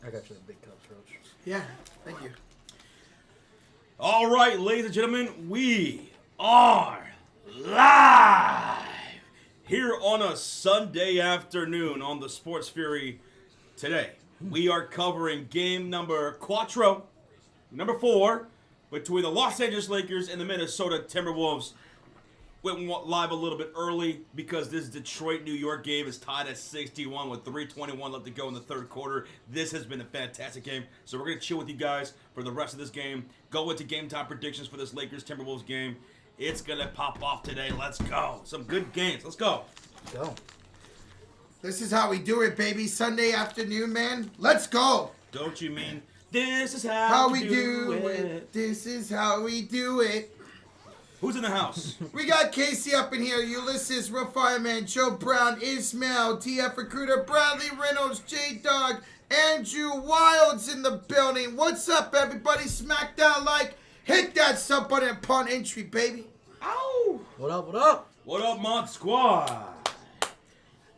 I got you the big cups, Roach. Yeah, thank you. All right, ladies and gentlemen, we are live here on a Sunday afternoon on the Sports Fury. Today, we are covering game number 4, between the Los Angeles Lakers and the Minnesota Timberwolves. Went live a little bit early because this Detroit-New York game is tied at 61 with 3:21 left to go in the third quarter. This has been a fantastic game, so we're going to chill with you guys for the rest of this game. Go into game time predictions for this Lakers-Timberwolves game. It's going to pop off today. Let's go. Some good games. Let's go. Go. This is how we do it, baby. Sunday afternoon, man. Let's go. Don't you mean this is how, How we do it. This is how we do it. Who's in the house? We got Casey up in here, Ulysses, Refireman, Joe Brown, Ismail, TF Recruiter, Bradley Reynolds, J-Dog, Andrew Wilds in the building. What's up, everybody? Smack that like, hit that sub button upon entry, baby. Ow! What up, what up? What up, Mod Squad?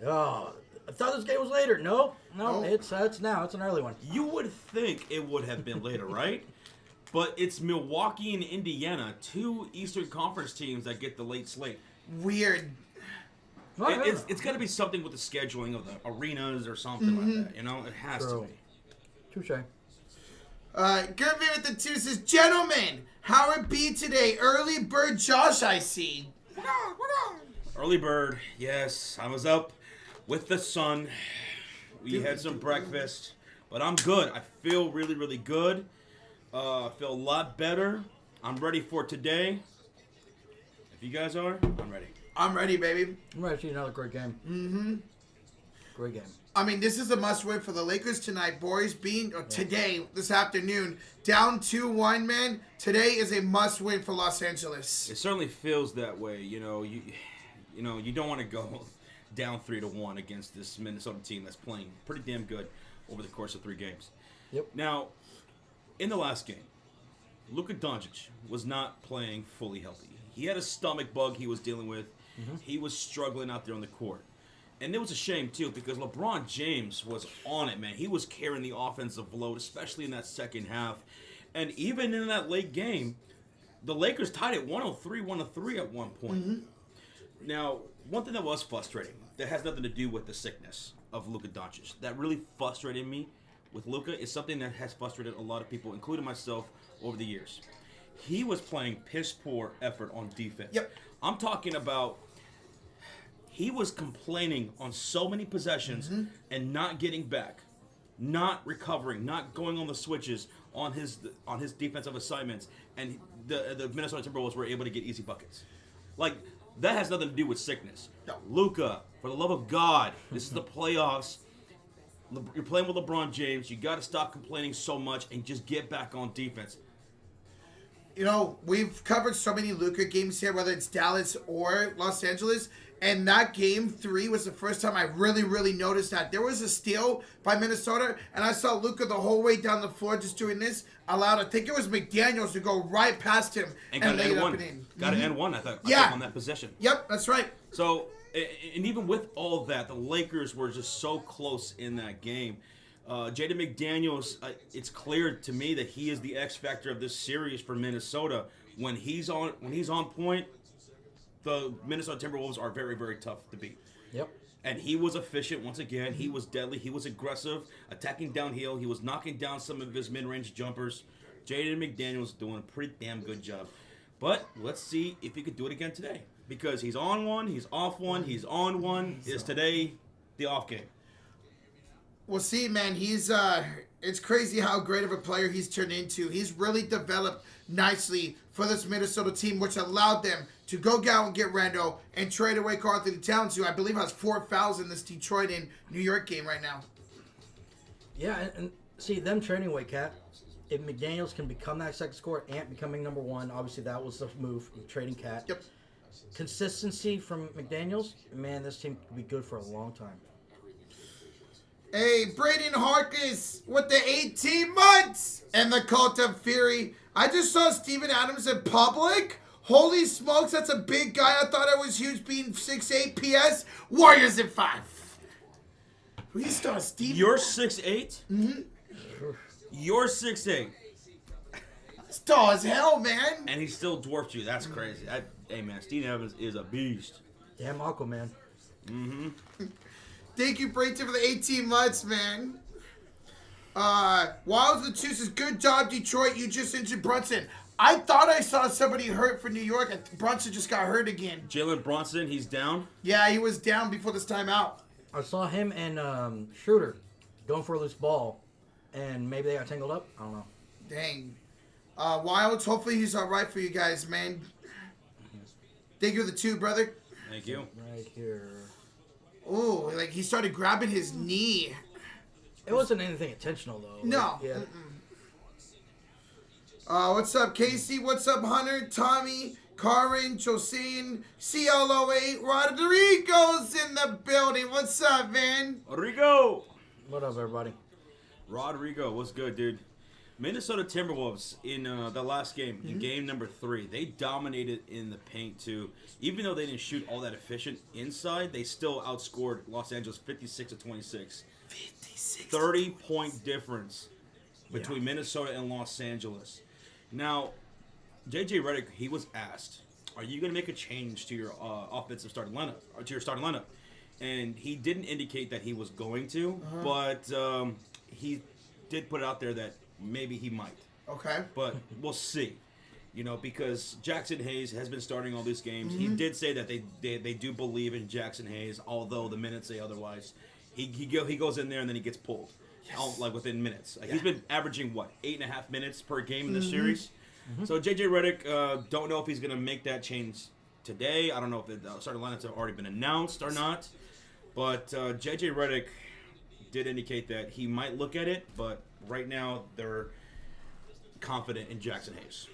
Oh, I thought this game was later. No, Nope. it's now. It's an early one. You would think it would have been later, right? But it's Milwaukee and Indiana, two Eastern Conference teams that get the late slate. Weird. It's got to be something with the scheduling of the arenas or something like that. You know, it has to be. Touche. Good me with the two says, gentlemen, how it be today? Early bird Josh, I see. Early bird, yes. I was up with the sun. We had some breakfast, but I'm good. I feel really, really good. Feel a lot better. I'm ready for today. If you guys are, I'm ready. I'm ready, baby. I'm ready to see another great game. Mm-hmm. Great game. I mean, this is a must-win for the Lakers tonight, boys. Today, this afternoon, down 2-1, man. Today is a must-win for Los Angeles. It certainly feels that way. You know, you don't want to go down 3-1 against this Minnesota team that's playing pretty damn good over the course of 3 games. Yep. Now, in the last game, Luka Doncic was not playing fully healthy. He had a stomach bug he was dealing with. Mm-hmm. He was struggling out there on the court. And it was a shame, too, because LeBron James was on it, man. He was carrying the offensive load, especially in that second half. And even in that late game, the Lakers tied it 103 at one point. Mm-hmm. Now, one thing that was frustrating, that has nothing to do with the sickness of Luka Doncic, that really frustrated me with Luka is something that has frustrated a lot of people, including myself, over the years. He was playing piss-poor effort on defense. Yep. I'm talking about he was complaining on so many possessions and not getting back, not recovering, not going on the switches on his defensive assignments, and the Minnesota Timberwolves were able to get easy buckets. Like, that has nothing to do with sickness. No. Luka, for the love of God, this is the playoffs. You're playing with LeBron James. You got to stop complaining so much and just get back on defense. You know, we've covered so many Luka games here, whether it's Dallas or Los Angeles, and that game 3 was the first time I really, really noticed that. There was a steal by Minnesota, and I saw Luka the whole way down the floor just doing this, allowed, I think it was McDaniels to go right past him and lay it up and in. Got to end one, I thought, on that possession. Yep, that's right. So, and even with all that, the Lakers were just so close in that game. Jaden McDaniels, it's clear to me that he is the X factor of this series for Minnesota. When he's on point, the Minnesota Timberwolves are very, very tough to beat. Yep. And he was efficient once again. He was deadly. He was aggressive, attacking downhill. He was knocking down some of his mid-range jumpers. Jaden McDaniels doing a pretty damn good job. But let's see if he could do it again today. Because he's on one, he's off one, he's on one. Is today the off game? We'll see, man. It's crazy how great of a player he's turned into. He's really developed nicely for this Minnesota team, which allowed them to go out and get Randall and trade away Karl-Anthony Towns, who I believe has 4 fouls in this Detroit and New York game right now. Yeah, and see, them trading away Cat, if McDaniels can become that second scorer, Ant becoming number 1, obviously that was the move, trading Cat. Yep. Consistency from McDaniels, man, this team could be good for a long time. Hey, Braden Harkis with the 18 months and the Cult of Fury. I just saw Steven Adams in public. Holy smokes, that's a big guy. I thought I was huge being 6'8 PS. Warriors at 5. We start Steven. You're 6'8"? Mm-hmm. You're 6'8", It's tall as hell, man. and he still dwarfed you. That's crazy. Hey, man, Steven Evans is a beast. Damn Aquaman. Thank you, Brayton, for the 18 months, man. Wilds the Two says, good job, Detroit. You just injured Brunson. I thought I saw somebody hurt for New York. Brunson just got hurt again. Jalen Brunson, he's down. Yeah, he was down before this timeout. I saw him and Schroeder going for a loose ball, and maybe they got tangled up. I don't know. Dang. Wilds, hopefully he's all right for you guys, man. Thank you for the 2, brother. Thank you. Right here. Oh, like he started grabbing his knee. It wasn't anything intentional though. No. Yeah. What's up, Casey? What's up, Hunter? Tommy, Karin, Josine, CLO8, Rodrigo's in the building. What's up, man? Rodrigo. What up, everybody? Rodrigo, what's good, dude? Minnesota Timberwolves in the last game, in game number 3, they dominated in the paint too. Even though they didn't shoot all that efficient inside, they still outscored Los Angeles 56-26. 30-point difference between Minnesota and Los Angeles. Now, JJ Redick, he was asked, "Are you going to make a change to your offensive starting lineup, or to your starting lineup?" And he didn't indicate that he was going to, but he did put it out there that maybe he might. Okay. But we'll see. You know, because Jackson Hayes has been starting all these games. He did say that they do believe in Jackson Hayes, although the minutes say otherwise. He goes in there and then he gets pulled, like within minutes. Like He's been averaging, 8.5 minutes per game in this series. So JJ Redick, don't know if he's going to make that change today. I don't know if the starting lineups have already been announced or not. But JJ Redick did indicate that he might look at it, but right now they're confident in Jackson Hayes.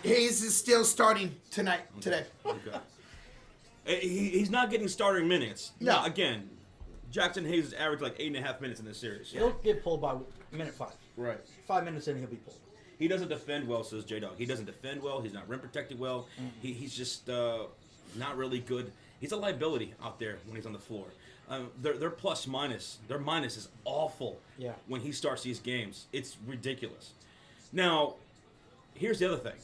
Hayes is still starting today. Okay. He's not getting starting minutes. No. Now, again, Jackson Hayes has averaged like 8.5 minutes in this series. He'll get pulled by minute 5. Right. 5 minutes in, he'll be pulled. He doesn't defend well, says J-Dog. He doesn't defend well. He's not rim protected well. He's just not really good. He's a liability out there when he's on the floor. Their plus minus, their minus is awful when he starts these games. It's ridiculous. Now, here's the other thing.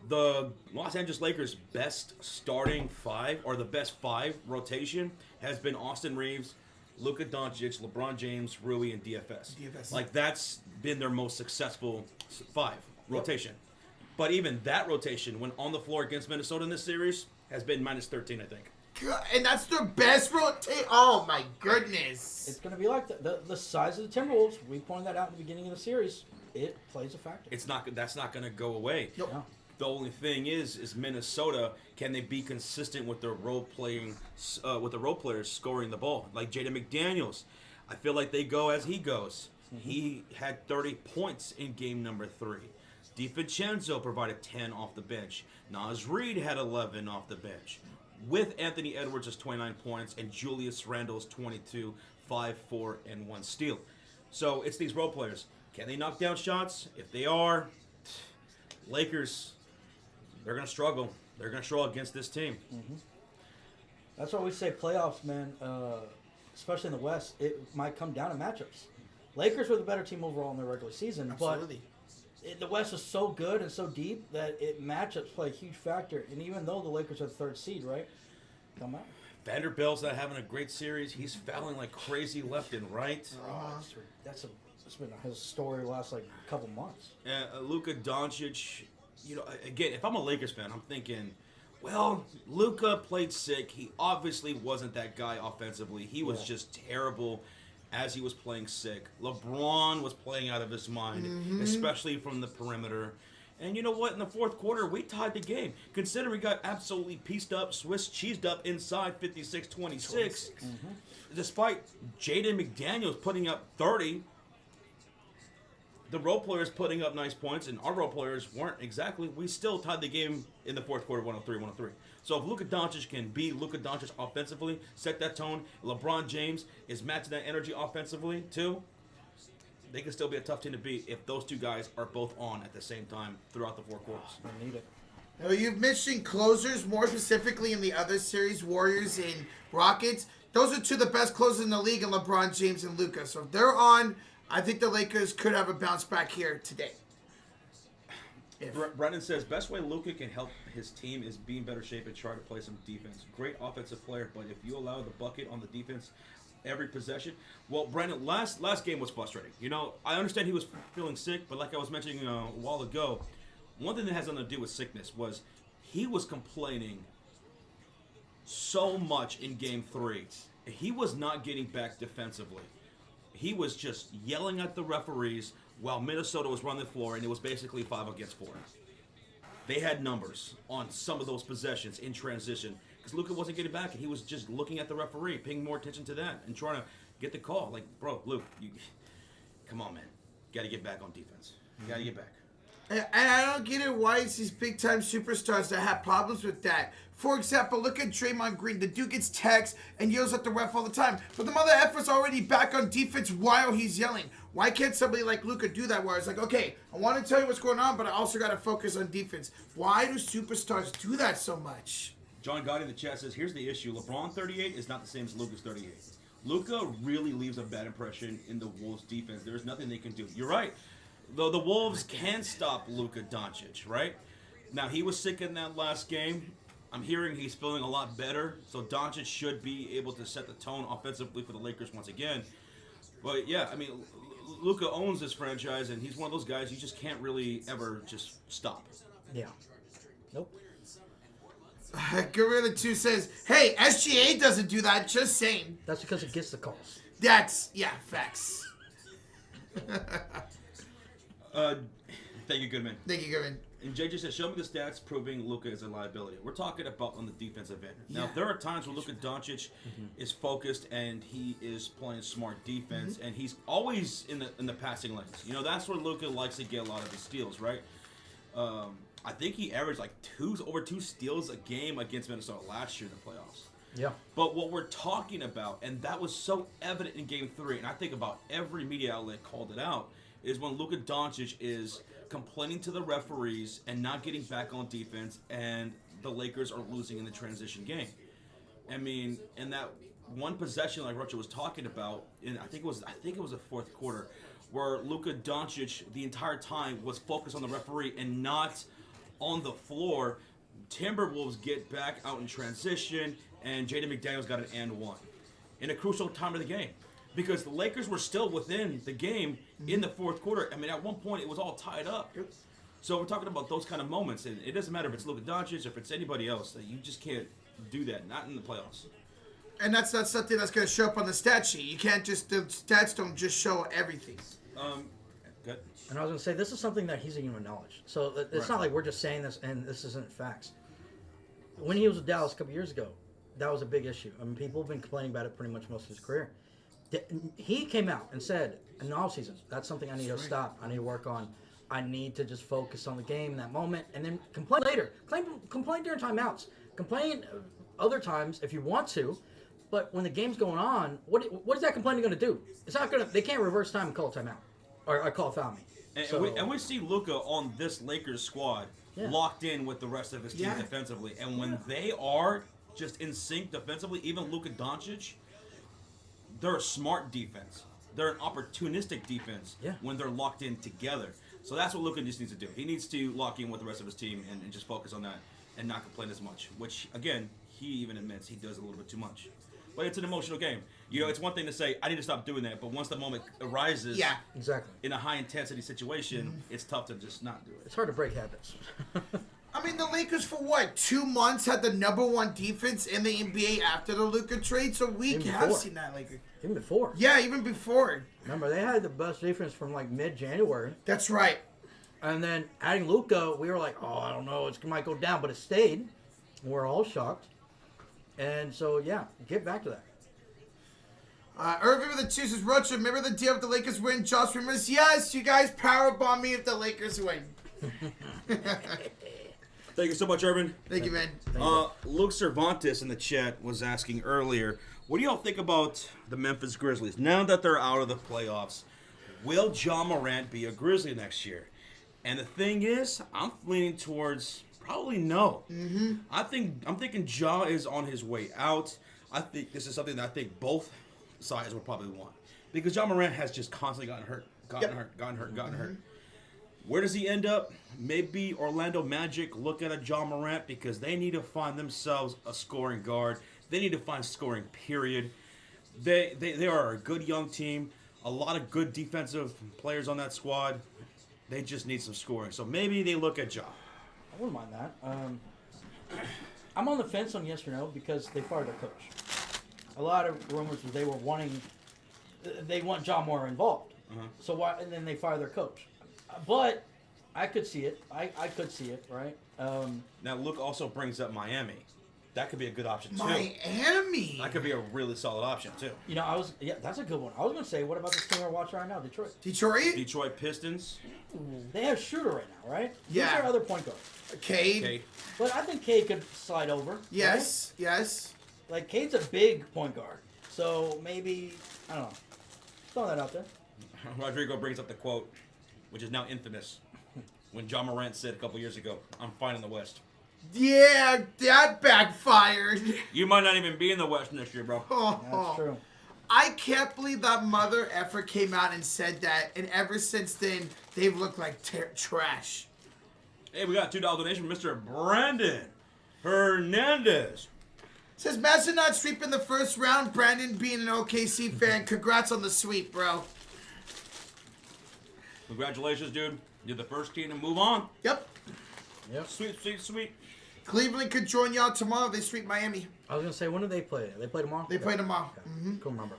The Los Angeles Lakers' best starting 5, or the best 5 rotation, has been Austin Reeves, Luka Doncic, LeBron James, Rui, and DFS. Like, that's been their most successful 5 rotation. But even that rotation, when on the floor against Minnesota in this series, has been minus 13, I think. And that's their best rotation. Oh, my goodness. It's going to be like the size of the Timberwolves. We pointed that out in the beginning of the series. It plays a factor. That's not going to go away. Nope. No. The only thing is Minnesota, can they be consistent with their role players scoring the ball? Like Jaden McDaniels, I feel like they go as he goes. He had 30 points in game number 3. DiVincenzo provided 10 off the bench. Naz Reid had 11 off the bench. With Anthony Edwards' 29 points and Julius Randle's 22, 5, 4, and 1 steal. So it's these role players. Can they knock down shots? If they are, Lakers, they're going to struggle. They're going to struggle against this team. That's why we say playoffs, man, especially in the West, it might come down to matchups. Lakers were the better team overall in their regular season, Absolutely. but the West is so good and so deep that matchups play a huge factor. And even though the Lakers are the 3rd seed, right? Don't matter. Vanderbilt's not having a great series. He's fouling like crazy left and right. It's been his story the last couple months. Luka Doncic, again, if I'm a Lakers fan, I'm thinking, well, Luka played sick. He obviously wasn't that guy offensively. He was just terrible as he was playing sick. LeBron was playing out of his mind, especially from the perimeter. And you know what? In the 4th quarter, we tied the game. Considering we got absolutely pieced up, Swiss cheesed up inside 56-26. Despite Jaden McDaniels putting up 30, the role players putting up nice points, and our role players weren't exactly. We still tied the game in the 4th quarter, 103-103. So if Luka Doncic can be Luka Doncic offensively, set that tone, LeBron James is matching that energy offensively too, they can still be a tough team to beat if those 2 guys are both on at the same time throughout the 4 quarters. They need it. Now, you've mentioned closers, more specifically in the other series, Warriors and Rockets. Those are 2 of the best closers in the league, and LeBron James and Luka. So if they're on, I think the Lakers could have a bounce back here today. Brendan says, best way Luka can help his team is be in better shape and try to play some defense. Great offensive player, but if you allow the bucket on the defense every possession. Well, Brendan, last game was frustrating. You know, I understand he was feeling sick, but like I was mentioning a while ago, one thing that has nothing to do with sickness was he was complaining so much in Game 3. He was not getting back defensively. He was just yelling at the referees while Minnesota was running the floor, and it was basically 5 against 4. They had numbers on some of those possessions in transition because Luka wasn't getting back, and he was just looking at the referee, paying more attention to that, and trying to get the call. Like, bro, Luke, come on, man. You got to get back on defense. You got to get back. And I don't get it why it's these big-time superstars that have problems with that. For example, look at Draymond Green. The dude gets texts and yells at the ref all the time. But the mother effer's already back on defense while he's yelling. Why can't somebody like Luka do that where it's like, okay, I want to tell you what's going on, but I also got to focus on defense. Why do superstars do that so much? John Gotti in the chat says, here's the issue. LeBron 38 is not the same as Luka's 38. Luka really leaves a bad impression in the Wolves' defense. There's nothing they can do. You're right. Though the Wolves can stop Luka Doncic, right? Now, he was sick in that last game. I'm hearing he's feeling a lot better, so Doncic should be able to set the tone offensively for the Lakers once again. But, yeah, I mean, Luka owns this franchise, and he's one of those guys you just can't really ever just stop. Yeah. Nope. Gorilla 2 says, hey, SGA doesn't do that, just saying. That's because it gets the calls. That's, yeah, facts. Thank you, Goodman. Thank you, Goodman. And JJ says, show me the stats proving Luka is a liability. We're talking about on the defensive end. Now, there are times where Luka Doncic is focused and he is playing smart defense, and he's always in the passing lanes. You know, that's where Luka likes to get a lot of his steals, right? I think he averaged like over two steals a game against Minnesota last year in the playoffs. Yeah. But what we're talking about, and that was so evident in Game 3, and I think about every media outlet called it out, is when Luka Doncic is complaining to the referees and not getting back on defense, and the Lakers are losing in the transition game. I mean, in that one possession like Rocha was talking about, I think it was the fourth quarter, where Luka Doncic the entire time was focused on the referee and not on the floor. Timberwolves get back out in transition, and Jaden McDaniels got an and one in a crucial time of the game. Because the Lakers were still within the game in the fourth quarter. I mean, at one point, it was all tied up. So we're talking about those kind of moments. And it doesn't matter if it's Luka Doncic or if it's anybody else. That you just can't do that. Not in the playoffs. And that's not something that's going to show up on the stat sheet. You can't just, the stats don't just show everything. Good. And I was going to say, this is something that he's even acknowledged. So it's not like we're just saying this and this isn't facts. When he was with Dallas a couple years ago, that was a big issue. I mean, people have been complaining about it pretty much most of his career. He came out and said, in the offseason, that's something I need to stop. I need to work on. I need to just focus on the game in that moment, and then complain later. Complain during timeouts. Complain other times if you want to, but when the game's going on, what is that complaining going to do? It's not going to. They can't reverse time and call a timeout or call a foul me. And we see Luka on this Lakers squad locked in with the rest of his team defensively, and when they are just in sync defensively, even Luka Doncic. They're a smart defense. They're an opportunistic defense when they're locked in together. So that's what Luka just needs to do. He needs to lock in with the rest of his team and just focus on that and not complain as much, which, again, he even admits he does a little bit too much. But it's an emotional game. You know, it's one thing to say, I need to stop doing that, but once the moment arises exactly. in a high-intensity situation, it's tough to just not do it. It's hard to break habits. I mean, the Lakers for what, 2 months had the #1 defense in the NBA after the Luka trade, so we have seen that, Lakers. Even before. Yeah, even before. Remember, they had the best defense from like mid-January. That's right. And then adding Luka, we were like, oh, I don't know, it might go down, but it stayed. We're all shocked. And so, yeah, get back to that. Irving with the 2 says, Rocha, remember the deal if the Lakers win? Josh remembers, yes, you guys powerbomb me if the Lakers win. Thank you so much, Urban. Thank you, man. Luke Cervantes in the chat was asking earlier, what do y'all think about the Memphis Grizzlies? Now that they're out of the playoffs, will Ja Morant be a Grizzly next year? And the thing is, I'm leaning towards probably no. I'm thinking Ja is on his way out. I think this is something that I think both size would probably want. Because John Morant has just constantly gotten hurt. Gotten hurt. Where does he end up? Maybe Orlando Magic look at a John Morant because they need to find themselves a scoring guard. They need to find scoring, period. They are a good young team. A lot of good defensive players on that squad. They just need some scoring. So maybe they look at Ja. I wouldn't mind that. I'm on the fence on yes or no because they fired their coach. A lot of rumors that they want Ja more involved. So why? And then they fire their coach. But I could see it. I could see it, right? Now, Luke also brings up Miami. That could be a good option, too. Miami! That could be a really solid option, too. You know, that's a good one. I was going to say, what about this team we're watching right now, Detroit? Detroit Pistons. They have Shooter right now, right? Yeah. Who's their other point guard? Cade. But I think Cade could slide over. Yes, right? yes. Like, Cade's a big point guard. So maybe, I don't know. Throw that out there. Rodrigo brings up the quote, which is now infamous, when John Morant said a couple years ago, "I'm fine in the West." Yeah, that backfired. You might not even be in the West next year, bro. That's true. I can't believe that mother effer came out and said that, and ever since then, they've looked like trash. Hey, we got a $2 donation from Mr. Brandon Hernandez. Says, imagine not sweeping the first round. Brandon being an OKC fan. Congrats on the sweep, bro. Congratulations, dude. You're the first team to move on. Yep. Sweet. Cleveland could join y'all tomorrow. They sweep Miami. I was going to say, when do they play? They play tomorrow? They play tomorrow. Okay. Mm-hmm. Cool number.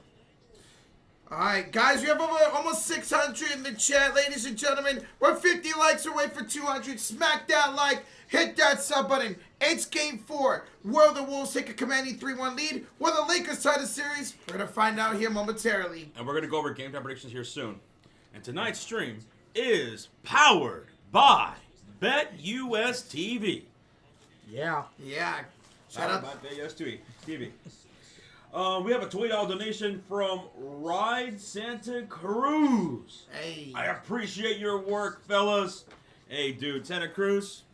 All right, guys, we have over almost 600 in the chat, ladies and gentlemen. We're 50 likes away for 200. Smack that like, hit that sub button. It's Game 4. Will the Wolves take a commanding 3-1 lead? Will the Lakers tie the series? We're going to find out here momentarily. And we're going to go over game time predictions here soon. And tonight's stream is powered by BetUS TV. Yeah. Yeah. Shout out. By BetUS TV. We have a $20 donation from Ride Santa Cruz. Hey. I appreciate your work, fellas. Hey, dude, Santa Cruz,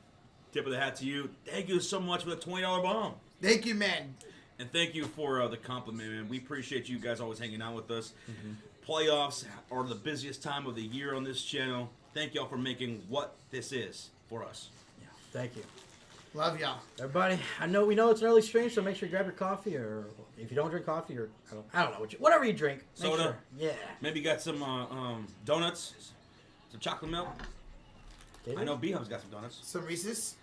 tip of the hat to you. Thank you so much for the $20 bomb. Thank you, man. And thank you for the compliment, man. We appreciate you guys always hanging out with us. Playoffs are the busiest time of the year on this channel. Thank y'all for making what this is for us. Yeah. Thank you. Love y'all. Everybody, we know it's an early stream, so make sure you grab your coffee, or if you don't drink coffee, or I don't know whatever you drink. Make Soda. Sure. Yeah. Maybe you got some donuts, some chocolate milk. I know B-Hub's got some donuts. Some Reese's.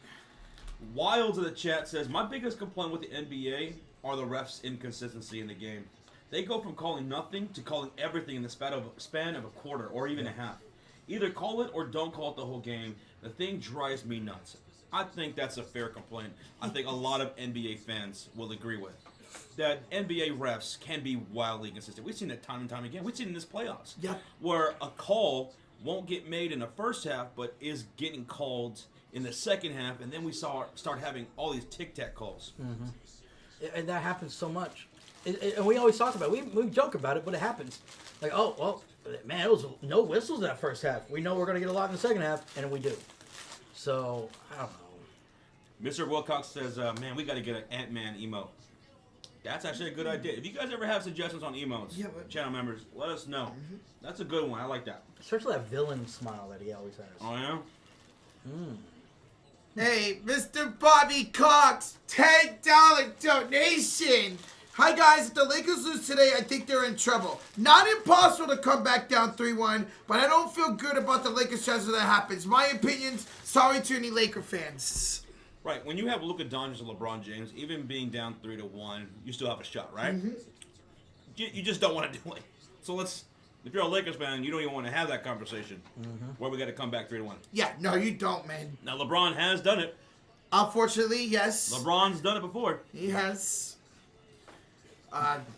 Wild to the chat says, my biggest complaint with the NBA are the refs' inconsistency in the game. They go from calling nothing to calling everything in the span of a quarter or even a half. Either call it or don't call it the whole game. The thing drives me nuts. I think that's a fair complaint. I think a lot of NBA fans will agree with that. NBA refs can be wildly inconsistent. We've seen it time and time again. We've seen it in this playoffs. Yeah. Where a call won't get made in the first half, but is getting called in the second half, and then we start having all these tic-tac calls. And that happens so much. And we always talk about it. We joke about it, but it happens. Like, oh, well, man, it was no whistles that first half. We know we're going to get a lot in the second half, and we do. So, I don't know. Mr. Wilcox says, man, we got to get an Ant-Man emote. That's actually a good idea. If you guys ever have suggestions on emotes, channel members, let us know. That's a good one. I like that. Especially that villain smile that he always has. Oh, yeah? Hey, Mr. Bobby Cox, $10 donation. Hi, guys. If the Lakers lose today, I think they're in trouble. Not impossible to come back down 3-1, but I don't feel good about the Lakers' chances that happens. My opinions, sorry to any Laker fans. Right. When you have Luka Doncic and LeBron James, even being down 3-1, you still have a shot, right? You just don't want to do it. So if you're a Lakers fan, you don't even want to have that conversation where we got to come back 3-1. Yeah, no, you don't, man. Now, LeBron has done it. Unfortunately, yes. LeBron's done it before. He has.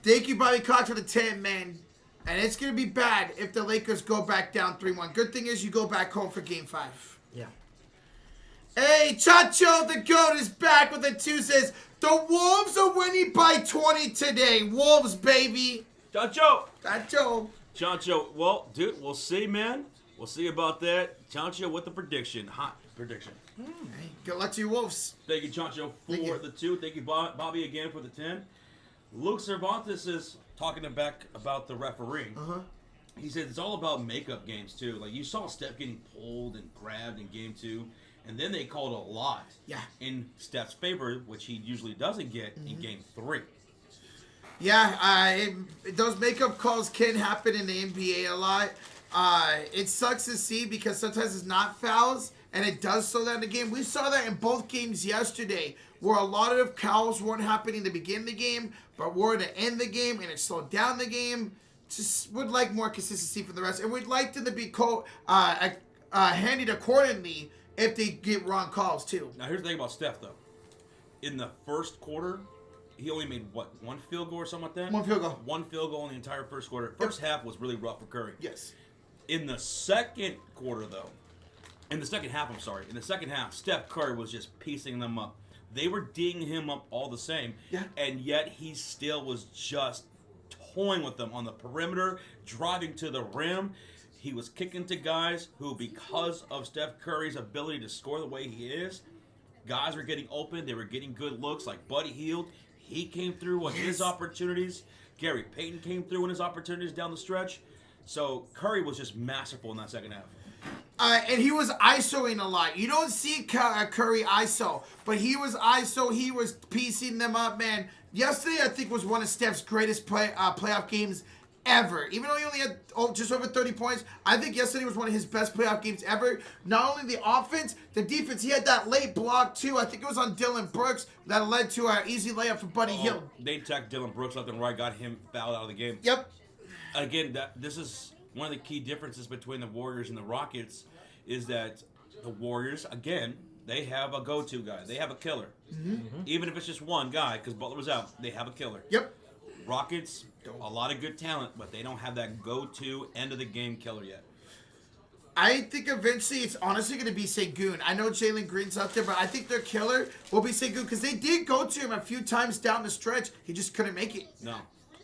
Thank you, Bobby Cox, for the 10, man. And it's going to be bad if the Lakers go back down 3-1. Good thing is you go back home for Game 5. Yeah. Hey, Chacho the GOAT is back with a 2. Says, the Wolves are winning by 20 today. Wolves, baby. Chancho! Chacho. Well, dude, we'll see, man. We'll see about that. Chancho with the prediction. Hot prediction. Hey, good luck to you, Wolves. Thank you, Chancho, for the 2. Thank you, Bobby, again for the 10. Luke Cervantes says, talking back about the refereeing. He said it's all about makeup games too. Like you saw Steph getting pulled and grabbed in game 2, and then they called a lot in Steph's favor, which he usually doesn't get in game 3. Yeah, those makeup calls can happen in the NBA a lot. It sucks to see because sometimes it's not fouls, and it does slow down the game. We saw that in both games yesterday, where a lot of fouls weren't happening to begin the game, but were to end the game, and it slowed down the game. Just would like more consistency for the rest, and we'd like them to be handed accordingly if they get wrong calls too. Now here's the thing about Steph though. In the first quarter, he only made one field goal or something like that? One field goal. One field goal in the entire first quarter. First half was really rough for Curry. Yes. In the second quarter though, in the second half, Steph Curry was just piecing them up. They were dinging him up all the same. Yeah. And yet he still was just toying with them on the perimeter, driving to the rim. He was kicking to guys who, because of Steph Curry's ability to score the way he is, guys were getting open. They were getting good looks like Buddy Hield. He came through on his opportunities. Gary Payton came through in his opportunities down the stretch. So Curry was just masterful in that second half. And he was ISOing a lot. You don't see Curry ISO, but he was ISO. He was piecing them up, man. Yesterday, I think, was one of Steph's greatest playoff games ever. Even though he only had just over 30 points, I think yesterday was one of his best playoff games ever. Not only the offense, the defense. He had that late block, too. I think it was on Dylan Brooks that led to an easy layup for Buddy Hield. They attacked Dylan Brooks left and right, got him fouled out of the game. Yep. Again, this is one of the key differences between the Warriors and the Rockets is that the Warriors, again, they have a go-to guy. They have a killer. Even if it's just one guy, because Butler was out, they have a killer. Yep. Rockets, a lot of good talent, but they don't have that go-to end-of-the-game killer yet. I think eventually it's honestly going to be Sengun. I know Jalen Green's out there, but I think their killer will be Sengun because they did go to him a few times down the stretch. He just couldn't make it. No.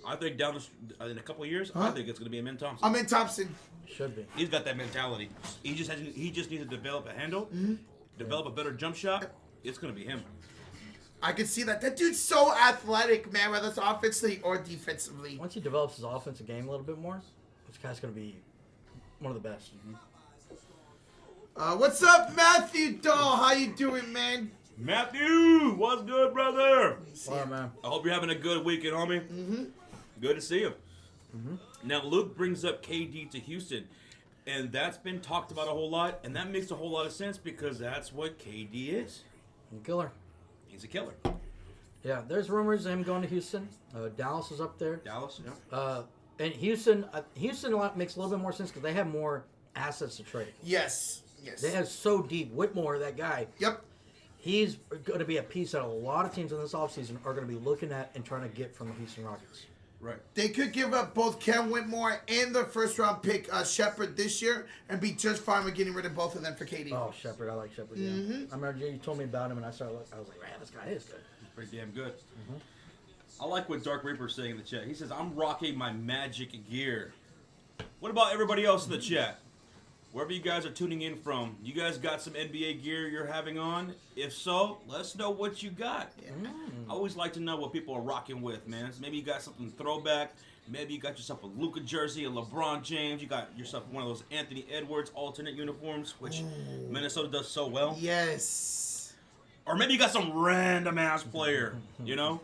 I think in a couple of years, I think it's going to be Amin Thompson. Amin Thompson. Should be. He's got that mentality. He just needs to develop a handle, develop a better jump shot. It's going to be him. I can see that. That dude's so athletic, man, whether it's offensively or defensively. Once he develops his offensive game a little bit more, this guy's going to be one of the best. What's up, Matthew Dahl? How you doing, man? Matthew, what's good, brother? All right, man. I hope you're having a good weekend, homie. Good to see you. Now, Luke brings up KD to Houston, and that's been talked about a whole lot, and that makes a whole lot of sense because that's what KD is. Killer. He's a killer. Yeah, there's rumors of him going to Houston. Dallas is up there. Dallas, yeah. And Houston makes a little bit more sense because they have more assets to trade. Yes. They have so deep. Whitmore, that guy. Yep. He's going to be a piece that a lot of teams in this offseason are going to be looking at and trying to get from the Houston Rockets. Right. They could give up both Ken Whitmore and the first-round pick, Shepard, this year and be just fine with getting rid of both of them for KD. Oh, Shepard. I like Shepard, yeah. I remember you told me about him, and I was like, man, this guy is good. He's pretty damn good. I like what Dark Reaper's saying in the chat. He says, I'm rocking my Magic gear. What about everybody else in the chat? Wherever you guys are tuning in from, you guys got some NBA gear you're having on? If so, let us know what you got. I always like to know what people are rocking with, man. So maybe you got something throwback. Maybe you got yourself a Luka jersey, a LeBron James. You got yourself one of those Anthony Edwards alternate uniforms, which Minnesota does so well. Yes. Or maybe you got some random-ass player, you know?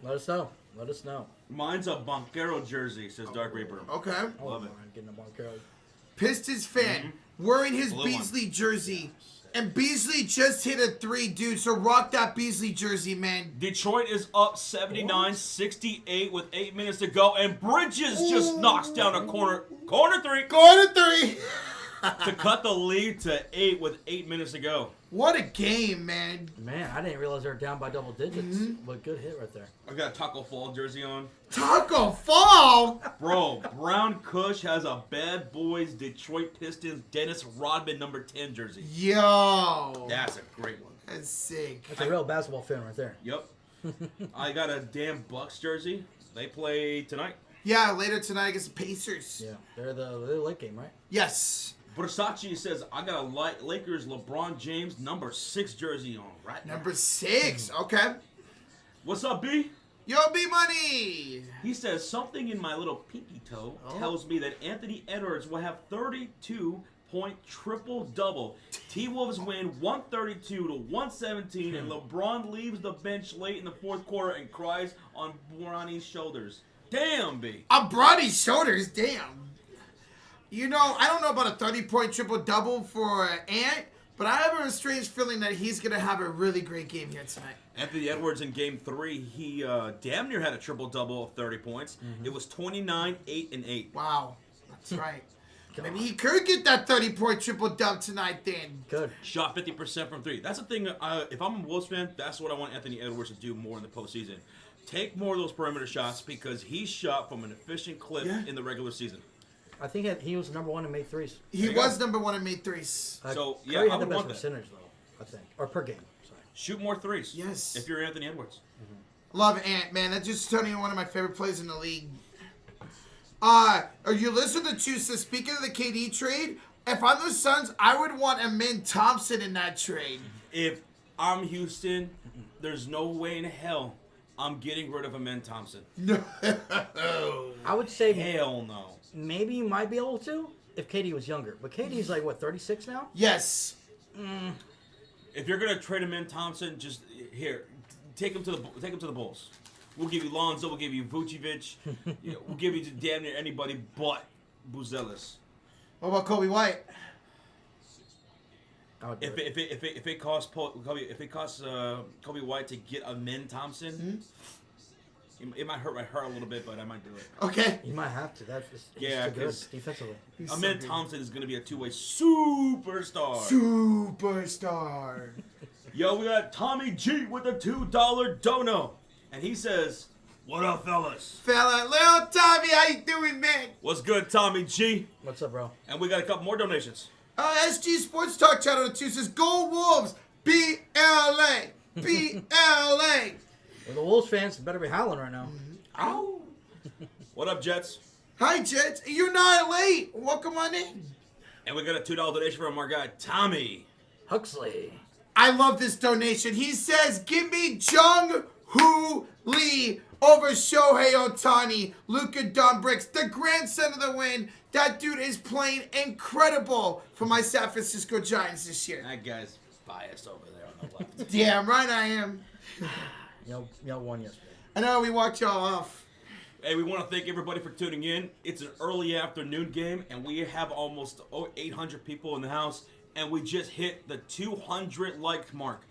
Let us know. Let us know. Mine's a Boncaro jersey, says Dark Reaper. Okay. Love it. I'm getting a Boncaro. Pistons fan wearing his Beasley jersey. And Beasley just hit a 3, dude. So rock that Beasley jersey, man. Detroit is up 79-68 with 8 minutes to go. And Bridges just knocks down a corner 3. Corner 3. To cut the lead to 8 with 8 minutes to go. What a game, man. Man, I didn't realize they were down by double digits. But good hit right there. I got a Taco Fall jersey on. Taco Fall? Bro, Brown Kush has a Bad Boys Detroit Pistons Dennis Rodman number 10 jersey. Yo. That's a great one. That's sick. That's a real basketball fan right there. Yep. I got a damn Bucks jersey. They play tonight. Yeah, later tonight against the Pacers. Yeah, they're the late game, right? Yes. Versace says, I got a Lakers LeBron James number 6 jersey on right now. Number 6. Okay. What's up, B? Yo, B-Money. He says, something in my little pinky toe tells me that Anthony Edwards will have 32-point triple-double. T-Wolves win 132 to 117, and LeBron leaves the bench late in the fourth quarter and cries on Bronny's shoulders. Damn, B. On Bronny's shoulders, damn. You know, I don't know about a 30-point triple-double for Ant, but I have a strange feeling that he's going to have a really great game here tonight. Anthony Edwards in Game 3, he damn near had a triple-double of 30 points. It was 29, 8, and 8. Wow, that's right. Maybe he could get that 30-point triple-double tonight then. Good. Shot 50% from 3. That's the thing, if I'm a Wolves fan, that's what I want Anthony Edwards to do more in the postseason. Take more of those perimeter shots because he shot from an efficient clip in the regular season. I think he was number one in made threes. He was number one in made threes. So, yeah, Curry I had the would best want that. percentage, though, I think. Or per game. Sorry. Shoot more threes. Yes. If you're Anthony Edwards. Love Ant, man. That's just Tony, one of my favorite players in the league. Are you listening to so speaking of the KD trade, if I'm the Suns, I would want Amin Thompson in that trade. If I'm Houston, there's no way in hell I'm getting rid of Amin Thompson. No. I would say Hell no. maybe you might be able to if Katie was younger. But Katie's like, what, 36 now? Yes. If you're gonna trade Amin Thompson, just here, take him to the Bulls. We'll give you Lonzo. We'll give you Vucevic. We'll give you damn near anybody but Buzelis. What about Kobe White? I would do it. If it costs Kobe White to get Amin Thompson, it might hurt my heart a little bit, but I might do it. Okay. You might have to. That's he's Yeah, too good 'cause defensively. Amin Thompson is gonna be a two-way superstar. Superstar. Yo, we got Tommy G with a $2 dono, and he says, "What up, fellas? Fella, little Tommy, how you doing, man? What's good, Tommy G?" What's up, bro? And we got a couple more donations. SG Sports Talk channel on Tuesdays. Go Wolves. BLA. BLA. Well, the Wolves fans better be howling right now. Ow. What up, Jets? Hi, Jets. You're not late. Welcome on in. And we got a $2 donation from our guy Tommy. Huxley. I love this donation. He says, give me Jung-Hoo Lee over Shohei Ohtani. Luka Doncic, the grandson of the wind. That dude is playing incredible for my San Francisco Giants this year. That guy's biased over there on the left. Damn right I am. Y'all won yesterday. I know we walked y'all off. Hey, we want to thank everybody for tuning in. It's an early afternoon game, and we have almost 800 people in the house, and we just hit the 200 like mark.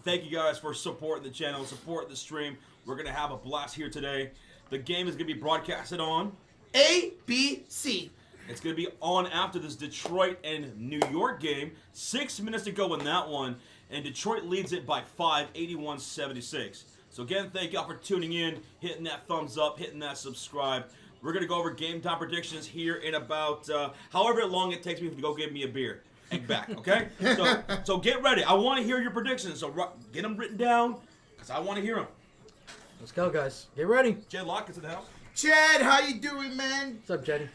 Thank you guys for supporting the channel, supporting the stream. We're going to have a blast here today. The game is going to be broadcasted on ABC. It's going to be on after this Detroit and New York game. 6 minutes to go in that one, and Detroit leads it by 5, 81-76. So again, thank y'all for tuning in, hitting that thumbs up, hitting that subscribe. We're going to go over game time predictions here in about however long it takes me to go get me a beer and back, okay? So get ready. I want to hear your predictions, so get them written down because I want to hear them. Let's go, guys. Get ready. Jed Locke is in the house. Chad, how you doing, man? What's up, Jetty?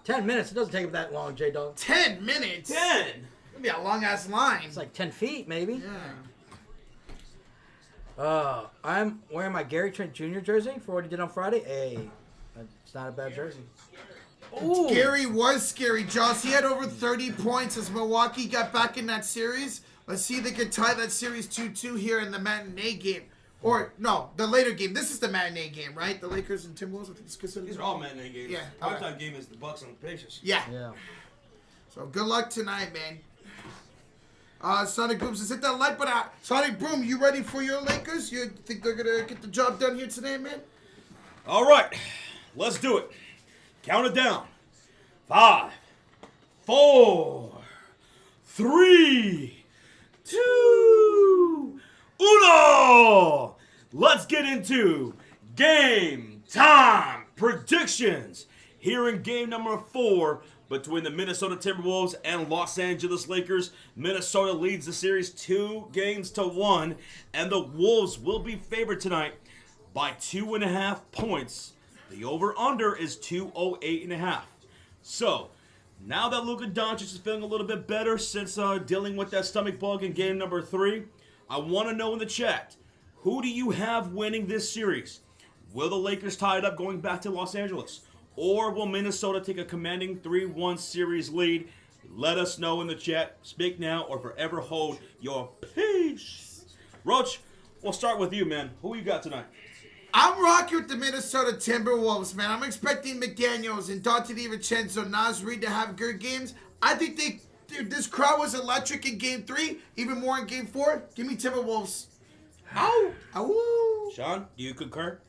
10 minutes. It doesn't take that long, J-Dog. 10 minutes? 10. It'll be a long-ass line. It's like 10 feet, maybe. Yeah. I'm wearing my Gary Trent Jr. jersey for what he did on Friday. Hey, it's not a bad jersey. Ooh. Gary was scary, Joss. He had over 30 points as Milwaukee got back in that series. Let's see if they can tie that series 2-2 here in the matinee game. Or, no, the later game. This is the matinee game, right? The Lakers and Timberwolves. I think it's considered. These are all matinee games. Yeah. Primetime game is the Bucks and the Pacers. Yeah. Yeah. So good luck tonight, man. Sonic Boom says, hit that like button. Sonic Boom, you ready for your Lakers? You think they're going to get the job done here today, man? All right, let's do it. Count it down. 5, 4, 3, 2, 1. Let's get into game time predictions. Here in game number 4 between the Minnesota Timberwolves and Los Angeles Lakers. Minnesota leads the series 2-1, and the Wolves will be favored tonight by 2.5 points. The over-under is 208.5. So, now that Luka Doncic is feeling a little bit better since dealing with that stomach bug in game number 3, I want to know in the chat, Who do you have winning this series? Will the Lakers tie it up going back to Los Angeles? Or will Minnesota take a commanding 3-1 series lead? Let us know in the chat. Speak now or forever hold your peace. Roach, we'll start with you, man. Who you got tonight? I'm rocking with the Minnesota Timberwolves, man. I'm expecting McDaniels and Dante DiVincenzo, Naz Reid to have good games. I think this crowd was electric in Game 3, even more in Game 4. Give me Timberwolves. Ow! Ow! Sean, do you concur?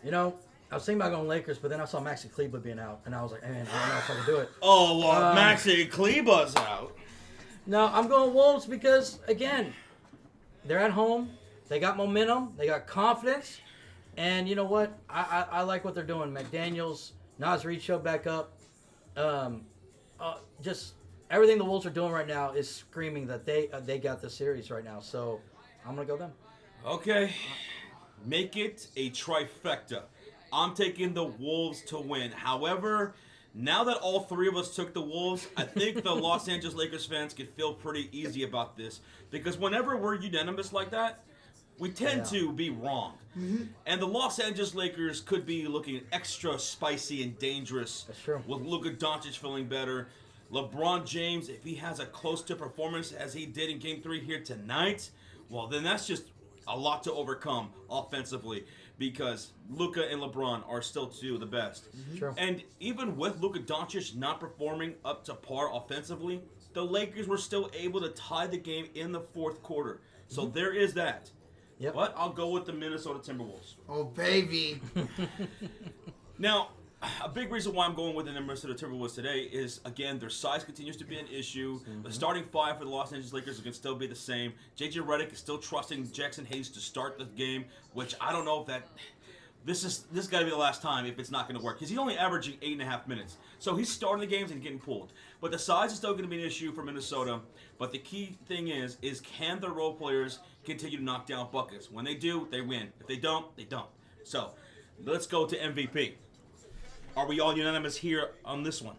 You know, I was thinking about going Lakers, but then I saw Maxi Kleber being out, and I was like, man, I don't know if I can do it. Oh, well, Maxi Kleber's out. No, I'm going Wolves because, again, they're at home. They got momentum. They got confidence. And you know what? I like what they're doing. McDaniels, Naz Reid showed back up. Just everything the Wolves are doing right now is screaming that they got the series right now. So I'm going to go them. Okay. Make it a trifecta. I'm taking the Wolves to win. However, now that all three of us took the Wolves, I think the Los Angeles Lakers fans can feel pretty easy about this. Because whenever we're unanimous like that, we tend to be wrong. Mm-hmm. And the Los Angeles Lakers could be looking extra spicy and dangerous. That's true. With Luka Doncic feeling better. LeBron James, if he has a close to performance as he did in Game 3 here tonight, well, then that's just a lot to overcome offensively. Because Luka and LeBron are still two of the best. Mm-hmm. True. And even with Luka Doncic not performing up to par offensively, the Lakers were still able to tie the game in the fourth quarter. So there is that. Yep. But I'll go with the Minnesota Timberwolves. Oh, baby. Now, a big reason why I'm going with the Minnesota Timberwolves today is, again, their size continues to be an issue. The starting five for the Los Angeles Lakers can still be the same. J.J. Redick is still trusting Jackson Hayes to start the game, which I don't know if that... This got to be the last time if it's not going to work. Because he's only averaging 8.5 minutes. So he's starting the games and getting pulled. But the size is still going to be an issue for Minnesota. But the key thing is can the role players continue to knock down buckets? When they do, they win. If they don't, they don't. So, let's go to MVP. Are we all unanimous here on this one?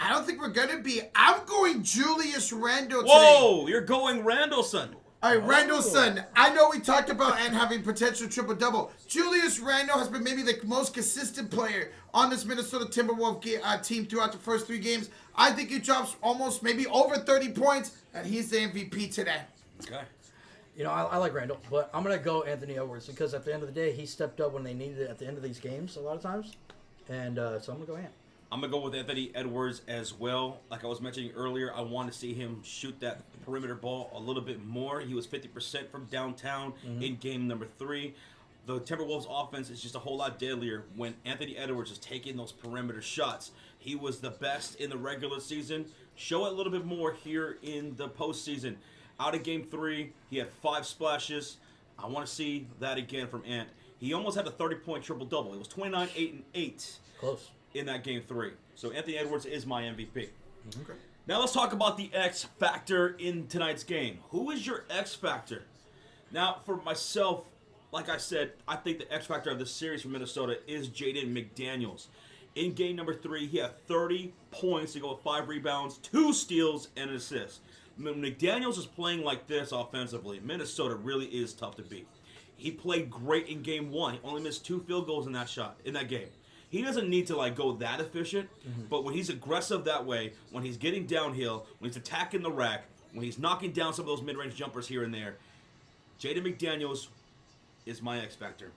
I don't think we're going to be. I'm going Julius Randle today. Whoa! You're going Randleson. All right, Randleson. I know we talked about and having potential triple-double. Julius Randle has been maybe the most consistent player on this Minnesota Timberwolves team throughout the first 3 games. I think he drops almost maybe over 30 points, and he's the MVP today. Okay. You know, I like Randall, but I'm going to go Anthony Edwards because at the end of the day, he stepped up when they needed it at the end of these games a lot of times. And so I'm going to go Ant. I'm going to go with Anthony Edwards as well. Like I was mentioning earlier, I want to see him shoot that perimeter ball a little bit more. He was 50% from downtown in game number 3. The Timberwolves offense is just a whole lot deadlier when Anthony Edwards is taking those perimeter shots. He was the best in the regular season. Show it a little bit more here in the postseason. Out of game 3, he had 5 splashes. I want to see that again from Ant. He almost had a 30-point triple-double. It was 29, 8, and 8. Close. In that game 3. So Anthony Edwards is my MVP. Okay. Now let's talk about the X factor in tonight's game. Who is your X factor? Now, for myself, like I said, I think the X factor of this series for Minnesota is Jaden McDaniels. In game number 3, he had 30 points to go with 5 rebounds, 2 steals, and an assist. When McDaniels is playing like this offensively, Minnesota really is tough to beat. He played great in game 1. He only missed 2 field goals in that game. He doesn't need to go that efficient, but when he's aggressive that way, when he's getting downhill, when he's attacking the rack, when he's knocking down some of those mid-range jumpers here and there, Jaden McDaniels is my X factor.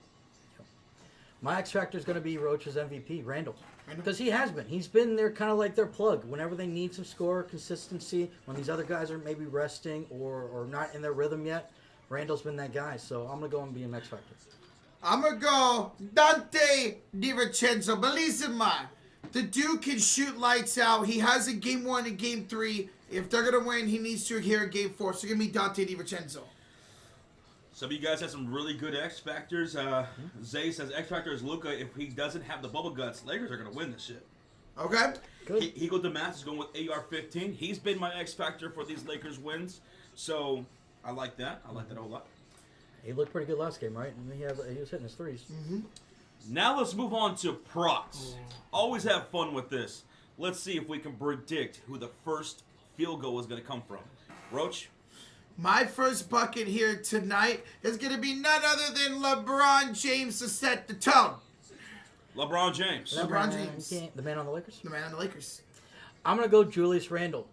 My X factor is going to be Roach's MVP, Randall. Because he has been. He's been their kind of like their plug. Whenever they need some score consistency, when these other guys are maybe resting or not in their rhythm yet, Randall's been that guy. So I'm going to go and be an X factor. I'm going to go Dante DiVincenzo. Bellissima. The dude can shoot lights out. He has in game 1 and game 3. If they're going to win, he needs to here in game 4. So give me Dante DiVincenzo. Some of you guys have some really good X factors. Zay says X factor is Luka. If he doesn't have the bubble guts, Lakers are going to win this shit. Okay. Good. Higo Damas is going with AR-15. He's been my X factor for these Lakers wins. So I like that. I like that a whole lot. He looked pretty good last game, right? And he was hitting his threes. Now let's move on to props. Always have fun with this. Let's see if we can predict who the first field goal is going to come from. Roach? My first bucket here tonight is going to be none other than LeBron James to set the tone. LeBron James. LeBron James. The man on the Lakers? The man on the Lakers. I'm going to go Julius Randle.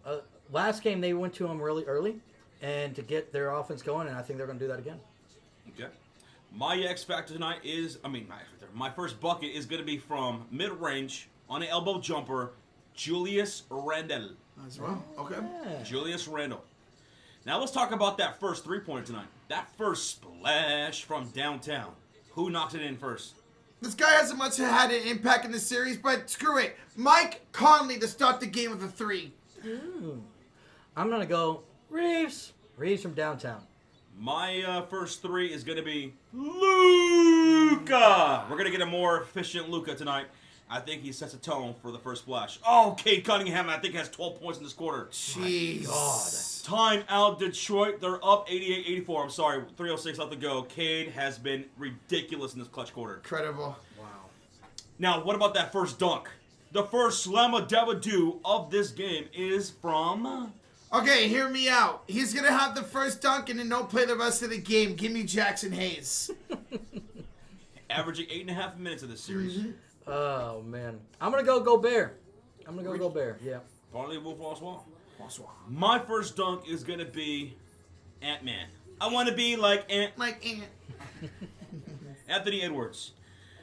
Last game, they went to him really early and to get their offense going, and I think they're going to do that again. Okay. My X factor tonight is, my first bucket is going to be from mid-range on an elbow jumper, Julius Randle. As well. Okay. Yeah. Julius Randle. Now let's talk about that first three-pointer tonight. That first splash from downtown. Who knocks it in first? This guy hasn't much had an impact in the series, but screw it. Mike Conley to start the game with a 3. Ooh. I'm going to go Reeves. Reeves from downtown. My first 3 is going to be Luka. We're going to get a more efficient Luka tonight. I think he sets a tone for the first splash. Oh, Cade Cunningham, I think, has 12 points in this quarter. Jeez. God. Time out, Detroit. They're up 88-84. I'm sorry, 3:06 left to go. Cade has been ridiculous in this clutch quarter. Incredible. Wow. Now, what about that first dunk? The first slam-a-dab-a-doo of this game is from... Okay, hear me out. He's going to have the first dunk and then don't play the rest of the game. Give me Jackson Hayes. averaging 8.5 minutes of this series. Mm-hmm. Oh, man. I'm going to go Gobert. I'm going to go Gobert, yeah. Partly Wolf Oswald. My first dunk is going to be Ant-Man. I want to be like Ant. Anthony Edwards.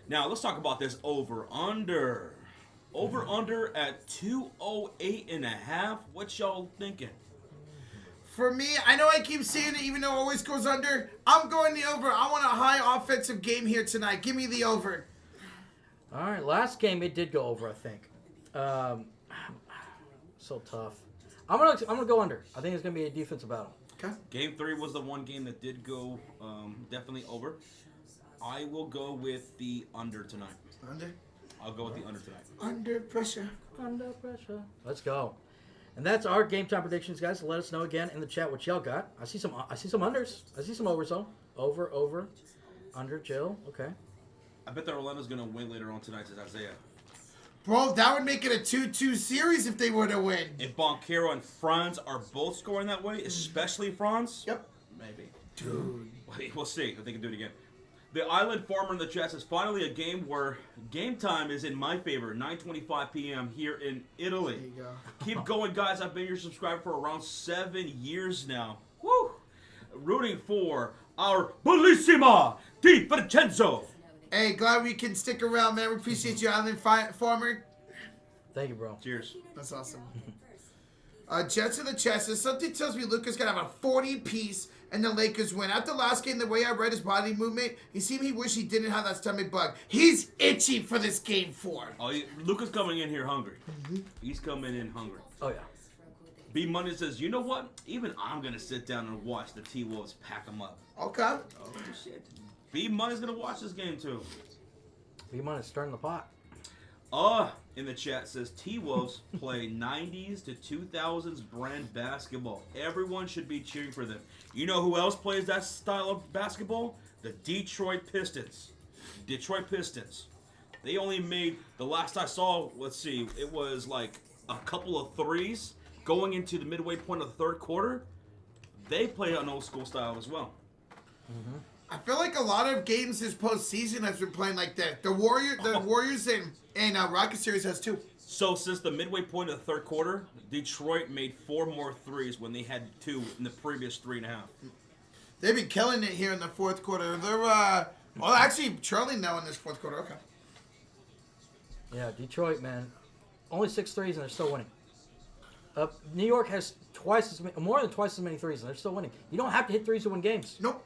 Now, let's talk about this over-under. Over-under at 208.5. What y'all thinking? For me, I know I keep saying it even though it always goes under. I'm going the over. I want a high offensive game here tonight. Give me the over. All right, last game it did go over, I think. So tough. I'm gonna go under. I think it's gonna be a defensive battle. Okay. Game 3 was the one game that did go definitely over. I will go with the under tonight. Under. I'll go with the under tonight. Under pressure. Under pressure. Let's go. And that's our game time predictions, guys. Let us know again in the chat what y'all got. I see some unders. I see some overs though. Over, under, Jill. Okay. I bet that Orlando's gonna win later on tonight to Isaiah. Bro, that would make it a 2-2 series if they were to win. If Boncaro and Franz are both scoring that way, especially Franz, Yep. maybe. Dude. We'll see if they can do it again. The Island Farmer in the chat says, finally a game where game time is in my favor, 9:25 p.m. here in Italy. There you go. Keep going, guys. I've been your subscriber for around 7 years now. Woo! Rooting for our Bellissima Di Vincenzo. Hey, glad we can stick around, man. We appreciate you, Island Farmer. Thank you, bro. Cheers. That's awesome. Jets in the chest. Something tells me Luka's going to have a 40-piece and the Lakers win. After last game, the way I read his body movement, he seemed he wished he didn't have that stomach bug. He's itchy for this game 4. Oh, Luka's coming in here hungry. He's coming in hungry. Oh yeah. B Money says, you know what? Even I'm going to sit down and watch the T-Wolves pack them up. Okay. Oh, shit. B Money's going to watch this game, too. B-Money's stirring the pot. In the chat says T-Wolves play 90s to 2000s brand basketball. Everyone should be cheering for them. You know who else plays that style of basketball? The Detroit Pistons. Detroit Pistons. They only made, the last I saw, let's see, it was like a couple of threes going into the midway point of the third quarter. They play an old school style as well. Mm-hmm. I feel like a lot of games this postseason has been playing like that. The Warriors and Rocket series has 2. So since the midway point of the third quarter, Detroit made 4 more threes when they had 2 in the previous 3.5. They've been killing it here in the fourth quarter. They're actually trailing now in this fourth quarter. Okay. Yeah, Detroit, man. Only 6 threes and they're still winning. New York has more than twice as many threes and they're still winning. You don't have to hit threes to win games. Nope.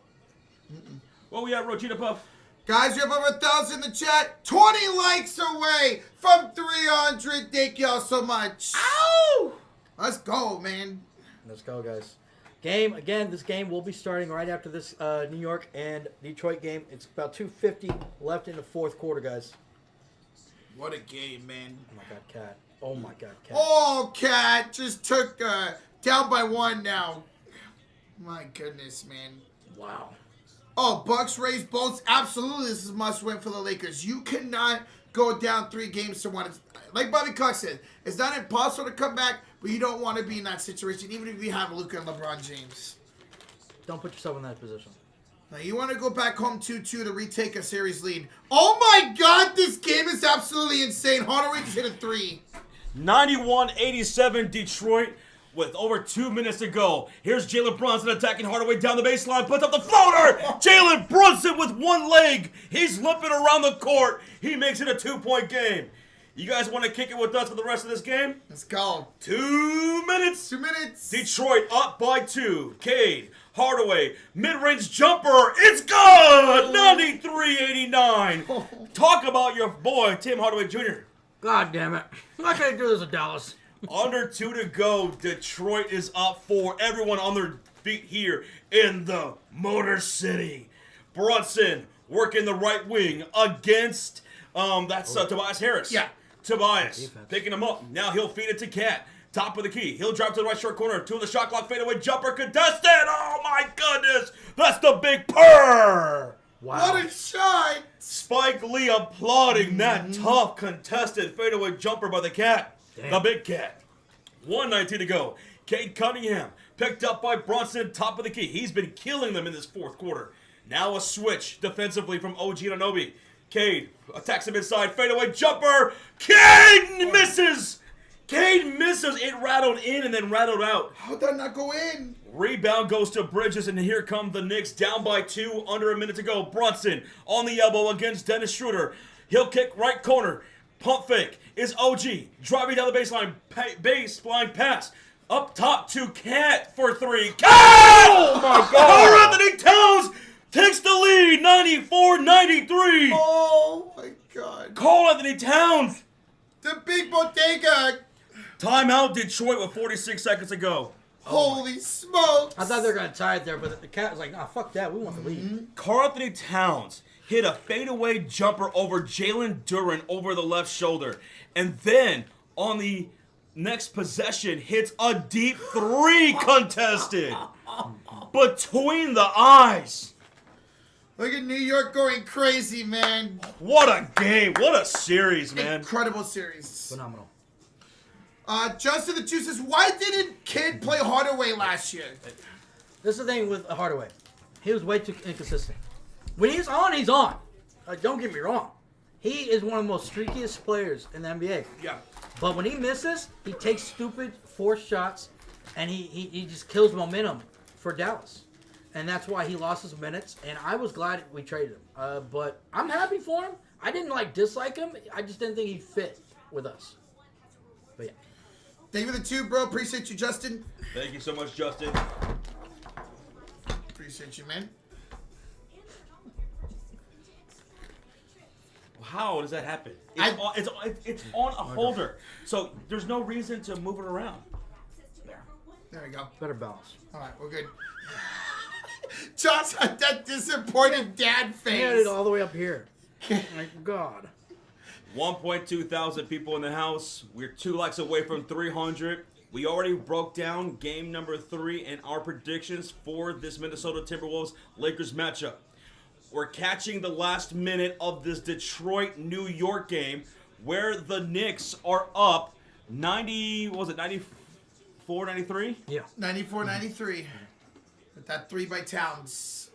Well, we have Rojita Puff. Guys, we have over 1,000 in the chat. 20 likes away from 300. Thank y'all so much. Ow! Let's go, man. Let's go, guys. This game will be starting right after this New York and Detroit game. It's about 2:50 left in the fourth quarter, guys. What a game, man. Oh, my God, Cat. Oh, my God, Cat. Oh, Cat just took down by 1 now. My goodness, man. Wow. Oh, Bucks raise bolts. Absolutely, this is a must-win for the Lakers. You cannot go down 3 games to 1. It's, like Bobby Cox said, it's not impossible to come back, but you don't want to be in that situation, even if you have Luka and LeBron James. Don't put yourself in that position. Now you want to go back home 2-2 to retake a series lead. Oh my God, this game is absolutely insane. Hardaway just hit a 3. 91-87 Detroit with over 2 minutes to go. Here's Jalen Brunson attacking Hardaway down the baseline, puts up the floater. Jalen Brunson with one leg. He's limping around the court. He makes it a 2-point game. You guys want to kick it with us for the rest of this game? Let's go. 2 minutes. 2 minutes. Detroit up by 2. Cade, Hardaway, mid-range jumper. It's good! 93-89. Talk about your boy, Tim Hardaway Jr. God damn it. I'm not going to do this in Dallas. Under 2 to go. Detroit is up 4. Everyone on their feet here in the Motor City. Brunson working the right wing against, Tobias Harris. Yeah. Tobias Defense. picking him up. Now he'll feed it to Cat. Top of the key. He'll drop to the right short corner. 2 in the shot clock. Fadeaway jumper contested. Oh my goodness. That's the big purr. Wow. What a shot. Spike Lee applauding that tough contested fadeaway jumper by the Cat. Damn. The big Cat. 1:19 to go. Cade Cunningham picked up by Brunson. Top of the key. He's been killing them in this fourth quarter. Now a switch defensively from OG Anunoby. Cade attacks him inside. Fadeaway jumper. Cade misses. Cade misses. It rattled in and then rattled out. How'd that not go in? Rebound goes to Bridges, and here come the Knicks down by 2, under a minute to go. Brunson on the elbow against Dennis Schroeder. He'll kick right corner. Pump fake is OG. Driving down the baseline. Baseline pass. Up top to Cat for 3. Cat! Oh my God. Anthony Towns takes the lead, 94-93. Oh my God. Carl Anthony Towns. The big bodega. Timeout Detroit with 46 seconds to go. Holy smokes. I thought they were going to tie it there, but the Cat was like, nah, fuck that. We want the lead. Carl Anthony Towns hit a fadeaway jumper over Jalen Duren over the left shoulder. And then on the next possession hits a deep 3 contested between the eyes. Look at New York going crazy, man. What a game. What a series, man. Incredible series. Phenomenal. Justin the Juice says, why didn't Kid play Hardaway last year? This is the thing with Hardaway. He was way too inconsistent. When he's on, he's on. Don't get me wrong. He is one of the most streakiest players in the NBA. Yeah. But when he misses, he takes stupid forced shots, and he just kills momentum for Dallas. And that's why he lost his minutes, and I was glad we traded him. But I'm happy for him. I didn't dislike him. I just didn't think he fit with us. But yeah. Thank you for the 2, bro. Appreciate you, Justin. Thank you so much, Justin. Appreciate you, man. How does that happen? It's on a holder. So there's no reason to move it around. There we go. Better balance. All right, we're good. Josh had that disappointed dad He had face. it all the way up here. My God. 1.2 thousand people in the house. We're 2 likes away from 300. We already broke down game number 3 and our predictions for this Minnesota Timberwolves Lakers matchup. We're catching the last minute of this Detroit-New York game where the Knicks are up 94, 93? Yeah. 94-93. With that 3 by Towns.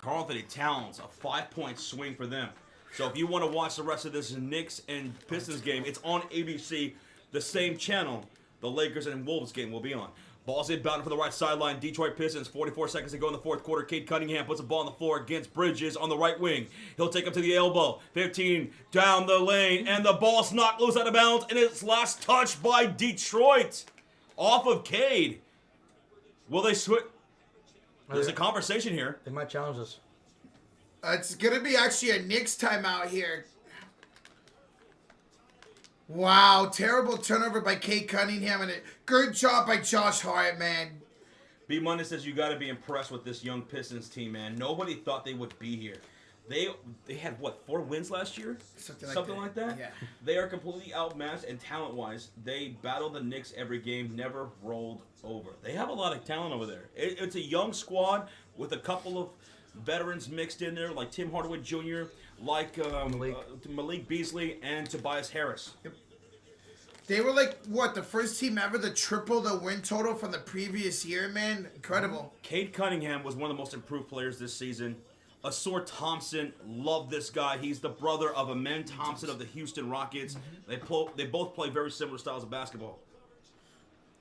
Carl Anthony Towns, a 5-point swing for them. So if you want to watch the rest of this Knicks and Pistons game, it's on ABC, the same channel the Lakers and Wolves game will be on. Ball's inbound for the right sideline. Detroit Pistons, 44 seconds to go in the fourth quarter. Cade Cunningham puts the ball on the floor against Bridges on the right wing. He'll take him to the elbow. 15 down the lane, and the ball's knocked loose out of bounds, and it's last touched by Detroit. Off of Cade. Will they switch? There's a conversation here. They might challenge us. It's going to be actually a Knicks timeout here. Wow, terrible turnover by Cade Cunningham, and a good job by Josh Hart, man. B Monday says you got to be impressed with this young Pistons team, man. Nobody thought they would be here. They had, what, 4 wins last year? Something like that? Yeah. They are completely outmatched, and talent-wise, they battle the Knicks every game, never rolled over. They have a lot of talent over there. It's a young squad with a couple of veterans mixed in there, like Tim Hardaway Jr., like Malik Beasley, and Tobias Harris. Yep. They were like, what, the first team ever to triple the win total from the previous year, man? Incredible. Cade Cunningham was one of the most improved players this season. Asor Thompson, love this guy. He's the brother of Amen Thompson of the Houston Rockets. They both play very similar styles of basketball.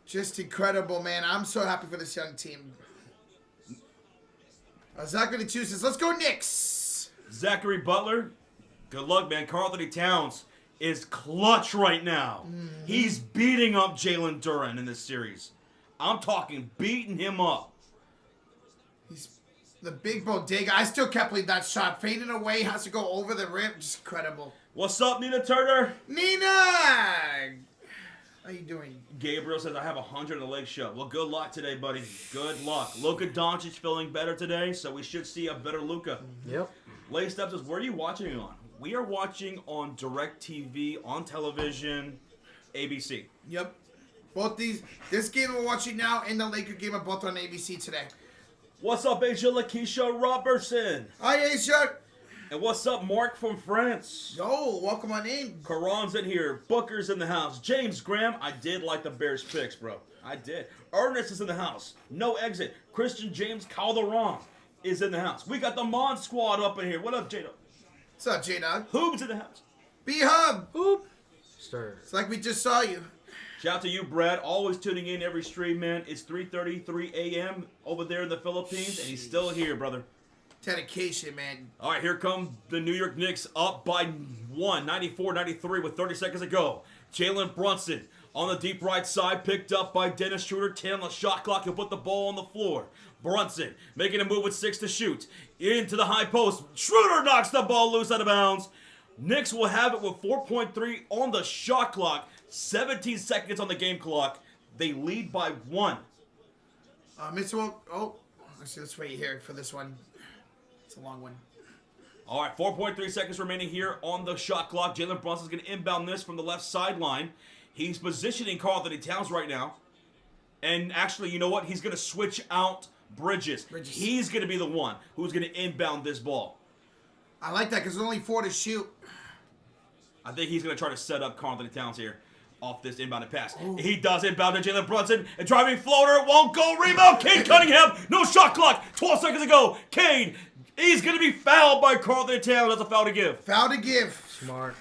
Just incredible, man. I'm so happy for this young team. Zachary Two says, let's go Knicks. Zachary Butler, good luck, man. Karl Anthony Towns is clutch right now. He's beating up Jalen Duren in this series. I'm talking beating him up. He's the big bodega. I still can't believe that shot. Fading away, has to go over the rim. Just incredible. What's up, Nina Turner? Nina! How you doing? Gabriel says, I have 100 in the leg shot. Well, good luck today, buddy. Good luck. Luka Doncic feeling better today, so we should see a better Luka. Yep. Lay Steps says, where are you watching it on? We are watching on DirecTV, on television, ABC. Yep. This game we're watching now and the Laker game are both on ABC today. What's up, Asia Lakeisha Robertson? Hi, Asia. And what's up, Mark from France? Yo, welcome on in. Karan's in here. Booker's in the house. James Graham, I did like the Bears picks, bro. I did. Ernest is in the house. No exit. Christian James Calderon is in the house. We got the Mon Squad up in here. What up, J-Dog? What's up, J-Dog? Hoob's in the house. B-Hub. Boop. Stir. It's like we just saw you. Shout out to you, Brad. Always tuning in every stream, man. It's 3:33 a.m. over there in the Philippines, and he's still here, brother. Dedication, man. All right, here come the New York Knicks up by 94-93 with 30 seconds to go. Jalen Brunson on the deep right side, picked up by Dennis Schroeder. 10 on the shot clock. He'll put the ball on the floor. Brunson making a move with 6 to shoot. Into the high post. Schroeder knocks the ball loose out of bounds. Knicks will have it with 4.3 on the shot clock. 17 seconds on the game clock. They lead by 1. Let's wait here for this one. It's a long one. All right, 4.3 seconds remaining here on the shot clock. Jalen Brunson's going to inbound this from the left sideline. He's positioning Karl Anthony Towns right now. And actually, you know what? He's going to switch out Bridges. He's going to be the one who's going to inbound this ball. I like that because there's only 4 to shoot. I think he's going to try to set up Karl Anthony Towns here off this inbounded pass. Ooh. He does inbound to Jalen Brunson. A driving floater. Won't go. Rebound. Cade Cunningham. No shot clock. 12 seconds to go. Cade. He's going to be fouled by Karl Anthony Towns. That's a foul to give. Foul to give. Smart.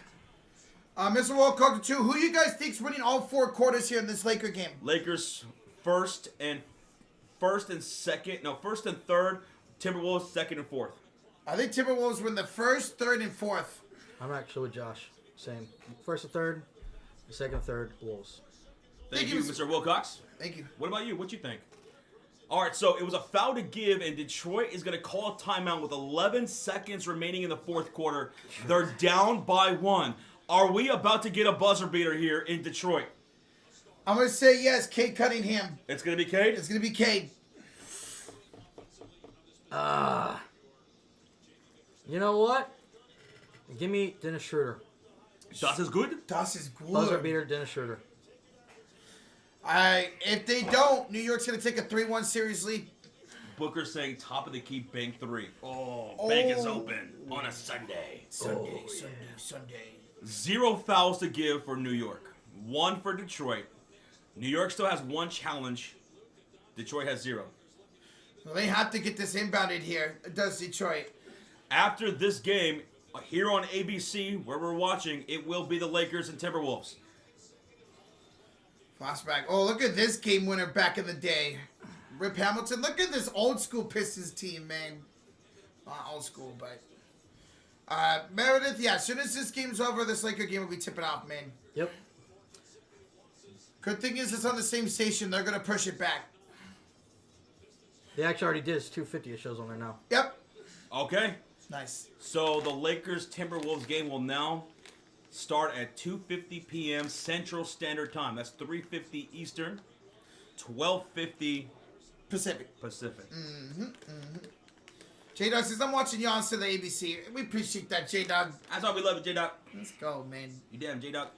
Mr. World Coach 2, who you guys think's winning all 4 quarters here in this Laker game? Lakers first and second. No, first and third. Timberwolves second and fourth. I think Timberwolves win the first, third, and fourth. I'm actually with Josh. Same. First and third. Second, third, Wolves. Thank you, Mr. Wilcox. Thank you. What about you? What you think? All right, so it was a foul to give, and Detroit is going to call a timeout with 11 seconds remaining in the fourth quarter. They're down by 1. Are we about to get a buzzer beater here in Detroit? I'm going to say yes, Cade Cunningham. It's going to be Cade? It's going to be Cade. You know what? Give me Dennis Schroeder. Das is good? Das is good. Buzzer beater, Dennis Schroeder. If they don't, New York's going to take a 3-1 series lead. Booker saying top of the key, bank 3. Bank is open on a Sunday. Sunday. 0 fouls to give for New York. 1 for Detroit. New York still has 1 challenge. Detroit has 0. Well, they have to get this inbounded here. It does Detroit. After this game, here on ABC, where we're watching, it will be the Lakers and Timberwolves. Flashback. Oh, look at this game winner back in the day. Rip Hamilton. Look at this old school Pistons team, man. Not old school, but... Meredith, yeah, as soon as this game's over, this Laker game will be tipping off, man. Yep. Good thing is it's on the same station. They're going to push it back. They actually already did. It's 2:50. It shows on there now. Yep. Okay. Nice. So the Lakers-Timberwolves game will now start at 2:50 p.m. Central Standard Time. That's 3:50 Eastern, 12:50 Pacific. J-Dog says, I'm watching you on to the ABC. We appreciate that, J-Dog. That's why we love it, J-Dog. Let's go, man. You damn, J-Dog.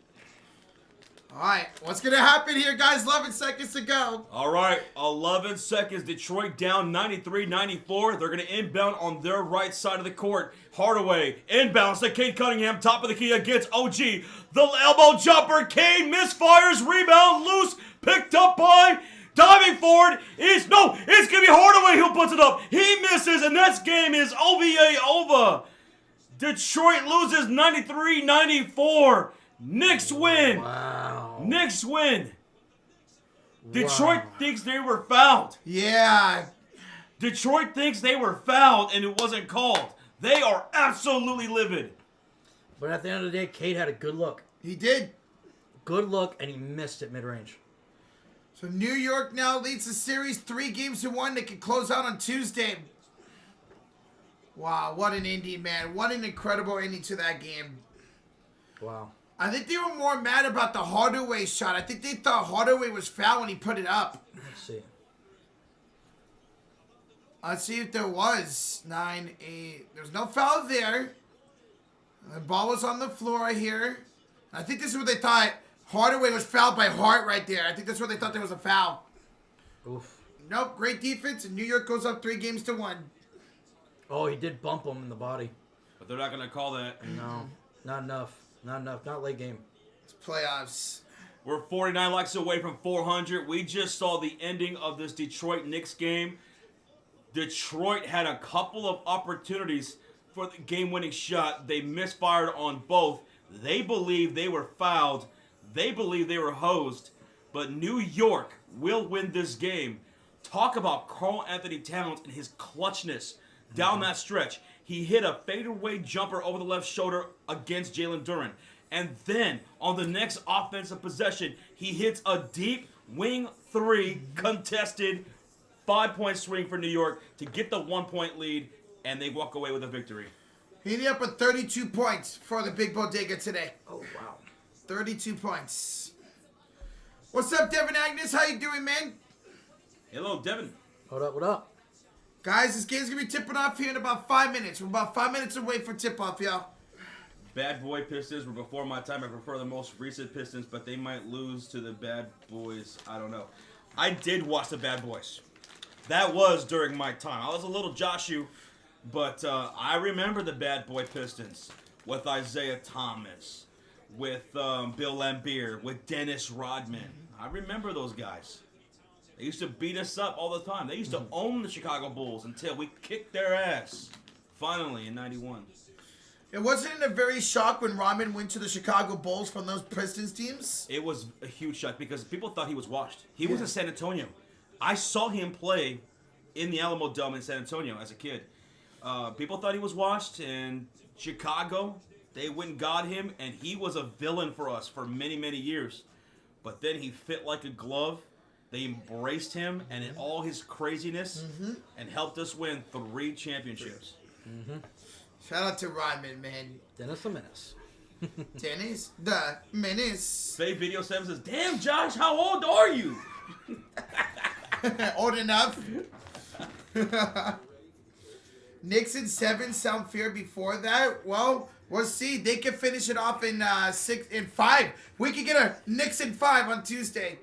All right, what's going to happen here, guys? 11 seconds to go. All right, 11 seconds. Detroit down 93-94. They're going to inbound on their right side of the court. Hardaway inbounds to Cade Cunningham, top of the key against OG. The elbow jumper. Cade misfires, rebound loose, picked up by diving forward. It's going to be Hardaway who puts it up. He misses, and that game is OVA over. Detroit loses 93-94. Knicks win. Wow. Knicks win. Detroit thinks they were fouled. Yeah. Detroit thinks they were fouled and it wasn't called. They are absolutely livid. But at the end of the day, Cade had a good look. He did. Good look, and he missed it mid-range. So New York now leads the series 3-1. They can close out on Tuesday. Wow, what an ending, man. What an incredible ending to that game. Wow. I think they were more mad about the Hardaway shot. I think they thought Hardaway was fouled when he put it up. Let's see. Let's see if there was. 9, 8. There's no foul there. The ball was on the floor here. I think this is what they thought. Hardaway was fouled by Hart right there. I think that's where they thought there was a foul. Oof. Nope, great defense, and New York goes up 3-1. Oh, he did bump him in the body. But they're not going to call that. No, not enough. Not enough. Not late game. It's playoffs. We're 49 likes away from 400. We just saw the ending of this Detroit Knicks game. Detroit had a couple of opportunities for the game-winning shot. They misfired on both. They believe they were fouled. They believe they were hosed. But New York will win this game. Talk about Karl Anthony Towns and his clutchness down that stretch. He hit a fadeaway jumper over the left shoulder against Jalen Duren. And then, on the next offensive possession, he hits a deep wing 3 contested 5-point swing for New York to get the 1-point lead, and they walk away with a victory. He ended up with 32 points for the Big Bodega today. Oh, wow. 32 points. What's up, Devin Agnes? How you doing, man? Hello, Devin. What up, what up? Guys, this game's going to be tipping off here in about 5 minutes. We're about 5 minutes away from tip-off, y'all. Bad boy Pistons were before my time. I prefer the most recent Pistons, but they might lose to the Bad Boys. I don't know. I did watch the Bad Boys. That was during my time. I was a little Joshu, but I remember the Bad Boy Pistons with Isaiah Thomas, with Bill Laimbeer, with Dennis Rodman. I remember those guys. They used to beat us up all the time. They used to own the Chicago Bulls until we kicked their ass. Finally, in 91. It wasn't a very shock when Rodman went to the Chicago Bulls from those Pistons teams. It was a huge shock because people thought he was washed. He was in San Antonio. I saw him play in the Alamo Dome in San Antonio as a kid. People thought he was washed, and Chicago, they went and got him, and he was a villain for us for many, many years. But then he fit like a glove. They embraced him and in all his craziness and helped us win 3 championships. Shout out to Rodman, man. Dennis the Menace. Dennis the Menace. Faye Video 7 says, "Damn, Josh, how old are you?" Old enough. Knicks in 7 sound fair before that. Well, we'll see. They can finish it off in 5. We could get a Knicks in 5 on Tuesday.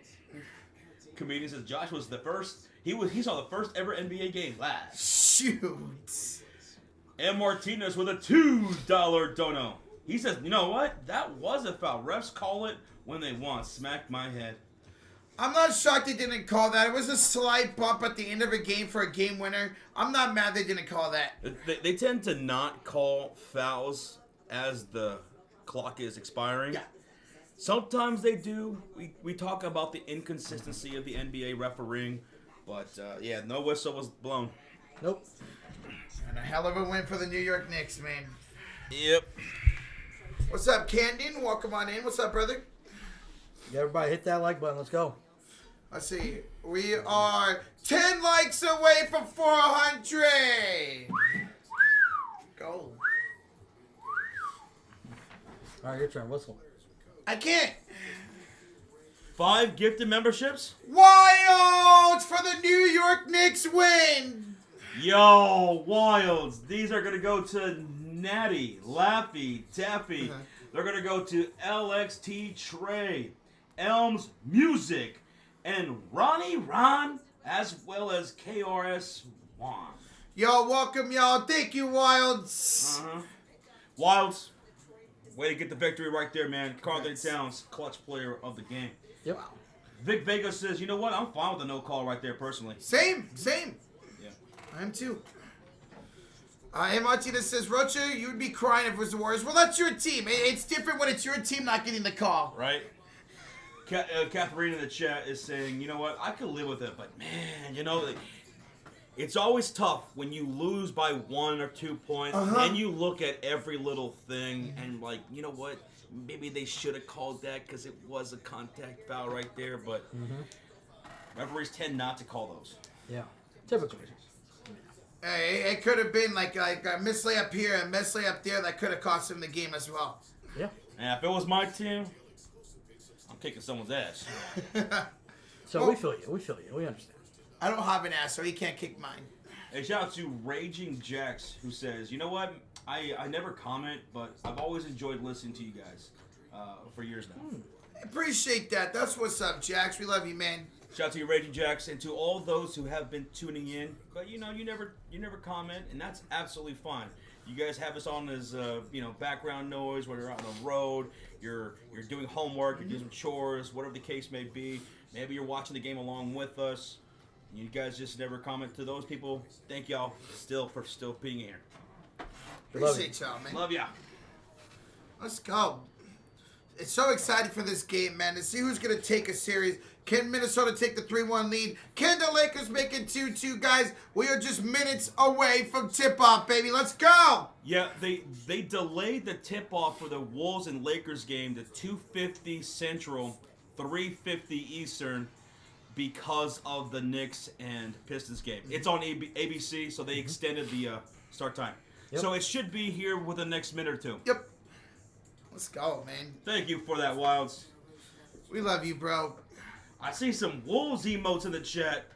Comedian says Josh was the first. He saw the first ever NBA game live. Shoot. M. Martinez with a $2 dono. He says, you know what? That was a foul. Refs call it when they want. Smack my head. I'm not shocked they didn't call that. It was a slight bump at the end of a game for a game winner. I'm not mad they didn't call that. They tend to not call fouls as the clock is expiring. Yeah. Sometimes they do. We talk about the inconsistency of the NBA refereeing. But, yeah, no whistle was blown. Nope. And a hell of a win for the New York Knicks, man. Yep. What's up, Camden? Welcome on in. What's up, brother? Everybody hit that like button. Let's go. Let's see. We are 10 likes away from 400. Go. All right, your turn. Whistle. I can't. 5 gifted memberships? Wilds for the New York Knicks win. Yo, Wilds. These are going to go to Natty, Laffy, Taffy. They're going to go to LXT Trey, Elms Music, and Ronnie Ron, as well as KRS One. Yo, welcome, y'all. Thank you, Wilds. Wilds, way to get the victory right there, man. Carlton Towns, clutch player of the game. Yep. Vic Vega says, you know what? I'm fine with the no call right there, personally. Same. Yeah. I am too. Hey, Martinez says, Rocha, you would be crying if it was the Warriors. Well, that's your team. It's different when it's your team not getting the call. Right? Catherine in the chat is saying, you know what? I could live with it, but man, you know, it's always tough when you lose by 1 or 2 points, and you look at every little thing and like, you know what? Maybe they should have called that because it was a contact foul right there, but referees tend not to call those. Yeah. Typically. Hey, it could have been like a mislayup here and mislayup there that could have cost him the game as well. Yeah. And if it was my team, I'm kicking someone's ass. So Well, we feel you. We understand. I don't have an ass, so he can't kick mine. Hey, shout out to Raging Jax, who says, you know what? I never comment, but I've always enjoyed listening to you guys for years now. Appreciate that. That's what's up, Jax. We love you, man. Shout out to you, Raging Jax, and to all those who have been tuning in. But you know, you never comment, and that's absolutely fine. You guys have us on as background noise when you're out on the road. You're doing homework, you're doing some chores, whatever the case may be. Maybe you're watching the game along with us. You guys just never comment. To those people, thank y'all for still being here. Appreciate y'all, man. Love ya. Let's go. It's so exciting for this game, man, to see who's going to take a series. Can Minnesota take the 3-1 lead? Can the Lakers make it 2-2? Guys, we are just minutes away from tip-off, baby. Let's go! Yeah, they delayed the tip-off for the Wolves and Lakers game to 2:50 Central, 3:50 Eastern, because of the Knicks and Pistons game. It's on ABC, so they extended the start time. Yep. So it should be here within the next minute or two. Yep. Let's go, man. Thank you for that, Wilds. We love you, bro. I see some Wolves emotes in the chat.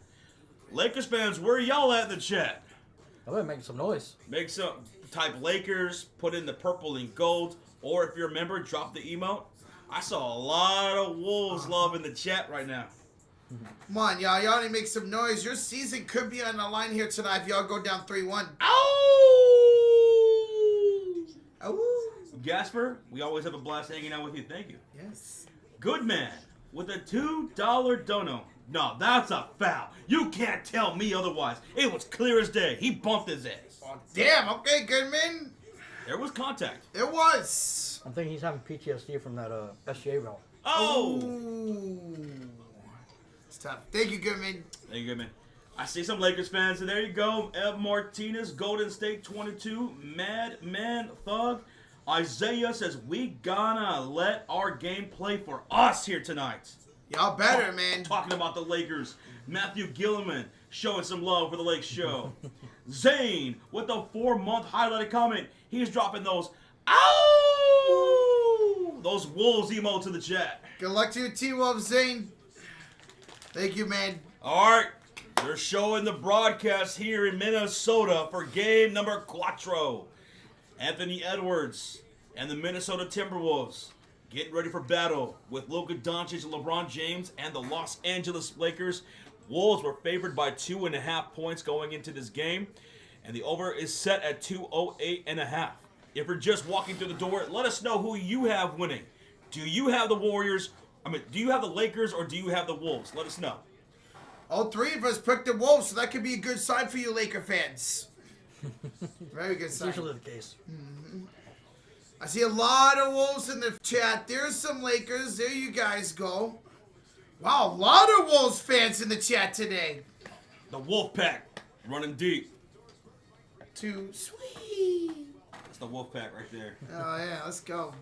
Lakers fans, where are y'all at in the chat? I'm gonna make some noise. Make some, type Lakers, put in the purple and gold, or if you're a member, drop the emote. I saw a lot of Wolves love in the chat right now. Come on, y'all. Y'all need to make some noise. Your season could be on the line here tonight if y'all go down 3-1. Oh! Oh! Gasper, we always have a blast hanging out with you. Thank you. Yes. Good man with a $2 dono. No, that's a foul. You can't tell me otherwise. It was clear as day. He bumped his ass. Oh, damn. Okay, Goodman. There was contact. It was. I'm thinking he's having PTSD from that SGA route. Oh! Ooh. It's tough. Thank you, Goodman. Thank you, good man. I see some Lakers fans, and there you go. Ev Martinez, Golden State 22, Madman Thug. Isaiah says, we gonna let our game play for us here tonight. Y'all better, man. Talking about the Lakers. Matthew Gilliman showing some love for the Lake Show. Zane with the 4-month highlighted comment. He's dropping those, ow! Those Wolves emotes in the chat. Good luck to your T-Wolves, Zane. Thank you, man. All right. They're showing the broadcast here in Minnesota for game number 4. Anthony Edwards and the Minnesota Timberwolves getting ready for battle with Luka Doncic and LeBron James and the Los Angeles Lakers. Wolves were favored by 2.5 points going into this game, and the over is set at 208.5. If you're just walking through the door, let us know who you have winning. Do you have the Warriors? Do you have the Lakers or do you have the Wolves? Let us know. All three of us picked the Wolves, so that could be a good sign for you Laker fans. Very good It's sign. usually the case. I see a lot of Wolves in the chat. There's some Lakers. There you guys go. Wow, a lot of Wolves fans in the chat today. The Wolfpack running deep. Too sweet. That's the Wolfpack right there. Oh, yeah, let's go.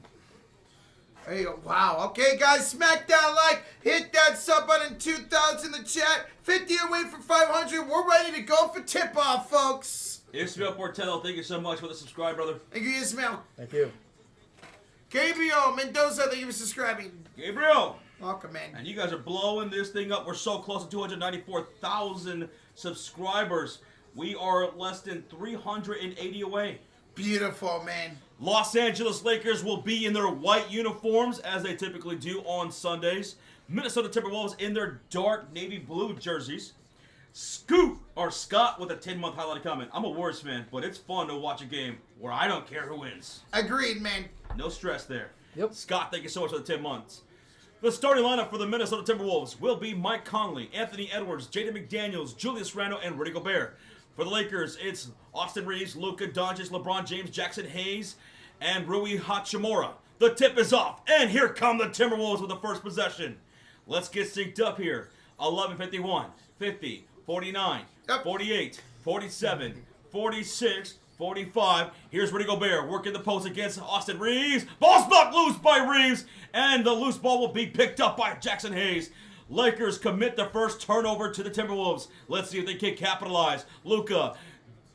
There you go. Wow. Okay, guys, smack that like. Hit that sub button. 2,000 in the chat. 50 away from 500. We're ready to go for tip-off, folks. Ismael Portello, thank you so much for the subscribe, brother. Thank you, Ismail. Thank you. Gabriel Mendoza, thank you for subscribing. Gabriel! Welcome, man. And you guys are blowing this thing up. We're so close to 294,000 subscribers. We are less than 380 away Beautiful, man. Los Angeles Lakers will be in their white uniforms, as they typically do on Sundays. Minnesota Timberwolves in their dark navy blue jerseys. Scott with a 10-month highlighted comment. I'm a Warriors fan, but it's fun to watch a game where I don't care who wins. Agreed, man. No stress there. Yep. Scott, thank you so much for the 10 months. The starting lineup for the Minnesota Timberwolves will be Mike Conley, Anthony Edwards, Jaden McDaniels, Julius Randle, and Rudy Gobert. For the Lakers, it's Austin Reeves, Luka Doncic, LeBron James, Jackson Hayes, and Rui Hachimura. The tip is off, and here come the Timberwolves with the first possession. Let's get synced up here. 11:51, 50, 49, 48, 47, 46, 45. Here's Rudy Gobert working the post against Austin Reeves. Ball's knocked loose by Reeves, and the loose ball will be picked up by Jackson Hayes. Lakers commit the first turnover to the Timberwolves. Let's see if they can capitalize. Luka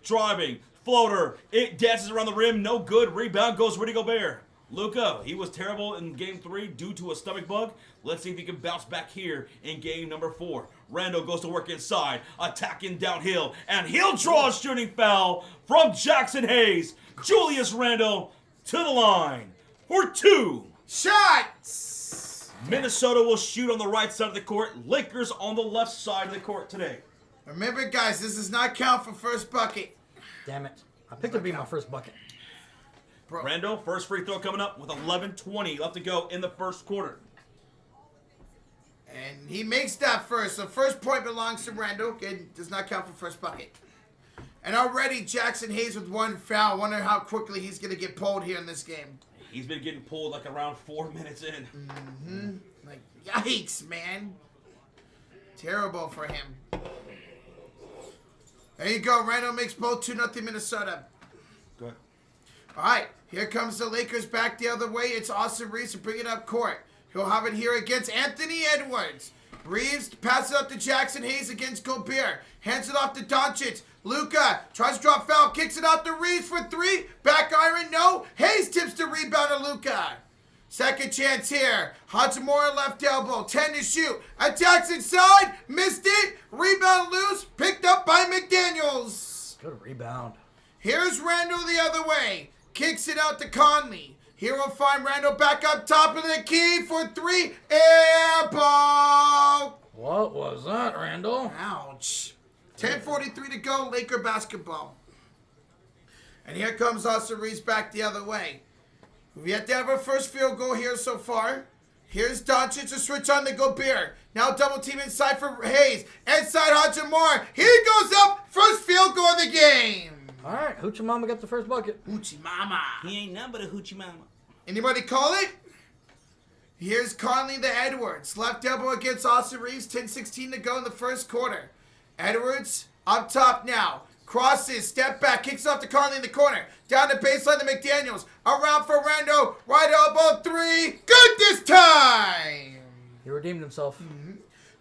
driving, floater. It dances around the rim. No good. Rebound goes Rudy Gobert. Luka, he was terrible in Game 3 due to a stomach bug. Let's see if he can bounce back here in Game number 4. Randle goes to work inside, attacking downhill, and he'll draw a shooting foul from Jackson Hayes. Julius Randle to the line for 2 shots. Minnesota will shoot on the right side of the court. Lakers on the left side of the court today. Remember, guys, this does not count for first bucket. Damn it. I picked it to be my first bucket. Bro. Randle, first free throw coming up with 11:20 left to go in the first quarter. And he makes that first. The first point belongs to Randle. It does not count for first bucket. And already Jackson Hayes with 1 foul. Wonder how quickly he's going to get pulled here in this game. He's been getting pulled like around 4 minutes in. Mm-hmm. Like, yikes, man. Terrible for him. There you go. Randle makes both 2-0 Minnesota. Go ahead. All right. Here comes the Lakers back the other way. It's Austin Reeves to bring it up court. He'll have it here against Anthony Edwards. Reeves passes up to Jackson Hayes against Gobert. Hands it off to Doncic. Luka tries to drop foul. Kicks it out to Reeves for 3. Back iron, no. Hayes tips the rebound to Luka. Second chance here. Hachimura left elbow. 10 to shoot. Attacks inside. Missed it. Rebound loose. Picked up by McDaniels. Good rebound. Here's Randle the other way. Kicks it out to Conley. Here we'll find Randle back up top of the key for 3. Air ball. What was that, Randle? Ouch. 10:43 to go. Laker basketball. And here comes Austin Reeves back the other way. We've yet to have our first field goal here so far. Here's Doncic to switch on to Gobert. Now double team inside for Hayes. Inside Hachimura. He goes up. First field goal of the game. All right, Hoochie Mama got the first bucket. Hoochie Mama. He ain't nothing but a hoochie mama. Anybody call it? Here's Conley to Edwards. Left elbow against Austin Reeves. 10:16 to go in the first quarter. Edwards up top now. Crosses, step back, kicks off to Conley in the corner. Down the baseline to McDaniels. Around for Randle. Right elbow 3. Good this time. He redeemed himself.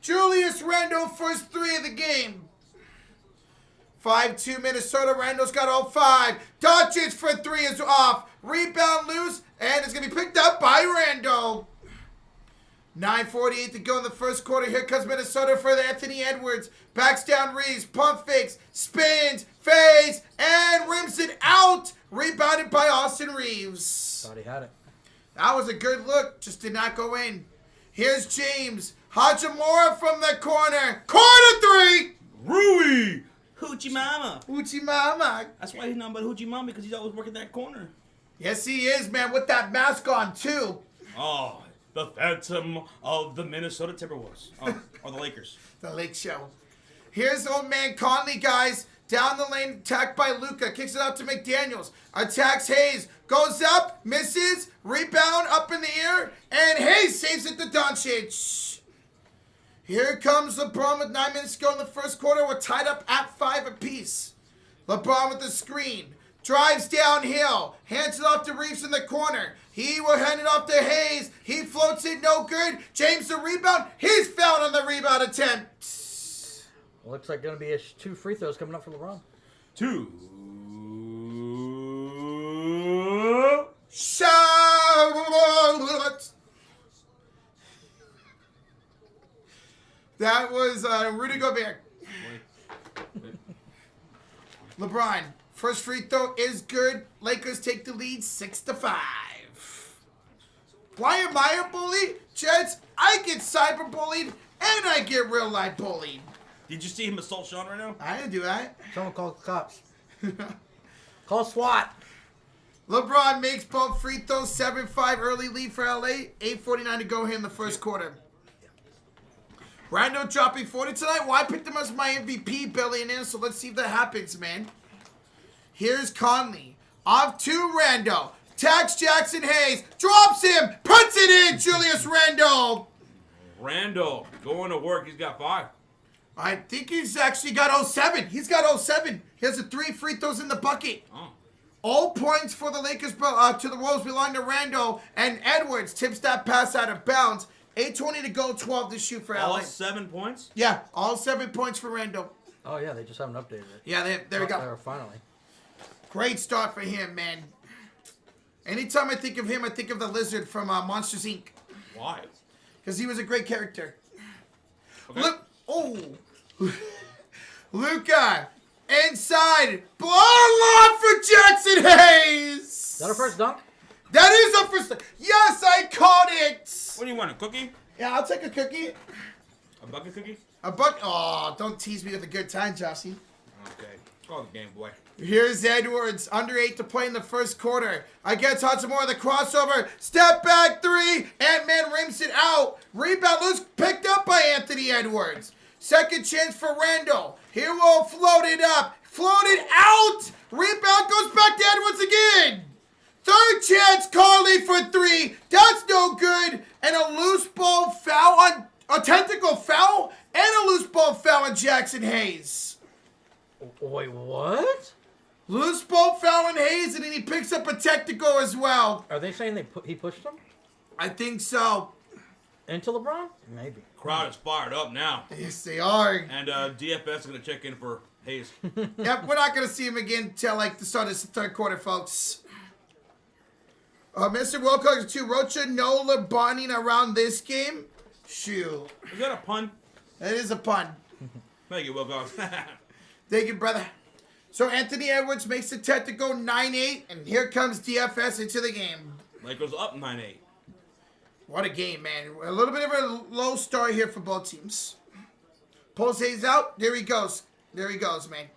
Julius Randle, first 3 of the game. 5-2 Minnesota. Randle's got all 5. Doncic for 3 is off. Rebound loose. And it's going to be picked up by Randle. 9:48 to go in the first quarter. Here comes Minnesota for the Anthony Edwards. Backs down Reeves. Pump fakes. Spins. Fades. And rims it out. Rebounded by Austin Reeves. Thought he had it. That was a good look. Just did not go in. Here's James. Hachimura from the corner. Corner 3. Rui! Hoochie mama. Hoochie Mama. That's why he's nothing but hoochie mama, because he's always working that corner. Yes, he is, man. With that mask on, too. Oh, the phantom of the Minnesota Timberwolves. Oh, or the Lakers. The Lake Show. Here's old man Conley, guys. Down the lane, attacked by Luka. Kicks it out to McDaniels. Attacks Hayes. Goes up, misses. Rebound up in the air. And Hayes saves it to Doncic. Here comes LeBron with 9 minutes to go in the first quarter. We're tied up at 5 apiece. LeBron with the screen. Drives downhill. Hands it off to Reeves in the corner. He will hand it off to Hayes. He floats it, no good. James the rebound. He's fouled on the rebound attempt. Well, looks like going to be 2 free throws coming up for LeBron. 2. Shot. That was Rudy Gobert. LeBron, First free throw is good. Lakers take the lead 6-5. Why am I a bully? Jets, I get cyberbullied and I get real life bullied. Did you see him assault Sean right now? I didn't do that. Someone call the cops. Call SWAT. LeBron makes both free throws, 7-5 early lead for LA, 8:49 to go here in the first quarter. Randall dropping 40 tonight. Well, I picked him as my MVP, billionaire, so let's see if that happens, man. Here's Conley. Off to Randall. Tags Jackson Hayes. Drops him. Puts it in, Julius Randle. Randall going to work. He's got 5. I think he's actually got 07. He's got 07. He has 3 free throws in the bucket. Oh. All points for the Lakers to the Wolves belong to Randall, and Edwards tips that pass out of bounds. 8:20 to go, 12 to shoot for All LA. 7 points? Yeah, all 7 points for Randall. Oh, yeah, they just haven't updated it. Yeah, there we go. There, finally. Great start for him, man. Anytime I think of him, I think of the lizard from Monsters, Inc. Why? Because he was a great character. Okay. Look, Luka, inside, blow off for Jackson Hayes. Is that our first dunk? That is a first. Yes, I caught it. What do you want, a cookie? Yeah, I'll take a cookie. A bucket cookie? A buck. Oh, don't tease me with a good time, Jossie. Okay. Call the game, boy. Here's Edwards, under 8 to play in the first quarter. I get Hachimura, the crossover, step back 3, Ant-Man rims it out. Rebound loose, picked up by Anthony Edwards. Second chance for Randall. Here will float it up, float it out. Rebound goes back to Edwards again. Third chance, Conley for 3. That's no good. And a loose ball foul on, a technical foul, and a loose ball foul on Jackson Hayes. Wait, what? Loose ball foul on Hayes, and then he picks up a technical as well. Are they saying he pushed him? I think so. Into LeBron? Maybe. Crowd is fired up now. Yes, they are. And DFS is going to check in for Hayes. Yep, we're not going to see him again till like the start of the third quarter, folks. Mr. Wilcox to Rocha, no LeBroning around this game. Shoot. Is that a pun? That is a pun. Thank you, Wilcox. Thank you, brother. So Anthony Edwards makes it 10 to go 9-8, and here comes DFS into the game. Lakers up 9-8. What a game, man. A little bit of a low start here for both teams. Pulls Hayes out. There he goes. There he goes, man.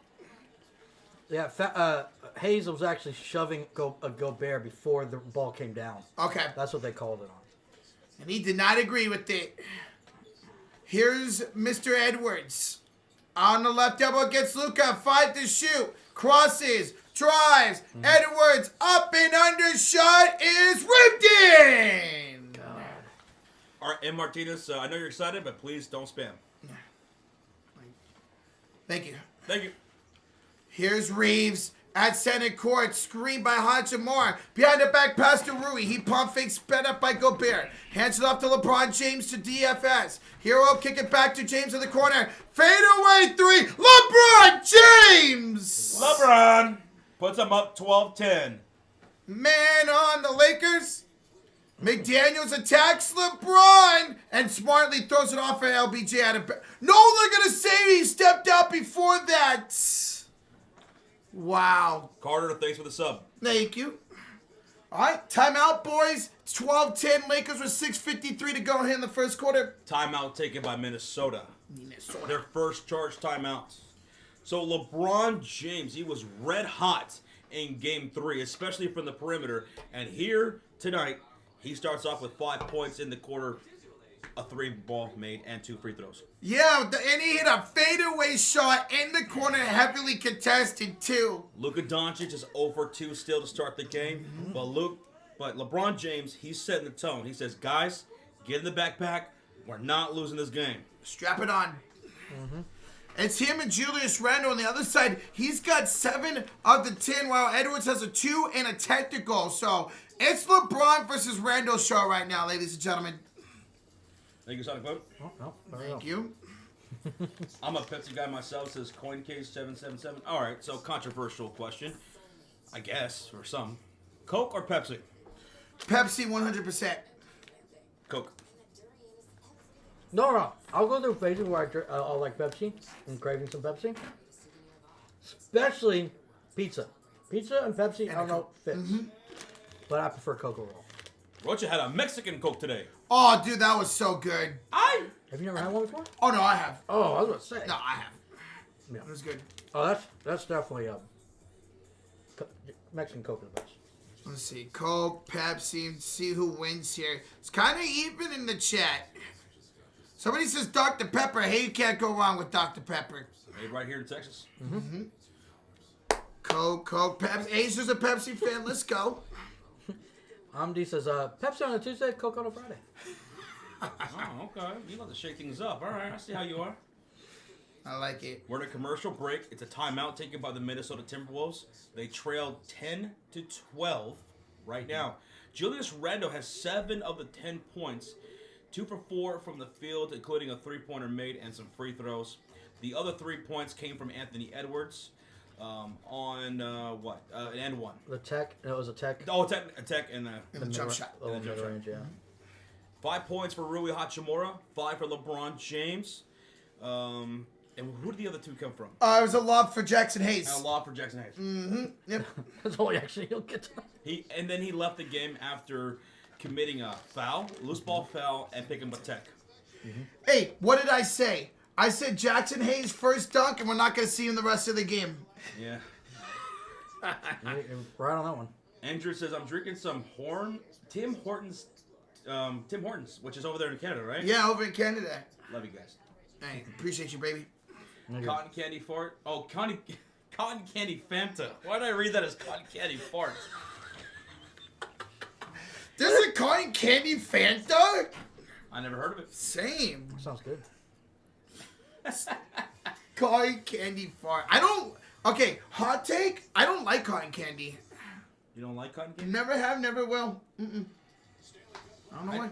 Yeah, Hayes was actually shoving Gobert before the ball came down. Okay. That's what they called it on. And he did not agree with it. Here's Mr. Edwards. On the left elbow gets Luka. 5 to shoot. Crosses. Drives. Edwards up and under. Shot is ripped in. And Martinez, I know you're excited, but please don't spam. Thank you. Thank you. Here's Reeves at center court. Screen by Hachimura. Behind the back pass to Rui. He pump fakes sped up by Gobert. Hands it off to LeBron James to DFS. Hero kick it back to James in the corner. Fade away 3. LeBron James! LeBron puts them up 12-10. Man on the Lakers. McDaniels attacks LeBron and smartly throws it off at LBJ out of. No, they're going to say he stepped out before that. Wow. Carter, thanks for the sub. Thank you. All right, timeout, boys. It's 12-10. Lakers with 6:53 to go here in the first quarter. Timeout taken by Minnesota. Their first charge timeout. So LeBron James, he was red hot in Game 3, especially from the perimeter. And here tonight, he starts off with 5 points in the quarter, a 3-ball made, and 2 free throws. Yeah, and he hit a fadeaway shot in the corner, heavily contested too. Luka Doncic is 0 for 2 still to start the game. But LeBron James, he's setting the tone. He says, guys, get in the backpack. We're not losing this game. Strap it on. It's him and Julius Randle on the other side. He's got 7 of the 10, while Edwards has a 2 and a technical. So it's LeBron versus Randle show right now, ladies and gentlemen. Thank you, Sonic Boat. Oh, no, Thank you. I'm a Pepsi guy myself, says CoinCase777. All right, so controversial question, I guess, for some. Coke or Pepsi? Pepsi 100%. Coke. No. I'll go through phases where I'll like Pepsi and craving some Pepsi. Especially Pizza and Pepsi. I don't know fits, but I prefer Cocoa Roll. Rocha had a Mexican Coke today. Oh, dude, that was so good. Have you never had one before? Oh, no, I have. Oh, I was about to say. No, I have. Yeah. It was good. Oh, that's definitely Mexican Coke is the best. Let's see. Coke, Pepsi, see who wins here. It's kind of even in the chat. Somebody says Dr. Pepper. Hey, you can't go wrong with Dr. Pepper. Made right here in Texas. Coke, Pepsi. Ace's a Pepsi fan. Let's go. Amdi says, Pepsi on a Tuesday, Coke on a Friday. Oh, okay. You love to shake things up. All right, I see how you are. I like it. We're in a commercial break. It's a timeout taken by the Minnesota Timberwolves. They trailed 10-12 right now. Julius Randle has 7 of the 10 points, 2 for 4 from the field, including a 3-pointer made and some free throws. The other 3 points came from Anthony Edwards on an end one. The tech, it was a tech. Oh, a tech and The jump shot. Oh, jump shot. mid-range, yeah. 5 points for Rui Hachimura, 5 for LeBron James. And who did the other 2 come from? It was a lob for Jackson Hayes. A lot for Jackson Hayes. Yep. That's all he'll get to. And then he left the game after committing a foul, loose ball foul, and picking up a tech. Hey, what did I say? I said Jackson Hayes first dunk, and we're not going to see him the rest of the game. Yeah. Right on that one. Andrew says, I'm drinking some Tim Hortons, which is over there in Canada, right? Yeah, over in Canada. Love you guys. Hey, appreciate you, baby. Cotton candy fart. Oh, cotton candy Fanta. Why did I read that as cotton candy fart? There's a cotton candy Fanta? I never heard of it. Same. Sounds good. Cotton candy fart. Okay, hot take. I don't like cotton candy. You don't like cotton candy? Never have, never will. I don't know why.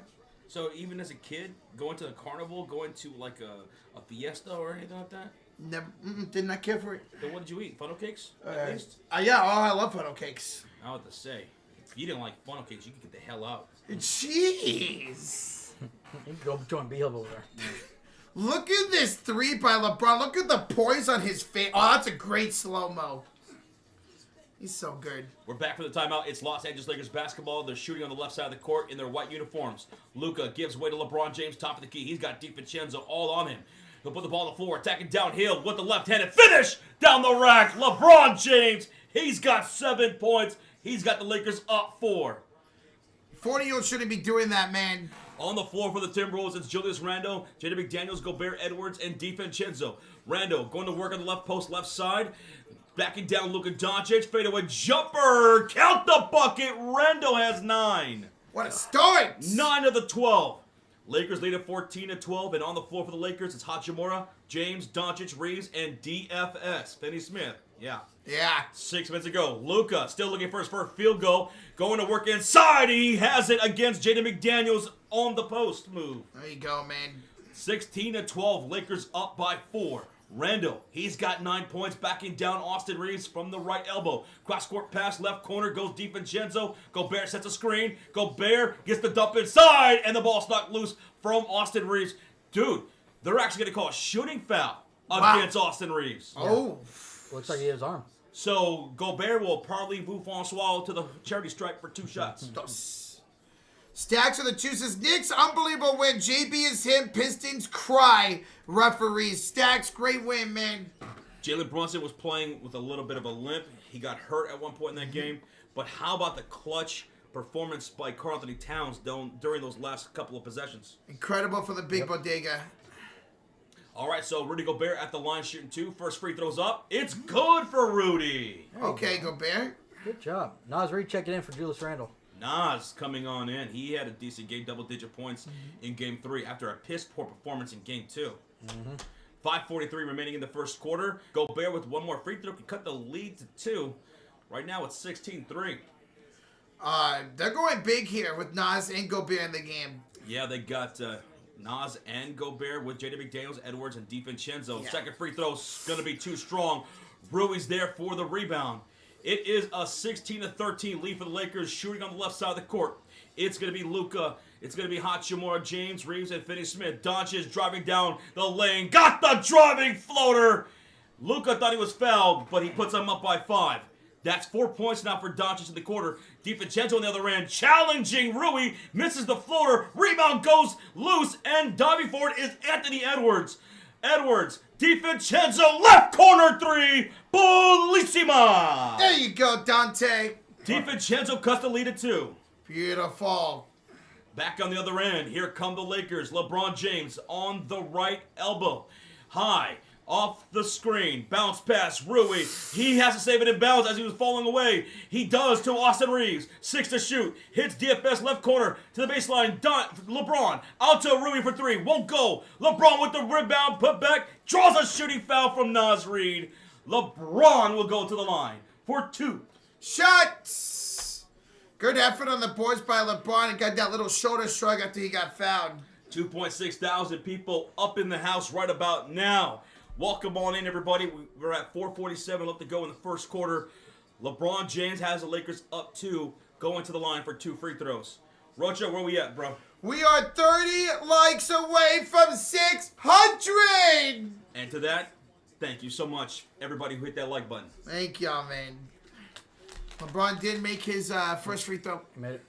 So even as a kid, going to the carnival, going to like a fiesta or anything like that? Never, did not care for it. Then what did you eat? Funnel cakes? At least? I love funnel cakes. I would to say, if you didn't like funnel cakes, you could get the hell out. Jeez. You can go join B-Hub over there. Look at this 3 by LeBron. Look at the poise on his face. Oh, that's a great slow-mo. He's so good. We're back for the timeout. It's Los Angeles Lakers basketball. They're shooting on the left side of the court in their white uniforms. Luka gives way to LeBron James, top of the key. He's got DiVincenzo all on him. He'll put the ball on the floor, attacking downhill with the left-handed finish down the rack. LeBron James, he's got 7 points. He's got the Lakers up 4. 40-year-old shouldn't be doing that, man. On the floor for the Timberwolves, it's Julius Randle, Jaden McDaniels, Gobert Edwards, and DiVincenzo. Randle going to work on the left post, left side. Backing down Luka Doncic, fadeaway jumper. Count the bucket. Randle has 9. What a start. 9 of the 12. Lakers lead at 14-12, and on the floor for the Lakers, it's Hachimura, James, Doncic, Reeves, and DFS. Finney Smith. Yeah. 6 minutes ago. Luka still looking for his first field goal. Going to work inside. He has it against Jaden McDaniels on the post move. There you go, man. 16-12. Lakers up by 4. Randle, he's got 9 points, backing down Austin Reeves from the right elbow. Cross-court pass, left corner, goes DiVincenzo. Gobert sets a screen. Gobert gets the dump inside, and the ball's knocked loose from Austin Reeves. Dude, they're actually going to call a shooting foul against Austin Reeves. Oh. Looks like he has arm. So Gobert will parley-vous Francois to the charity stripe for 2 shots. Stacks of the 2 says, Knicks, unbelievable win. JB is him. Pistons cry. Referees. Stacks, great win, man. Jalen Brunson was playing with a little bit of a limp. He got hurt at one point in that game. But how about the clutch performance by Karl Anthony Towns during those last couple of possessions? Incredible for the big bodega. All right, so Rudy Gobert at the line shooting 2. First free throws up. It's good for Rudy. Okay, Gobert. Good job. Nas Reed checking in for Julius Randle. Nas coming on in. He had a decent game, double-digit points in Game 3 after a piss-poor performance in Game 2. 5:43 remaining in the first quarter. Gobert with 1 more free throw can cut the lead to 2. Right now it's 16-3. They're going big here with Nas and Gobert in the game. Yeah, they got Nas and Gobert with Jaden McDaniels, Edwards, and DiVincenzo. Yeah. Second free throw's going to be too strong. Rui's there for the rebound. It is a 16-13 lead for the Lakers, shooting on the left side of the court. It's going to be Luka. It's going to be Hachimura, James, Reeves, and Finney Smith. Doncic driving down the lane. Got the driving floater. Luka thought he was fouled, but he puts him up by 5. That's 4 points now for Doncic in the quarter. DiVincenzo on the other end, challenging Rui, misses the floater, rebound goes loose, and diving for it is Anthony Edwards. Edwards, DiVincenzo, left corner three, bellissima! There you go, Dante. DiVincenzo cuts the lead at 2. Beautiful. Back on the other end, here come the Lakers. LeBron James on the right elbow. High, off the screen, bounce pass, Rui. He has to save it in bounds as he was falling away. He does to Austin Reeves. 6 to shoot, hits DFS left corner to the baseline. LeBron out to Rui for 3, won't go. LeBron with the rebound, put back, draws a shooting foul from Naz Reid. LeBron will go to the line for 2. Shots. Good effort on the boards by LeBron and got that little shoulder shrug after he got fouled. 2.6 thousand people up in the house right about now. Welcome on in, everybody. We're at 4:47 left to go in the first quarter. LeBron James has the Lakers up 2, going to the line for 2 free throws. Rocha, where we at, bro? We are 30 likes away from 600. And to that, thank you so much, everybody who hit that like button. Thank y'all, man. LeBron did make his first free throw. He made it.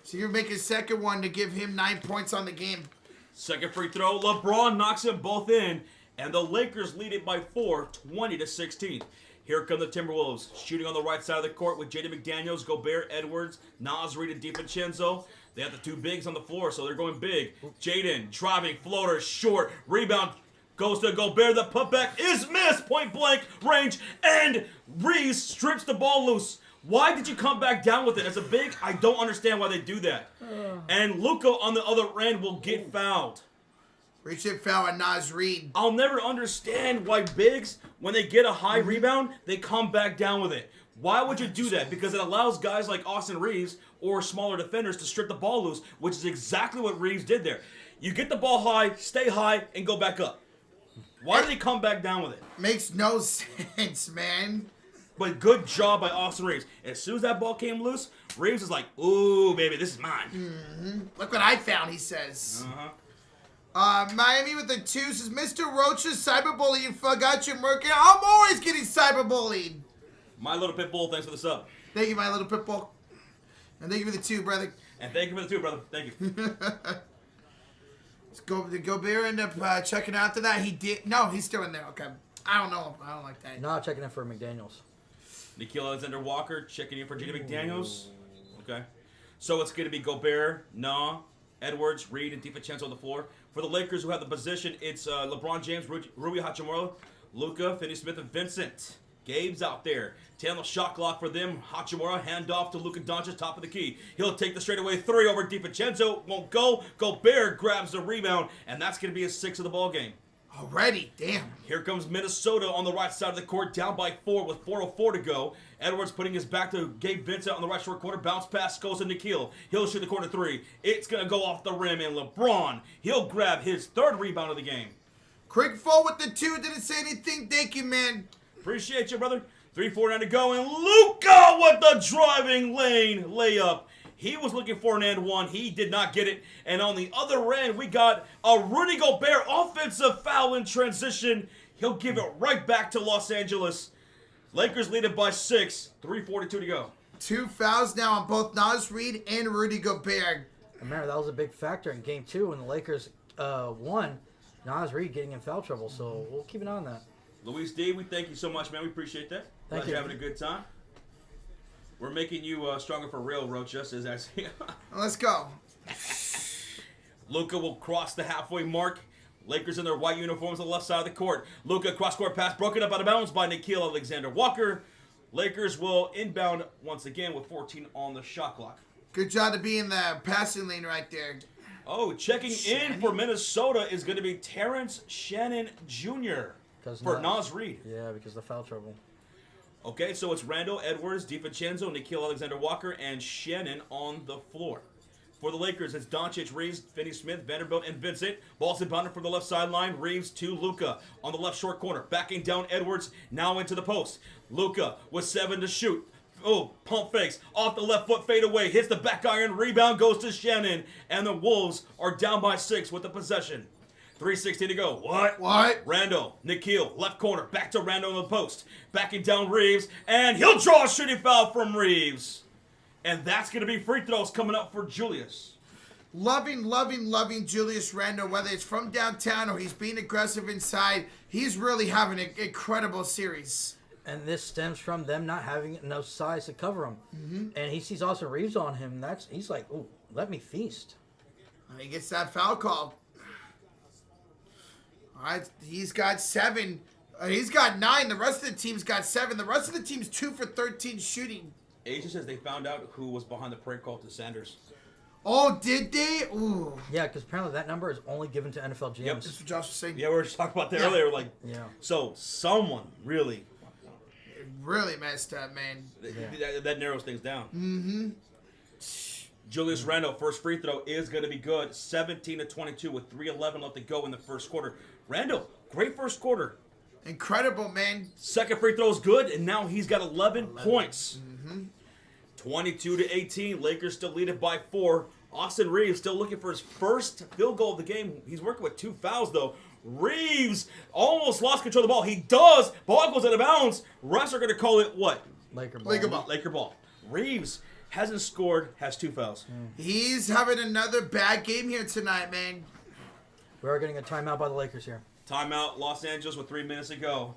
So you're making second one to give him 9 points on the game. Second free throw, LeBron knocks them both in, and the Lakers lead it by 4, 20 to 16. Here come the Timberwolves, shooting on the right side of the court with Jaden McDaniels, Gobert, Edwards, Naz Reid, and DiVincenzo. They have the 2 bigs on the floor, so they're going big. Jaden driving, floater, short, rebound goes to Gobert. The putback is missed, point blank range, and Reeves strips the ball loose. Why did you come back down with it? As a big, I don't understand why they do that. And Luka on the other end will get fouled. Reach it foul on Naz Reid. I'll never understand why bigs, when they get a high rebound, they come back down with it. Why would you do that? Because it allows guys like Austin Reeves or smaller defenders to strip the ball loose, which is exactly what Reeves did there. You get the ball high, stay high, and go back up. Why did he come back down with it? Makes no sense, man. But good job by Austin Reeves. As soon as that ball came loose, Reeves is like, ooh, baby, this is mine. Look what I found, he says. Uh-huh. Miami with the 2 says, Mr. Roach's cyberbully, you forgot your Mercury. I'm always getting cyberbullied. My little pit bull, thanks for the sub. Thank you, my little pitbull. And thank you for the 2, brother. And thank you for the 2, brother. Thank you. Did Gobert end up checking out to that? He did. No, he's still in there. Okay. I don't know. I don't like that. No, checking in for McDaniels. Nikhil Alexander-Walker checking in for Jaden McDaniels. Okay. So it's going to be Gobert, Edwards, Reid, and DiVincenzo on the floor. For the Lakers who have the position, it's LeBron James, Rui Hachimura, Luka, Finney-Smith, and Vincent. Gabe's out there. Taylor shot clock for them. Hachimura, handoff to Luka Doncic, top of the key. He'll take the straightaway 3 over DiVincenzo. Won't go. Gobert grabs the rebound, and that's going to be his 6th of the ball game. Already? Damn. Here comes Minnesota on the right side of the court, down by 4 with 4:04 to go. Edwards putting his back to Gabe Vincent on the right short corner. Bounce pass goes to Nikhil. He'll shoot the corner 3. It's going to go off the rim, and LeBron, he'll grab his 3rd rebound of the game. Quick fall with the 2. Didn't say anything. Thank you, man. Appreciate you, brother. 3:49 to go, and Luka with the driving lane layup. He was looking for an and one. He did not get it. And on the other end, we got a Rudy Gobert offensive foul in transition. He'll give it right back to Los Angeles. Lakers lead it by 6. 3:42 to go. 2 fouls now on both Naz Reid and Rudy Gobert. Remember, that was a big factor in Game 2 when the Lakers won. Naz Reid getting in foul trouble, so we'll keep an eye on that. Luis D, we thank you so much, man. We appreciate that. Thank Glad you. you're having a good time. We're making you stronger for real, Rocha, says actually. Let's go. Luka will cross the halfway mark. Lakers in their white uniforms on the left side of the court. Luka cross-court pass broken up out of bounds by Nikhil Alexander-Walker. Lakers will inbound once again with 14 on the shot clock. Good job to be in the passing lane right there. Oh, checking in for Minnesota is going to be Terrence Shannon Jr. for Naz Reid. Yeah, because of the foul trouble. Okay, so it's Randall, Edwards, DiVincenzo, Nikhil Alexander-Walker, and Shannon on the floor. For the Lakers, it's Doncic, Reeves, Finney-Smith, Vanderbilt, and Vincent. Ball's inbounded from the left sideline. Reeves to Luka on the left short corner. Backing down Edwards, now into the post. Luka with 7 to shoot. Oh, pump fakes. Off the left foot, fade away. Hits the back iron. Rebound goes to Shannon. And the Wolves are down by 6 with the possession. 3:16 to go. What? What? Randall, Nikhil, left corner, back to Randall in the post, backing down Reeves, and he'll draw a shooting foul from Reeves. And that's going to be free throws coming up for Julius. Loving Julius Randle, whether it's from downtown or he's being aggressive inside. He's really having an incredible series. And this stems from them not having enough size to cover him. And he sees Austin Reeves on him. He's like, "Ooh, let me feast." And he gets that foul call. All right, he's got 7. He's got 9. The rest of the team's got 7. The rest of the team's 2 for 13 shooting. Asia says they found out who was behind the prank call to Sanders. Oh, did they? Ooh. Yeah, because apparently that number is only given to NFL GMs. Yep. That's what Josh was saying. Yeah, we were just talking about that earlier. Like, Yeah. So someone really It really messed up, man. that narrows things down. Julius Randle, first free throw is going to be good. 17 to 22 with 3:11 left to go in the first quarter. Randle, great first quarter. Incredible, man. Second free throw is good, and now he's got 11 points. 22 to 18. Lakers still lead it by 4. Austin Reeves still looking for his first field goal of the game. He's working with 2 fouls, though. Reeves almost lost control of the ball. He does. Ball goes out of bounds. Refs are going to call it what? Laker ball. Laker ball. Laker ball. Reeves hasn't scored, has 2 fouls. He's having another bad game here tonight, man. We are getting a timeout by the Lakers here. Timeout, Los Angeles with 3 minutes to go.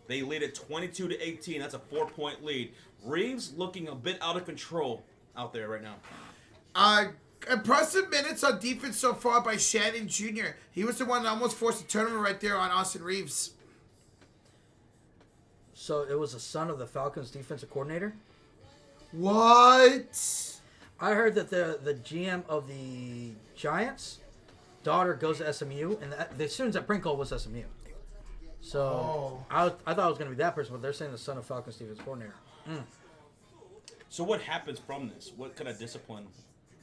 They lead at 22 to 18. That's a 4-point lead. Reeves looking a bit out of control out there right now. Impressive minutes on defense so far by Shannon Jr. He was the one that almost forced a turnover right there on Austin Reeves. So it was the son of the Falcons defensive coordinator? What? I heard that the GM of the Giants' daughter goes to SMU, and the students at Prinkle was SMU. So I thought it was going to be that person, but they're saying the son of Falcons defensive coordinator. So what happens from this? What kind of discipline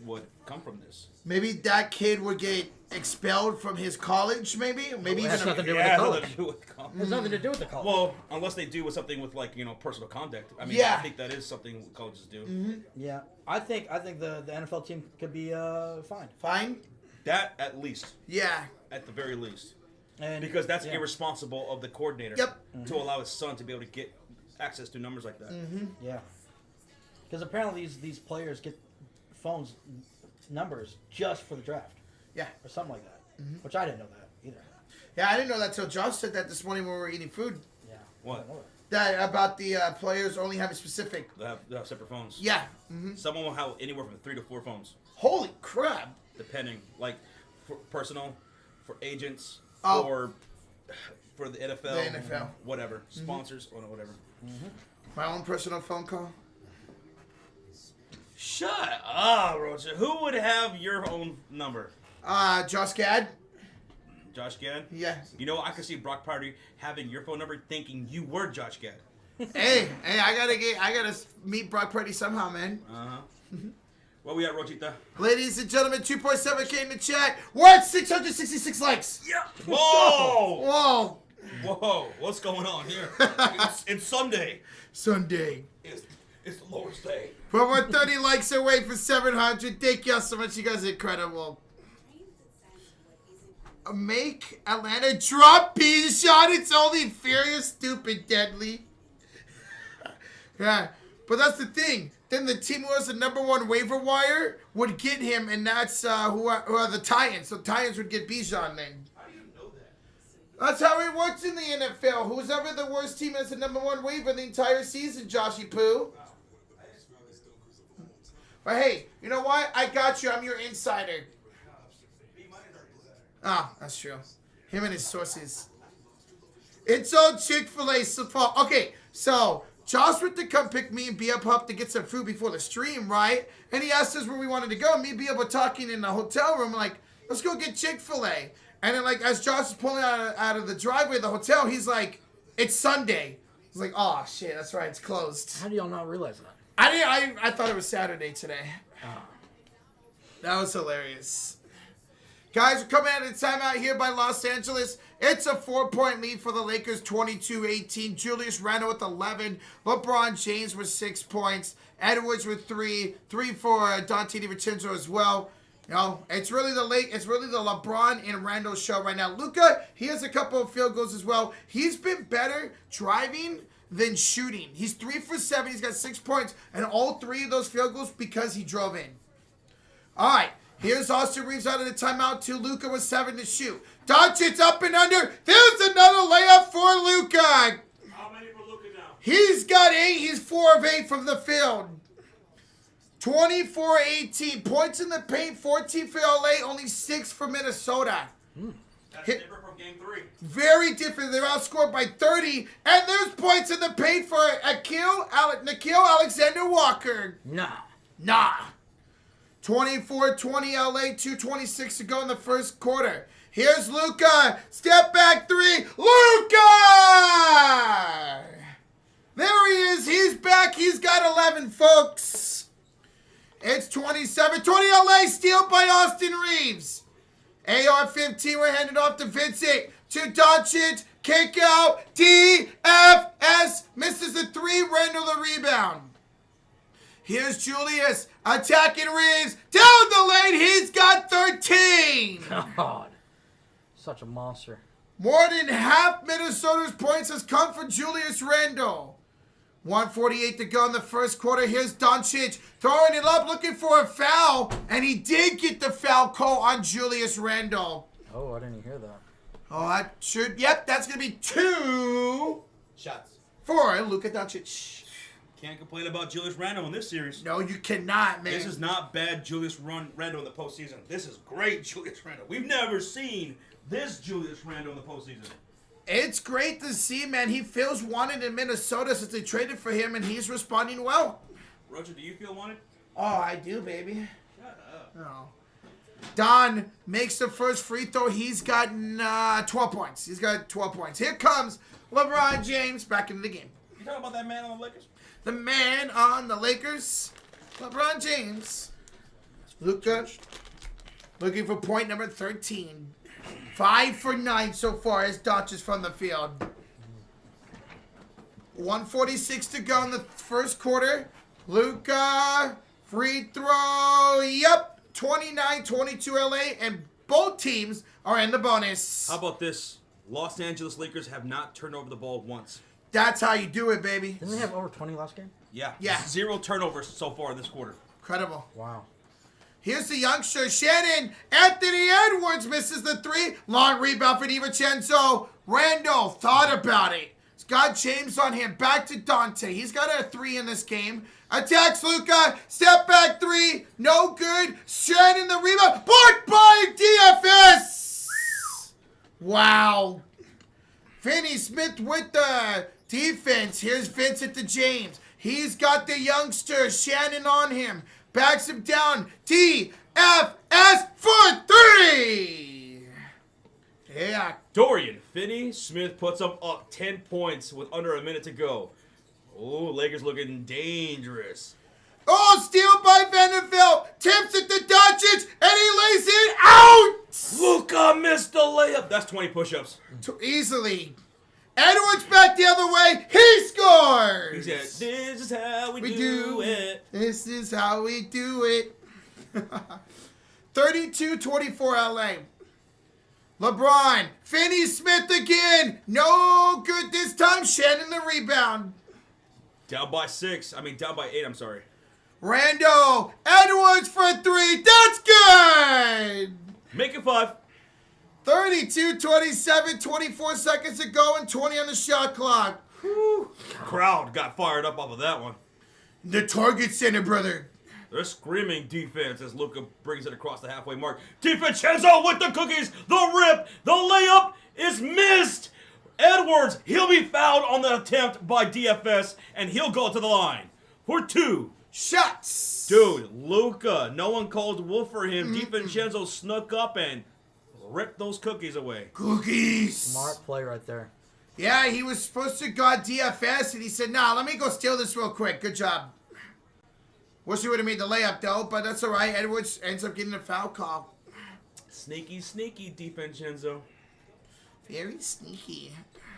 would come from this? Maybe that kid would get expelled from his college, maybe? Maybe It has even nothing to do with the college. nothing to do with college. It has nothing to do with the college. Well, unless they do with something with personal conduct. I mean, Yeah. I think that is something colleges do. Yeah, I think the NFL team could be fined. Fine? That at least, Yeah. at the very least, And because that's yeah. irresponsible of the coordinator. Yep. To allow his son to be able to get access to numbers like that. Yeah, because apparently these players get phones numbers just for the draft Yeah. or something like that, which I didn't know that either. Yeah, I didn't know that till Josh said that this morning when we were eating food. Yeah. What? I didn't know That about the players only having specific. They have separate phones. Yeah. Someone will have anywhere from 3 to 4 phones, Holy crap. depending, like for personal, for agents, Oh. for the NFL, The NFL. whatever, sponsors or whatever. My own personal phone call. Shut up, Roger. Who would have your own number? Josh Gad. Josh Gad? Yeah. You know, I could see Brock Purdy having your phone number thinking you were Josh Gad. hey, I gotta meet Brock Purdy somehow, man. Where we at, Rojita? Ladies and gentlemen, 2.7K in the chat. We're at 666 likes. Yeah. Whoa! Whoa. Whoa! What's going on here? It's Sunday. Sunday. It's the Lord's Day. But we're 30 likes away for 700. Thank y'all so much. You guys are incredible. Make Atlanta drop Bijan. It's only fair, you stupid deadly. Yeah, but that's the thing. Then the team who has the number 1 waiver wire would get him, and that's who are the Titans. So Titans would get Bijan then. How do you know that? That's how it works in the NFL. Who's ever the worst team has the number 1 waiver the entire season, Joshy Poo. But hey, you know what? I got you. I'm your insider. Ah, that's true. Him and his sources. It's all Chick-fil-A support. Okay, so Josh went to come pick me and B up to get some food before the stream, right? And he asked us where we wanted to go. Me and B were talking in the hotel room, like, let's go get Chick-fil-A. And then, like, as Josh is pulling out of the driveway of the hotel, he's like, it's Sunday. He's like, oh, shit, that's right, it's closed. How do y'all not realize that? I thought it was Saturday today. That was hilarious. Guys, we're coming out of the timeout here by Los Angeles. It's a 4-point lead for the Lakers, 22-18. Julius Randle with 11. LeBron James with 6 points. Edwards with 3. 3 for Dante DiVincenzo as well. You know, it's really the LeBron and Randall show right now. Luka, he has a couple of field goals as well. He's been better driving than shooting. He's 3 for 7. He's got 6 points, and all 3 of those field goals because he drove in. All right, here's Austin Reeves out of the timeout to Luka with 7 to shoot. Doncic up and under. There's another layup for Luka. How many for Luka now? He's got 8. He's 4 of 8 from the field. 24-18. Points in the paint, 14 for LA, only 6 for Minnesota. That's different from game 3. Very different. They're outscored by 30. And there's points in the paint for Nickeil Alexander-Walker. Nah. 24-20 LA, 2:26 to go in the first quarter. Here's Luka. Step back 3. Luka! There he is. He's back. He's got 11, folks. It's 27-20 LA, steal by Austin Reeves. AR-15, we're handing off to Vincent. To Doncic, kick out, DFS. Misses the 3, Randall the rebound. Here's Julius, attacking Reeves. Down the lane, he's got 13. God. Such a monster. More than half Minnesota's points has come from Julius Randle. 1:48 to go in the first quarter. Here's Doncic throwing it up, looking for a foul. And he did get the foul call on Julius Randle. Oh, I didn't hear that. Oh, that should... Yep, that's going to be 2 Shots. for Luka Doncic. Can't complain about Julius Randle in this series. No, you cannot, man. This is not bad Julius Randle in the postseason. This is great Julius Randle. We've never seen this Julius Randle in the postseason. It's great to see, man. He feels wanted in Minnesota since they traded for him, and he's responding well. Roger, do you feel wanted? Oh, I do, baby. Shut up. No. Don makes the first free throw. He's got 12 points. He's got 12 points. Here comes LeBron James back into the game. You talking about that man on the Lakers? The man on the Lakers, LeBron James. Luka looking for point number 13. 5 for 9 so far as Doncic from the field. 1:46 to go in the first quarter. Luka, free throw. Yep. 29-22 LA, and both teams are in the bonus. How about this? Los Angeles Lakers have not turned over the ball once. That's how you do it, baby. Didn't they have over 20 last game? Yeah. Yeah. 0 turnovers so far in this quarter. Incredible. Wow. Here's the youngster, Shannon. Anthony Edwards misses the 3. Long rebound for DiVincenzo. Randall thought about it. He's got James on him. Back to Dante. He's got a 3 in this game. Attacks Luka. Step back 3. No good. Shannon the rebound. Blocked by DFS. Wow. Finney Smith with the defense. Here's Vincent to James. He's got the youngster, Shannon, on him. Backs him down. DFS for 3. Yeah. Dorian Finney-Smith puts up 10 points with under a minute to go. Oh, Lakers looking dangerous. Oh, steal by Vanderbilt. Tips it to Doncic, and he lays it out. Luka missed the layup. That's 20 push-ups. Too easily. Edwards back the other way. He scores. He said, this is how we do it. This is how we do it. 32-24 LA. LeBron. Finney-Smith again. No good this time. Shannon the rebound. Down by 8, I'm sorry. Randall. Edwards for 3. That's good. Make it 5. 32-27, 24 seconds to go and 20 on the shot clock. Whew. Crowd got fired up off of that one. The target center, brother. They're screaming defense as Luka brings it across the halfway mark. DiVincenzo with the cookies. The rip. The layup is missed. Edwards, he'll be fouled on the attempt by DFS, and he'll go to the line for 2 shots. Dude, Luka, no one called wolf for him. DiVincenzo snuck up and ripped those cookies away. Cookies. Smart play right there. Yeah, he was supposed to guard DFS, and he said, nah, let me go steal this real quick. Good job. Wish he would have made the layup, though, but that's all right. Edwards ends up getting a foul call. Sneaky, sneaky, DiVincenzo. Very sneaky.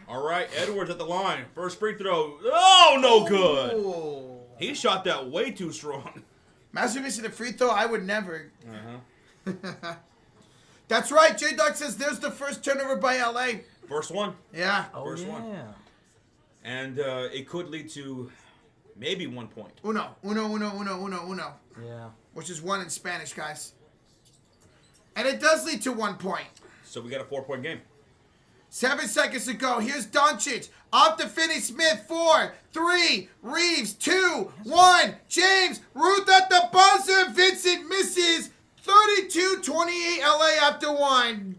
All right, Edwards at the line. First free throw. Oh, no good. Oh. He shot that way too strong. Master missing a free throw, I would never. That's right. J-Dog says there's the first turnover by LA. First one. Yeah. Oh, First yeah. one. And it could lead to maybe 1 point. Uno. Yeah. Which is one in Spanish, guys. And it does lead to 1 point. So we got a 4-point game. 7 seconds to go. Here's Doncic. Off to Finney-Smith. 4, 3, Reeves. 2, 1. James. Ruth at the buzzer. Vincent misses. 32-28 LA after 1.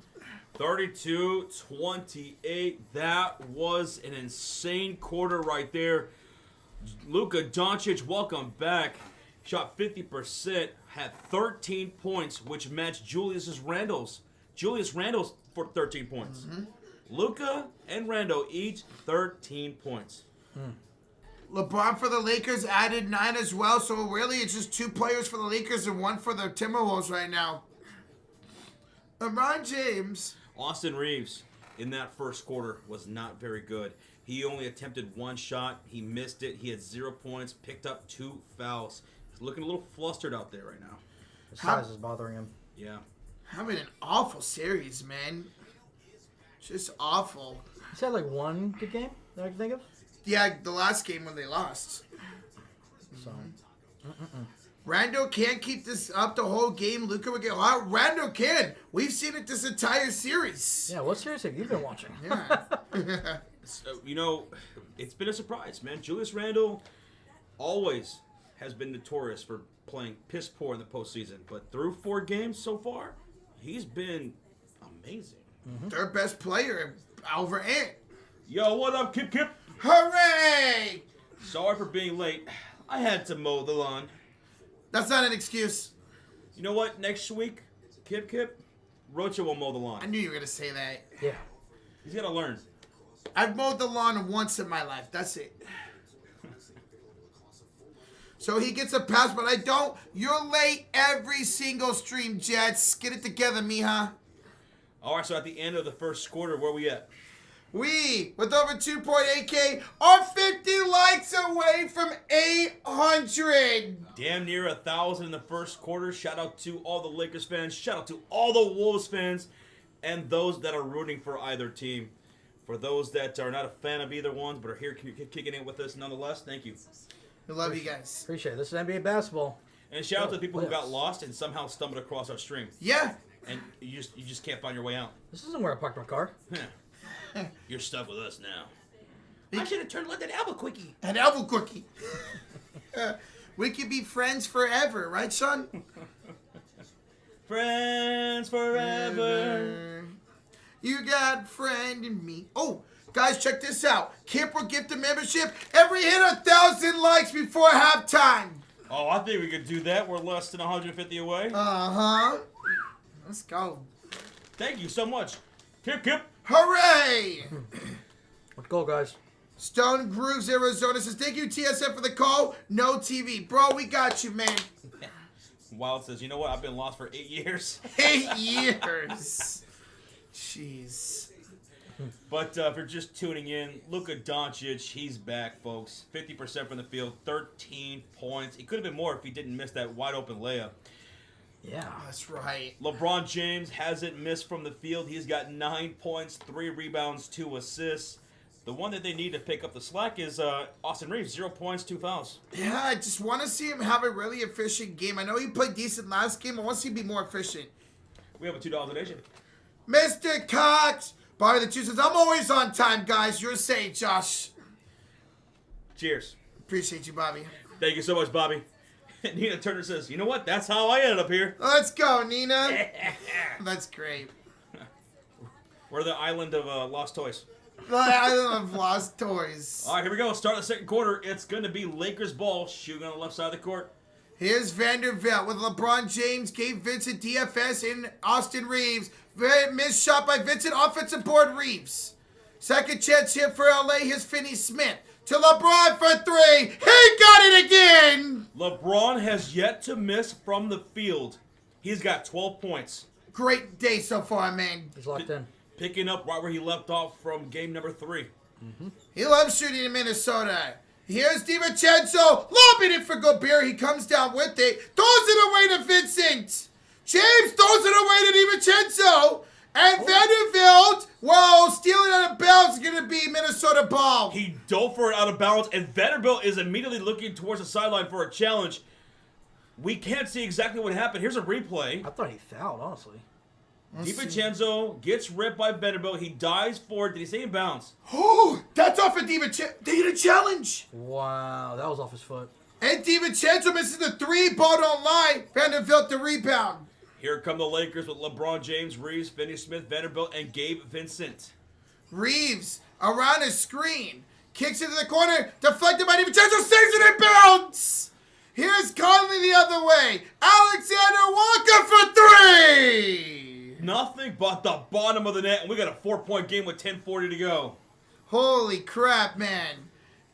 32-28. That was an insane quarter right there. Luka Doncic, welcome back. Shot 50%, had 13 points, which matched Julius Randle's for 13 points. Mm-hmm. Luka and Randle each 13 points. LeBron for the Lakers added 9 as well, so really it's just 2 players for the Lakers and 1 for the Timberwolves right now. LeBron James. Austin Reeves in that first quarter was not very good. He only attempted 1 shot. He missed it. He had 0 points, picked up 2 fouls. He's looking a little flustered out there right now. His size is bothering him. Yeah. Having an awful series, man. Just awful. He's had like one good game that I can think of. Yeah, the last game when they lost. So, Randall can't keep this up the whole game. Luka would get hot. Randall can. We've seen it this entire series. yeah, what series have you been watching? Yeah. So, it's been a surprise, man. Julius Randle always has been notorious for playing piss poor in the postseason, but through 4 games so far, he's been amazing. Third best player over Ant. Yo, what up, Kip Kip? Hooray! Sorry for being late. I had to mow the lawn. That's not an excuse. You know what? Next week, Kip Kip, Rocha will mow the I lawn. knew you were going to say that. Yeah. He's got to learn. I've mowed the lawn once in my life. That's it. So he gets a pass, but I don't. You're late every single stream, Jets. Get it together, mija. All right, so at the end of the first quarter, where we at? We, with over 2.8K, are 50 likes away from 800. Damn near 1,000 in the first quarter. Shout out to all the Lakers fans. Shout out to all the Wolves fans and those that are rooting for either team. For those that are not a fan of either one, but are here kicking it with us nonetheless, thank you. We love you guys. Appreciate it. This is NBA basketball. And shout out to the people who Playoffs. got lost and somehow stumbled across our stream. Yeah. And you just can't find your way out. This isn't where I parked my car. You're stuck with us now. I should have turned left at Albuquerque. An Albuquerque. We could be friends forever, right, son? Friends forever. You got a friend in me. Oh, guys, check this out. Kip will gift a membership every hit 1,000 likes before halftime. Oh, I think we could do that. We're less than 150 away. Uh-huh. Let's go. Thank you so much. Kip Kip. Hooray! Let's go, guys. Stone Grooves, Arizona says, thank you, TSF, for the call. No TV. Bro, we got you, man. Wild says, you know what? I've been lost for 8 years. 8 years. Jeez. But if you're just tuning in, Luka Doncic, he's back, folks. 50% from the field, 13 points. It could have been more if he didn't miss that wide open layup. Yeah. That's right. LeBron James hasn't missed from the field. He's got 9 points, 3 rebounds, 2 assists. The one that they need to pick up the slack is Austin Reeves, 0 points, 2 fouls. Yeah, I just want to see him have a really efficient game. I know he played decent last game. I want to see him be more efficient. We have a $2 donation. Mr. Cox. Bobby the Two says, I'm always on time, guys. You're safe, Josh. Cheers. Appreciate you, Bobby. Thank you so much, Bobby. Nina Turner says, you know what? That's how I ended up here. Let's go, Nina. That's great. We're the island of lost toys. I love lost toys. All right, here we go. Start the second quarter. It's going to be Lakers ball. Shooting on the left side of the court. Here's Vanderbilt with LeBron James, Gabe Vincent, DFS, and Austin Reeves. Very missed shot by Vincent. Offensive board, Reeves. Second chance here for LA. Here's Finney-Smith. To LeBron for 3. He got it again. LeBron has yet to miss from the field. He's got 12 points. Great day so far, man. He's locked in. Picking up right where he left off from game number 3. He loves shooting in Minnesota. Here's DiVincenzo. Lobbing it for Gobert. He comes down with it. Throws it away to Vincent. James throws DiVincenzo and Vanderbilt. Whoa, stealing out of bounds is going to be Minnesota ball. He dove for it out of bounds, and Vanderbilt is immediately looking towards the sideline for a challenge. We can't see exactly what happened. Here's a replay. I thought he fouled, honestly. DiVincenzo gets ripped by Vanderbilt. He dives for it. Did he stay in bounds? Oh, that's off of DiVincenzo. They get a challenge. Wow, that was off his foot. And DiVincenzo misses the 3, ball don't lie. Vanderbilt the rebound. Here come the Lakers with LeBron James, Reeves, Finney-Smith, Vanderbilt, and Gabe Vincent. Reeves around his screen. Kicks into the corner. Deflected by DiVincenzo. Saves it in bounds. Here's Conley the other way. Alexander Walker for 3. Nothing but the bottom of the net, and we got a 4-point game with 10:40 to go. Holy crap, man.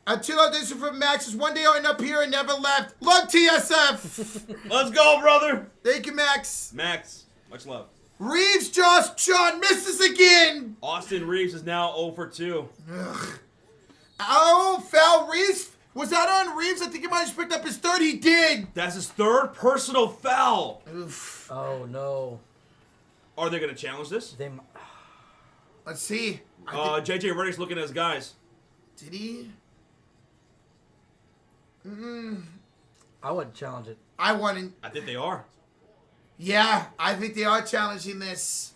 A 2 audition from Max is one day on up here and never left. Love TSF. Let's go, brother. Thank you, Max. Max, much love. Reeves, Josh, Sean misses again. Austin Reeves is now 0 for 2. Ugh. Oh, foul Reeves. Was that on Reeves? I think he might have just picked up his 3rd. He did. That's his 3rd personal foul. Oof. Oh, no. Are they going to challenge this? Let's see. JJ Redick's looking at his guys. Did he? I wouldn't challenge it. I wouldn't. I think they are. Yeah, I think they are challenging this.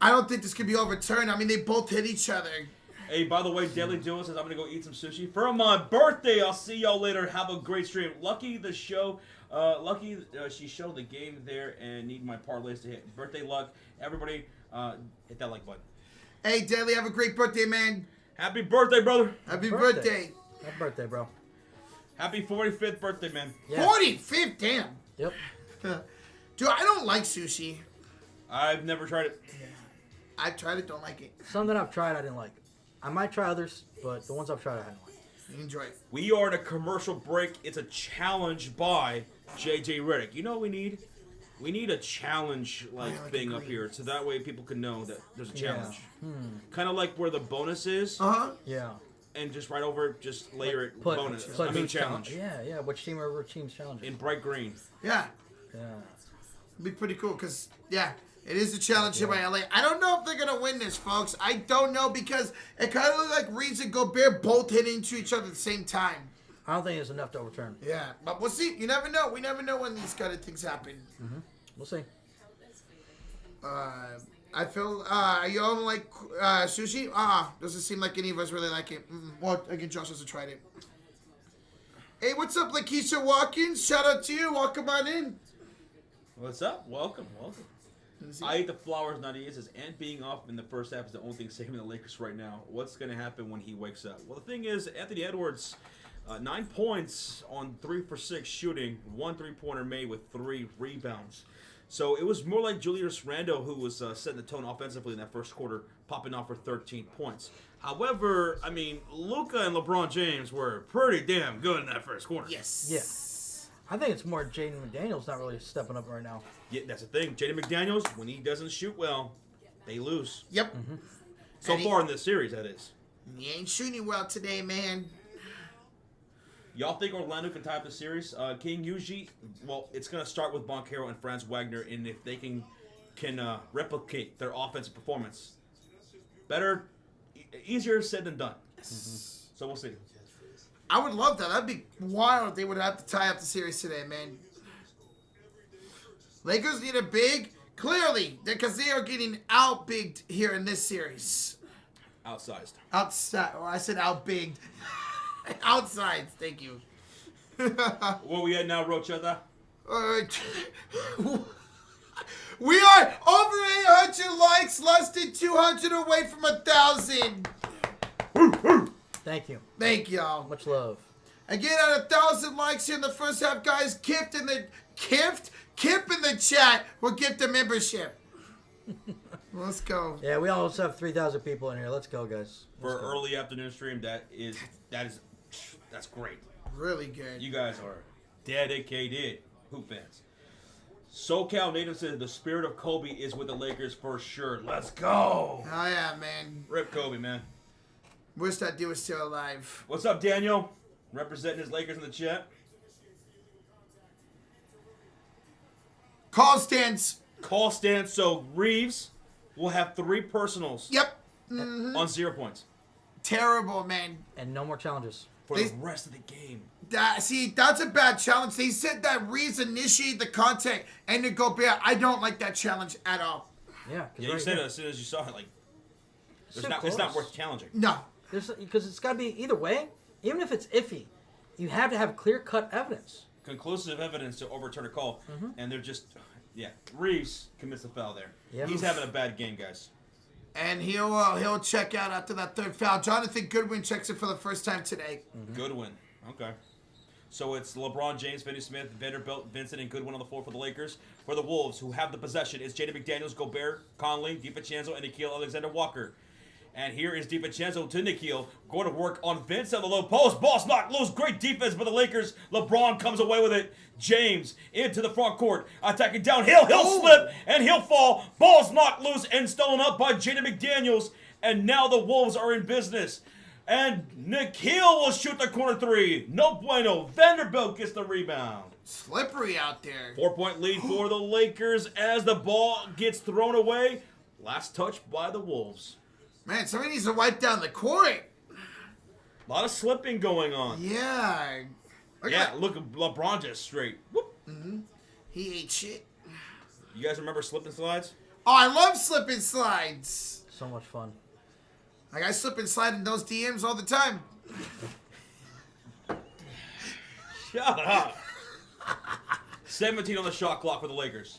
I don't think this could be overturned. I mean, they both hit each other. Hey, by the way, Deadly Joe says I'm going to go eat some sushi for my birthday. I'll see y'all later. Have a great stream. Lucky she showed the game there and need my parlays to hit. Birthday luck. Everybody, hit that like button. Hey, Daly, have a great birthday, man. Happy birthday, brother. Happy birthday. Happy birthday, bro. Happy 45th birthday, man. Yeah. 45th, damn. Yep. Dude, I don't like sushi. I've never tried it. I've tried it, don't like it. Some that I've tried, I didn't like. I might try others, but the ones I've tried, I hadn't liked. Enjoy it. We are in a commercial break. It's a challenge by JJ Redick. You know what we need? We need a challenge thing up here, so that way people can know that there's a challenge. Yeah. Kind of like where the bonus is, Yeah. and just right over it, just layer it Put bonus. who's Challenge. Yeah. Which team or team's challenging? In bright green. Yeah. Yeah. It'd be pretty cool because, yeah, it is a challenge here by LA. I don't know if they're going to win this, folks. I don't know because it kind of looks like Reeves and Gobert both hitting into each other at the same time. I don't think it's enough to overturn. Yeah, but we'll see. You never know. We never know when these kind of things happen. We'll see. I feel, you all like sushi? Doesn't seem like any of us really like it. Well, again, Josh hasn't tried it. Hey, what's up, Lakeisha Watkins? Shout out to you. Welcome on in. What's up? Welcome. I ate the flowers, not he says, and being off in the first half is the only thing saving the Lakers right now. What's going to happen when he wakes up? Well, the thing is, Anthony Edwards, 9 points on 3 for 6 shooting, 1 3-pointer made with 3 rebounds. So it was more like Julius Randle who was setting the tone offensively in that first quarter, popping off for 13 points. However, I mean, Luka and LeBron James were pretty damn good in that first quarter. Yes. Yeah. I think it's more Jaden McDaniels not really stepping up right now. Yeah, that's the thing. Jaden McDaniels, when he doesn't shoot well, they lose. Yep. So far in this series, that is. He ain't shooting well today, man. Y'all think Orlando can tie up the series? King usually, well, it's going to start with Boncaro and Franz Wagner, and if they can replicate their offensive performance, easier said than done. So we'll see. I would love that. That'd be wild if they would have to tie up the series today, man. Lakers need a big, clearly, because they are getting out-bigged here in this series. Outsized. Outside. Oh, I said out-bigged. Outside. Thank you. Where we at now, Rochetta? We are over 800 likes, less than 200 away from 1,000. Thank you. Thank y'all. Much love. Again, at 1,000 likes here in the first half, guys. Kip in the chat will get the membership. Let's go. Yeah, we almost have 3,000 people in here. Let's go, guys. For an early afternoon stream, that's great. Really good. You guys are dedicated hoop fans. SoCal Native says the spirit of Kobe is with the Lakers for sure. Let's go. Oh, yeah, man. Rip Kobe, man. Wish that dude was still alive. What's up, Daniel? Representing his Lakers in the chat. Call stands. Call stands, so Reeves will have 3 personals. Yep. On 0 points. Terrible, man. And no more challenges. For the rest of the game. That's a bad challenge. They said that Reeves initiated the contact and to Gobert. I don't like that challenge at all. Yeah. Yeah, you said it as soon as you saw it, like, it's not worth challenging. No. Because it's got to be either way. Even if it's iffy, you have to have clear-cut evidence. Conclusive evidence to overturn a call. And they're just, Reeves commits the foul there. Yeah. He's having a bad game, guys. And he'll check out after that third foul. Jonathan Goodwin checks it for the first time today. Goodwin. Okay. So it's LeBron James, Finney-Smith, Vanderbilt, Vincent, and Goodwin on the floor for the Lakers. For the Wolves, who have the possession, it's Jaden McDaniels, Gobert, Conley, DiVincenzo, and Nickeil Alexander-Walker. And here is DiVincenzo to Nickeil, going to work on Vince on the low post. Ball's knocked loose. Great defense by the Lakers. LeBron comes away with it. James into the front court, attacking downhill. He'll slip and he'll fall. Ball's knocked loose and stolen up by Jaden McDaniels. And now the Wolves are in business. And Nickeil will shoot the corner 3. No bueno. Vanderbilt gets the rebound. Slippery out there. 4-point lead for the Lakers as the ball gets thrown away. Last touch by the Wolves. Man, somebody needs to wipe down the court. A lot of slipping going on. Yeah. Look at LeBron just straight. Whoop. He ate shit. You guys remember slip and slides? Oh, I love slip and slides. So much fun. Like, I slip and slide in those DMs all the time. Shut up. 17 on the shot clock for the Lakers.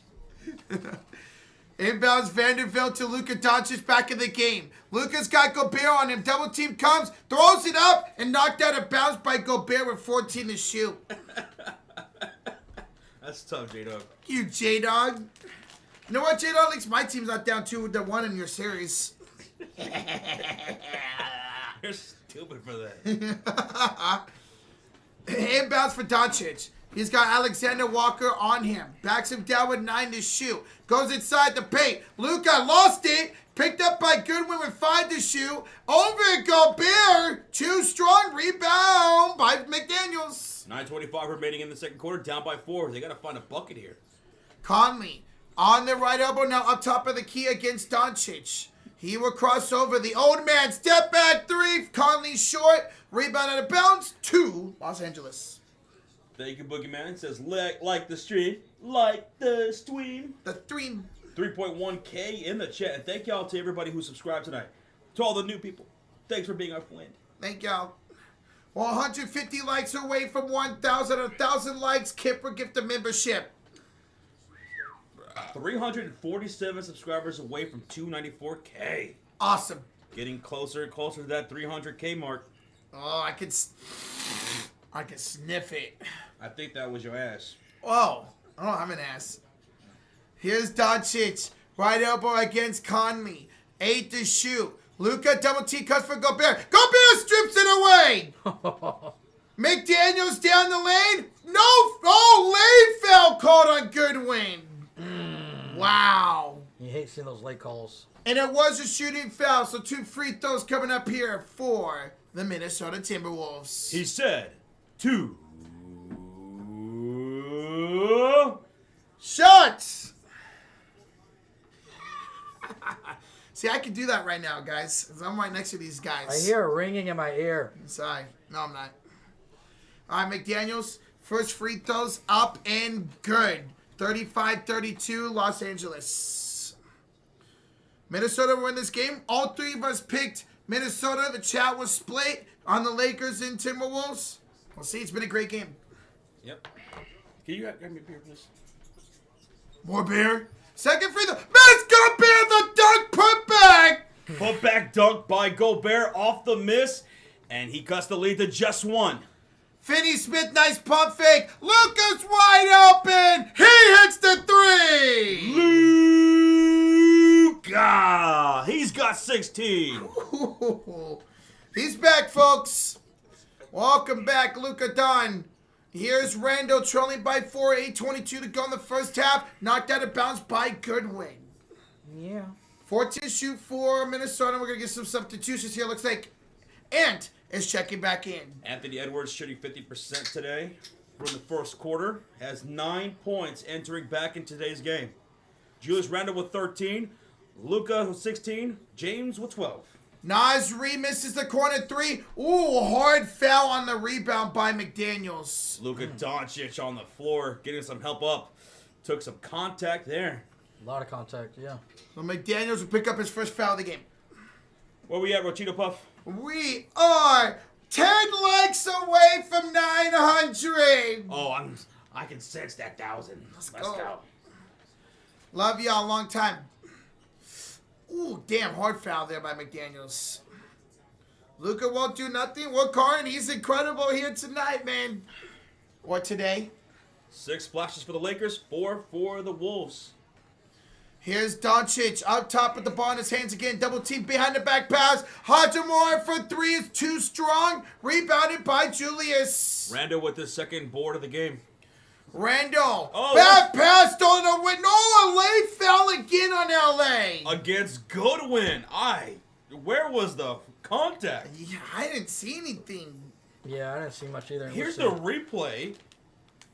Inbounds Vanderbilt to Luka Doncic back in the game. Luka's got Gobert on him. Double team comes, throws it up, and knocked out of bounds by Gobert with 14 to shoot. That's tough, J-Dog. You J-Dog. You know what, J-Dog? At least my team's not down 2-1 in your series. You're stupid for that. Inbounds for Doncic. He's got Alexander Walker on him. Backs him down with 9 to shoot. Goes inside the paint. Luka lost it. Picked up by Goodwin with 5 to shoot. Over Gobert. Too strong. Rebound by McDaniels. 9:25 remaining in the second quarter. Down by 4. They got to find a bucket here. Conley on the right elbow now up top of the key against Doncic. He will cross over. The old man step back 3. Conley short. Rebound out of bounds. 2 Los Angeles. Thank you, Boogeyman. It says, like the stream. Like the stream. The 3. 3.1K in the chat. And thank y'all to everybody who subscribed tonight. To all the new people. Thanks for being our friend. Thank y'all. 150 likes away from 1,000. 1,000 likes. Kipper gift a membership. 347 subscribers away from 294K. Awesome. Getting closer and closer to that 300K mark. Oh, I can sniff it. I think that was your ass. Oh, I'm an ass. Here's Doncic. Right elbow against Conley. 8 to shoot. Luka double T cuts for Gobert. Gobert strips it away. McDaniels down the lane. No. Oh, lane foul called on Goodwin. Wow. You hate seeing those late calls. And it was a shooting foul, so 2 free throws coming up here for the Minnesota Timberwolves. He said 2 shots. See, I can do that right now, guys. 'Cause I'm right next to these guys. I hear a ringing in my ear. Sorry. No, I'm not. All right, McDaniels. First free throws up and good. 35-32, Los Angeles. Minnesota win this game. All 3 of us picked Minnesota. The chat was split on the Lakers and Timberwolves. We'll see. It's been a great game. Yep. Can you grab me a beer, please? More beer. Second free throw. Miss Gobert, the dunk put back. Put back dunk by Gobert off the miss, and he cuts the lead to just 1. Finney-Smith, nice pump fake. Luka's wide open. He hits the 3. Luka! He's got 16. He's back, folks. Welcome back, Luka Don. Here's Randall trailing by 4, 8:22 to go in the first half. Knocked out of bounds by Goodwin. Yeah. 14 to shoot for Minnesota. We're going to get some substitutions here. Looks like Ant is checking back in. Anthony Edwards shooting 50% today from the first quarter. Has 9 points entering back in today's game. Julius Randle with 13. Luka with 16. James with 12. Naz Reid misses the corner 3. Ooh, hard foul on the rebound by McDaniels. Luka Doncic on the floor, getting some help up. Took some contact there. A lot of contact, yeah. So McDaniels will pick up his first foul of the game. Where we at, Rochito Puff? We are 10 likes away from 900. Oh, I can sense that 1,000. Let's go. Love y'all, long time. Ooh, damn, hard foul there by McDaniels. Luka won't do nothing. Well, Karn, he's incredible here tonight, man. Or today. 6 splashes for the Lakers, 4 for the Wolves. Here's Doncic up top with the ball in his hands again. Double team behind the back pass. Hachimura for 3 is too strong. Rebounded by Julius. Randall with his second board of the game. Randall. Oh, Bad pass stolen away. No, LA fell again on LA. Against Goodwin. Where was the contact? Yeah, I didn't see anything. Yeah, I didn't see much either. Here's We'll the see. replay.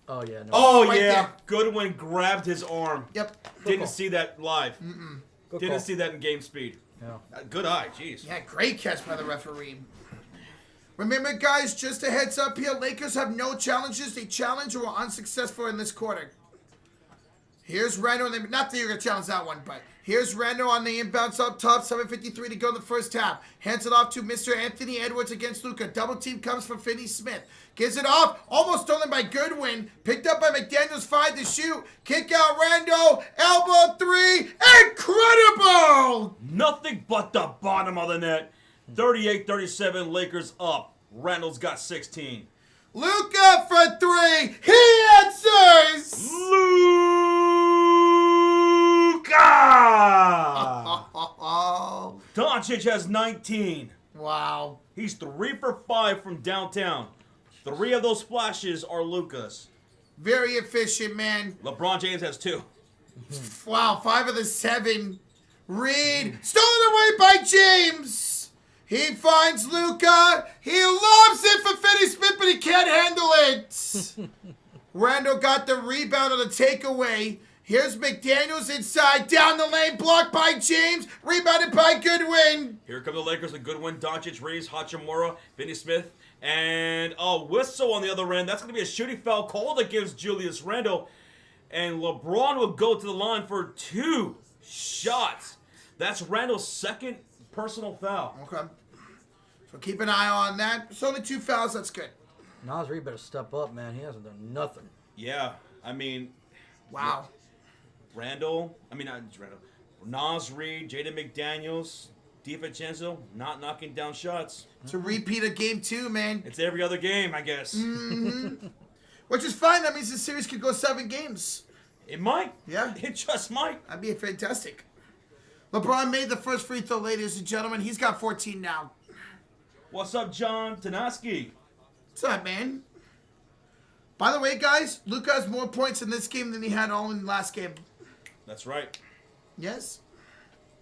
Oh, yeah. No. Oh, right yeah. there. Goodwin grabbed his arm. Yep. Didn't call. see that live. Good Didn't call. see that in game speed. Yeah. Good eye, jeez. Yeah, great catch by the referee. Remember, guys, just a heads up here. Lakers have no challenges. They challenge or were unsuccessful in this quarter. Here's Randall. Not that you're going to challenge that one, but here's Randall on the inbounds up top. 7:53 to go in the first half. Hands it off to Mr. Anthony Edwards against Luka. Double team comes from Finney-Smith. Gives it off. Almost stolen by Goodwin. Picked up by McDaniels. 5 to shoot. Kick out Randall. Elbow 3. Incredible! Nothing but the bottom of the net. 38-37, Lakers up. Randall's got 16. Luka for 3. He answers! Luka! Oh, Doncic has 19. wow. He's 3 for 5 from downtown. 3 of those splashes are Luka's. Very efficient, man. LeBron James has 2. Wow, 5 of the 7. Reed, stolen away by James. He finds Luka. He loves it for Finney-Smith, but he can't handle it. Randall got the rebound on the takeaway. Here's McDaniels inside, down the lane, blocked by James, rebounded by Goodwin. Here come the Lakers with Goodwin, Doncic, Reeves, Hachimura, Finney-Smith, and a whistle on the other end. That's going to be a shooting foul called against Julius Randle. And LeBron will go to the line for 2 shots. That's Randle's second personal foul. Okay. So keep an eye on that. It's only 2 fouls, that's good. Naz Reid better step up, man. He hasn't done nothing. Yeah, I mean, Wow. Naz Reid, Jaden McDaniels, DiVincenzo, not knocking down shots. It's a repeat of game 2, man. It's every other game, I guess. Which is fine. That means the series could go 7 games. It might. Yeah. It just might. That'd be fantastic. LeBron made the first free throw, ladies and gentlemen. He's got 14 now. What's up, John Tanaski? What's up, man? By the way, guys, Luka has more points in this game than he had all in the last game. That's right. Yes?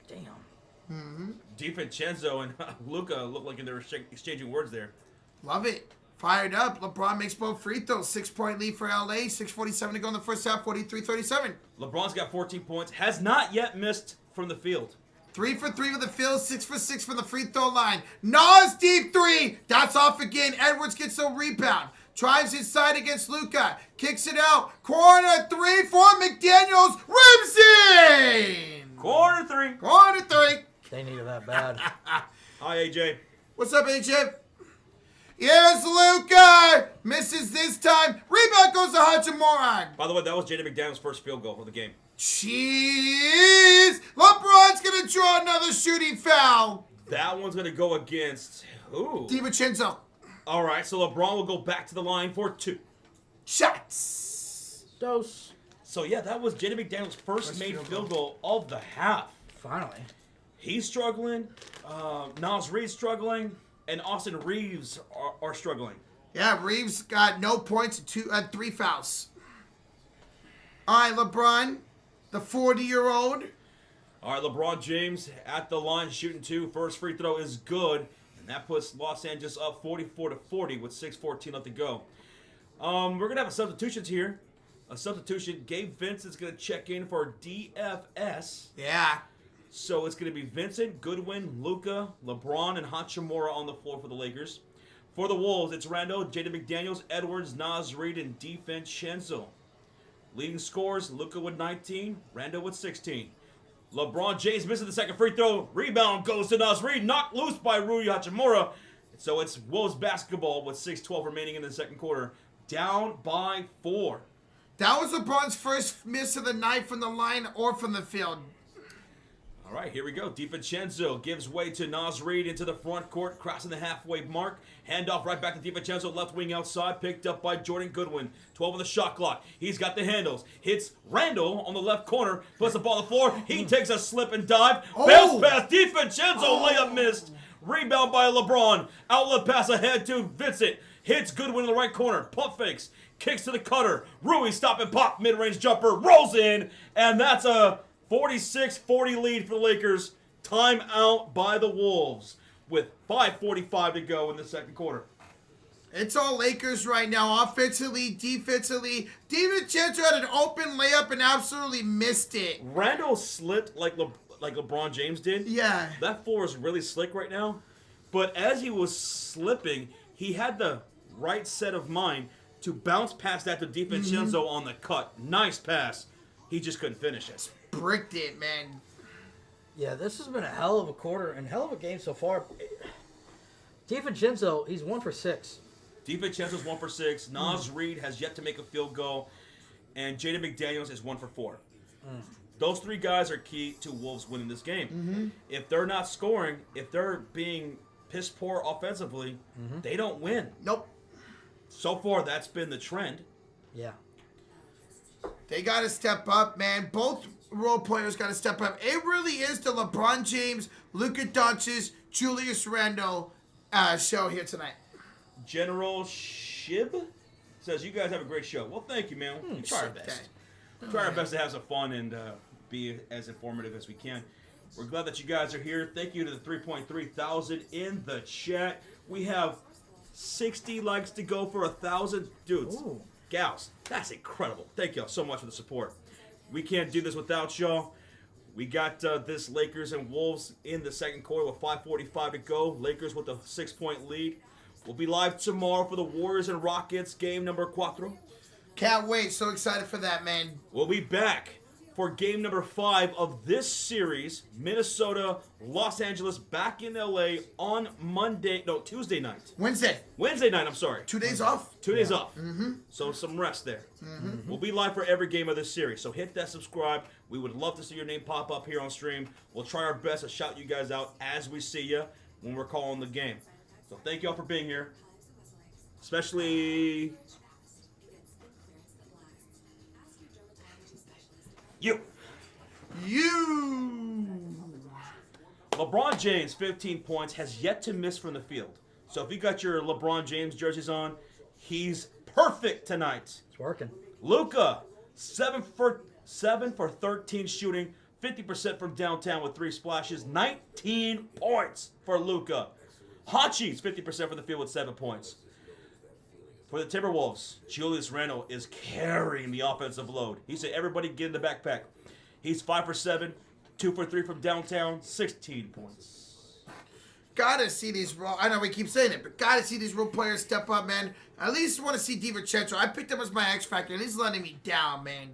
Damn. DiVincenzo and Luka look like they were exchanging words there. Love it. Fired up. LeBron makes both free throws. 6-point lead for LA. 6:47 to go in the first half. 43-37. LeBron's got 14 points. Has not yet missed from the field. 3 for 3 with the field. 6 for 6 from the free throw line. Nas deep 3. That's off again. Edwards gets a rebound. Drives inside against Luka. Kicks it out. Corner 3 for McDaniels. Rims in. Corner 3. Corner 3. They needed that bad. Hi, AJ. What's up, AJ? Here's Luka. Misses this time. Rebound goes to Hachimura. By the way, that was Jaden McDaniels' first field goal of the game. Jeez. LeBron's going to draw another shooting foul. That one's going to go against who? DiVincenzo. All right, so LeBron will go back to the line for 2. Shots. Dose. So, yeah, that was Jaden McDaniels' first made field goal of the half. Finally. He's struggling. Naz Reid's struggling. And Austin Reeves are struggling. Yeah, Reeves got no points and 3 fouls. All right, LeBron, the 40-year-old. All right, LeBron James at the line shooting 2. First free throw is good. And that puts Los Angeles up 44-40 with 6:14 left to go. We're going to have a substitutions here. A substitution. Gabe Vincent's going to check in for DFS. Yeah. So it's going to be Vincent, Goodwin, Luka, LeBron, and Hachimura on the floor for the Lakers. For the Wolves, it's Randall, Jaden McDaniels, Edwards, Nas Reed, and DiVincenzo. Leading scorers, Luka with 19, Randall with 16. LeBron James missing the second free throw. Rebound goes to Nas Reed, knocked loose by Rui Hachimura. So it's Wolves basketball with 6:12 remaining in the second quarter. Down by 4. That was LeBron's first miss of the night from the line or from the field. All right, here we go. DiVincenzo gives way to Nas Reed into the front court, crossing the halfway mark. Handoff right back to DiVincenzo, left wing outside, picked up by Jordan Goodwin. 12 on the shot clock. He's got the handles. Hits Randall on the left corner, puts the ball on the floor. He takes a slip and dive. Bounce pass, DiVincenzo, layup missed. Rebound by LeBron. Outlet pass ahead to Vincent. Hits Goodwin in the right corner. Pump fakes. Kicks to the cutter. Rui stop and pop. Mid-range jumper. Rolls in. And that's a 46-40 lead for the Lakers. Timeout by the Wolves with 5:45 to go in the second quarter. It's all Lakers right now, offensively, defensively. DiVincenzo had an open layup and absolutely missed it. Randall slipped like LeBron James did. Yeah. That floor is really slick right now. But as he was slipping, he had the right set of mind to bounce past that to DiVincenzo on the cut. Nice pass. He just couldn't finish it. Bricked it, man. Yeah, this has been a hell of a quarter and hell of a game so far. DiVincenzo, he's 1 for 6. DiVincenzo's 1 for 6. Nas Reed has yet to make a field goal. And Jaden McDaniels is 1 for 4. Those 3 guys are key to Wolves winning this game. If they're not scoring, if they're being piss poor offensively, they don't win. Nope. So far, that's been the trend. Yeah. They got to step up, man. Both role players got to step up. It really is the LeBron James, Luka Doncic, Julius Randle show here tonight. General Shib says, you guys have a great show. Well, thank you, man. We try our best. Try our best to have some fun and be as informative as we can. We're glad that you guys are here. Thank you to the 3.3 thousand in the chat. We have 60 likes to go for 1,000 dudes. Ooh. Gals, that's incredible. Thank y'all so much for the support. We can't do this without y'all. We got this Lakers and Wolves in the second quarter with 5:45 to go. Lakers with a 6-point lead. We'll be live tomorrow for the Warriors and Rockets game number 4. Can't wait. So excited for that, man. We'll be back for game number 5 of this series. Minnesota, Los Angeles back in LA on Tuesday night. Wednesday night, I'm sorry. 2 days off? 2 days off. So some rest there. We'll be live for every game of this series. So hit that subscribe. We would love to see your name pop up here on stream. We'll try our best to shout you guys out as we see you when we're calling the game. So thank y'all for being here. Especially you. LeBron James, 15 points, has yet to miss from the field. So if you got your LeBron James jerseys on, he's perfect tonight. It's working. Luka, 7 for 13 shooting, 50% from downtown with 3 splashes, 19 points for Luka. Hachi's 50% from the field with 7 points. For the Timberwolves, Julius Randle is carrying the offensive load. He said, everybody get in the backpack. He's 5 for 7, 2 for 3 from downtown, 16 points. Gotta see these role. I know we keep saying it, but gotta see these role players step up, man. I at least want to see DiVincenzo. I picked him as my X factor, and he's letting me down, man.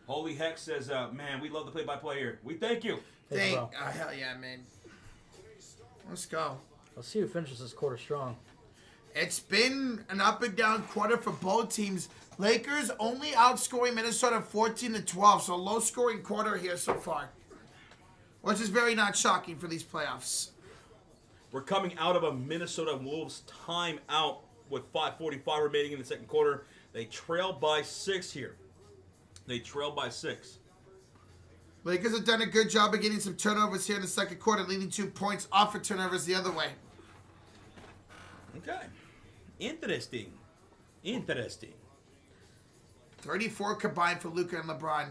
Holy Heck says, man, we love the play-by-play here. We thank you. Hell yeah, man. Let's go. Let's see who finishes this quarter strong. It's been an up and down quarter for both teams. Lakers only outscoring Minnesota 14-12, so low scoring quarter here so far, which is very not shocking for these playoffs. We're coming out of a Minnesota Wolves timeout with 5:45 remaining in the second quarter. They trail by 6 here. Lakers have done a good job of getting some turnovers here in the second quarter, leading 2 points off for turnovers the other way. Okay. Interesting. 34 combined for Luka and LeBron.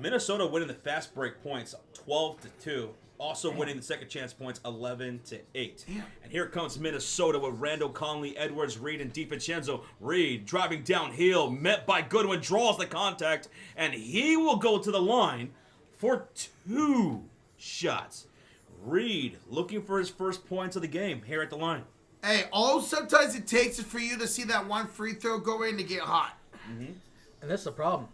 Minnesota winning the fast break points 12-2. also winning the second chance points 11-8. Damn. And here comes Minnesota with Randall, Conley, Edwards, Reed, and DiVincenzo. Reed driving downhill, met by Goodwin, draws the contact, and he will go to the line for 2 shots. Reed looking for his first points of the game here at the line. Hey, all sometimes it takes is for you to see that one free throw go in to get hot. And that's the problem.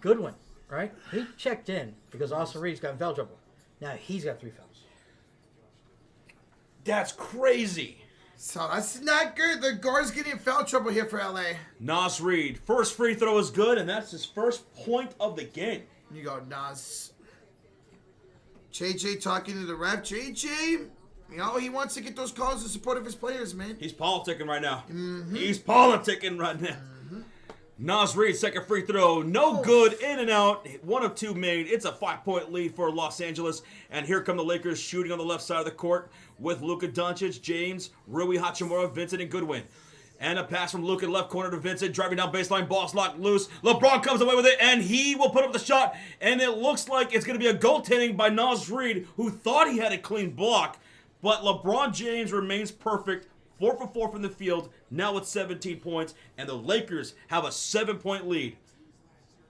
Goodwin, right? He checked in because Austin Reed's got in foul trouble. Now he's got 3 fouls. That's crazy. So that's not good. The guard's getting in foul trouble here for LA. Nas Reed, first free throw is good, and that's his first point of the game. You go, Nas. JJ talking to the ref. JJ, you know, he wants to get those calls in support of his players, man. He's politicking right now. He's politicking right now. Nas Reed, second free throw, no good, in and out. 1 of 2 made. It's a 5-point lead for Los Angeles. And here come the Lakers shooting on the left side of the court with Luka Doncic, James, Rui Hachimura, Vincent, and Goodwin. And a pass from Luka left corner to Vincent, driving down baseline, ball's locked loose. LeBron comes away with it, and he will put up the shot. And it looks like it's going to be a goaltending by Nas Reed, who thought he had a clean block. But LeBron James remains perfect. 4 for 4 from the field, now with 17 points, and the Lakers have a 7-point lead.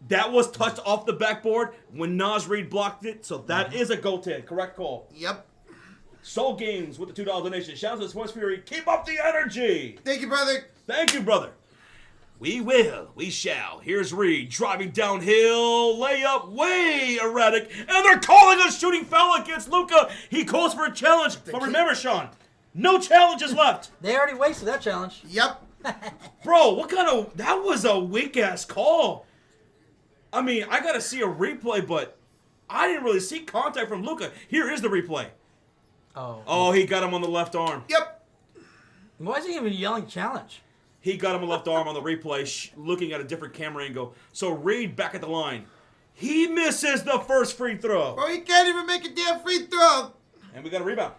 That was touched off the backboard when Nas Reed blocked it, so that is a goaltend. Correct call. Yep. Soul Games with the $2 donation. Shout out to the Sports Fury. Keep up the energy. Thank you, brother. Thank you, brother. We will. We shall. Here's Reed driving downhill. Layup way erratic. And they're calling a shooting foul against Luka. He calls for a challenge. But remember, Sean, no challenges left. They already wasted that challenge. Yep. Bro, what kind of... That was a weak-ass call. I mean, I got to see a replay, but I didn't really see contact from Luka. Here is the replay. Oh, he got him on the left arm. Yep. Why is he even yelling challenge? He got him on the left arm on the replay, looking at a different camera angle. So Reed back at the line. He misses the first free throw. Bro, he can't even make a damn free throw. And we got a rebound.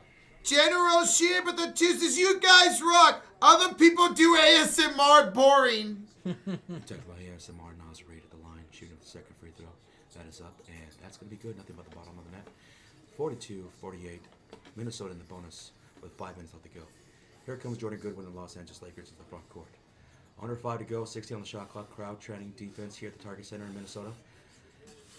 General shit, but the Tuesdays, you guys rock. Other people do ASMR boring. Talk about ASMR, Nas Reed at the line, shooting the second free throw. That is up, and that's going to be good. Nothing but the bottom of the net. 42-48. Minnesota in the bonus with 5 minutes left to go. Here comes Jordan Goodwin and the Los Angeles Lakers in the front court. Under 5 to go, 60 on the shot clock. Crowd chanting defense here at the Target Center in Minnesota.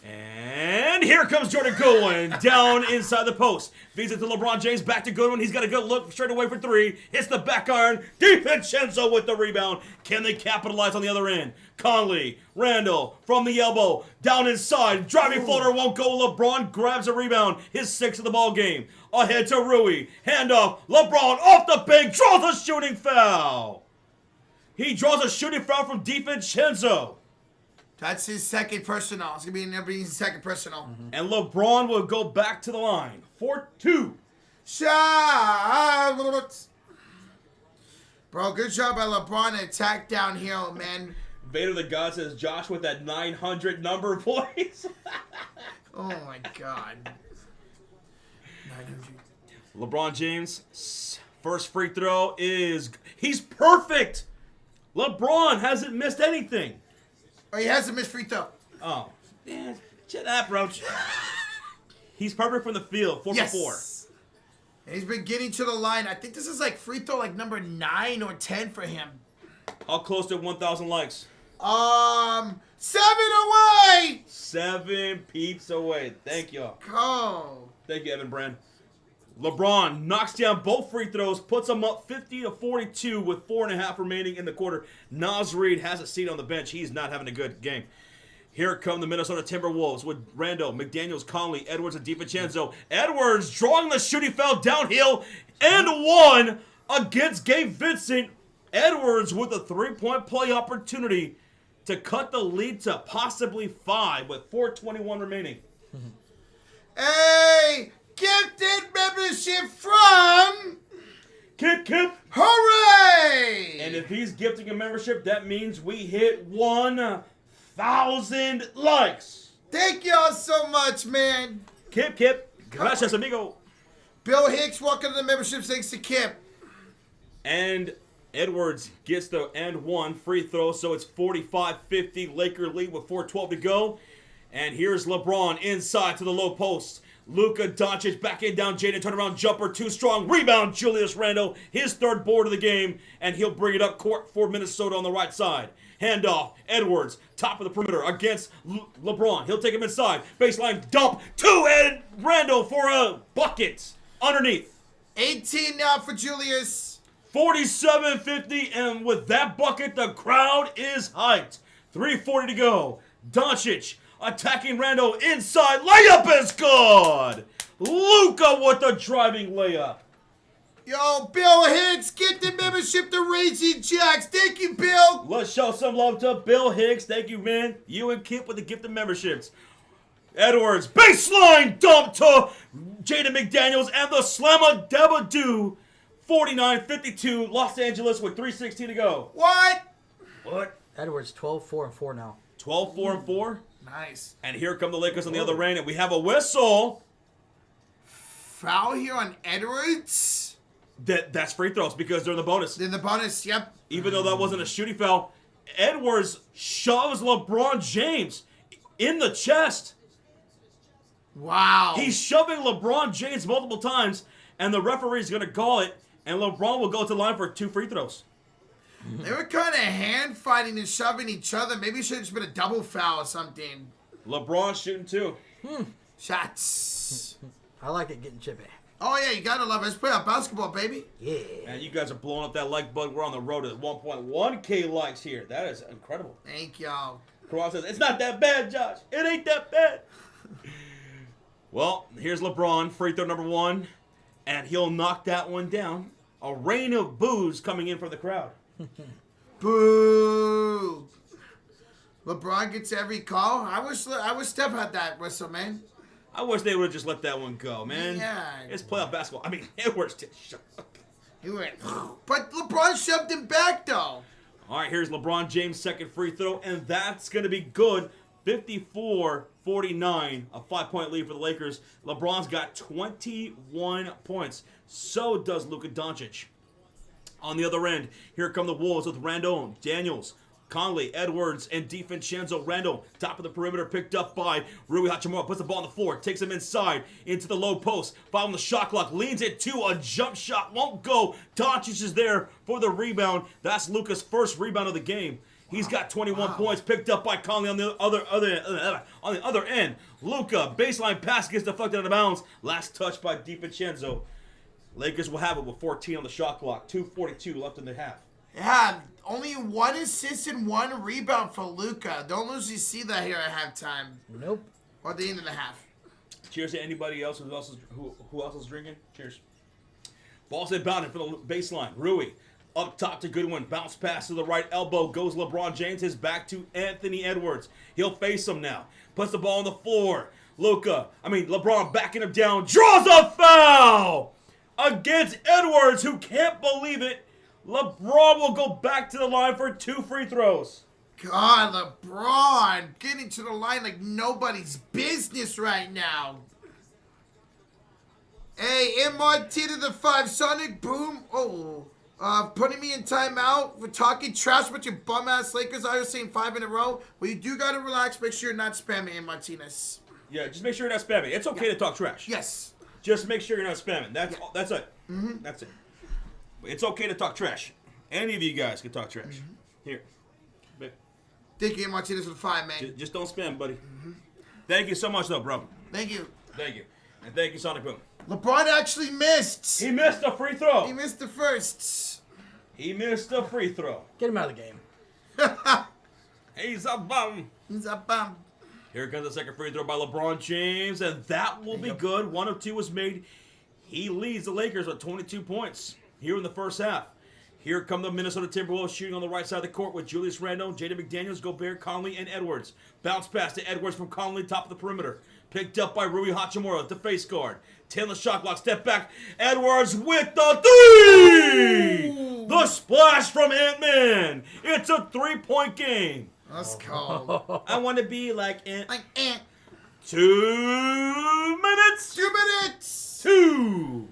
And here comes Jordan Goodwin down inside the post. Feeds it to LeBron James, back to Goodwin. He's got a good look straight away for 3. Hits the back iron. DiVincenzo with the rebound. Can they capitalize on the other end? Conley, Randall from the elbow. Down inside. Driving floater won't go. LeBron grabs a rebound. His 6th of the ball game. Ahead to Rui. Handoff. LeBron off the bank. Draws a shooting foul. He draws a shooting foul from DiVincenzo. That's his second personal. It's going to be his second personal. And LeBron will go back to the line for 2. Shots. Bro, good job by LeBron. Attack downhill, man. Vader the God says, Josh with that 900 number, boys. Oh, my God. 900. LeBron James, first free throw is... He's perfect. LeBron hasn't missed anything. Oh, he has a missed free throw. Oh, man, shut up, Roach. He's perfect from the field, 4 for 4. And he's been getting to the line. I think this is like free throw like number 9 or 10 for him. How close to 1,000 likes? 7 away. 7 peeps away. Thank you. Go. Thank you, Evan Brand. LeBron knocks down both free throws, puts them up 50-42 with 4.5 remaining in the quarter. Nas Reed has a seat on the bench. He's not having a good game. Here come the Minnesota Timberwolves with Randall, McDaniels, Conley, Edwards, and DiVincenzo. Edwards drawing the shooting foul downhill and 1 against Gabe Vincent. Edwards with a 3-point play opportunity to cut the lead to possibly 5 with 4:21 remaining. Hey! Gifted membership from Kip. Hooray! And if he's gifting a membership, that means we hit 1,000 likes. Thank y'all so much, man. Kip. Gracias, amigo. Bill Hicks, welcome to the membership. Thanks to Kip. And Edwards gets the and 1 free throw, so it's 45-50. Laker lead with 4:12 to go. And here's LeBron inside to the low post. Luka Doncic backing down Jaden, turnaround jumper, too strong. Rebound, Julius Randle, his third board of the game, and he'll bring it up court for Minnesota on the right side. Handoff, Edwards, top of the perimeter against LeBron. He'll take him inside. Baseline dump to Randle for a bucket underneath. 18 now for Julius. 47-50, and with that bucket, the crowd is hyped. 3:40 to go. Doncic attacking Randle inside. Layup is good. Luka with the driving layup. Yo, Bill Hicks, get the membership to Raging Jacks. Thank you, Bill. Let's show some love to Bill Hicks. Thank you, man. You and Kip with the gift of memberships. Edwards, baseline dump to Jaden McDaniels and the slammer Debadoo. 49-52, Los Angeles with 3:16 to go. What? Edwards 12-4-4 now. 12-4-4. Nice. And here come the Lakers on the other end, and we have a whistle. Foul here on Edwards. That's free throws because they're in the bonus. In the bonus, yep. Even though that wasn't a shooting foul, Edwards shoves LeBron James in the chest. Wow. He's shoving LeBron James multiple times, and the referee's going to call it, and LeBron will go to the line for 2 free throws. They were kind of hand fighting and shoving each other. Maybe it should have just been a double foul or something. LeBron shooting 2. Shots. I like it getting chippy. Oh, yeah, you got to love it. Let's play out basketball, baby. Yeah. And you guys are blowing up that like button. We're on the road to 1.1K likes here. That is incredible. Thank y'all. Karan says, it's not that bad, Josh. It ain't that bad. Well, here's LeBron, free throw number 1, and he'll knock that one down. A rain of boos coming in from the crowd. Boo. LeBron gets every call. I wish Steph had that whistle, man. I wish they would have just let that one go, man. Yeah. It's playoff basketball. I mean, it works. He went, but LeBron shoved him back, though. All right, here's LeBron James' second free throw, and that's going to be good. 54-49, a 5-point lead for the Lakers. LeBron's got 21 points. So does Luka Doncic. On the other end, here come the Wolves with Randle, Daniels, Conley, Edwards, and DiVincenzo. Randle, top of the perimeter, picked up by Rui Hachimura. Puts the ball on the floor, takes him inside into the low post. Following the shot clock, leans it to a jump shot. Won't go. Doncic is there for the rebound. That's Luka's first rebound of the game. He's got 21 points, picked up by Conley on the other end. Luka, baseline pass gets deflected out of bounds. Last touch by DiVincenzo. Lakers will have it with 14 on the shot clock. 2:42 left in the half. Yeah, only 1 assist and 1 rebound for Luka. Don't usually see that here at halftime. Nope. Or the end of the half. Cheers to anybody else who else is drinking. Cheers. Ball's inbounded for the baseline. Rui up top to Goodwin. Bounce pass to the right elbow. Goes LeBron James. His back to Anthony Edwards. He'll face him now. Puts the ball on the floor. LeBron backing him down. Draws a foul against Edwards, who can't believe it. LeBron will go back to the line for 2 free throws. God, LeBron getting to the line like nobody's business right now. Hey, MRT to the 5, Sonic Boom. Putting me in timeout for talking trash about your bum-ass Lakers. I was saying 5 in a row. Well, you do got to relax. Make sure you're not spamming, Martinez. Yeah, just make sure you're not spamming. It's okay to talk trash. Yes. Just make sure you're not spamming. That's it. Mm-hmm. That's it. It's okay to talk trash. Any of you guys can talk trash. Mm-hmm. Here. Thank you, Martinez, for the 5, man. Just don't spam, buddy. Mm-hmm. Thank you so much, though, bro. Thank you. Thank you. And thank you, Sonic Boom. LeBron actually missed. He missed a free throw. He missed the first. He missed a free throw. Get him out of the game. He's a bum. He's a bum. Here comes the second free throw by LeBron James, and that will be good. 1 of 2 was made. He leads the Lakers with 22 points here in the first half. Here come the Minnesota Timberwolves shooting on the right side of the court with Julius Randle, Jaden McDaniels, Gobert, Conley, and Edwards. Bounce pass to Edwards from Conley, top of the perimeter. Picked up by Rui Hachimura, the face guard. 10 on the shot clock, step back. Edwards with the 3! Ooh. The splash from Ant-Man. It's a 3-point game. Let's go. I want to be like Ant. Like Ant. 2 minutes. 2 minutes. 2.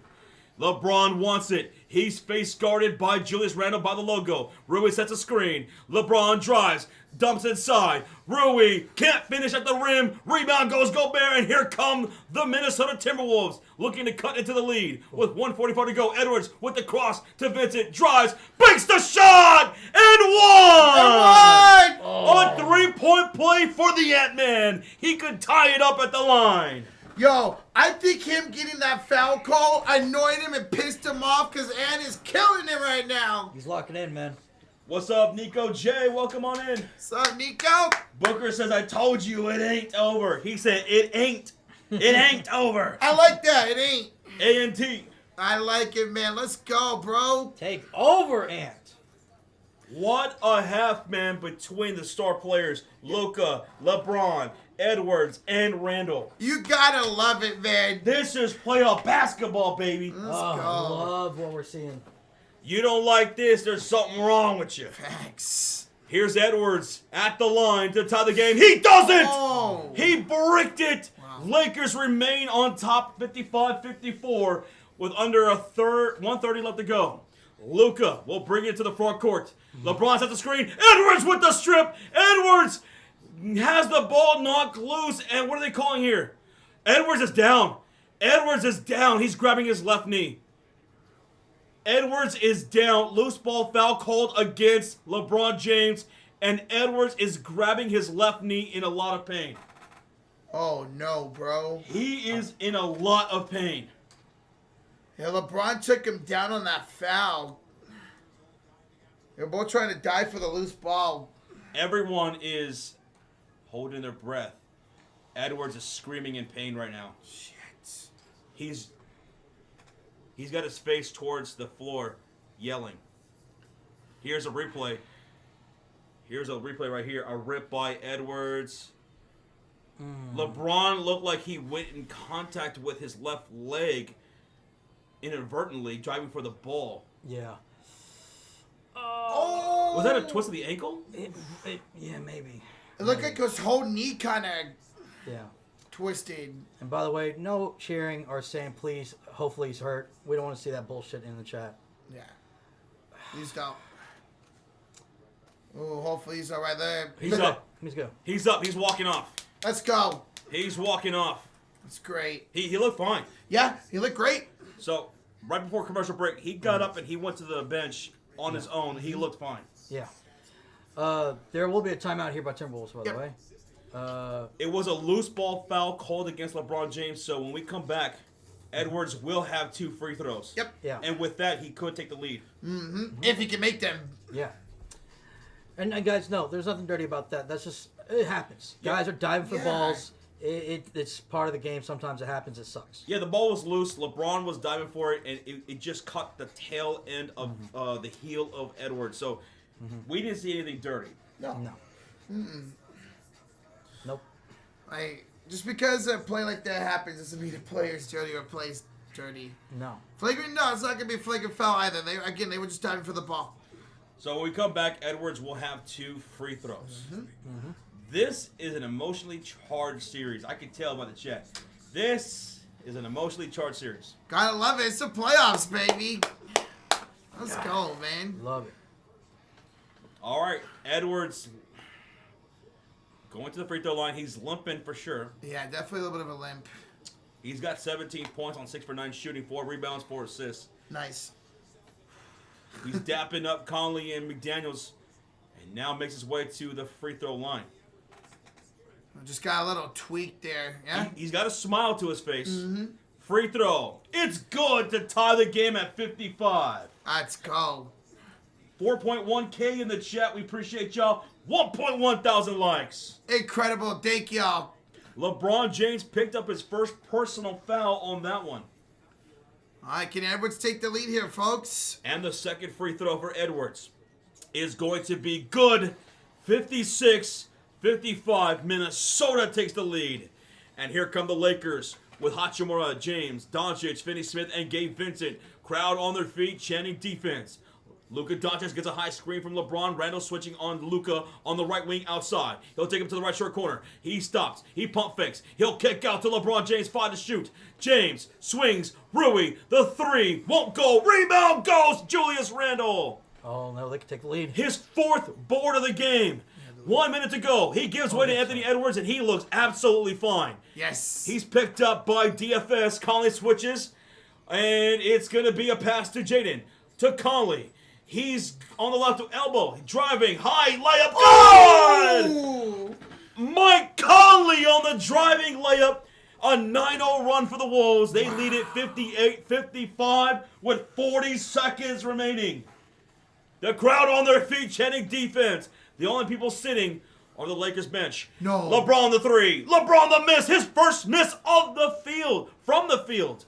LeBron wants it. He's face guarded by Julius Randle by the logo. Rui sets a screen. LeBron drives. Dumps inside. Rui can't finish at the rim. Rebound goes Gobert, and here come the Minnesota Timberwolves looking to cut into the lead with 1:44 to go. Edwards with the cross to Vincent. Drives. Banks the shot! And one! On 3-point play for the Ant-Man. He could tie it up at the line. Yo, I think him getting that foul call annoyed him and pissed him off because Ant is killing him right now. He's locking in, man. What's up, Nico J? Welcome on in. What's up, Nico? Booker says, I told you it ain't over. He said, it ain't. It ain't over. I like that. It ain't. A&T. I like it, man. Let's go, bro. Take over, Ant. What a half, man, between the star players. Luka, LeBron, Edwards, and Randall. You gotta love it, man. This is playoff basketball, baby. Let's I go. love what we're seeing. You don't like this, there's something wrong with you. Thanks. Here's Edwards at the line to tie the game. He does it! Oh. He bricked it! Wow. Lakers remain on top 55-54 with under 1:30 left to go. Luka will bring it to the front court. LeBron's at the screen. Edwards with the strip. Edwards has the ball knocked loose. And what are they calling here? Edwards is down. Edwards is down. He's grabbing his left knee. Edwards is down. Loose ball foul called against LeBron James. And Edwards is grabbing his left knee in a lot of pain. Oh, no, bro. He is in a lot of pain. Yeah, LeBron took him down on that foul. They're both trying to dive for the loose ball. Everyone is holding their breath. Edwards is screaming in pain right now. Shit. He's got his face towards the floor, yelling. Here's a replay. Here's a replay right here. A rip by Edwards. LeBron looked like he went in contact with his left leg inadvertently, driving for the ball. Yeah. Oh! Was that a twist of the ankle? Yeah, maybe. It looked like his whole knee kind of Yeah. twisted. And by the way, no cheering or saying please, hopefully he's hurt. We don't want to see that bullshit in the chat. Yeah. Please don't. Oh, hopefully he's all right there. He's up. He's good. He's up. He's walking off. Let's go. He's walking off. That's great. He looked fine. Yeah, he looked great. So, right before commercial break, he got up and he went to the bench on his own. He looked fine. Yeah. There will be a timeout here by Timberwolves, by the way. It was a loose ball foul called against LeBron James, so when we come back, Edwards will have 2 free throws. Yep. Yeah. And with that, he could take the lead. Mm-hmm. If he can make them. Yeah. And guys, no, there's nothing dirty about that. That's just, it happens. Guys are diving for balls. It's part of the game. Sometimes it happens. It sucks. Yeah, the ball was loose. LeBron was diving for it, and it just caught the tail end of the heel of Edwards. So we didn't see anything dirty. No. No. Nope. Just because a play like that happens doesn't mean the player's dirty or plays dirty. No. Flagrant? No, it's not going to be a flagrant foul either. They were just diving for the ball. So when we come back, Edwards will have 2 free throws. This is an emotionally charged series. I can tell by the chat. This is an emotionally charged series. Gotta love it. It's the playoffs, baby. Let's go, man. Love it. All right, Edwards going to the free throw line. He's limping for sure. Yeah, definitely a little bit of a limp. He's got 17 points on 6 for 9 shooting, 4 rebounds, 4 assists. Nice. He's dapping up Conley and McDaniels, and now makes his way to the free throw line. Just got a little tweak there. Yeah. He's got a smile to his face. Free throw. It's good to tie the game at 55. Let's go. 4.1K in the chat. We appreciate y'all. 1.1 thousand likes. Incredible. Thank y'all. LeBron James picked up his first personal foul on that one. All right, can Edwards take the lead here, folks? And the second free throw for Edwards is going to be good. 56-55. Minnesota takes the lead. And here come the Lakers with Hachimura, James, Doncic, Finney Smith, and Gabe Vincent. Crowd on their feet chanting defense. Luka Doncic gets a high screen from LeBron. Randall switching on Luka on the right wing outside. He'll take him to the right short corner. He stops. He pump fakes. He'll kick out to LeBron James, 5 to shoot. James swings. Rui, the 3 won't go. Rebound goes Julius Randle. Oh, no, they can take the lead. His 4th board of the game. 1 minute to go. He gives way to Anthony Edwards, and he looks absolutely fine. Yes. He's picked up by DFS. Conley switches, and it's going to be a pass to Jaden. To Conley. He's on the left elbow, driving, high, layup, good! Mike Conley on the driving layup. A 9-0 run for the Wolves. They lead it 58-55 with 40 seconds remaining. The crowd on their feet chanting defense. The only people sitting are the Lakers bench. No. LeBron the 3. LeBron the miss. His first miss of the field. From the field.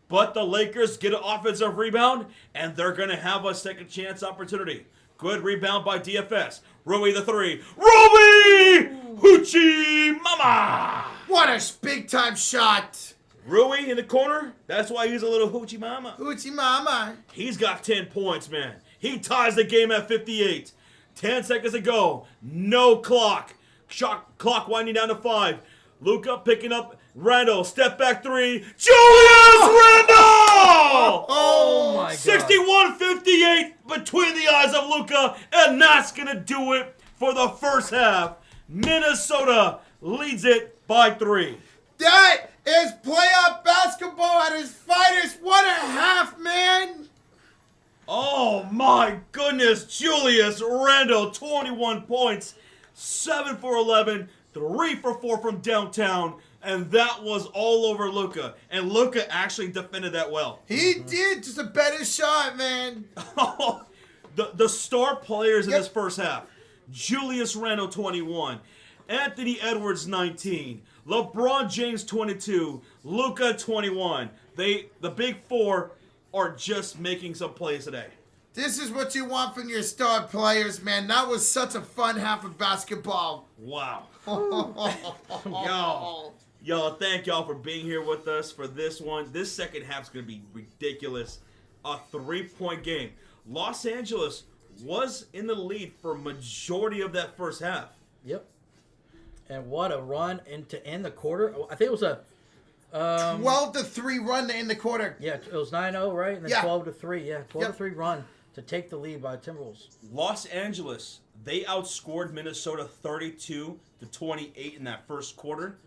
But the Lakers get an offensive rebound, and they're going to have a second chance opportunity. Good rebound by DFS. Rui the 3. Rui! Hoochie Mama! What a big-time shot. Rui in the corner. That's why he's a little Hoochie Mama. Hoochie Mama. He's got 10 points, man. He ties the game at 58. 10 seconds to go. No clock. Clock winding down to 5. Luka picking up Randall. Step back 3. Julius Randle! Oh, my God. 61-58 between the eyes of Luka. And that's going to do it for the first half. Minnesota leads it by 3. That is playoff basketball at its finest. What a half, man. Oh my goodness, Julius Randle, 21 points, 7 for 11, 3 for 4 from downtown, and that was all over Luka. And Luka actually defended that well. He did. Just a better shot, man. the star players in this first half. Julius Randle, 21. Anthony Edwards, 19. LeBron James, 22. Luka, 21. The big 4 are just making some plays today. This is what you want from your star players, man. That was such a fun half of basketball. Wow. Yo, thank y'all for being here with us for this one. This second half's going to be ridiculous. A 3-point game. Los Angeles was in the lead for majority of that first half. Yep. And what a run to end the quarter. I think it was a 12-3 run in the quarter. Yeah, it was 9-0, right? And then 12-3. Yeah, 12-3 run to take the lead by Timberwolves. Los Angeles, they outscored Minnesota 32-28 in that first quarter.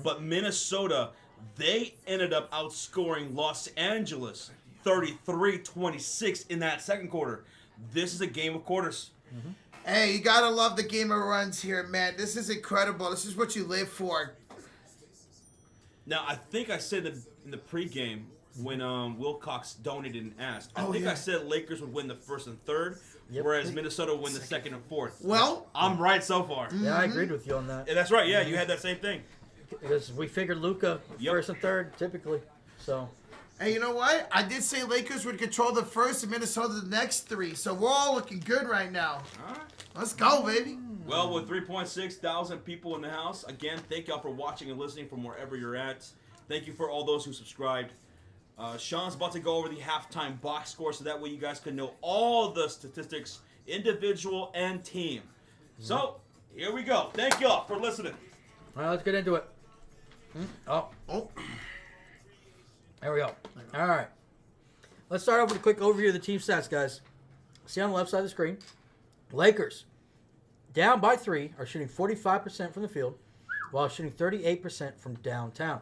But Minnesota, they ended up outscoring Los Angeles 33-26 in that second quarter. This is a game of quarters. Hey, you gotta love the game of runs here, man. This is incredible. This is what you live for. Now, I think I said in the pregame when Wilcox donated and asked, I said Lakers would win the first and third, whereas Minnesota would win the second and fourth. Well, I'm right so far. Yeah, I agreed with you on that. Yeah, that's right. Yeah, you had that same thing. Because we figured Luka first and third, typically. So. Hey, you know what? I did say Lakers would control the first and Minnesota the next 3. So we're all looking good right now. All right. Let's go, baby. Well, with 3.6 thousand people in the house, again, thank y'all for watching and listening from wherever you're at. Thank you for all those who subscribed. Sean's about to go over the halftime box score so that way you guys can know all the statistics, individual and team. So, here we go. Thank y'all for listening. All right, let's get into it. Oh. There we go. All right. Let's start off with a quick overview of the team stats, guys. See on the left side of the screen. Lakers, down by 3, are shooting 45% from the field, while shooting 38% from downtown.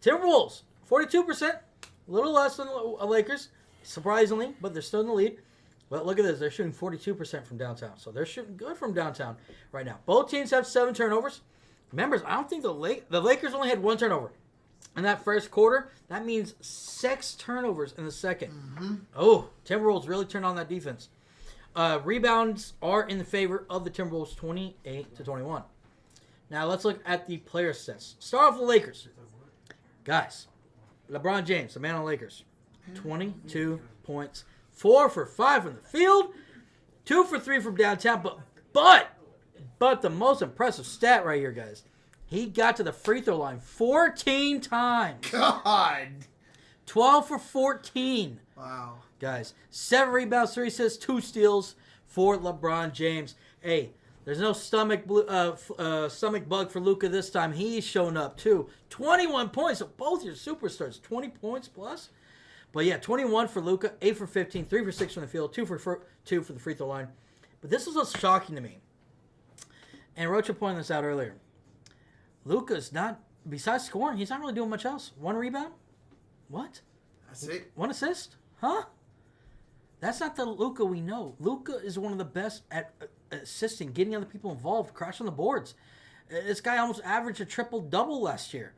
Timberwolves, 42%, a little less than the Lakers, surprisingly, but they're still in the lead. But look at this, they're shooting 42% from downtown, so they're shooting good from downtown right now. Both teams have 7 turnovers. Remember, I don't think the Lakers only had 1 turnover in that first quarter. That means 6 turnovers in the second. Oh, Timberwolves really turned on that defense. Rebounds are in the favor of the Timberwolves, 28-21. Now let's look at the player sets. Start off with the Lakers. Guys, LeBron James, the man on the Lakers, 22 points, 4 for 5 from the field, 2 for 3 from downtown. But the most impressive stat right here, guys, he got to the free throw line 14 times. God. 12 for 14. Wow. guys. 7 rebounds, 3 assists, 2 steals for LeBron James. Hey, there's no stomach bug for Luka this time. He's shown up too. 21 points. So both your superstars, 20 points plus. But yeah, 21 for Luka, 8 for 15, 3 for 6 from the field, 2 for the free throw line. But this is what's shocking to me. And Rocha pointed this out earlier. Luka's not, besides scoring, he's not really doing much else. 1 rebound? What? That's it. 1 assist? Huh? That's not the Luka we know. Luka is one of the best at assisting, getting other people involved, crashing the boards. This guy almost averaged a triple-double last year.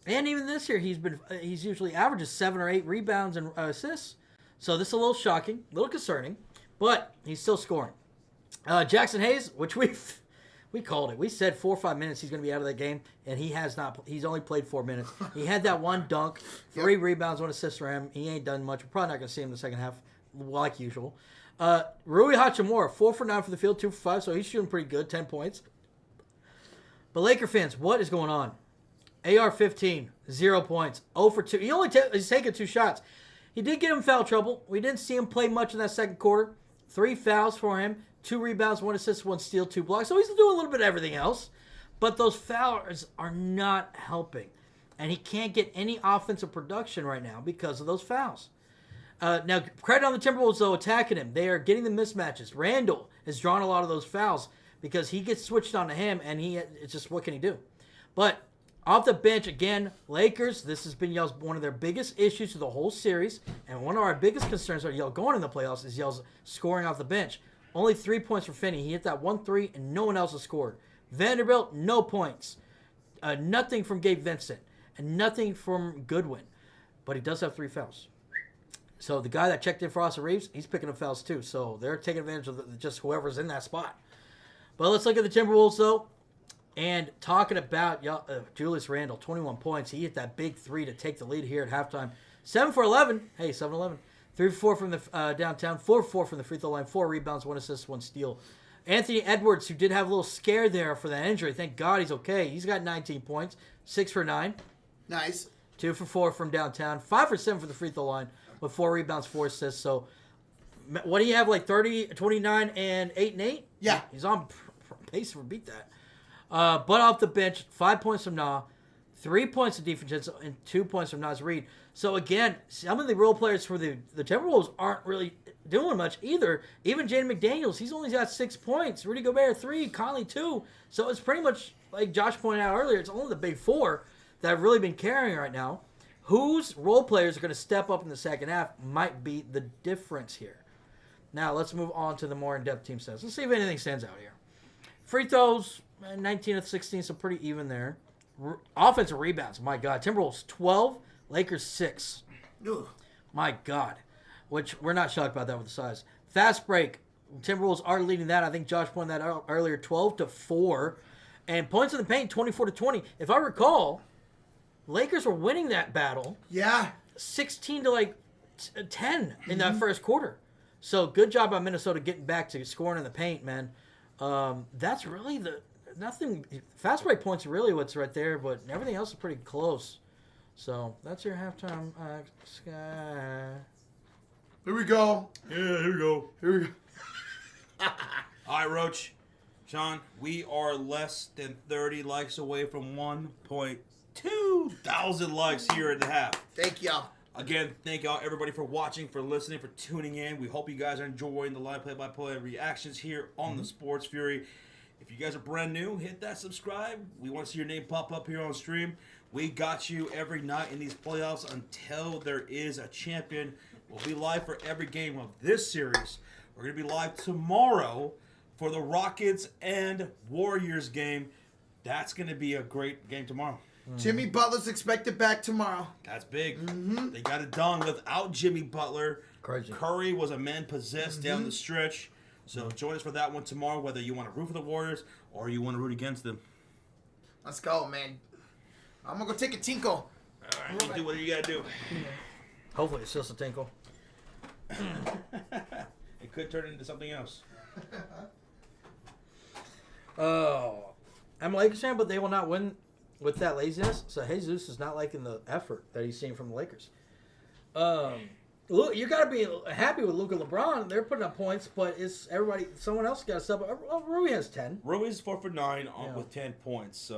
And even this year, he's usually averages 7 or 8 rebounds and assists. So this is a little shocking, a little concerning, but he's still scoring. Jackson Hayes, which we called it. We said 4 or 5 minutes he's going to be out of that game, and he has not. He's only played 4 minutes. He had that 1 dunk, 3 rebounds, 1 assist for him. He ain't done much. We're probably not going to see him in the second half, like usual. Rui Hachimura, 4 for 9 for the field, 2 for 5, so he's shooting pretty good, 10 points. But Laker fans, what is going on? AR-15, 0 points, 0 for 2. He's taken 2 shots. He did get him foul trouble. We didn't see him play much in that second quarter. 3 fouls for him, 2 rebounds, 1 assist, 1 steal, 2 blocks. So he's doing a little bit of everything else. But those fouls are not helping. And he can't get any offensive production right now because of those fouls. Now, credit on the Timberwolves, though, attacking him. They are getting the mismatches. Randall has drawn a lot of those fouls because he gets switched onto him, and it's just, what can he do? But off the bench, again, Lakers, this has been y'all's one of their biggest issues of the whole series, and one of our biggest concerns are y'all going in the playoffs is y'all's scoring off the bench. Only 3 points for Finney. He hit that 1-3, and no one else has scored. Vanderbilt, no points. Nothing from Gabe Vincent, and nothing from Goodwin. But he does have 3 fouls. So the guy that checked in for Austin Reeves, he's picking up fouls too. So they're taking advantage of just whoever's in that spot. But let's look at the Timberwolves, though. And talking about Julius Randle, 21 points. He hit that big 3 to take the lead here at halftime. 7 for 11. Hey, 7-11. 3 for 4 from the downtown. 4 for 4 from the free throw line. 4 rebounds, 1 assist, 1 steal. Anthony Edwards, who did have a little scare there for that injury. Thank God he's okay. He's got 19 points. 6 for 9. Nice. 2 for 4 from downtown. 5 for 7 for the free throw line with 4 rebounds, 4 assists. So what do you have, like 30, 29, and 8 and 8? Yeah. He's on pace to beat that. But off the bench, 5 points from Na, 3 points of defense, and 2 points from Naz Reid. So again, some of the role players for the Timberwolves aren't really doing much either. Even Jaden McDaniels, he's only got 6 points. Rudy Gobert, 3. Conley, 2. So it's pretty much, like Josh pointed out earlier, it's only the big 4 that have really been carrying right now. Whose role players are going to step up in the second half might be the difference here. Now, let's move on to the more in-depth team stats. Let's see if anything stands out here. Free throws, 19 of 16, so pretty even there. Offensive rebounds, my God. Timberwolves, 12. Lakers, 6. Ugh. My God. Which, we're not shocked about that with the size. Fast break, Timberwolves are leading that. I think Josh pointed that out earlier, 12-4. And points in the paint, 24-20. If I recall, Lakers were winning that battle. Yeah. 16 to 10 in that first quarter. So good job by Minnesota getting back to scoring in the paint, man. That's really nothing. Fast break points are really what's right there, but everything else is pretty close. So that's your halftime. Here we go. Yeah, here we go. Here we go. All right, Roach. Sean, we are less than 30 likes away from 1.2 thousand likes here at the half. Thank y'all. Again, thank y'all, everybody, for watching, for listening, for tuning in. We hope you guys are enjoying the live play-by-play reactions here on the Sports Fury. If you guys are brand new, hit that subscribe. We want to see your name pop up here on stream. We got you every night in these playoffs until there is a champion. We'll be live for every game of this series. We're going to be live tomorrow for the Rockets and Warriors game. That's going to be a great game tomorrow. Jimmy Butler's expected back tomorrow. That's big. They got it done without Jimmy Butler. Crazy. Curry was a man possessed down the stretch. So join us for that one tomorrow, whether you want to root for the Warriors or you want to root against them. Let's go, man. I'm going to go take a tinkle. All right, you do what you got to do. Hopefully it's just a tinkle. It could turn into something else. Oh. I'm a Lakers fan, but they will not win with that laziness. So Jesus is not liking the effort that he's seeing from the Lakers. You got to be happy with Luka LeBron. They're putting up points, but it's everybody. Someone else got to step up. Oh, Rui has 10. Rui's 4 for 9 with 10 points.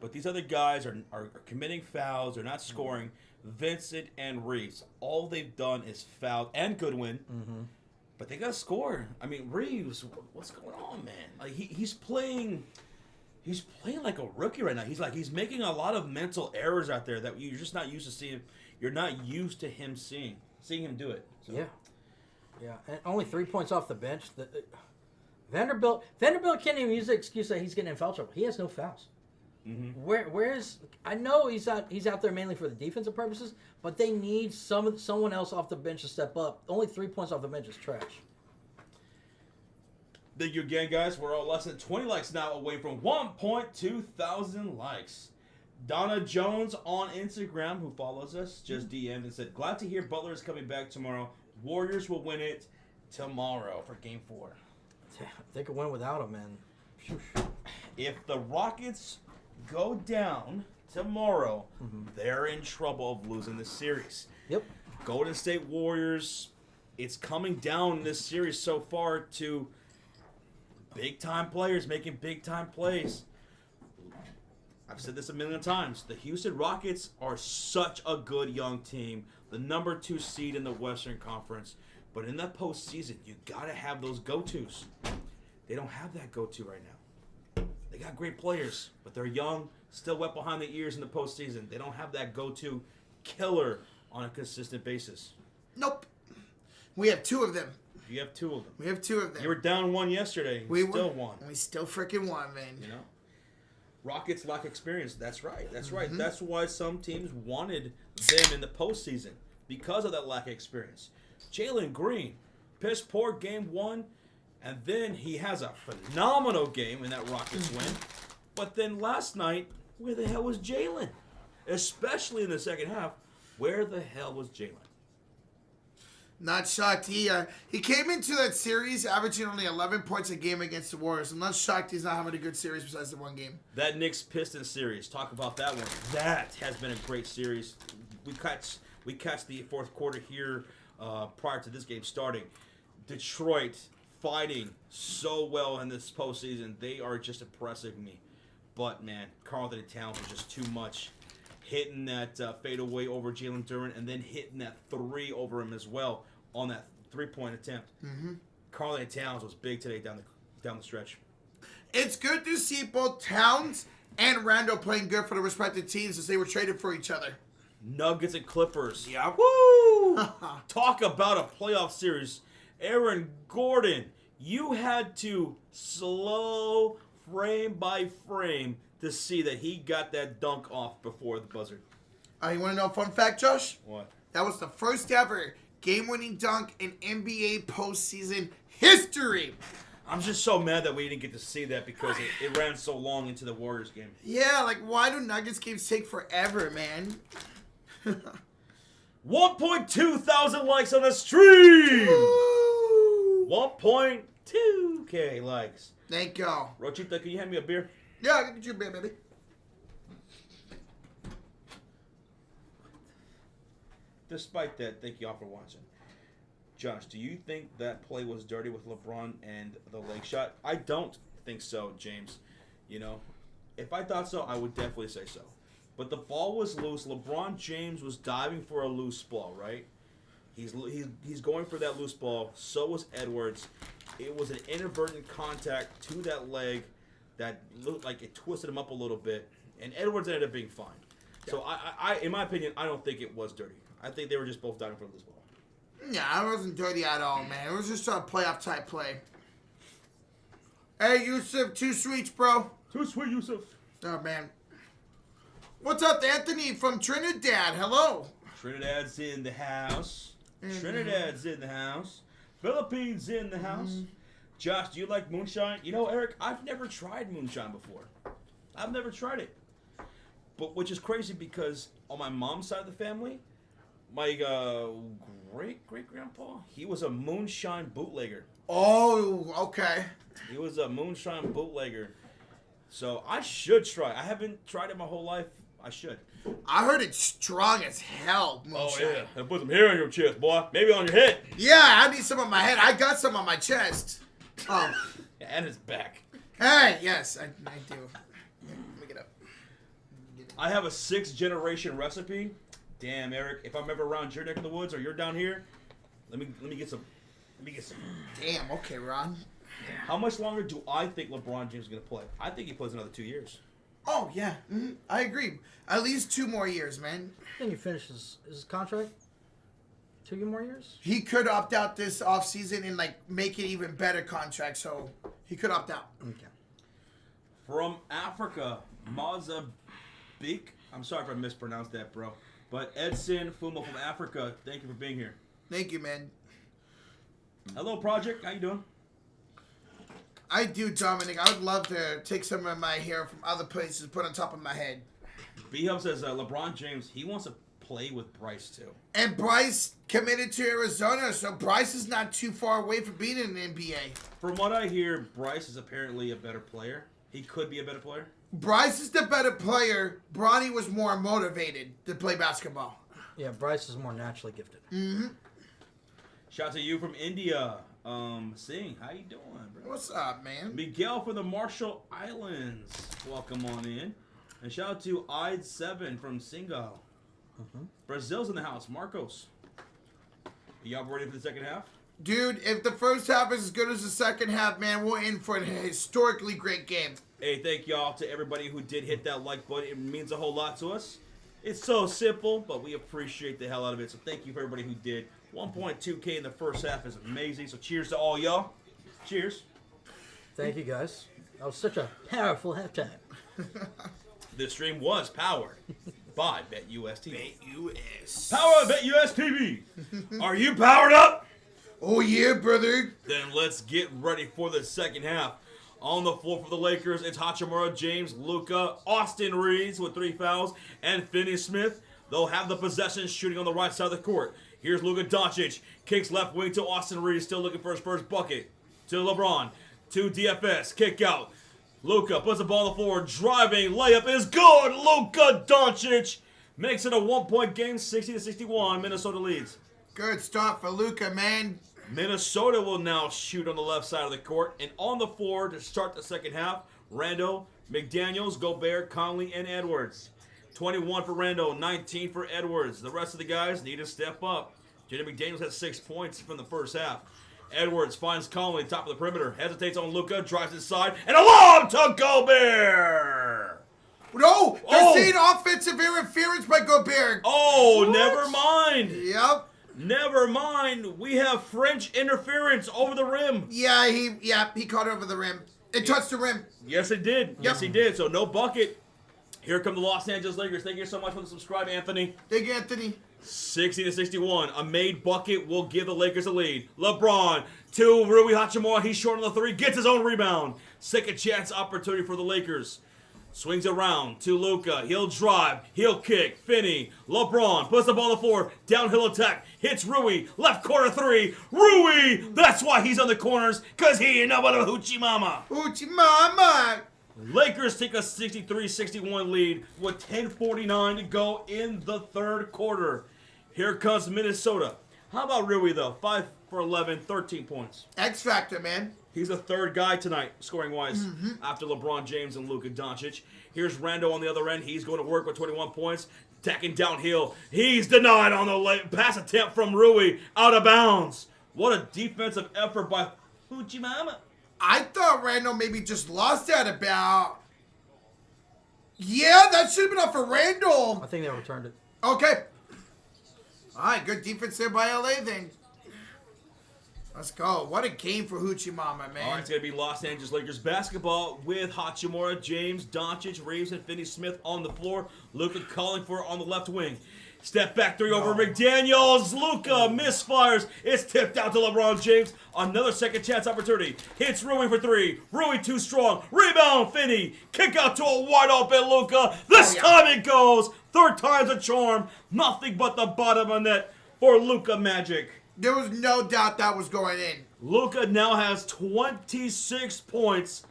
But these other guys are committing fouls. They're not scoring. Vincent and Reeves, all they've done is foul and Goodwin. Mm-hmm. But they got to score. I mean, Reeves, what's going on, man? Like he's playing like a rookie right now. He's making a lot of mental errors out there that you're just not used to seeing. You're not used to him seeing him do it. So. Yeah, and only 3 points off the bench. Vanderbilt can't even use the excuse that he's getting in foul trouble. He has no fouls. Mm-hmm. Where's I know he's out there mainly for the defensive purposes, but they need someone else off the bench to step up. Only 3 points off the bench is trash. Thank you again, guys. We're all less than 20 likes now away from 1.2 thousand likes. Donna Jones on Instagram, who follows us, just DM'd and said, "Glad to hear Butler is coming back tomorrow. Warriors will win it tomorrow for Game 4." They could win without him, man. If the Rockets go down tomorrow, they're in trouble of losing the series. Yep. Golden State Warriors, it's coming down in this series so far to big-time players making big-time plays. I've said this a million times. The Houston Rockets are such a good young team, the number 2 seed in the Western Conference. But in that postseason, you got to have those go-tos. They don't have that go-to right now. They got great players, but they're young, still wet behind the ears in the postseason. They don't have that go-to killer on a consistent basis. Nope. We have 2 of them. You have 2 of them. We have 2 of them. You were down 1 yesterday. You still won. We still freaking won, man. You know? Rockets lack experience. That's right. That's right. That's why some teams wanted them in the postseason, because of that lack of experience. Jalen Green, piss poor game 1, and then he has a phenomenal game in that Rockets win. But then last night, where the hell was Jalen? Especially in the second half, where the hell was Jalen? Not shocked. He came into that series averaging only 11 points a game against the Warriors. I'm not shocked he's not having a good series besides the one game. That Knicks Pistons series, talk about that one. That has been a great series. We catch the fourth quarter here prior to this game starting. Detroit fighting so well in this postseason. They are just impressing me. But, man, Karl-Anthony Towns was just too much. Hitting that fadeaway over Jalen Duren and then hitting that 3 over him as well on that 3-point attempt. Karl-Anthony Towns was big today down the stretch. It's good to see both Towns and Randall playing good for the respective teams as they were traded for each other. Nuggets and Clippers. Yeah. Woo! Talk about a playoff series. Aaron Gordon, you had to slow frame by frame to see that he got that dunk off before the buzzer. You want to know a fun fact, Josh? What? That was the first ever game-winning dunk in NBA postseason history. I'm just so mad that we didn't get to see that because it ran so long into the Warriors game. Yeah, like, why do Nuggets games take forever, man? 1.2 thousand likes on the stream! Woo! 1.2K likes. Thank you. Rochita, can you hand me a beer? Yeah, I can get you a beer, baby. Despite that, thank you all for watching. Josh, do you think that play was dirty with LeBron and the leg shot? I don't think so, James. You know, if I thought so, I would definitely say so. But the ball was loose. LeBron James was diving for a loose ball, right? He's going for that loose ball. So was Edwards. It was an inadvertent contact to that leg that looked like it twisted him up a little bit, and Edwards ended up being fine. Yeah. So I, in my opinion, I don't think it was dirty. I think they were just both diving for a loose ball. Yeah, it wasn't dirty at all, man. It was just a playoff type play. Hey, Yusuf, 2 sweets, bro. Too sweet, Yusuf. Oh, man. What's up, Anthony from Trinidad? Hello. Trinidad's in the house. Trinidad's in the house. Philippines in the house. Josh, do you like moonshine? You know, Eric, I've never tried moonshine before. I've never tried it. But which is crazy because on my mom's side of the family, my great-great-grandpa, he was a moonshine bootlegger. Oh, okay. He was a moonshine bootlegger. So I should try. I haven't tried it my whole life. I should. I heard it's strong as hell. Oh, Moonshine. yeah. And put some hair on your chest, boy. Maybe on your head. Yeah, I need some on my head. I got some on my chest. Oh. And his back. Hey, yes, I do. Let me get up. I have a 6th-generation recipe. Damn, Eric. If I'm ever around your neck of the woods or you're down here, let me get some. Let me get some. Damn, okay, Ron. How much longer do I think LeBron James is going to play? I think he plays another 2 years. Oh, yeah. I agree. At least 2 more years, man. I think he finishes his contract. 2 more years? He could opt out this offseason and, like, make it even better contract, so he could opt out. Okay. From Africa, Mozambique. I'm sorry if I mispronounced that, bro. But Edson Fumo from Africa, thank you for being here. Thank you, man. Hello, Project. How you doing? I do, Dominic. I would love to take some of my hair from other places and put on top of my head. B-Hub says LeBron James, he wants to play with Bryce, too. And Bryce committed to Arizona, so Bryce is not too far away from being in the NBA. From what I hear, Bryce is apparently a better player. He could be a better player. Bryce is the better player. Bronny was more motivated to play basketball. Yeah, Bryce is more naturally gifted. Mm-hmm. Shout out to you from India. Singh, how you doing, bro? What's up, man? Miguel from the Marshall Islands. Welcome on in. And shout out to Ide7 from Singal. Brazil's in the house. Marcos. Y'all ready for the second half? Dude, if the first half is as good as the second half, man, we're in for a historically great game. Hey, thank y'all to everybody who did hit that like button. It means a whole lot to us. It's so simple, but we appreciate the hell out of it. So thank you for everybody who did. 1.2K in the first half is amazing. So cheers to all y'all. Cheers. Thank you, guys. That was such a powerful halftime. This stream was powered by BetUS TV. BetUS. Power of BetUS TV. Are you powered up? Oh, yeah, brother. Then let's get ready for the second half. On the floor for the Lakers, it's Hachimura, James, Luka, Austin Reeves with 3 fouls, and Finney Smith. They'll have the possession shooting on the right side of the court. Here's Luka Doncic. Kicks left wing to Austin Reeves, still looking for his first bucket. To LeBron. To DFS. Kick out. Luka puts the ball on the floor. Driving. Layup is good. Luka Doncic makes it a 1-point game, 60-61. Minnesota leads. Good start for Luka, man. Minnesota will now shoot on the left side of the court. And on the floor to start the second half, Randle, McDaniels, Gobert, Conley, and Edwards. 21 for Randle, 19 for Edwards. The rest of the guys need to step up. Jaden McDaniels has 6 points from the first half. Edwards finds Conley, top of the perimeter. Hesitates on Luka, drives inside, and a lob to Gobert! No, they're seeing offensive interference by Gobert. Oh, What? never mind. Yep. Never mind. We have French interference over the rim. Yeah, he caught over the rim. It touched the rim. Yes, it did. Yes, he did. So no bucket. Here come the Los Angeles Lakers. Thank you so much for the subscribe, Anthony. Thank you, Anthony. 60-61. A made bucket will give the Lakers a lead. LeBron to Rui Hachimura. He's short on the 3. Gets his own rebound. Second chance opportunity for the Lakers. Swings around to Luka. He'll drive. He'll kick. Finney. LeBron puts the ball on the floor. Downhill attack. Hits Rui. Left corner 3. Rui! That's why he's on the corners. Because he ain't nobody but Hoochie Mama. Hoochie Mama. Lakers take a 63-61 lead with 10:49 to go in the third quarter. Here comes Minnesota. How about Rui, though? 5 for 11, 13 points. X Factor, man. He's the third guy tonight, scoring-wise, after LeBron James and Luka Doncic. Here's Randle on the other end. He's going to work with 21 points. Attacking downhill. He's denied on the pass attempt from Rui. Out of bounds. What a defensive effort by Hoochie Mama. I thought Randall maybe just lost that about. Yeah, that should have been off for Randall. I think they returned it. Okay. All right, good defense there by LA then. Let's go. What a game for Hoochie Mama, man. All right, it's going to be Los Angeles Lakers basketball with Hachimura, James, Doncic, Reeves, and Finney Smith on the floor. Luka calling for it on the left wing. Step back 3 over McDaniels. Luka misfires. It's tipped out to LeBron James. Another second chance opportunity. Hits Rui for 3. Rui too strong. Rebound, Finney. Kick out to a wide open Luka. This time it goes. Third time's a charm. Nothing but the bottom of net for Luka Magic. There was no doubt that was going in. Luka now has 26 points.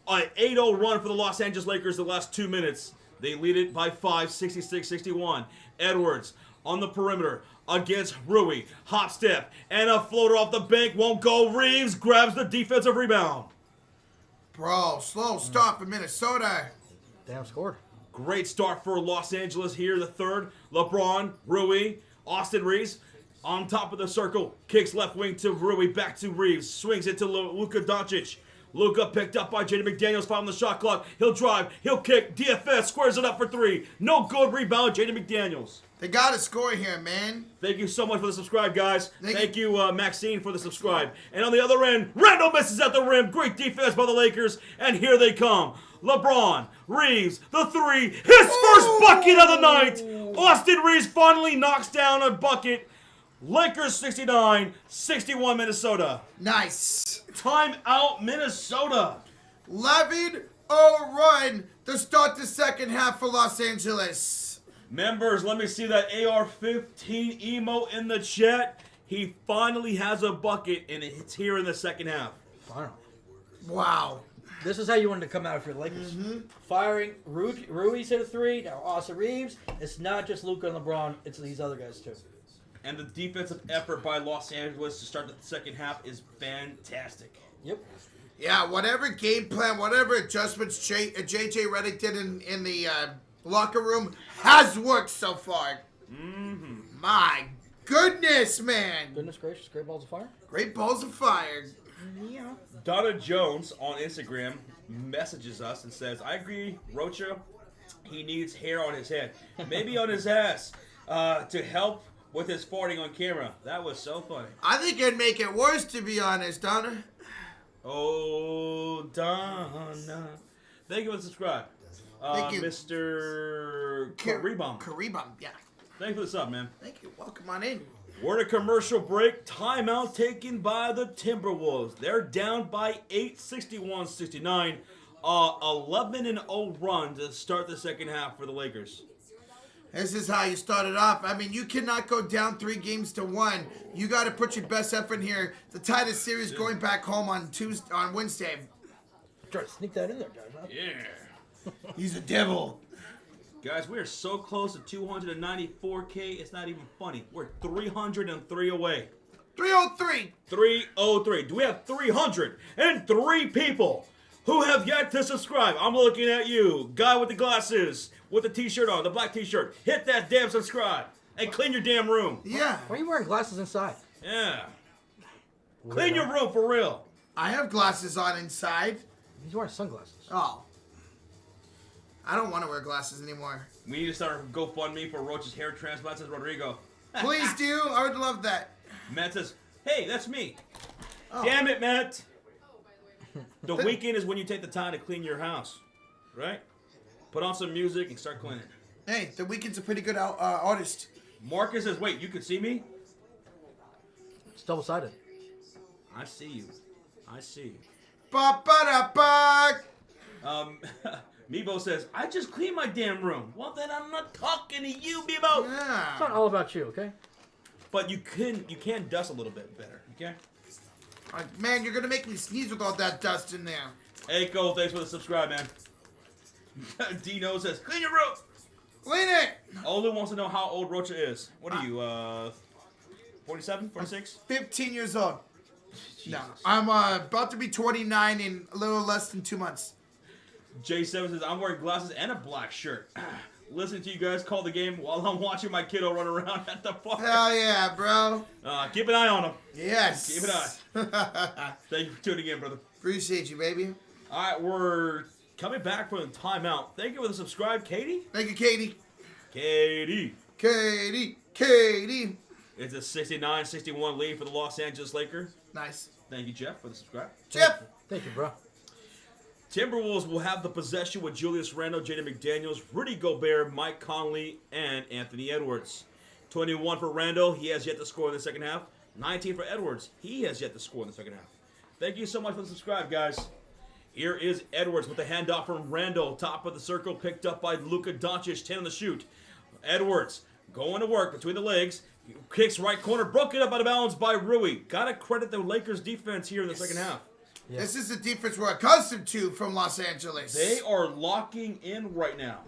An 8-0 run for the Los Angeles Lakers the last 2 minutes. They lead it by 5, 66-61. Edwards on the perimeter against Rui. Hop step and a floater off the bank. Won't go. Reeves grabs the defensive rebound. Bro, slow start for Minnesota. Damn, scored. Great start for Los Angeles here. The third. LeBron, Rui, Austin Reeves. On top of the circle, kicks left wing to Rui, back to Reeves, swings it to Luka Doncic. Luka picked up by Jaden McDaniels, found the shot clock. He'll drive, he'll kick, DFS squares it up for 3. No good rebound, Jaden McDaniels. They got to score here, man. Thank you so much for the subscribe, guys. Thank you, Maxine, for the subscribe. And on the other end, Randall misses at the rim. Great defense by the Lakers, and here they come. LeBron, Reeves, the 3, his first bucket of the night. Austin Reeves finally knocks down a bucket. Lakers 69, 61 Minnesota. Nice. Timeout Minnesota. 11-0 run to start the second half for Los Angeles. Members, let me see that AR-15 emo in the chat. He finally has a bucket, and it's here in the second half. Finally. Wow. This is how you wanted to come out for the Lakers. Firing Ruiz hit a 3. Now Austin Reeves. It's not just Luka and LeBron. It's these other guys too. And the defensive effort by Los Angeles to start the second half is fantastic. Yep. Yeah, whatever game plan, whatever adjustments J.J. Redick did in the locker room has worked so far. My goodness, man. Goodness gracious, great balls of fire. Great balls of fire. Yeah. Donna Jones on Instagram messages us and says, I agree, Rocha, he needs hair on his head. Maybe on his ass to help with his farting on camera. That was so funny. I think it'd make it worse, to be honest, Donna. Oh, Donna. Thank you for the subscribe. Thank you. Mr. Karibam. Karibam, yeah. Thank you for the sub, man. Thank you. Welcome on in. We're in a commercial break. Timeout taken by the Timberwolves. They're down by 8, 61-69. 11-0 run to start the second half for the Lakers. This is how you start it off. I mean, you cannot go down 3-1. You got to put your best effort in here to tie the series going back home on Wednesday. Try to sneak that in there, guys. Huh? Yeah. He's a devil. Guys, we are so close to 294K, it's not even funny. We're 303 away. 303. 303. Do we have 303 people who have yet to subscribe? I'm looking at you. Guy with the glasses, with the t-shirt on, the black t-shirt. Hit that damn subscribe and clean your damn room. Yeah. Why are you wearing glasses inside? Yeah. Clean your room for real. I have glasses on inside. He's wearing sunglasses. Oh. I don't want to wear glasses anymore. We need to start a GoFundMe for Roach's hair transplant, says Rodrigo. Please do. I would love that. Matt says, hey, that's me. Oh. Damn it, Matt. The weekend is when you take the time to clean your house, right? Put on some music and start cleaning. Hey, the Weeknd's a pretty good artist. Marcus says, wait, you can see me? It's double-sided. I see you. I see you. Ba-ba-da-ba. Meebo says, I just cleaned my damn room. Well, then I'm not talking to you, Meebo. It's not Yeah. all about you, okay? But you can dust a little bit better, okay? Man, you're going to make me sneeze with all that dust in there. Hey, Cole, thanks for the subscribe, man. Dino says, clean your room. Clean it. Olu wants to know how old Rocha is. What are you, 47, 46? 15 years old. No, Jesus. I'm about to be 29 in a little less than 2 months. J7 says, I'm wearing glasses and a black shirt. Listening to you guys call the game while I'm watching my kiddo run around at the park. Hell yeah, bro. Keep an eye on him. Yes. Keep an eye. Thank you for tuning in, brother. Appreciate you, baby. All right, we're coming back from the timeout. Thank you for the subscribe, Katie. Thank you, Katie. Katie. Katie. It's a 69-61 lead for the Los Angeles Lakers. Nice. Thank you, Jeff, for the subscribe. Jeff. Thank you, bro. Timberwolves will have the possession with Julius Randle, Jaden McDaniels, Rudy Gobert, Mike Conley, and Anthony Edwards. 21 for Randle. He has yet to score in the second half. 19 for Edwards. He has yet to score in the second half. Thank you so much for the subscribe, guys. Here is Edwards with the handoff from Randle. Top of the circle, picked up by Luka Doncic. 10 on the shoot. Edwards going to work between the legs. Kicks right corner. Broken up out of bounds by Rui. Got to credit the Lakers defense here in the second half. Yeah. This is the defense we're accustomed to from Los Angeles. They are locking in right now.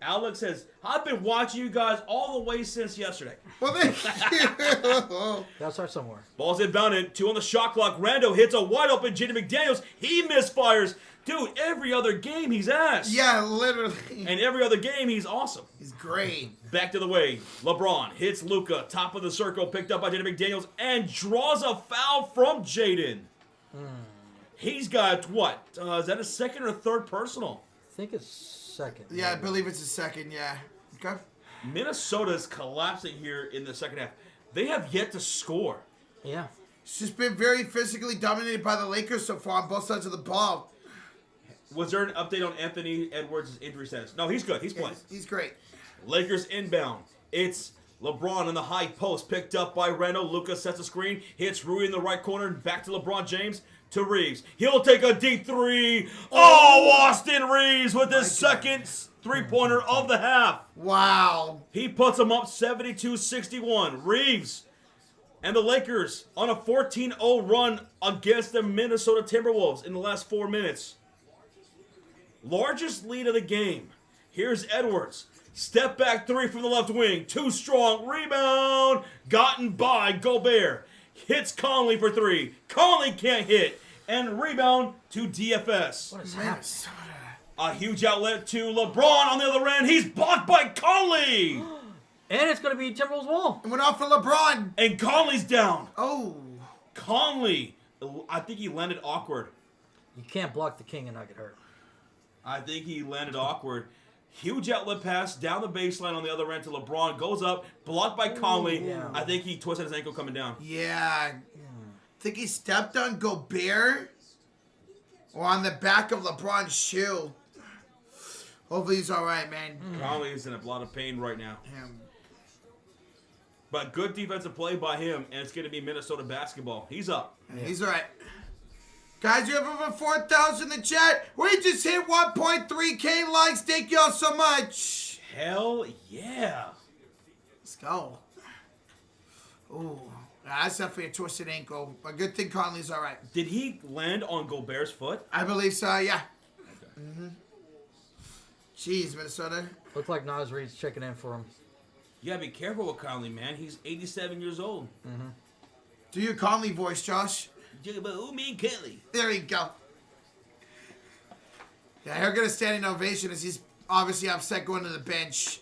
Alex says, I've been watching you guys all the way since yesterday. Well, thank you. Gotta start somewhere. Ball's inbounded. 2 on the shot clock. Rando hits a wide open Jaden McDaniels. He misfires. Dude, every other game he's ass. Yeah, literally. And every other game he's awesome. He's great. Back to the way. LeBron hits Luka. Top of the circle. Picked up by Jaden McDaniels. And draws a foul from Jaden. He's got what? Is that his second or third personal? I think it's second. Yeah, I believe it's a second, yeah. Okay. Minnesota's collapsing here in the second half. They have yet to score. Yeah. It's just been very physically dominated by the Lakers so far on both sides of the ball. Was there an update on Anthony Edwards' injury status? No, he's good. He's playing. He's great. Lakers inbound. It's LeBron in the high post. Picked up by Reno. Luka sets a screen. Hits Rui in the right corner. Back to LeBron James. To Reeves. He'll take a deep three. Oh, Austin Reeves with his second three-pointer of the half. Wow. He puts them up 72-61. Reeves and the Lakers on a 14-0 run against the Minnesota Timberwolves in the last 4 minutes. Largest lead of the game. Here's Edwards. Step back three from the left wing. Too strong. Rebound. Gotten by Gobert. Hits Conley for three. Conley can't hit. And rebound to DFS. What is happening? Minnesota. A huge outlet to LeBron on the other end. He's blocked by Conley. And it's going to be Timberwolves wall. It went off for LeBron. And Conley's down. Oh. Conley. I think he landed awkward. You can't block the king and not get hurt. I think he landed awkward. Huge outlet pass down the baseline on the other end to LeBron. Goes up, blocked by Conley. yeah. I think he twisted his ankle coming down. Yeah. I think he stepped on Gobert or on the back of LeBron's shoe. Hopefully he's all right, man. Conley is in a lot of pain right now. Him. But good defensive play by him, and it's going to be Minnesota basketball. He's up. He's all right. Guys, you have over 4,000 in the chat. We just hit 1.3K likes. Thank y'all so much. Hell yeah. Let's go. Ooh, that's definitely a twisted ankle. A good thing Conley's all right. Did he land on Gobert's foot? I believe so, yeah. Okay. Jeez, Minnesota. Looked like Nas Reed's checking in for him. You gotta be careful with Conley, man. He's 87 years old. Do your Conley voice, Josh. Yeah, but who mean Kelly? There you go. Yeah, he'll get a standing ovation as he's obviously upset going to the bench.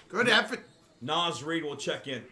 Good effort. Nas Reed will check in.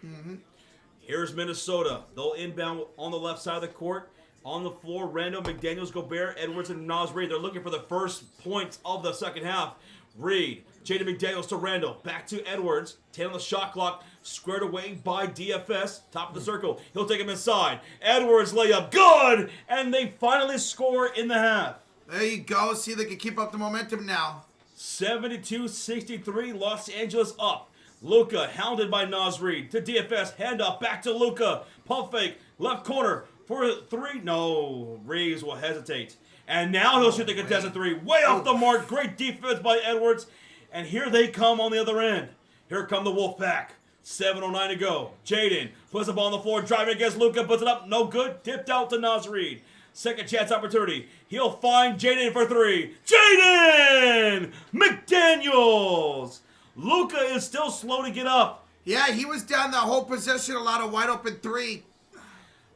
Here's Minnesota. They'll inbound on the left side of the court. On the floor, Randall, McDaniels, Gobert, Edwards, and Nas Reed. They're looking for the first points of the second half. Reed, Jaden McDaniels to Randall. Back to Edwards. 10 on the shot clock. Squared away by DFS. Top of the circle. He'll take him inside. Edwards layup. Good! And they finally score in the half. There you go. See if they can keep up the momentum now. 72-63. Los Angeles up. Luka hounded by Nas Reed to DFS. Hand up. Back to Luka. Pump fake. Left corner for three. No. Reeves will hesitate. And now he'll shoot the contested three. Way off the mark. Great defense by Edwards. And here they come on the other end. Here come the Wolfpack. 7:09 to go. Jaden puts the ball on the floor. Driving against Luka. Puts it up. No good. Tipped out to Nas Reed. Second chance opportunity. He'll find Jaden for three. Jaden McDaniels. Luka is still slow to get up. Yeah, he was down the whole possession. A lot of wide open three.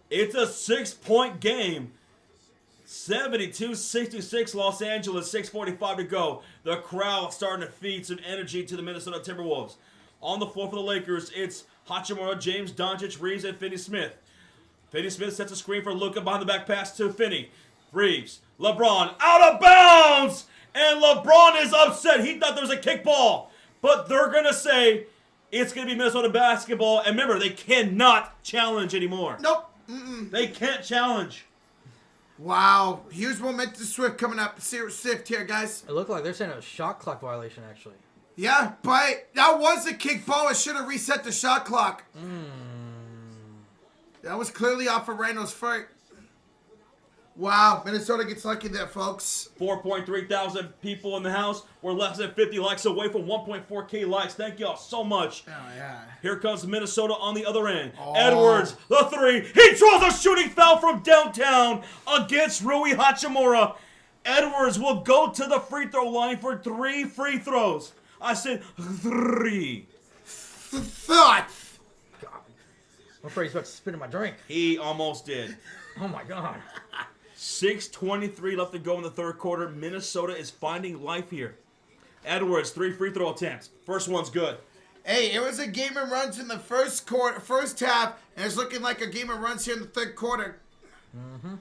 It's a 6-point game. 72-66 Los Angeles, 6:45 to go. The crowd starting to feed some energy to the Minnesota Timberwolves. On the floor for the Lakers, it's Hachimura, James, Doncic, Reeves, and Finney-Smith. Finney-Smith sets a screen for Luka behind the back pass to Finney. Reeves, LeBron, out of bounds! And LeBron is upset. He thought there was a kickball. But they're going to say it's going to be Minnesota basketball. And remember, they cannot challenge anymore. Nope. They can't challenge. Wow. Huge momentum swift coming up. Swift here, guys. It looked like they're saying a shot clock violation, actually. Yeah, but that was a kickball. It should have reset the shot clock. That was clearly off of Randall's foot. Wow, Minnesota gets lucky there, folks. 4.3 thousand people in the house. We're less than 50 likes away from 1.4K likes. Thank y'all so much. Oh, yeah. Here comes Minnesota on the other end. Edwards, the three. He draws a shooting foul from downtown against Rui Hachimura. Edwards will go to the free throw line for 3 free throws. I said 3. Thoughts. God. I'm afraid he's about to spit in my drink. He almost did. Oh my God. 6:23 left to go in the third quarter. Minnesota is finding life here. Edwards, 3 free throw attempts. First one's good. Hey, it was a game of runs in the first half, and it's looking like a game of runs here in the third quarter. Mm-hmm.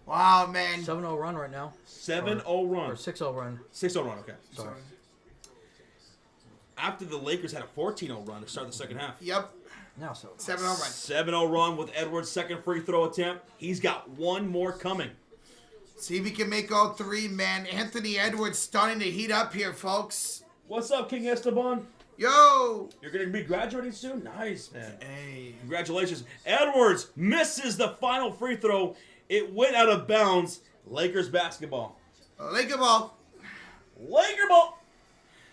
Wow, man. 7-0 run right now. 7-0 run. Or 6-0 run. 6-0 run, okay. Sorry. After the Lakers had a 14-0 run to start the second half. Yep. Now so. 7-0 run. 7-0 run with Edwards' second free throw attempt. He's got one more coming. See if he can make all 3, man. Anthony Edwards starting to heat up here, folks. What's up, King Esteban? Yo! You're going to be graduating soon? Nice, man. Hey. Congratulations. Edwards misses the final free throw. It went out of bounds. Lakers basketball. Laker ball. Laker ball.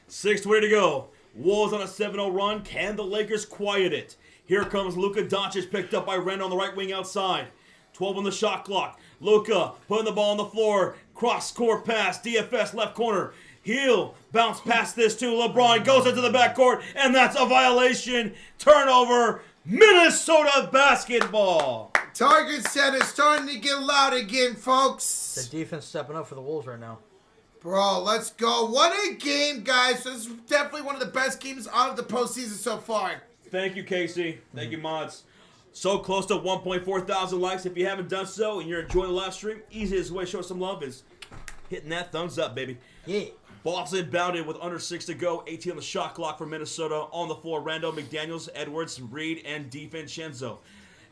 6:20 to go. Wolves on a 7-0 run. Can the Lakers quiet it? Here comes Luka Doncic, picked up by Randle on the right wing outside. 12 on the shot clock. Luka putting the ball on the floor. Cross-court pass. DFS left corner. Heel. Bounce past this to LeBron. Goes into the backcourt. And that's a violation. Turnover. Minnesota basketball. Target set is starting to get loud again, folks. The defense stepping up for the Wolves right now. Bro, let's go. What a game, guys. This is definitely one of the best games out of the postseason so far. Thank you, Casey. Thank you, mods. So close to 1.4 thousand likes. If you haven't done so and you're enjoying the live stream, easiest way to show some love is hitting that thumbs up, baby. Yeah. Ball's inbounded with under 6 to go. 18 on the shot clock for Minnesota. On the floor, Randle, McDaniels, Edwards, Reed, and DiVincenzo.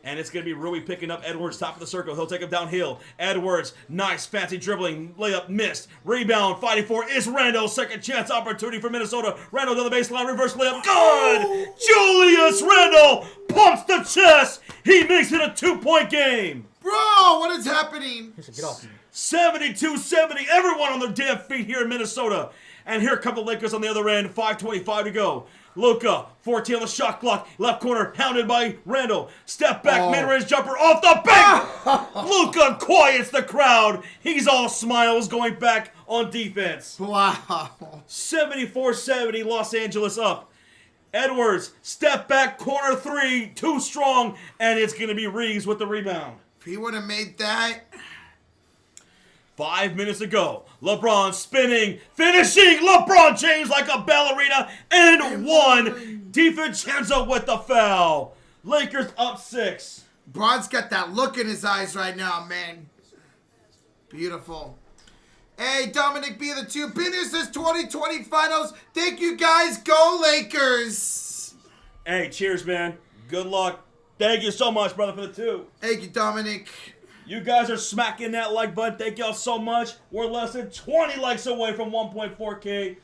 And it's going to be Rui picking up Edwards, top of the circle. He'll take him downhill. Edwards, nice, fancy dribbling. Layup missed. Rebound, fighting for is Randle. Second chance opportunity for Minnesota. Randle down the baseline, reverse layup. Good! Julius Randle pumps the chest. He makes it a 2-point game. Bro, what is happening? He said, get off me. 72-70. Everyone on their damn feet here in Minnesota. And here come the Lakers on the other end. 5:25 to go. Luka, 14 on the shot clock. Left corner, hounded by Randle. Step back, mid-range jumper off the bank. Luka quiets the crowd. He's all smiles going back on defense. Wow. 74-70, Los Angeles up. Edwards, step back, corner 3, too strong, and it's going to be Reeves with the rebound. If he would have made that. 5 minutes to go. LeBron spinning, finishing. LeBron James like a ballerina, and 1. DiVincenzo with the foul. Lakers up 6. Bron's got that look in his eyes right now, man. Beautiful. Hey, Dominic B. the 2. Finish this 2020 finals. Thank you, guys. Go Lakers. Hey, cheers, man. Good luck. Thank you so much, brother, for the 2. Thank you, Dominic. You guys are smacking that like button. Thank y'all so much. We're less than 20 likes away from 1.4K.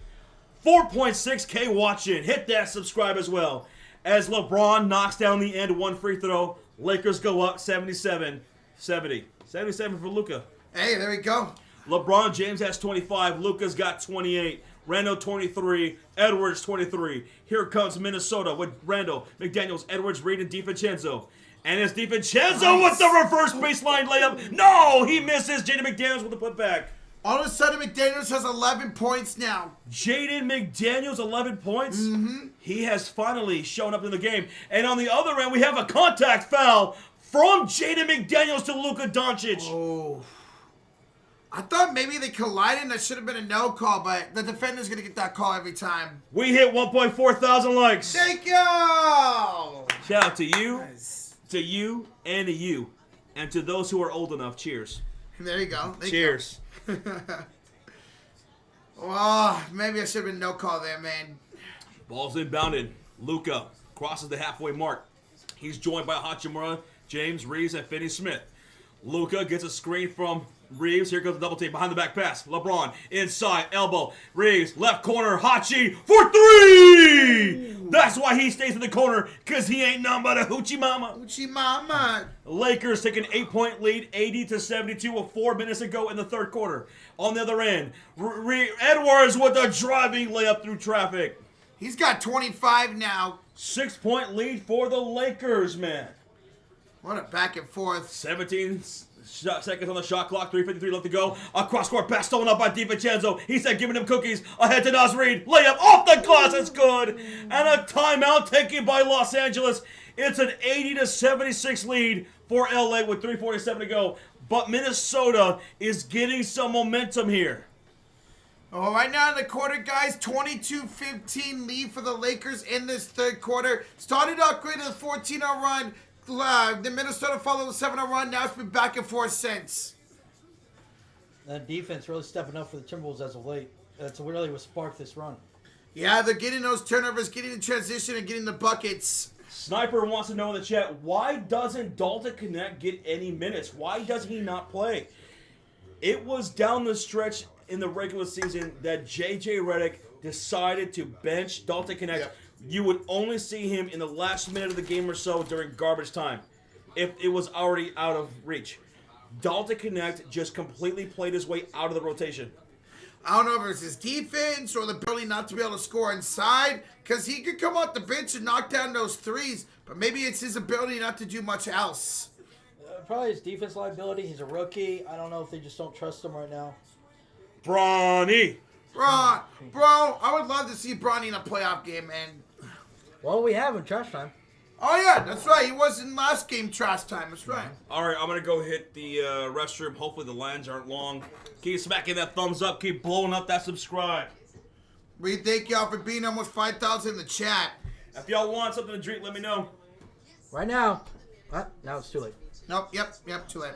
4.6K watching. Hit that subscribe as well. As LeBron knocks down the end 1 free throw, Lakers go up 77-70. 77 for Luka. Hey, there we go. LeBron James has 25. Luka's got 28. Randle 23. Edwards 23. Here comes Minnesota with Randle, McDaniels, Edwards, Reed, and DiVincenzo. And it's DiVincenzo with the reverse baseline layup. No, he misses. Jaden McDaniels with the putback. All of a sudden, McDaniels has 11 points now. Jaden McDaniels, 11 points. Mm-hmm. He has finally shown up in the game. And on the other end, we have a contact foul from Jaden McDaniels to Luka Doncic. Oh. I thought maybe they collided and that should have been a no call, but the defender's going to get that call every time. We hit 1.4 thousand likes. Thank you! Shout out to you, Nice. to you, and to you. And to those who are old enough, cheers. There you go. Thank Cheers. You. Oh, maybe I should have been no call there, man. Ball's inbounded. Luka crosses the halfway mark. He's joined by Hachimura, James, Reeves, and Finney Smith. Luka gets a screen from Reeves. Here goes the double team behind the back pass. LeBron inside, elbow. Reeves, left corner, Hachi for 3! That's why he stays in the corner, because he ain't nothing but a hoochie mama. Uchi mama. Lakers take an 8-point lead, 80-72 with 4 minutes to go in the third quarter. On the other end, Edwards with a driving layup through traffic. He's got 25 now. 6-point lead for the Lakers, man. What a back and forth. 17 Seconds on the shot clock, 3:53 left to go. A cross-court pass stolen up by DiVincenzo. He said, giving him cookies. Ahead to Naz Reid. Layup off the glass. It's good. And a timeout taken by Los Angeles. It's an 80-76 lead for LA with 3:47 to go. But Minnesota is getting some momentum here. Oh, right now in the quarter, guys, 22-15 lead for the Lakers in this third quarter. Started out great with a 14-0 run. The Minnesota followed a 7-0 run. Now it's been back and forth since. That defense really stepping up for the Timberwolves as of late. That's really what sparked this run. Yeah, they're getting those turnovers, getting the transition, and getting the buckets. Sniper wants to know in the chat, why doesn't Dalton Connect get any minutes? Why does he not play? It was down the stretch in the regular season that J.J. Redick decided to bench Dalton Connect. Yep. You would only see him in the last minute of the game or so during garbage time, if it was already out of reach. Dalton Connect just completely played his way out of the rotation. I don't know if it's his defense or the ability not to be able to score inside, because he could come off the bench and knock down those threes, but maybe it's his ability not to do much else. Probably his defense liability. He's a rookie. I don't know if they just don't trust him right now. Bronny! Bro, I would love to see Bronny in a playoff game, man. Well, we have him trash time. Oh, yeah, that's right. He was in last game trash time. That's right. All right, I'm going to go hit the restroom. Hopefully the lines aren't long. Keep smacking that thumbs up. Keep blowing up that subscribe. We thank y'all for being almost 5,000 in the chat. If y'all want something to drink, let me know. Right now. Now it's too late. Nope, yep, too late.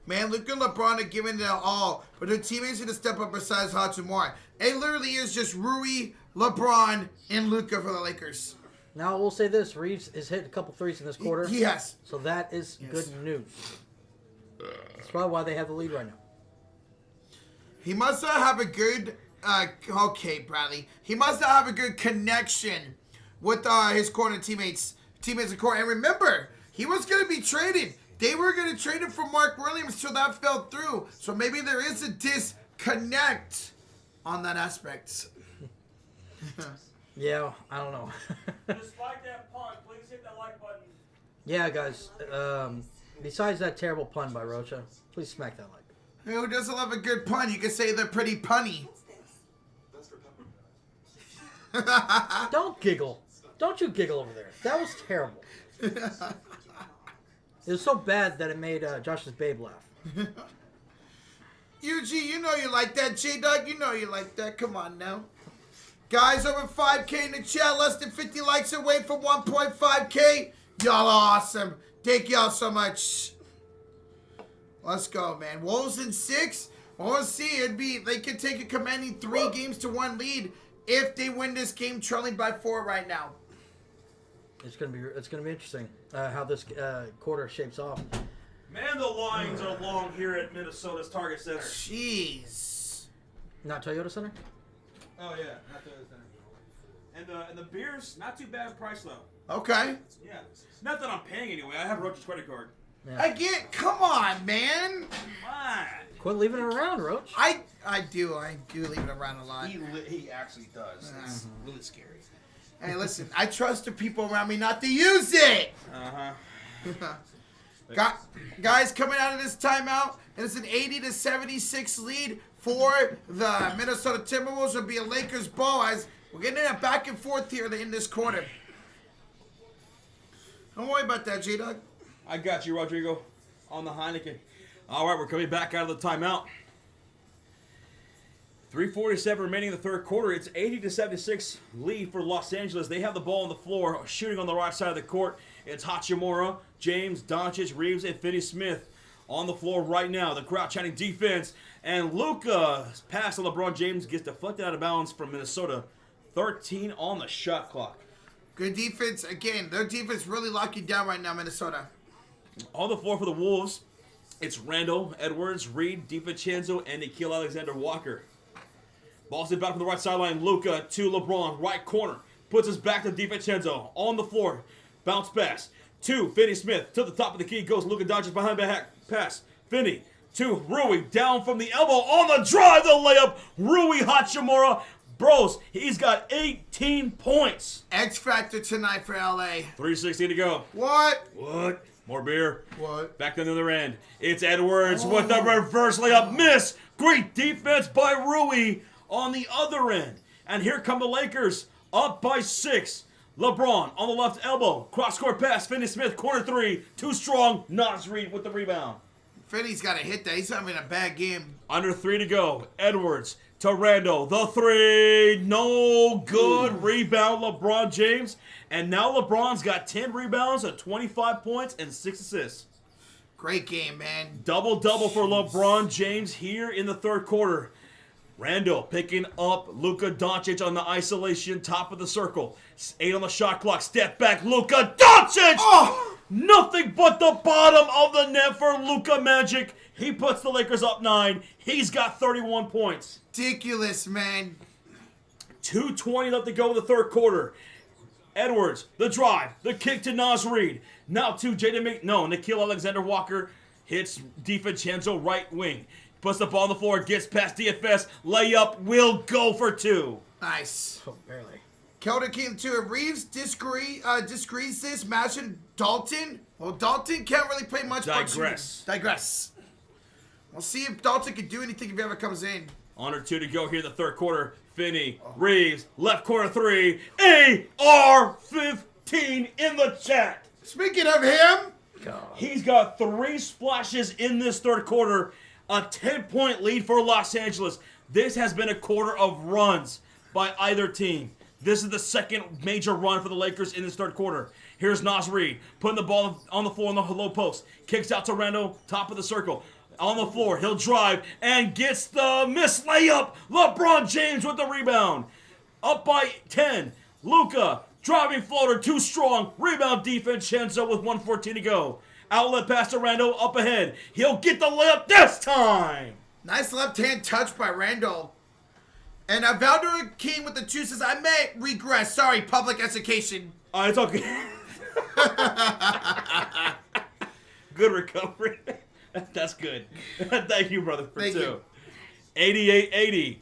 Man, Luka and LeBron are giving it all, but their teammates need to step up besides Hachimura. It literally is just Rui, LeBron, and Luka for the Lakers. Now, we'll say this. Reeves has hit a couple threes in this quarter. Yes. So that is good news. That's probably why they have the lead right now. He must not have a good, okay, Bradley. He must not have a good connection with his corner teammates in court. And remember, he was going to be traded. They were going to trade him for Mark Williams until that fell through. So maybe there is a disconnect on that aspect. Yeah, I don't know. Just like that punt, please hit that like button. Yeah, guys. Besides that terrible pun by Rocha, please smack that like. Who doesn't love a good pun? You can say they're pretty punny. Don't giggle. Don't you giggle over there. That was terrible. It was so bad that it made Josh's babe laugh. UG, you know you like that. J-Dog, you know you like that. Come on now. Guys, over 5K in the chat. Less than 50 likes away from 1.5K. Y'all are awesome. Thank y'all so much. Let's go, man. Wolves in 6. Well, let's see. They could take a commanding 3-1 lead if they win this game, trailing by 4 right now. It's gonna be interesting how this quarter shapes off. Man, the lines are long here at Minnesota's Target Center. Jeez. Not Toyota Center? Oh yeah, not Toyota Center. And the beer's not too bad price though. Okay. Yeah. Not that I'm paying anyway. I have Roach's credit card. Yeah. Come on, man. Come on. Quit leaving it around, Roach. I do leave it around a lot. He actually does. It's really scary. Hey, listen, I trust the people around me not to use it. Guys, coming out of this timeout, and it's an 80-76 lead for the Minnesota Timberwolves. It'll be a Lakers ball as we're getting a back and forth here in this quarter. Don't worry about that, J-Dog. I got you, Rodrigo, on the Heineken. All right, we're coming back out of the timeout. 3:47 remaining in the third quarter. It's 80-76 lead for Los Angeles. They have the ball on the floor, shooting on the right side of the court. It's Hachimura, James, Doncic, Reeves, and Finney-Smith on the floor right now. The crowd chanting defense. And Luka's pass to LeBron James gets deflected out of bounds from Minnesota. 13 on the shot clock. Good defense. Again, their defense really locking down right now, Minnesota. On the floor for the Wolves, it's Randall, Edwards, Reed, DiVincenzo, and Nickeil Alexander-Walker. Ball's inbound from the right sideline. Luka to LeBron, right corner. Puts us back to DiVincenzo on the floor. Bounce pass to Finney-Smith. To the top of the key goes Luka Doncic behind back pass. Finney to Rui. Down from the elbow on the drive. The layup. Rui Hachimura. Bros, he's got 18 points. X Factor tonight for LA. 3:16 to go. What? More beer. What? Back on the other end. It's Edwards with the reverse layup miss. Great defense by Rui on the other end. And here come the Lakers up by 6. LeBron on the left elbow. Cross-court pass. Finney-Smith, corner 3. Too strong. Naz Reid with the rebound. Finney's got to hit that. He's having a bad game. Under 3 to go. Edwards to Randall. The 3. No good. Rebound LeBron James. And now LeBron's got 10 rebounds at 25 points and 6 assists. Great game, man. Double-double for LeBron James here in the third quarter. Randall picking up Luka Doncic on the isolation, top of the circle. 8 on the shot clock. Step back. Luka Doncic! Oh! Nothing but the bottom of the net for Luka Magic. He puts the Lakers up 9. He's got 31 points. Ridiculous, man. 2:20 left to go in the third quarter. Edwards, the drive, the kick to Naz Reid. Now to Nickeil Alexander-Walker hits DiVincenzo right wing. Puts the ball on the floor, gets past DFS. Layup will go for 2. Nice. Oh, barely. Kelder came to it. Reeves disagrees this. Matching Dalton. Well, Dalton can't really play much. Digress. We'll see if Dalton can do anything if he ever comes in. Under 2 to go here in the third quarter. Finney, Reeves, left corner 3. AR-15 in the chat. Speaking of him. God. He's got 3 splashes in this third quarter. A 10-point lead for Los Angeles. This has been a quarter of runs by either team. This is the second major run for the Lakers in this third quarter. Here's Naz Reid putting the ball on the floor in the low post. Kicks out to Randall, top of the circle. On the floor, he'll drive and gets the missed layup. LeBron James with the rebound. Up by 10. Luka, driving floater, too strong. Rebound DiVincenzo with 1:14 to go. Outlet pass to Randall, up ahead. He'll get the layup this time. Nice left-hand touch by Randall. And Valder King with the 2 says, I may regress. Sorry, public education. It's okay. Good recovery. That's good. Thank you, brother, for Thank 2. you. 88-80.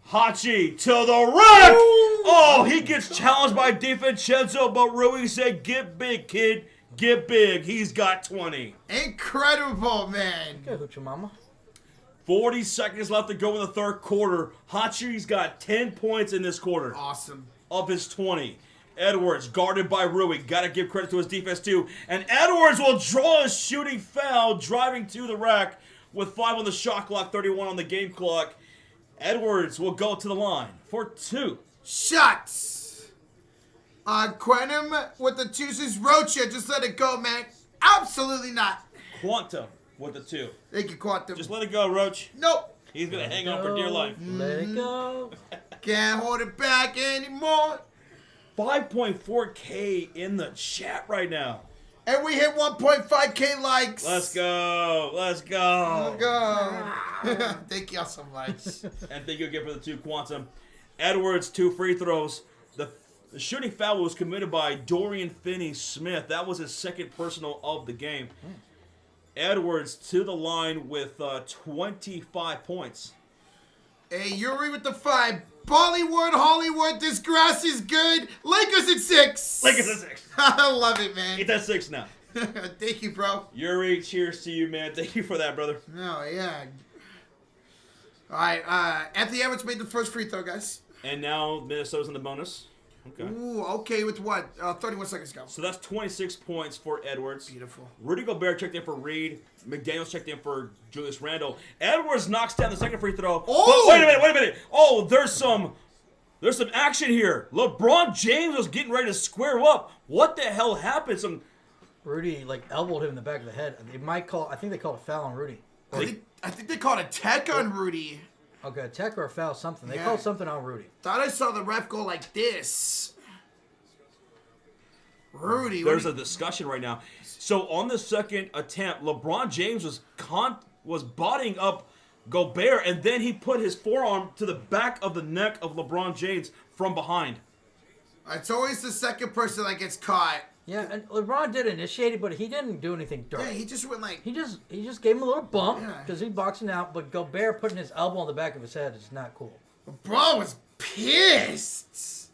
Hachi to the rack. Oh, he gets challenged by DiVincenzo, but Rui said, get big, kid. Get big. He's got 20. Incredible, man. Good, Hoochie Mama. 40 seconds left to go in the third quarter. Hachi's got 10 points in this quarter. Awesome. Of his 20. Edwards guarded by Rui. Got to give credit to his defense too. And Edwards will draw a shooting foul, driving to the rack with 5 on the shot clock, 31 on the game clock. Edwards will go to the line for 2 shots. Quantum with the 2 says, Rocha, just let it go, man. Absolutely not. Quantum with the 2. Thank you, Quantum. Just let it go, Roach. Nope. He's going to hang on for dear life. Let it go. Can't hold it back anymore. 5.4K in the chat right now. And we hit 1.5K likes. Let's go. Let's go. Let's go. Thank y'all so much. And thank you again for the 2 Quantum. Edwards, 2 free throws. The shooting foul was committed by Dorian Finney-Smith. That was his second personal of the game. Edwards to the line with 25 points. Hey, Yuri with the 5. Bollywood, Hollywood, this grass is good. Lakers at 6. Lakers at 6. I love it, man. Get that 6 now. Thank you, bro. Yuri, cheers to you, man. Thank you for that, brother. Oh, yeah. All right, Anthony Edwards made the first free throw, guys. And now Minnesota's in the bonus. Okay. Ooh, okay, with what? 31 seconds ago. So that's 26 points for Edwards. Beautiful. Rudy Gobert checked in for Reed. McDaniels checked in for Julius Randle. Edwards knocks down the second free throw. Oh! But wait a minute. Oh, there's some action here. LeBron James was getting ready to square up. What the hell happened? Rudy elbowed him in the back of the head. I think they called a foul on Rudy. I think they called a tech on Rudy. Okay, a tech or a foul, something. They Yeah. called something on Rudy. Thought I saw the ref go like this. Rudy. There's a discussion right now. So on the second attempt, LeBron James was bodying up Gobert, and then he put his forearm to the back of the neck of LeBron James from behind. It's always the second person that gets caught. Yeah, and LeBron did initiate it, but he didn't do anything dirty. Yeah, he just went like. He just gave him a little bump Yeah. because he boxing out. But Gobert putting his elbow on the back of his head is not cool. LeBron was pissed.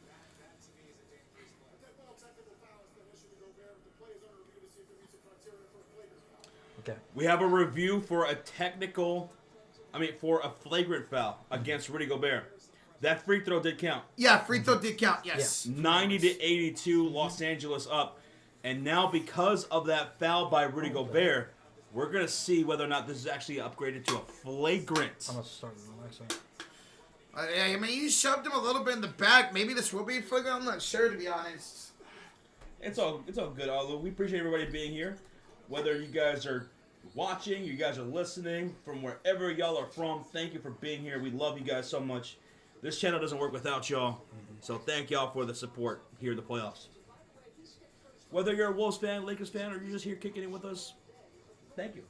Okay. We have a review for for a flagrant foul against Rudy Gobert. That free throw did count. Yeah, free throw did count. Yes. 90-82, Los Angeles up. And now because of that foul by Rudy Gobert, we're going to see whether or not this is actually upgraded to a flagrant. I'm going to start with the next one. I mean, you shoved him a little bit in the back. Maybe this will be a flagrant. I'm not sure, to be honest. It's all good, although we appreciate everybody being here. Whether you guys are watching, you guys are listening, from wherever y'all are from, thank you for being here. We love you guys so much. This channel doesn't work without y'all, so thank y'all for the support here in the playoffs. Whether you're a Wolves fan, Lakers fan, or you're just here kicking it with us, thank you.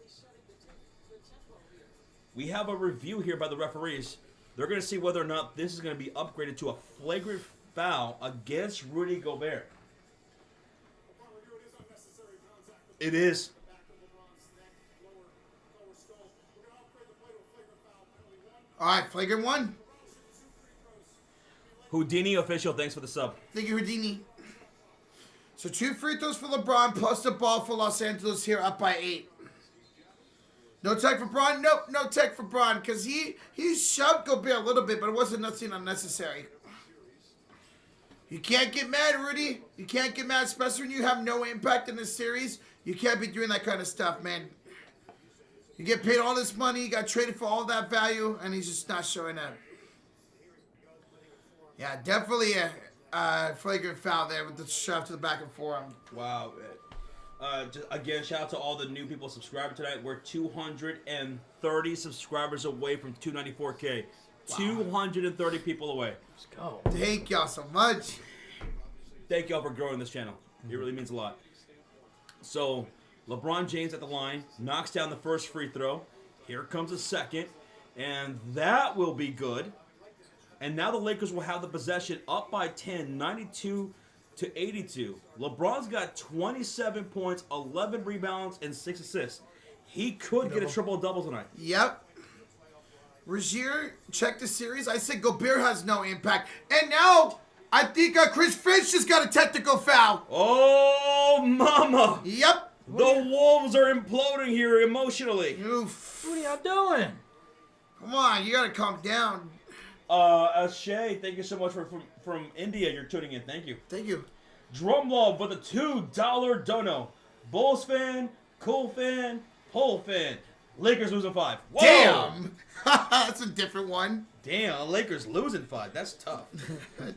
We have a review here by the referees. They're going to see whether or not this is going to be upgraded to a flagrant foul against Rudy Gobert. It is. All right, flagrant 1. Houdini official, thanks for the sub. Thank you, Houdini. So 2 free throws for LeBron plus the ball for Los Angeles here, up by 8. No tech for Braun? Nope, no tech for Braun, because he shoved Gobert a little bit, but it wasn't nothing unnecessary. You can't get mad, Rudy. You can't get mad, especially when you have no impact in this series. You can't be doing that kind of stuff, man. You get paid all this money, you got traded for all that value, and he's just not showing that. Yeah, definitely a flagrant foul there with the shove to the back and forearm. Wow. Again, shout out to all the new people subscribing tonight. We're 230 subscribers away from 294K. Wow. 230 people away. Let's go. Thank y'all so much. Thank y'all for growing this channel. It really means a lot. So, LeBron James at the line, knocks down the first free throw. Here comes a second, and that will be good. And now the Lakers will have the possession up by 10, 92-82. LeBron's got 27 points, 11 rebounds, and 6 assists. He could get a triple-double tonight. Yep. Rozier, check the series. I said Gobert has no impact. And now, I think Chris Finch just got a technical foul. Oh, mama. Yep. The Wolves are imploding here emotionally. Oof. What are y'all doing? Come on, you got to calm down. Shay, thank you so much from India. You're tuning in. Thank you. Thank you. Drum love for the $2 dono. Bulls fan, cool fan, Pole fan. Lakers losing 5. Whoa! Damn. That's a different one. Damn, Lakers losing 5. That's tough.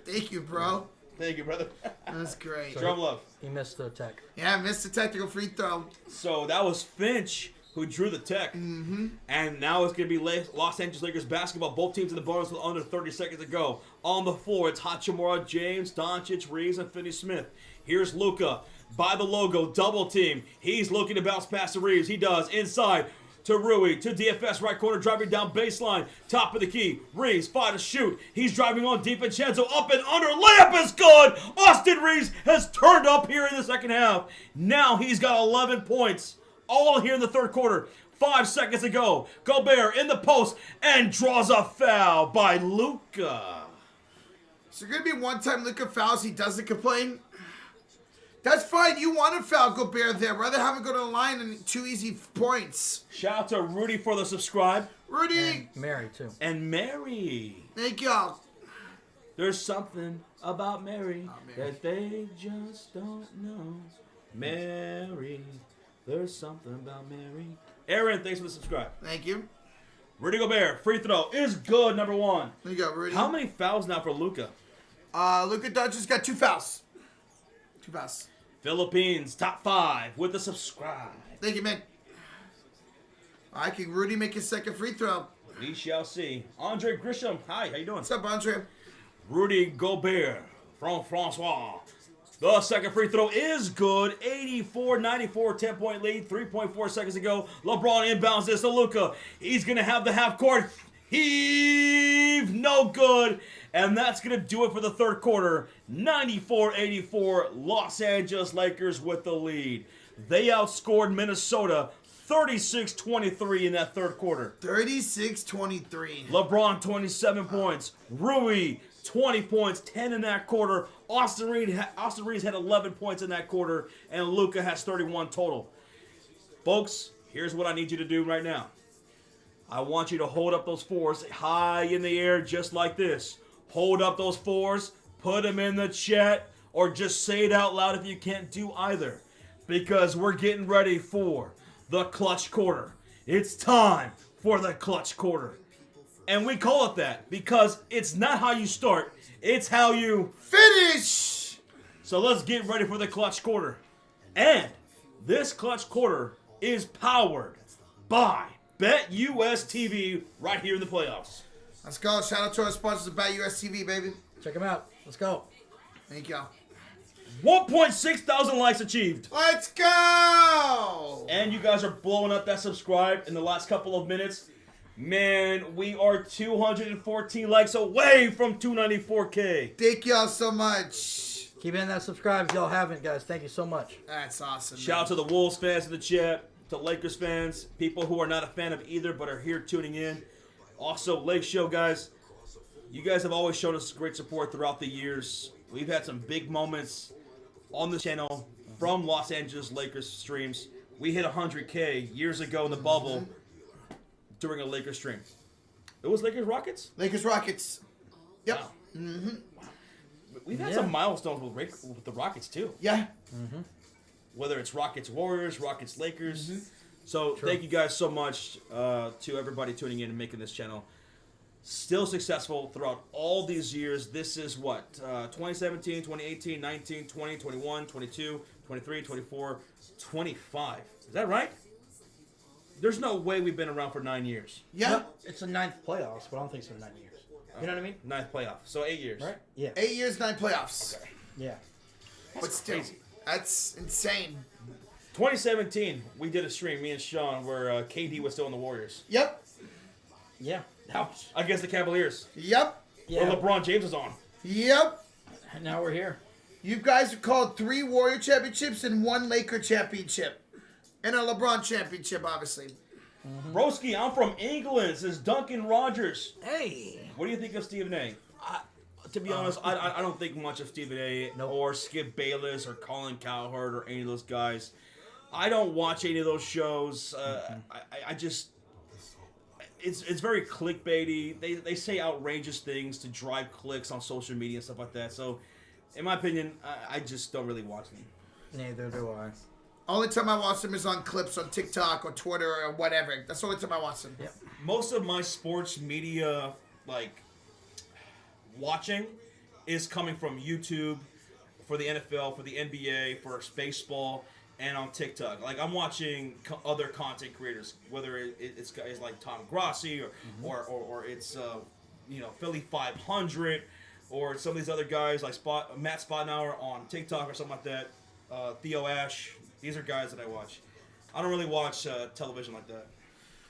Thank you, bro. Thank you, brother. That's great. Drum love. He missed the tech. Yeah, missed the technical free throw. So that was Finch who drew the tech. Mm-hmm. And now it's going to be Los Angeles Lakers basketball. Both teams in the bonus with under 30 seconds to go. On the floor, it's Hachimura, James, Doncic, Reeves, and Finney-Smith. Here's Luka by the logo, double team. He's looking to bounce past the Reeves. He does. Inside to Rui, to DFS, right corner, driving down baseline. Top of the key. Reeves, fire to shoot. He's driving on DiVincenzo, up and under. Layup is good. Austin Reeves has turned up here in the second half. Now he's got 11 points. All here in the third quarter. 5 seconds to go. Gobert in the post and draws a foul by Luka. So going to be one time Luka fouls, he doesn't complain. That's fine. You want to foul Gobert there. Rather have him go to the line and 2 easy points. Shout out to Rudy for the subscribe. Rudy. And Mary, too. And Mary. Thank y'all. There's something about Mary that they just don't know. Mary. There's something about Mary. Aaron, thanks for the subscribe. Thank you. Rudy Gobert, free throw is good, number 1. There you go, Rudy. How many fouls now for Luka? Luka Doncic got 2 fouls. 2 fouls. Philippines, top 5 with the subscribe. Thank you, man. Can Rudy make his second free throw? We shall see. Andre Grisham, hi, how you doing? What's up, Andre? Rudy Gobert from Francois. The second free throw is good. 84-94, 10-point lead. 3.4 seconds to go. LeBron inbounds this to Luka. He's going to have the half court heave. No good. And that's going to do it for the third quarter. 94-84, Los Angeles Lakers with the lead. They outscored Minnesota 36-23 in that third quarter. 36-23. LeBron, 27 points. Rui, 20 points, 10 in that quarter. Austin Reeves had 11 points in that quarter, and Luka has 31 total. Folks, Here's what I need you to do right now. I want you to hold up those fours high in the air just like this. Hold up those fours, put them in the chat, or just say it out loud if you can't do either. Because we're getting ready for the clutch quarter. It's time for the clutch quarter. And we call it that because it's not how you start, it's how you finish. So let's get ready for the clutch quarter. And this clutch quarter is powered by BetUS TV right here in the playoffs. Let's go. Shout out to our sponsors at BetUS TV, baby. Check them out. Let's go. Thank you. 1.6 thousand likes achieved. Let's go. And you guys are blowing up that subscribe in the last couple of minutes. Man, we are 214 likes away from 294K. Thank y'all so much. Keep hitting that subscribe if y'all haven't, guys. Thank you so much. That's awesome. Shout out to the Wolves fans in the chat, to Lakers fans, people who are not a fan of either but are here tuning in. Also, Lake Show guys, you guys have always shown us great support throughout the years. We've had some big moments on the channel from Los Angeles Lakers streams. We hit 100K years ago in the bubble during a Lakers stream. It was Lakers Rockets? Lakers Rockets. Yep. Wow. Mm-hmm. We've had some milestones with the Rockets too. Yeah. Mm-hmm. Whether it's Rockets Warriors, Rockets Lakers. Mm-hmm. So True. thank you guys so much to everybody tuning in and making this channel still successful throughout all these years. This is what? 2017, 2018, 19, 20, 21, 22, 23, 24, 25. Is that right? There's no way we've been around for 9 years. Yeah. No, it's the 9th playoffs, but I don't think it's the 9 years. You know what I mean? 9th playoff. So 8 years. Right? Yeah. 8 years, 9 playoffs. Okay. Yeah. But still, crazy. that's insane. 2017, we did a stream, me and Sean, where KD was still in the Warriors. Yep. Yeah. That was, Against the Cavaliers. Yep. yeah. Where LeBron James was on. Yep. And now we're here. You guys have called 3 Warrior championships and 1 Laker championship. And a LeBron championship, obviously. Broski, I'm from England, says Duncan Rogers. Hey. What do you think of Stephen A? To be honest, I don't think much of Stephen A. Nope. or Skip Bayless or Colin Cowherd or any of those guys. I don't watch any of those shows. I just... It's very clickbaity. They say outrageous things to drive clicks on social media and stuff like that. So, in my opinion, I just don't really watch them. Neither do I. Only time I watch them is on clips on TikTok or Twitter or whatever. That's the only time I watch them. Yep. Most of my sports media, like, watching is coming from YouTube for the NFL, for the NBA, for baseball, and on TikTok. Like, I'm watching other content creators, whether it's guys like Tom Grossi or it's, Philly 500 or some of these other guys like Matt Spotnauer on TikTok or something like that, Theo Ash. These are guys that I watch. I don't really watch television like that.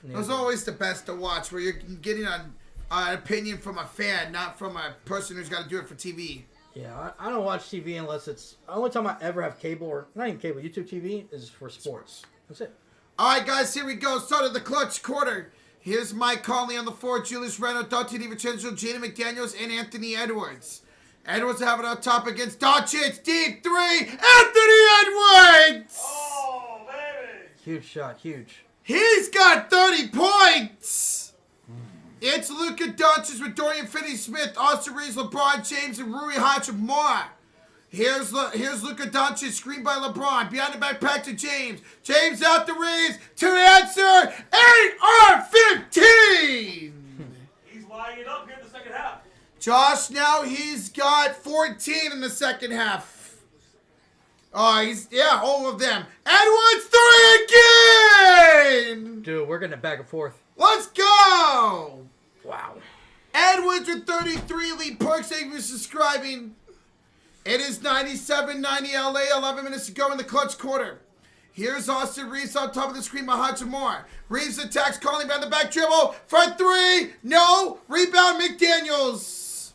Those are always the best to watch, where you're getting an opinion from a fan, not from a person who's got to do it for TV. Yeah, I don't watch TV unless it's... The only time I ever have cable, or not even cable, YouTube TV, is for sports. That's it. All right, guys, here we go. Start of the clutch quarter. Here's Mike Conley on the floor, Julius Randle, Dante DiVincenzo, Jaden McDaniels, and Anthony Edwards. Edwards have it up top against Doncic. Deep 3, Anthony Edwards! Oh, baby! Huge shot, huge. He's got 30 points! It's Luka Doncic with Dorian Finney-Smith, Austin Reeves, LeBron James, and Rui Hachimura. Here's Luka Doncic, screened by LeBron. Behind the back, back to James. James out the Reeves to answer. 8-15! He's lining it up here in the second half. Josh, now he's got 14 in the second half. Oh, all of them. Edwards 3 again! Dude, we're getting it back and forth. Let's go! Wow. Edwards with 33, Lee Parks, thank you for subscribing. It is 97-90 LA, 11 minutes to go in the clutch quarter. Here's Austin Reeves on top of the screen by Hachimura. Reeves attacks, calling down the back dribble. Front 3, no. Rebound, McDaniels.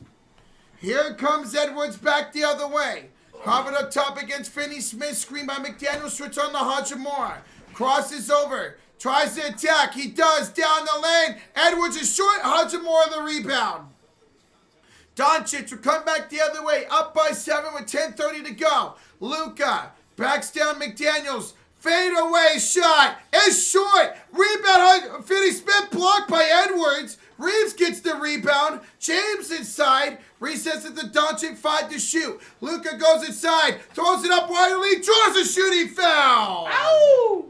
Here comes Edwards back the other way. Have it up top against Finney-Smith, screen by McDaniels, switch on the Hachimura. Crosses over, tries to attack, he does, down the lane. Edwards is short, Hachimura the rebound. Doncic will come back the other way, up by 7 with 10:30 to go. Luka backs down McDaniels, Fadeaway shot is short. Rebound, Finney-Smith blocked by Edwards. Reeves gets the rebound. James inside. Resets it to Doncic, 5 to shoot. Luka goes inside. Throws it up widely. Draws a shooting foul. Ow!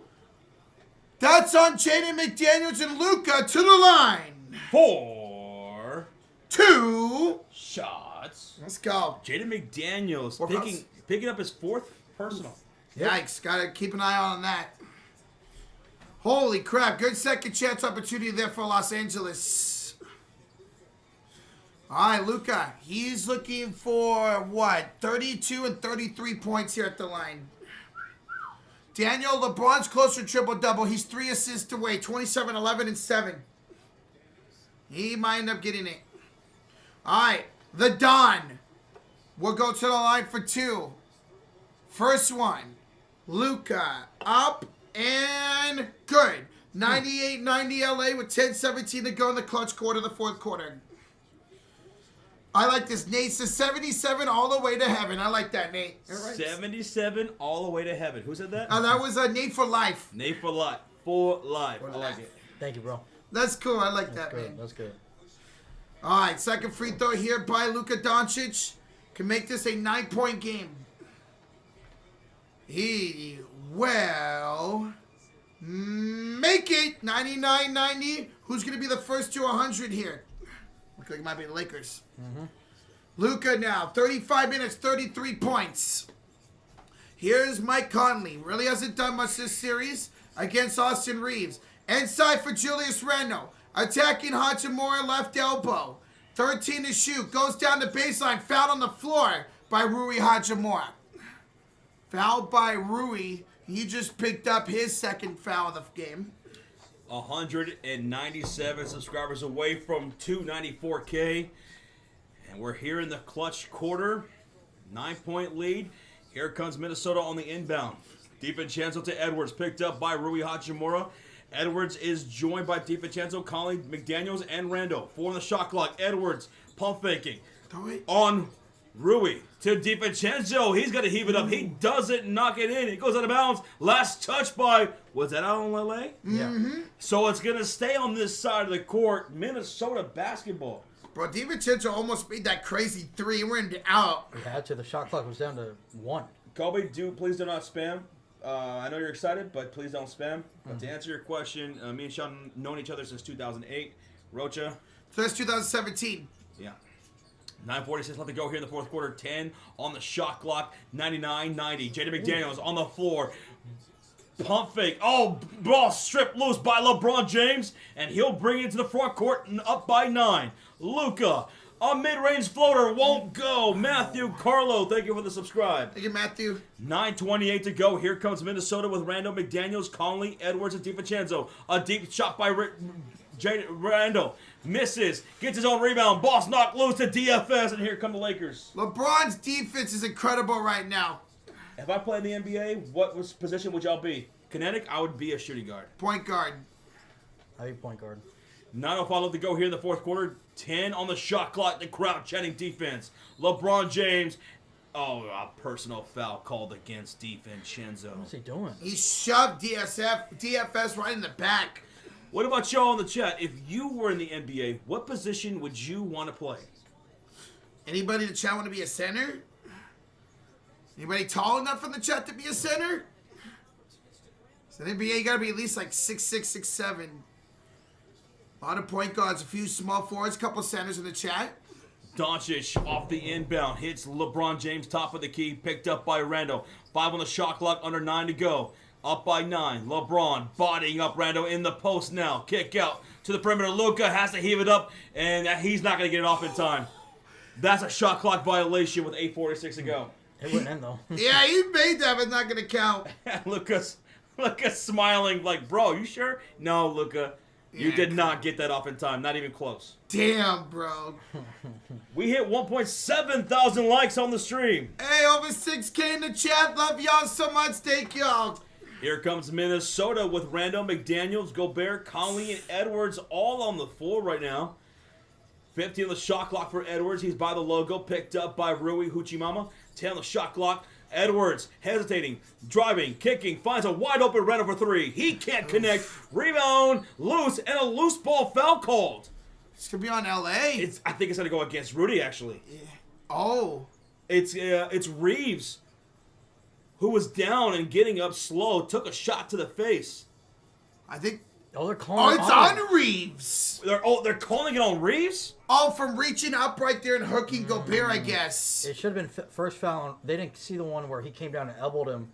That's on Jaden McDaniels and Luka to the line. 4 2 shots. Let's go. Jaden McDaniels Four picking up his 4th personal. Yikes. Gotta keep an eye on that. Holy crap. Good second chance opportunity there for Los Angeles. All right, Luka. He's looking for, 32 and 33 points here at the line. Daniel, LeBron's closer triple-double. He's 3 assists away. 27, 11, and 7. He might end up getting it. All right, the Don will go to the line for 2. First one, Luka up and good. 98-90 LA with 10-17 to go in the clutch quarter, the 4th quarter. I like this. Nate says 77 all the way to heaven. I like that, Nate. Right. 77 all the way to heaven. Who said that? That was Nate for life. Nate for life. For life. I like it. Thank you, bro. That's cool. I like That's that, good. man. That's good. All right, second free throw here by Luka Doncic. Can make this a 9-point game. He will make it 99-90. Who's going to be the first to 100 here? Looks like it might be the Lakers. Luka now, 35 minutes, 33 points. Here's Mike Conley. Really hasn't done much this series against Austin Reeves. Inside for Julius Randle. Attacking Hachimura, left elbow. 13 to shoot. Goes down the baseline. Fouled on the floor by Rui Hachimura. Fouled by Rui. He just picked up his second foul of the game. 197 subscribers away from 294K. And we're here in the clutch quarter. 9-point lead. Here comes Minnesota on the inbound. DiVincenzo to Edwards, picked up by Rui Hachimura. Edwards is joined by DiVincenzo, Conley, McDaniels, and Randle. 4 on the shot clock. Edwards pump faking on Rui to DiVincenzo. He's got to heave it up. He doesn't knock it in. It goes out of bounds. Last touch by, was that out on LA? Yeah. So it's going to stay on this side of the court. Minnesota basketball. Bro, DiVincenzo almost made that crazy 3. We're in out. We had to. The shot clock was down to 1. Kobe, please do not spam. I know you're excited, but please don't spam. But to answer your question, me and Sean known each other since 2008. Rocha. Since 2017. Yeah. 9:46 left to go here in the 4th quarter. 10 on the shot clock. 99-90. Jaden McDaniels on the floor. Pump fake. Oh, ball stripped loose by LeBron James. And he'll bring it to the front court and up by 9. Luka. A mid-range floater won't go. Matthew Carlo, thank you for the subscribe. Thank you, Matthew. 9:28 to go. Here comes Minnesota with Randle, McDaniels, Conley, Edwards, and DiVincenzo. A deep shot by Randle. Misses. Gets his own rebound. Boss knocked loose to DFS, and here come the Lakers. LeBron's defense is incredible right now. If I played in the NBA, what position would y'all be? Kinetic, I would be a shooting guard. Point guard. I be point guard. 9:05 left to go here in the 4th quarter. 10 on the shot clock. The crowd chanting defense. LeBron James. Oh, a personal foul called against DiVincenzo. What's he doing? He shoved DFS right in the back. What about y'all in the chat? If you were in the NBA, what position would you want to play? Anybody in the chat want to be a center? Anybody tall enough in the chat to be a center? So in the NBA, you got to be at least like 6'6", 6'7". A lot of point guards, a few small forwards, a couple centers in the chat. Doncic off the inbound. Hits LeBron James top of the key. Picked up by Randle. 5 on the shot clock. Under 9 to go. Up by 9. LeBron bodying up Randle in the post now. Kick out to the perimeter. Luka has to heave it up. And he's not going to get it off in time. That's a shot clock violation with 8:46 to go. It wouldn't end, though. Yeah, he made that, but it's not going to count. Luka's smiling like, bro, you sure? No, Luka. You did not get that off in time. Not even close. Damn, bro. We hit 1.7 thousand likes on the stream. Hey, over 6K in the chat. Love y'all so much. Thank y'all. Here comes Minnesota with Randle, McDaniels, Gobert, Conley, and Edwards all on the floor right now. 50 on the shot clock for Edwards. He's by the logo. Picked up by Rui Hachimura. 10 on the shot clock. Edwards hesitating, driving, kicking, finds a wide open Randle for three. He can't connect. Rebound, loose, and a loose ball foul called. It's gonna be on LA. I think it's gonna go against Rudy actually. Oh. It's Reeves, who was down and getting up slow, took a shot to the face. I think. Oh, they're calling. Oh, it's on Reeves. They're calling it on Reeves. Oh, from reaching up right there and hooking Gobert, I guess. It should have been first foul. They didn't see the one where he came down and elbowed him,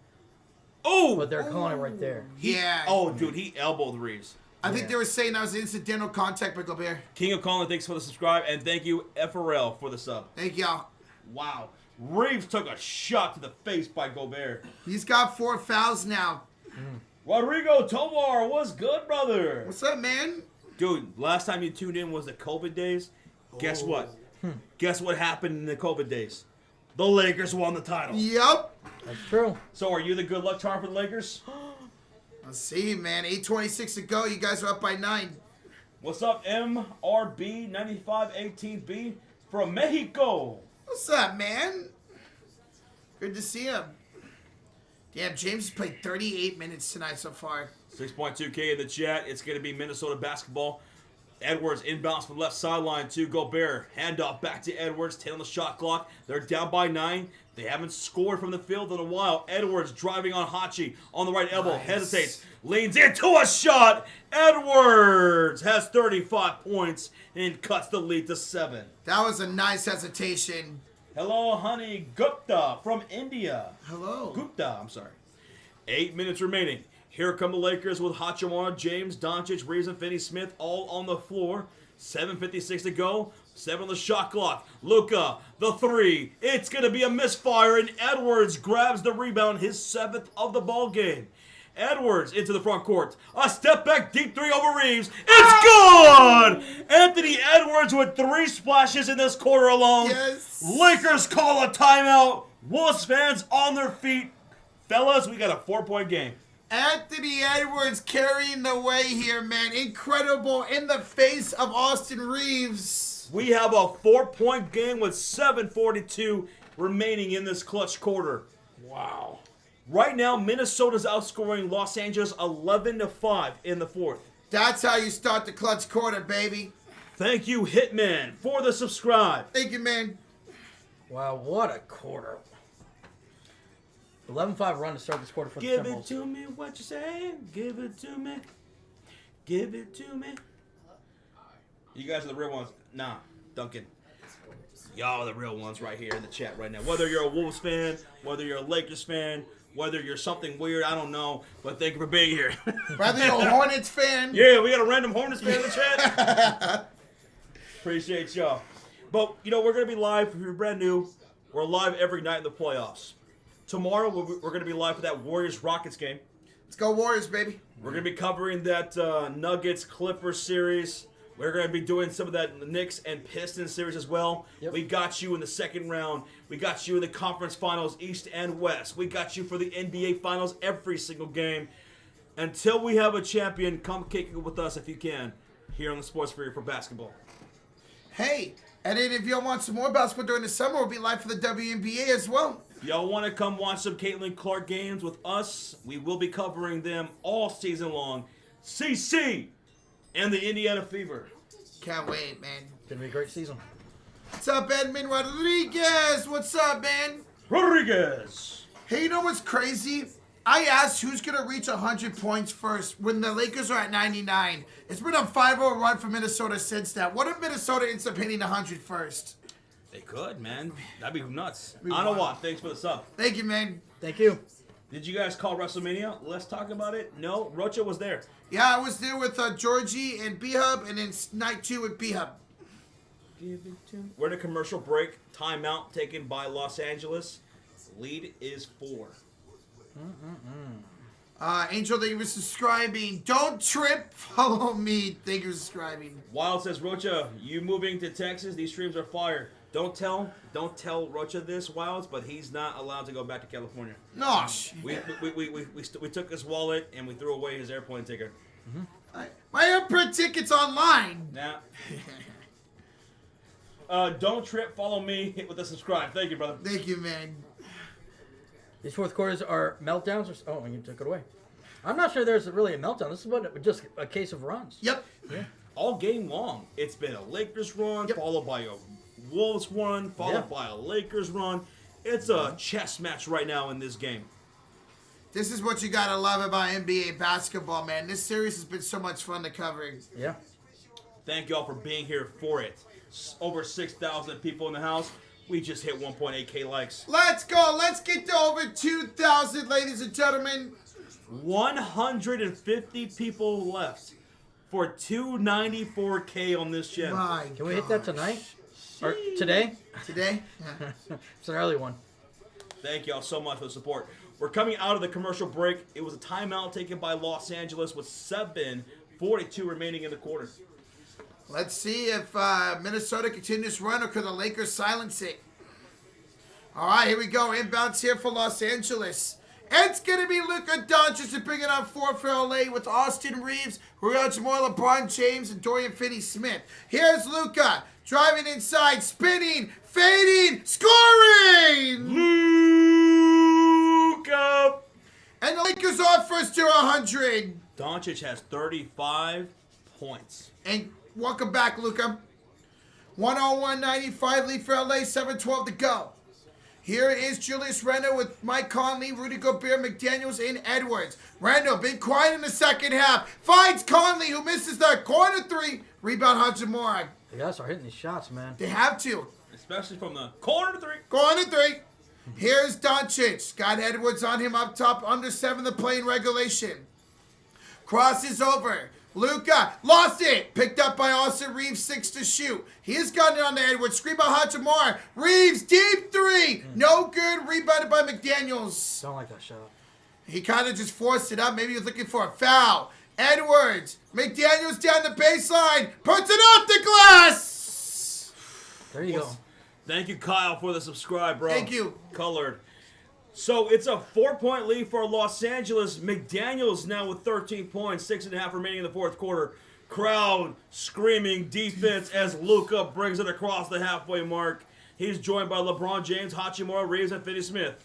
Oh, but they're calling it right there. Yeah. oh, dude, he elbowed Reeves. I think they were saying that was an incidental contact by Gobert. King of Colin, thanks for the subscribe, and thank you FRL for the sub. Thank y'all. Wow, Reeves took a shot to the face by Gobert. He's got 4 fouls now. Rodrigo Tovar, what's good, brother? What's up, man? Dude, last time you tuned in was the COVID days. Guess what? Guess what happened in the COVID days? The Lakers won the title. Yep. That's true. So are you the good luck charm for the Lakers? Let's see, man. 8:26 to go. You guys are up by 9. What's up, MRB9518B from Mexico? What's up, man? Good to see him. Damn, James has played 38 minutes tonight so far. 6.2K in the chat. It's going to be Minnesota basketball. Edwards inbounds from left sideline to Gobert. Handoff back to Edwards. 10 on the shot clock. They're down by 9. They haven't scored from the field in a while. Edwards driving on Hachi on the right elbow. Nice. Hesitates. Leans into a shot. Edwards has 35 points and cuts the lead to 7. That was a nice hesitation. Hello, honey. Gupta from India. Hello. Gupta, I'm sorry. 8 minutes remaining. Here come the Lakers with Hachimura, James, Doncic, Reeves, and Finney-Smith all on the floor. 7:56 to go. 7 on the shot clock. Luka, the 3. It's going to be a misfire, and Edwards grabs the rebound, his 7th of the ball game. Edwards into the front court. A step back deep 3 over Reeves. It's good! Anthony Edwards with 3 splashes in this quarter alone. Yes. Lakers call a timeout. Wolves fans on their feet. Fellas, we got a 4-point game. Anthony Edwards carrying the way here, man. Incredible in the face of Austin Reeves. We have a 4-point game with 7:42 remaining in this clutch quarter. Wow. Right now, Minnesota's outscoring Los Angeles 11-5 in the 4th. That's how you start the clutch quarter, baby. Thank you, Hitman, for the subscribe. Thank you, man. Wow, what a quarter. 11-5 run to start this quarter for the Give Timberwolves. it to me, what you say? Give it to me. Give it to me. You guys are the real ones. Nah, Duncan. Y'all are the real ones right here in the chat right now. Whether you're a Wolves fan, whether you're a Lakers fan, whether you're something weird, I don't know. But thank you for being here. Whether you're a Hornets fan. Yeah, we got a random Hornets fan in the chat. Appreciate y'all. But, you know, we're going to be live. If you're brand new, we're live every night in the playoffs. Tomorrow, we're going to be live for that Warriors-Rockets game. Let's go Warriors, baby. We're going to be covering that Nuggets-Clippers series. We're going to be doing some of that Knicks and Pistons series as well. Yep. We got you in the second round. We got you in the conference finals, East and West. We got you for the NBA finals every single game. Until we have a champion, come kick it with us if you can here on the Sports Fury for basketball. Hey, and then if y'all want some more basketball during the summer, we'll be live for the WNBA as well. Y'all want to come watch some Caitlin Clark games with us? We will be covering them all season long. CC and the Indiana Fever. Can't wait, man. Gonna be a great season. What's up, Edmund Rodriguez? What's up, man? Rodriguez. Hey, you know what's crazy? I asked who's going to reach 100 points first when the Lakers are at 99. It's been a 5-0 run for Minnesota since that. What if Minnesota ends up hitting 100 first? They could, man. That'd be nuts. Be I know wild. what. Thanks for the sub. Thank you, man. Thank you. Did you guys call WrestleMania? Let's talk about it. No, Rocha was there. Yeah, I was there with Georgie and B-Hub, and then night 2 with B-Hub. Give it to me. We're in a commercial break. Timeout taken by Los Angeles. Lead is 4. Angel, thank you for subscribing. Don't trip. Follow me. Thank you for subscribing. Wild says, Rocha, you moving to Texas? These streams are fire. Don't tell Rocha this, Wilds, but he's not allowed to go back to California. No, We took his wallet and we threw away his airplane ticket. my airport ticket's online. Now, don't trip. Follow me. Hit with a subscribe. Thank you, brother. Thank you, man. These fourth quarters are meltdowns. Oh, you took it away. I'm not sure there's really a meltdown. This is just a case of runs. Yep. Yeah. All game long, it's been a Lakers run, Yep. followed by a Wolves run, followed by a Lakers run. It's a chess match right now in this game. This is what you gotta love about NBA basketball, man. This series has been so much fun to cover. Yeah. Thank y'all for being here for it. Over 6,000 people in the house. We just hit 1.8K likes. Let's go. Let's get to over 2,000, ladies and gentlemen. 150 people left for 294K on this gem. My Can we hit that tonight? Or today? Today? It's an early one. Thank y'all so much for the support. We're coming out of the commercial break. It was a timeout taken by Los Angeles with 7:42 remaining in the quarter. Let's see if Minnesota continues to run or could the Lakers silence it. All right, here we go. Inbounds here for Los Angeles. It's going to be Luka Doncic to bring it on 4 for LA with Austin Reeves, Rui Hachimura, LeBron James, and Dorian Finney-Smith. Here's Luka driving inside, spinning, fading, scoring! Luka! And the Lakers are first to 100. Doncic has 35 points. And welcome back, Luka. 101.95 lead for LA, 7:12 to go. Here is Julius Randle with Mike Conley, Rudy Gobert, McDaniels, and Edwards. Randle, been quiet in the second half. Finds Conley, who misses the corner three. Rebound Hachimura. They gotta start hitting these shots, man. They have to. Especially from the corner three. Corner three. Here's Doncic. Got Edwards on him up top, under 7 to play in regulation. Crosses over. Luka lost it. Picked up by Austin Reeves, 6 to shoot. He has gotten it on to Edwards. Screen by Hachimura. Reeves, deep three. No good. Rebounded by McDaniels. Don't like that shot. He kind of just forced it up. Maybe he was looking for a foul. Edwards. McDaniels down the baseline. Puts it off the glass. There you go. Thank you, Kyle, for the subscribe, bro. Thank you. Colored. So it's a 4-point lead for Los Angeles. McDaniels now with 13 points, 6.5 remaining in the fourth quarter. Crowd screaming defense as Luka brings it across the halfway mark. He's joined by LeBron James, Hachimura, Reeves, and Finney-Smith.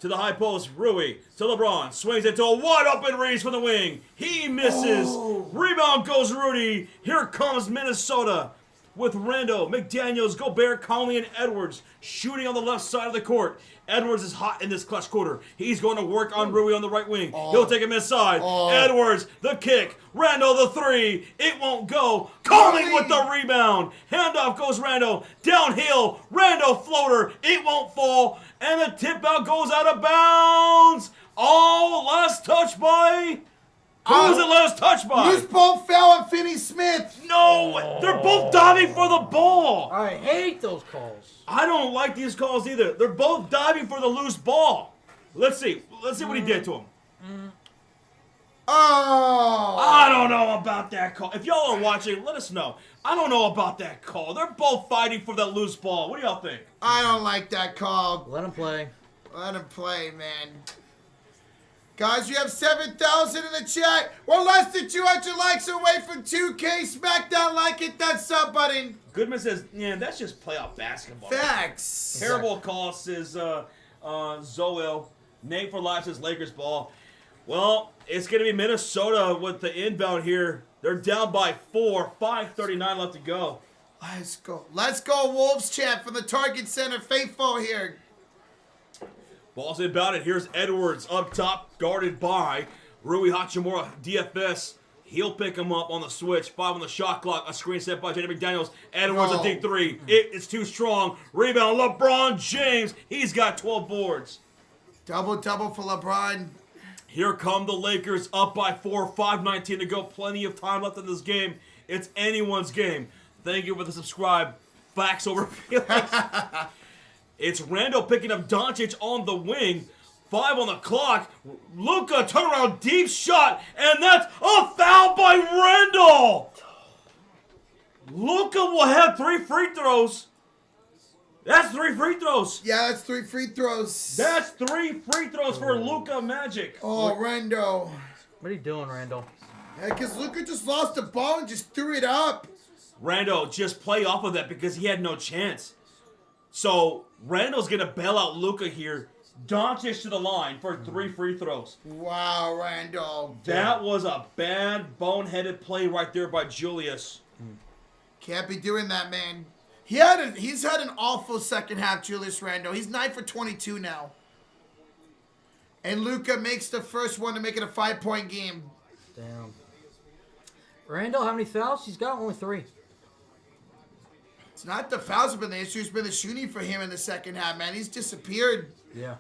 To the high post, Rui to LeBron. Swings it to a wide open Reeves from the wing. He misses. Rebound goes Rudy. Here comes Minnesota with Randle, McDaniels, Gobert, Conley, and Edwards shooting on the left side of the court. Edwards is hot in this clutch quarter. He's going to work on Rui on the right wing. He'll take him inside. Edwards, the kick. Randle, the three. It won't go. Conley with the rebound. Handoff goes Randle. Downhill. Randle floater. It won't fall. And the tip out goes out of bounds. Oh, last touch by... Who was it last touch by? Loose ball foul on Finney-Smith. No, they're both diving for the ball. I hate those calls. I don't like these calls either. They're both diving for the loose ball. Let's see what he did to him. Oh. I don't know about that call. If y'all are watching, let us know. I don't know about that call. They're both fighting for that loose ball. What do y'all think? I don't like that call. Let him play. Let him play, man. Guys, we have 7,000 in the chat. We're less than 200 likes away from 2K. Smack that like, hit that sub button. Goodman says, yeah, that's just playoff basketball. Facts. Terrible call, says Zoel. Nate for life says Lakers ball. Well, it's going to be Minnesota with the inbound here. They're down by 4. 5:39 left to go. Let's go. Let's go, Wolves chat from the Target Center. Faithful here. Ball's inbounded. Here's Edwards up top, guarded by Rui Hachimura, DFS. He'll pick him up on the switch. 5 on the shot clock. A screen set by Jaden McDaniels. Edwards a deep three. It is too strong. Rebound, LeBron James. He's got 12 boards. Double-double for LeBron. Here come the Lakers up by 4. 5:19 to go. Plenty of time left in this game. It's anyone's game. Thank you for the subscribe. Facts over feelings. It's Randle picking up Doncic on the wing. 5 on the clock. Luka turnaround deep shot, and that's a foul by Randle. Luka will have 3 free throws. That's 3 free throws. Yeah, that's 3 free throws. That's 3 free throws for Luka Magic. Oh, Randle. What are you doing, Randall? Yeah, because Luka just lost the ball and just threw it up. Randle just play off of that because he had no chance. So Randle's gonna bail out Luka here. Doncic to the line for 3 free throws. Wow, Randall. That was a bad, boneheaded play right there by Julius. Can't be doing that, man. He's had an awful second half, Julius Randle. He's 9 for 22 now. And Luka makes the first one to make it a 5-point game. Damn. Randall, how many fouls? He's got only 3. It's not the fouls have been the issue. It's been the shooting for him in the second half, man. He's disappeared. Yeah.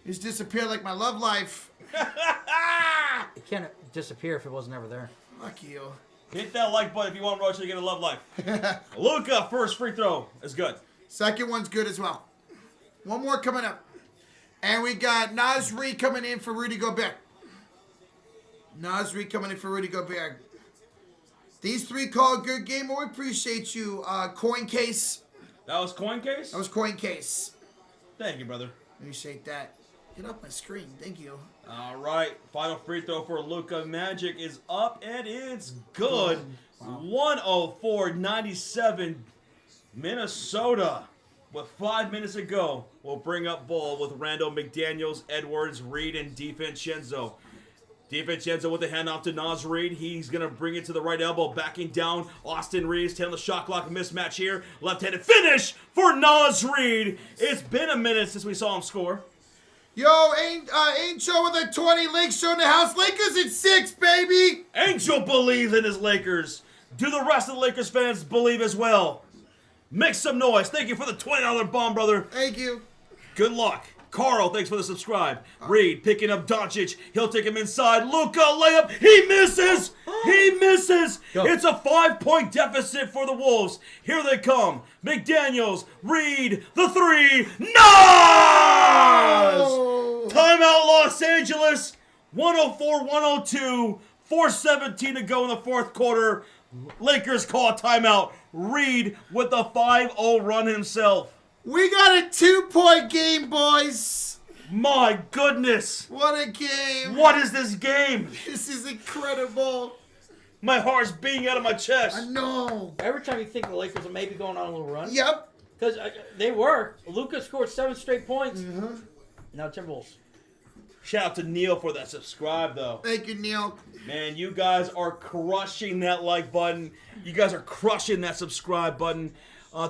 He's disappeared like my love life. It can't disappear if it wasn't ever there. Fuck you. Hit that like button if you want Roach to get a love life. Luka, first free throw is good. Second one's good as well. One more coming up. And we got Nasri coming in for Rudy Gobert. Nasri coming in for Rudy Gobert. These 3 call a good game. We appreciate you, Coin Case. That was Coin Case? That was Coin Case. Thank you, brother. Appreciate that. Get off my screen. Thank you. All right. Final free throw for Luka Magic is up, and it's good. Wow. 104-97 Minnesota. With 5 minutes to go, we'll bring up ball with Randall, McDaniels, Edwards, Reed, and DiVincenzo. DiVincenzo with the handoff to Naz Reid. He's going to bring it to the right elbow. Backing down. Austin Reeves telling the shot clock mismatch here. Left-handed finish for Naz Reid. It's been a minute since we saw him score. Yo, Angel with a 20. Lakers showing the house. Lakers at 6, baby. Angel believes in his Lakers. Do the rest of the Lakers fans believe as well? Make some noise. Thank you for the $20 bomb, brother. Thank you. Good luck. Carl, thanks for the subscribe. Reed picking up Doncic. He'll take him inside. Luka layup. He misses. He misses. Go. It's a 5-point deficit for the Wolves. Here they come. McDaniels. Reed. The 3. Nas! Oh. Timeout Los Angeles. 104-102. 4:17 to go in the fourth quarter. Lakers call a timeout. Reed with the 5-0 run himself. We got a 2-point game, boys. My goodness. What a game. What is this game? This is incredible. My heart's beating out of my chest. I know. Every time you think the Lakers are maybe going on a little run. Yep. Because they were. Luka scored 7 straight points. Mm-hmm. Now Timberwolves. Shout out to Neil for that subscribe, though. Thank you, Neil. Man, you guys are crushing that like button. You guys are crushing that subscribe button.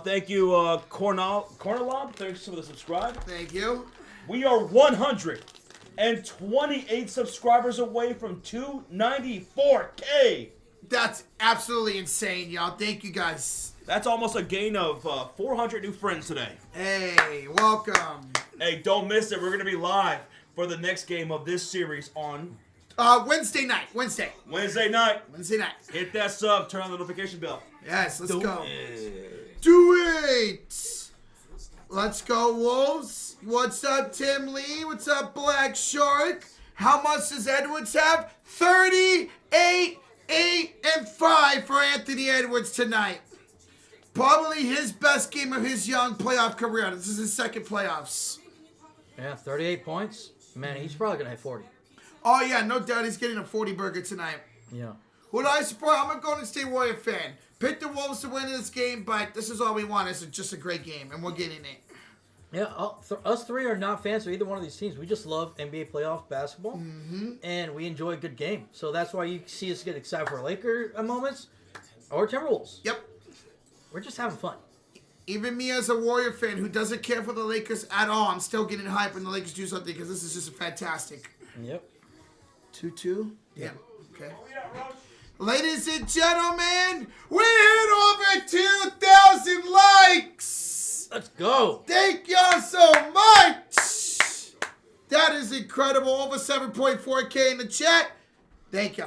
Thank you, Cornalob. Thanks for the subscribe. Thank you. We are 128 subscribers away from 294K. That's absolutely insane, y'all. Thank you, guys. That's almost a gain of 400 new friends today. Hey, welcome. Hey, don't miss it. We're going to be live for the next game of this series on Wednesday night. Wednesday night. Hit that sub. Turn on the notification bell. Yes, let's go. It. Do it. Let's go, Wolves. What's up, Tim Lee? What's up, Black Shark? How much does Edwards have? 38, 8, and 5 for Anthony Edwards tonight. Probably his best game of his young playoff career. This is his second playoffs. Yeah, 38 points. Man, he's probably going to hit 40. Oh, yeah, no doubt he's getting a 40 burger tonight. Yeah. Who do I support? I'm a Golden State Warrior fan. Pick the Wolves to win this game, but this is all we want. It's just a great game, and we're getting it. Yeah, us 3 are not fans of either one of these teams. We just love NBA playoff basketball, and we enjoy a good game. So that's why you see us get excited for Lakers moments or Timberwolves. Yep. We're just having fun. Even me as a Warrior fan who doesn't care for the Lakers at all, I'm still getting hyped when the Lakers do something because this is just fantastic. Yep. 2-2? Yeah. Okay. Ladies and gentlemen, we hit over 2,000 likes. Let's go. Thank y'all so much. That is incredible. Over 7.4K in the chat. Thank you.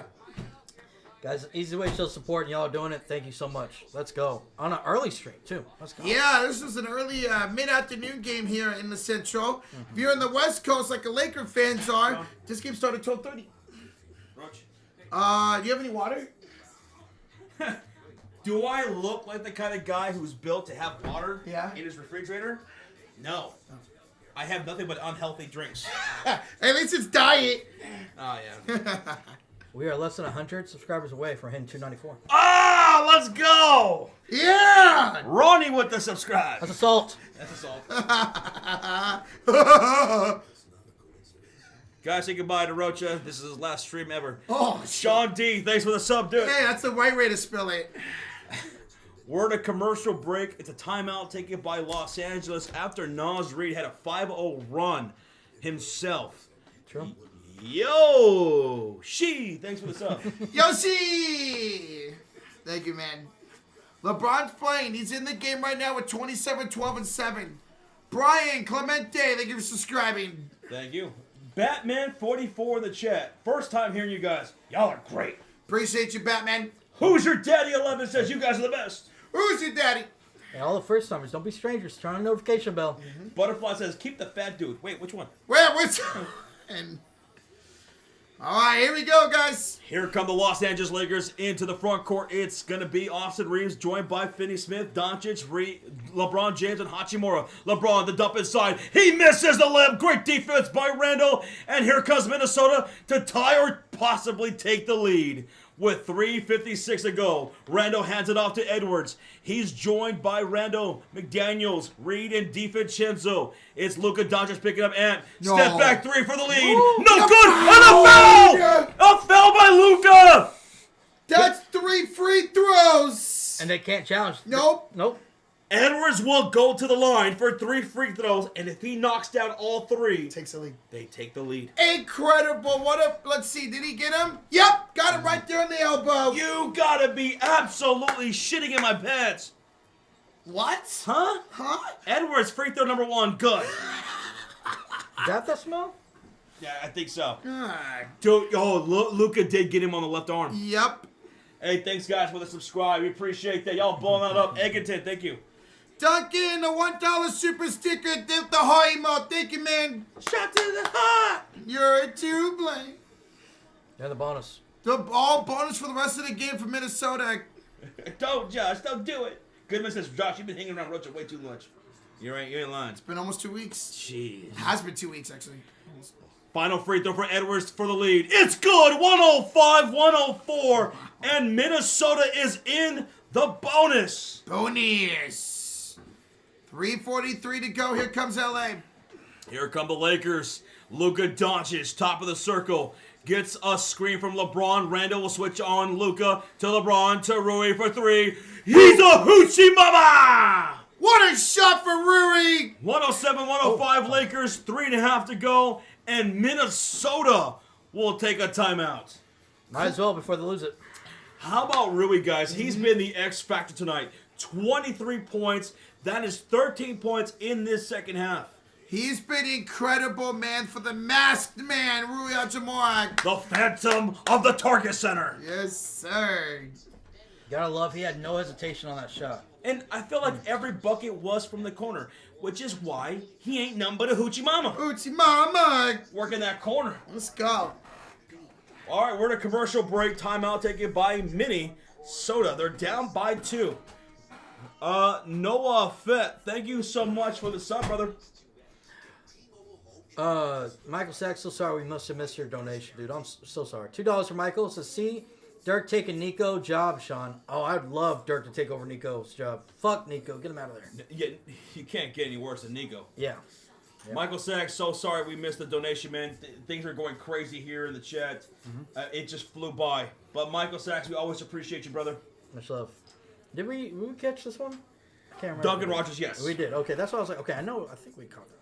Guys, easy way to show support, and y'all are doing it. Thank you so much. Let's go. On an early stream, too. Let's go. Yeah, this is an early mid-afternoon game here in the Central. If you're in the West Coast like the Laker fans are, this game started 12:30. Do you have any water? Do I look like the kind of guy who's built to have water Yeah. in his refrigerator? No. I have nothing but unhealthy drinks. At least it's diet. Oh, yeah. We are less than 100 subscribers away from hitting 294. Ah, let's go! Yeah! Ronnie with the subscribe. That's assault. That's assault. Guys, say goodbye to Rocha. This is his last stream ever. Oh, Sean D, thanks for the sub, dude. hey, that's the right way to spell it. We're in a commercial break. It's a timeout taken by Los Angeles after Nas Reed had a 5-0 run himself. True. Yo! Thanks for the sub. Yoshi! Thank you, man. LeBron's playing. He's in the game right now with 27, 12, and 7. Brian Clemente, thank you for subscribing. Thank you. Batman44 in the chat. First time hearing you guys. Y'all are great. Appreciate you, Batman. Who's your daddy? 11 says you guys are the best. Who's your daddy? Hey, all the first timers, don't be strangers. Turn on the notification bell. Butterfly says keep the fat dude. Wait, which one? Where? Which? And all right, here we go, guys. Here come the Los Angeles Lakers into the front court. It's going to be Austin Reeves joined by Finney-Smith, Doncic, LeBron James, and Hachimura. LeBron, the dump inside. He misses the layup. Great defense by Randall. And here comes Minnesota to tie or possibly take the lead. With 3:56 to go, Randall hands it off to Edwards. He's joined by Randall, McDaniels, Reed, and DiVincenzo. It's Luka Doncic picking up Ant. No. Step back three for the lead. Ooh, No the good. foul! And a foul! A foul by Luka! That's 3 free throws. And they can't challenge. Nope. Nope. Edwards will go to the line for 3 free throws, and if he knocks down all 3, Takes the lead. they take the lead. Incredible. What a, let's see, did he get him? Yep, got him right there on the elbow. You gotta be absolutely shitting in my pants. What? Huh? Huh? Edwards, free throw number 1, good. Is that the smell? Yeah, I think so. God. Dude, Luka did get him on the left arm. Yep. Hey, thanks guys for the subscribe. We appreciate that. Y'all blowing that up. Egginton, thank you. Duncan, the $1 super sticker, dip the heart emote. Thank you, man. Shot to the heart. You're to blame. Yeah, the bonus. The all bonus for the rest of the game for Minnesota. Don't, Josh. Don't do it. Goodman says, Josh, you've been hanging around Rocha way too much. You ain't lying. It's been almost 2 weeks. Jeez. Has been 2 weeks, actually. Final free throw for Edwards for the lead. It's good. 105-104. And Minnesota is in the bonus. Bonus. 3:43 to go. Here comes LA. Here come the Lakers. Luka Doncic, top of the circle. Gets a screen from LeBron. Randall will switch on Luka to LeBron to Rui for 3. He's a hoochie mama! What a shot for Rui. 107-105 Lakers. 3.5 to go. And Minnesota will take a timeout. Might as well before they lose it. How about Rui, guys? He's been the X factor tonight. 23 points. That is 13 points in this second half. He's been incredible, man, for the masked man, Rui Hachimura. The Phantom of the Target Center. Yes, sir. Gotta love he had no hesitation on that shot. And I feel like every bucket was from the corner, which is why he ain't none but a hoochie mama. Hoochie mama. Working that corner. Let's go. All right, we're in a commercial break. Timeout taken by Minnesota. They're down by 2. Noah Fett, thank you so much for the sub, brother. Michael Sachs, so sorry we must have missed your donation, dude. I'm so sorry. $2 for Michael. It says, see, Dirk taking Nico job, Sean. Oh, I'd love Dirk to take over Nico's job. Fuck Nico. Get him out of there. Yeah, you can't get any worse than Nico. Yeah. Michael Sachs, so sorry we missed the donation, man. Things are going crazy here in the chat. It just flew by. But Michael Sachs, we always appreciate you, brother. Much love. Did we catch this one? I can't remember. Duncan Rogers, yes. We did. Okay, that's why I was like, okay, I think we caught that.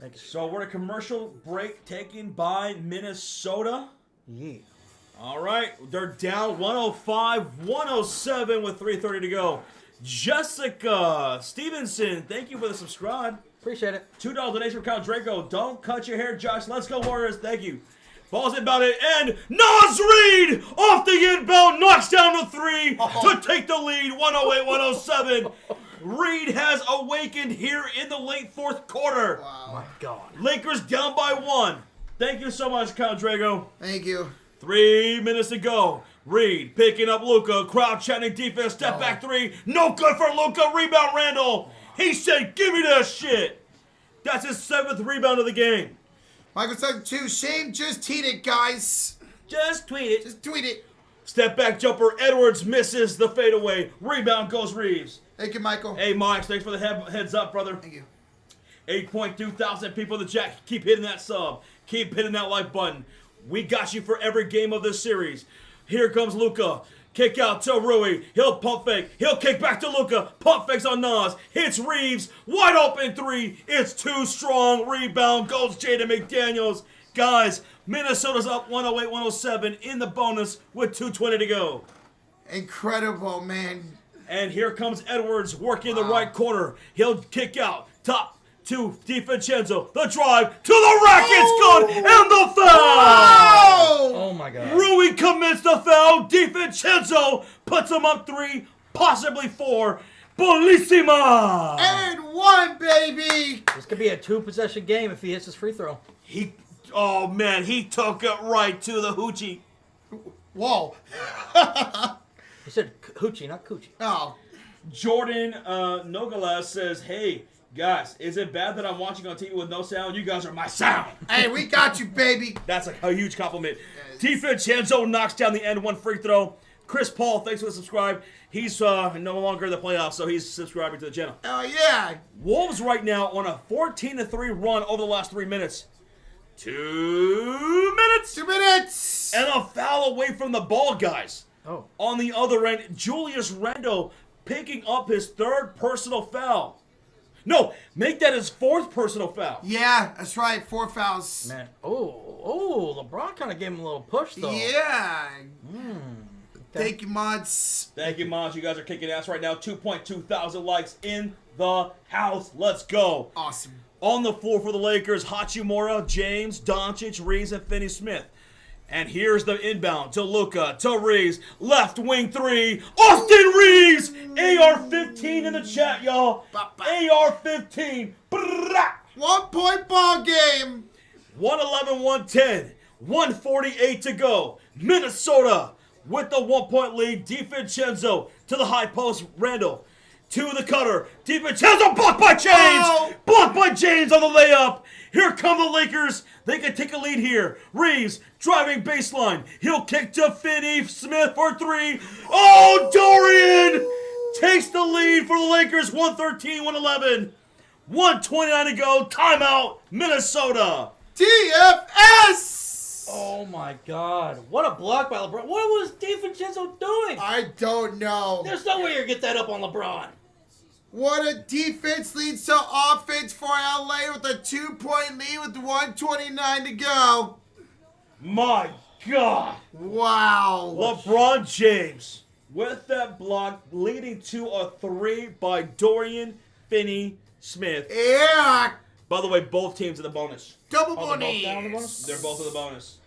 Thank you. So we're in a commercial break taken by Minnesota. Yeah. All right, they're down 105-107 with 3:30 to go. Jessica Stevenson, thank you for the subscribe. Appreciate it. $2 donation from Count Draco. Don't cut your hair, Josh. Let's go, Warriors. Thank you. Balls inbound it, and Nas Reed off the inbound knocks down the 3 to take the lead. 108-107. Reed has awakened here in the late fourth quarter. Oh my God. Lakers down by 1. Thank you so much, Count Drago. Thank you. 3 minutes to go. Reed picking up Luka. Crowd chanting defense. Step back 3. No good for Luka. Rebound Randall. He said, give me that shit. That's his 7th rebound of the game. Michael said 2. Shame just heated, guys. Just tweet it. Just tweet it. Step back jumper. Edwards misses the fadeaway. Rebound goes Reeves. Thank you, Michael. Hey, Mike, thanks for the heads up, brother. Thank you. 8.2 thousand people in the chat. Keep hitting that sub. Keep hitting that like button. We got you for every game of this series. Here comes Luka. Kick out to Rui. He'll pump fake. He'll kick back to Luka. Pump fakes on Nas. Hits Reeves. Wide open three. It's too strong. Rebound goes Jaden McDaniels. Guys, Minnesota's up 108-107 in the bonus with 2:20 to go. Incredible, man. And here comes Edwards working the right corner. He'll kick out. Top to DiVincenzo. The drive to the rack. It's good. And the foul. Oh my God. Rui commits the foul. DiVincenzo puts him up 3, possibly 4. Bellissima. And 1, baby. This could be a 2-possession game if he hits his free throw. Oh man, he took it right to the hoochie. Whoa. He said hoochie, not coochie. Oh. Jordan Nogales says, hey, guys, is it bad that I'm watching on TV with no sound? You guys are my sound. Hey, we got you, baby. That's a huge compliment. DiVincenzo knocks down the end 1 free throw. Chris Paul, thanks for the subscribe. He's no longer in the playoffs, so he's subscribing to the channel. Oh, yeah. Wolves right now on a 14-3 run over the last 3 minutes. 2 minutes. 2 minutes. And a foul away from the ball, guys. Oh. On the other end, Julius Randle picking up his 3rd personal foul. No, make that his 4th personal foul. Yeah, that's right. 4 fouls. Man. Oh, LeBron kind of gave him a little push, though. Yeah. Okay. Thank you, mods. Thank you, Maj. You guys are kicking ass right now. 2.2 thousand likes in the house. Let's go. Awesome. On the floor for the Lakers, Hachimura, James, Doncic, Reeves, and Finney-Smith. And here's the inbound to Luka, to Reeves. Left wing 3. Austin Reeves! AR-15 in the chat, y'all. AR-15. 1 point ball game. 111-110. 148 to go. Minnesota with the 1-point lead. DiVincenzo to the high post. Randall to the cutter. DiVincenzo blocked by James. Oh. Blocked by James on the layup. Here come the Lakers. They can take a lead here. Reeves driving baseline. He'll kick to Finney-Smith for 3. Oh, Dorian takes the lead for the Lakers. 113-111. 129 to go. Timeout, Minnesota. DFS. Oh my God. What a block by LeBron. What was DiVincenzo doing? I don't know. There's no way you're going to get that up on LeBron. What a defense leads to offense for LA with a 2-point lead with 129 to go. My God. Wow. LeBron James with that block leading to a 3 by Dorian Finney-Smith. Yeah. By the way, both teams in the bonus. Double Oh, they're both down in the bonus. bonus? They're both in the bonus.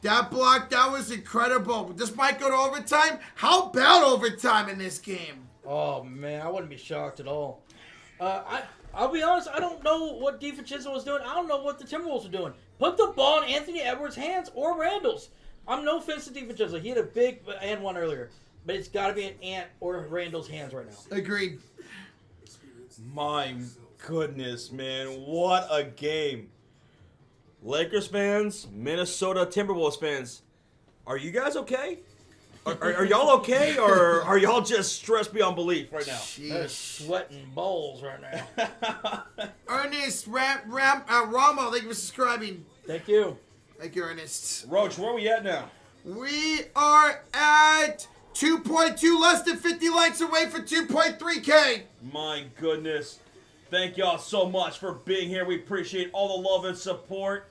That block, that was incredible. This might go to overtime. How about overtime in this game? Oh, man. I wouldn't be shocked at all. I'll be honest. I don't know what DiVincenzo was doing. I don't know what the Timberwolves are doing. Put the ball in Anthony Edwards' hands or Randall's. I'm no offense to DiVincenzo. He had a big and one earlier. But it's got to be in Ant or Randall's hands right now. Agreed. My goodness, man. What a game. Lakers fans, Minnesota Timberwolves fans, are you guys okay? Are y'all okay, or are y'all just stressed beyond belief right now? They're sweating balls right now. Ernest Ramo, thank you for subscribing. Thank you. Thank you, Ernest. Roach, where are we at now? We are at 2.2, less than 50 likes away for 2.3K. My goodness. Thank y'all so much for being here. We appreciate all the love and support.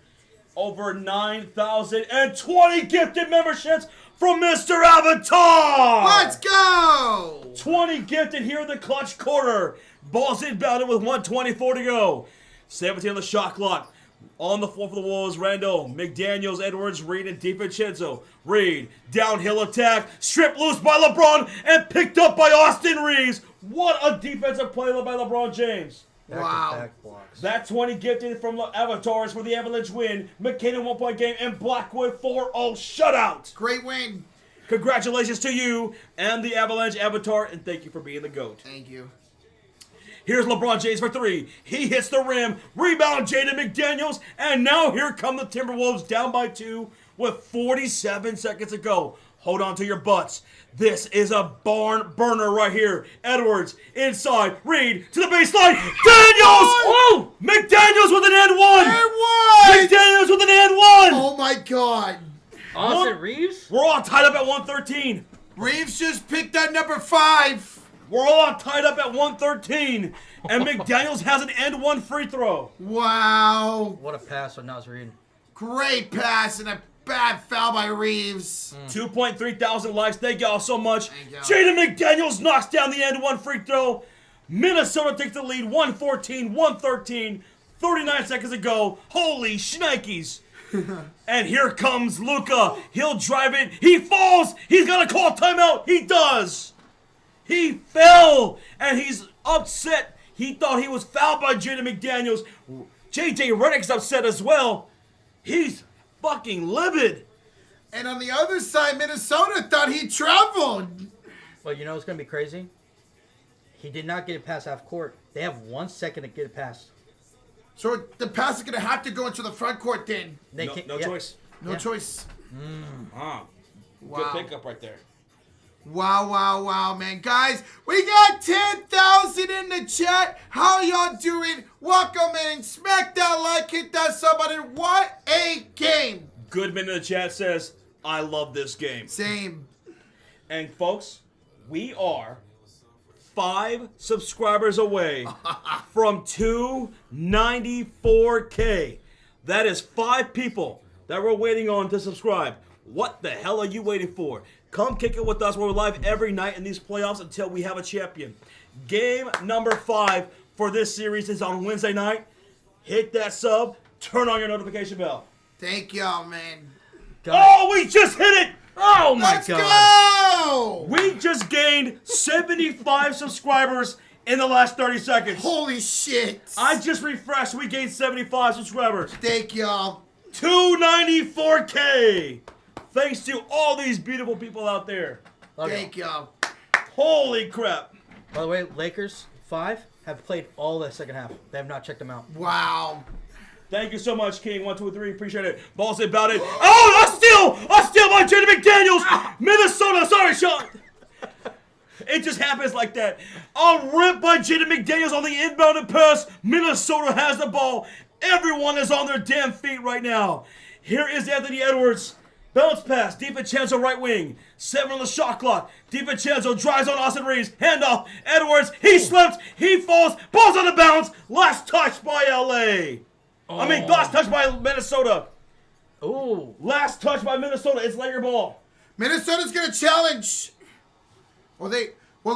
Over 9,020 gifted memberships from Mr. Avatar. Let's go. 20 gifted here in the clutch quarter. Ball's inbounded with 124 to go. 17 on the shot clock. On the floor for the Wolves, Randall, McDaniels, Edwards, Reed, and DiVincenzo. Reed, downhill attack, stripped loose by LeBron, and picked up by Austin Reeves. What a defensive play by LeBron James. Wow. Back blocks. That 20 gifted from the Avatars for the Avalanche win. McKinnon 1-point game, and Blackwood 4-0 shutout. Great win. Congratulations to you and the Avalanche Avatar, and thank you for being the GOAT. Thank you. Here's LeBron James for 3. He hits the rim. Rebound, Jaden McDaniels. And now here come the Timberwolves down by 2 with 47 seconds to go. Hold on to your butts. This is a barn burner right here. Edwards inside. Reed to the baseline. Daniels! Oh! McDaniels with an and one! And one! McDaniels with an and one! Oh my God. Austin Reeves? We're all tied up at 113. Reeves just picked that number 5. We're all tied up at 113. And McDaniels has an and one free throw. Wow. What a pass on Nas Reed. Great pass and a bad foul by Reeves. 2.3 thousand likes. Thank y'all so much. Thank y'all. Jaden McDaniels knocks down the and one free throw. Minnesota takes the lead 114-113. 39 seconds to go. Holy shnikes. And here comes Luka. He'll drive it. He falls. He's got to call a timeout. He does. He fell. And he's upset. He thought he was fouled by Jaden McDaniels. JJ Redick's upset as well. He's fucking livid. And on the other side, Minnesota thought he traveled. Well, you know what's going to be crazy? He did not get it past half court. They have 1 second to get it past. So the pass is going to have to go into the front court then. They No, can't, no yeah. choice. No choice. Ah, Wow. good pickup right there. Wow, wow, wow, man. Guys, we got 10,000 in the chat. How y'all doing? Welcome in. Smack that like, hit that sub button. What a game. Goodman in the chat says, I love this game. Same. And folks, we are 5 subscribers away from 294K. That is 5 people that we're waiting on to subscribe. What the hell are you waiting for? Come kick it with us. We're live every night in these playoffs until we have a champion. Game number 5 for this series is on Wednesday night. Hit that sub. Turn on your notification bell. Thank y'all, man. Oh, we just hit it! Oh my Let's God. go! We just gained 75 subscribers in the last 30 seconds. Holy shit. I just refreshed. We gained 75 subscribers. Thank y'all. 294K. Thanks to all these beautiful people out there. Love y'all. Thank y'all. Holy crap. By the way, Lakers 5 have played all the second half. They have not checked them out. Wow. Thank you so much, King. 1, 2, 3. Appreciate it. Balls about it. Oh, a steal! A steal by Jaden McDaniels. Minnesota. Sorry, Sean. It just happens like that. A rip by Jaden McDaniels on the inbounded pass. Minnesota has the ball. Everyone is on their damn feet right now. Here is Anthony Edwards. Bounce pass. DiVincenzo right wing. 7 on the shot clock. DiVincenzo drives on Austin Reeves. Handoff. Edwards. He slips. He falls. Ball's on the bounce. Last touch by LA. Last touch by Minnesota. Ooh. Last touch by Minnesota. It's Laker ball. Minnesota's going to challenge. Well,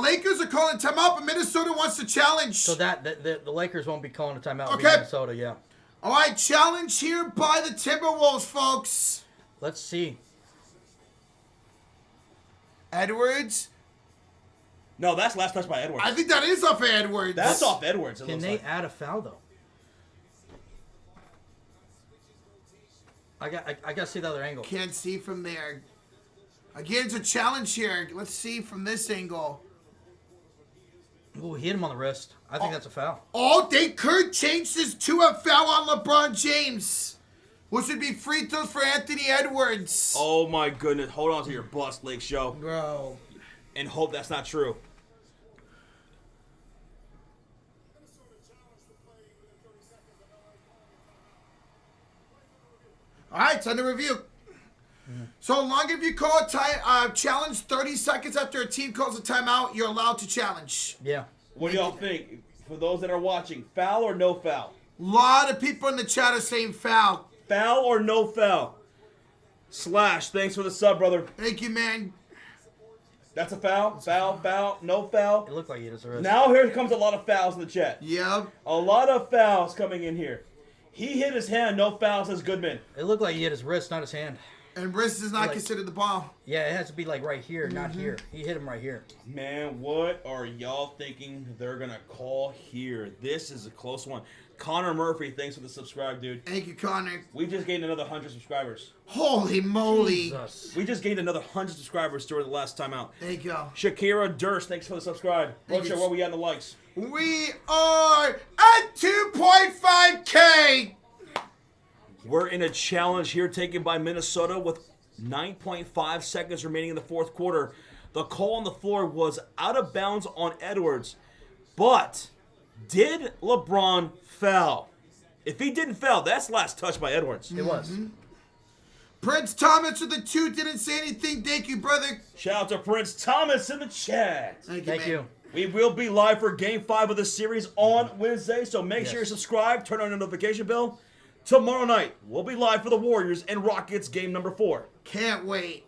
Lakers are calling timeout, but Minnesota wants to challenge. So the Lakers won't be calling a timeout. It'll be Okay. Minnesota, yeah. All right, challenge here by the Timberwolves, folks. Let's see. Edwards. No, that's last touch by Edwards. I think that is off Edwards. That's off Edwards. It Can looks they like. add a foul though? I got to see the other angle. Can't see from there. Again, it's a challenge here. Let's see from this angle. Ooh, he hit him on the wrist. I think that's a foul. Oh, they could change this to a foul on LeBron James, which would be free throws for Anthony Edwards. Oh my goodness. Hold on to your bust, Lake Show. Bro. And hope that's not true. All right, time to review. So long if you call a challenge 30 seconds after a team calls a timeout, you're allowed to challenge. Yeah. What do y'all think? For those that are watching, foul or no foul? A lot of people in the chat are saying foul. Foul or no foul? Slash, thanks for the sub, brother. Thank you, man. That's a foul? Foul, no foul? It looked like he hit his wrist. Now here comes a lot of fouls in the chat. Yep. A lot of fouls coming in here. He hit his hand, no foul, says Goodman. It looked like he hit his wrist, not his hand. And wrist is not Like- considered the ball. Yeah, it has to be like right here, not here. He hit him right here. Man, what are y'all thinking they're going to call here? This is a close one. Connor Murphy, thanks for the subscribe, dude. Thank you, Connor. We just gained another 100 subscribers. Holy moly. Jesus. We just gained another 100 subscribers during the last time out. There you go. Shakira Durst, thanks for the subscribe. Thank Rocha, you. where we at in the likes? We are at 2.5K. We're in a challenge here taken by Minnesota with 9.5 seconds remaining in the fourth quarter. The call on the floor was out of bounds on Edwards. But did LeBron foul? If he didn't foul, that's last touch by Edwards. It was. Prince Thomas with the 2 didn't say anything. Thank you, brother. Shout out to Prince Thomas in the chat. Thank you. We will be live for Game 5 of the series on Wednesday, so make sure you subscribe, turn on the notification bell. Tomorrow night, we'll be live for the Warriors and Rockets game number 4. Can't wait.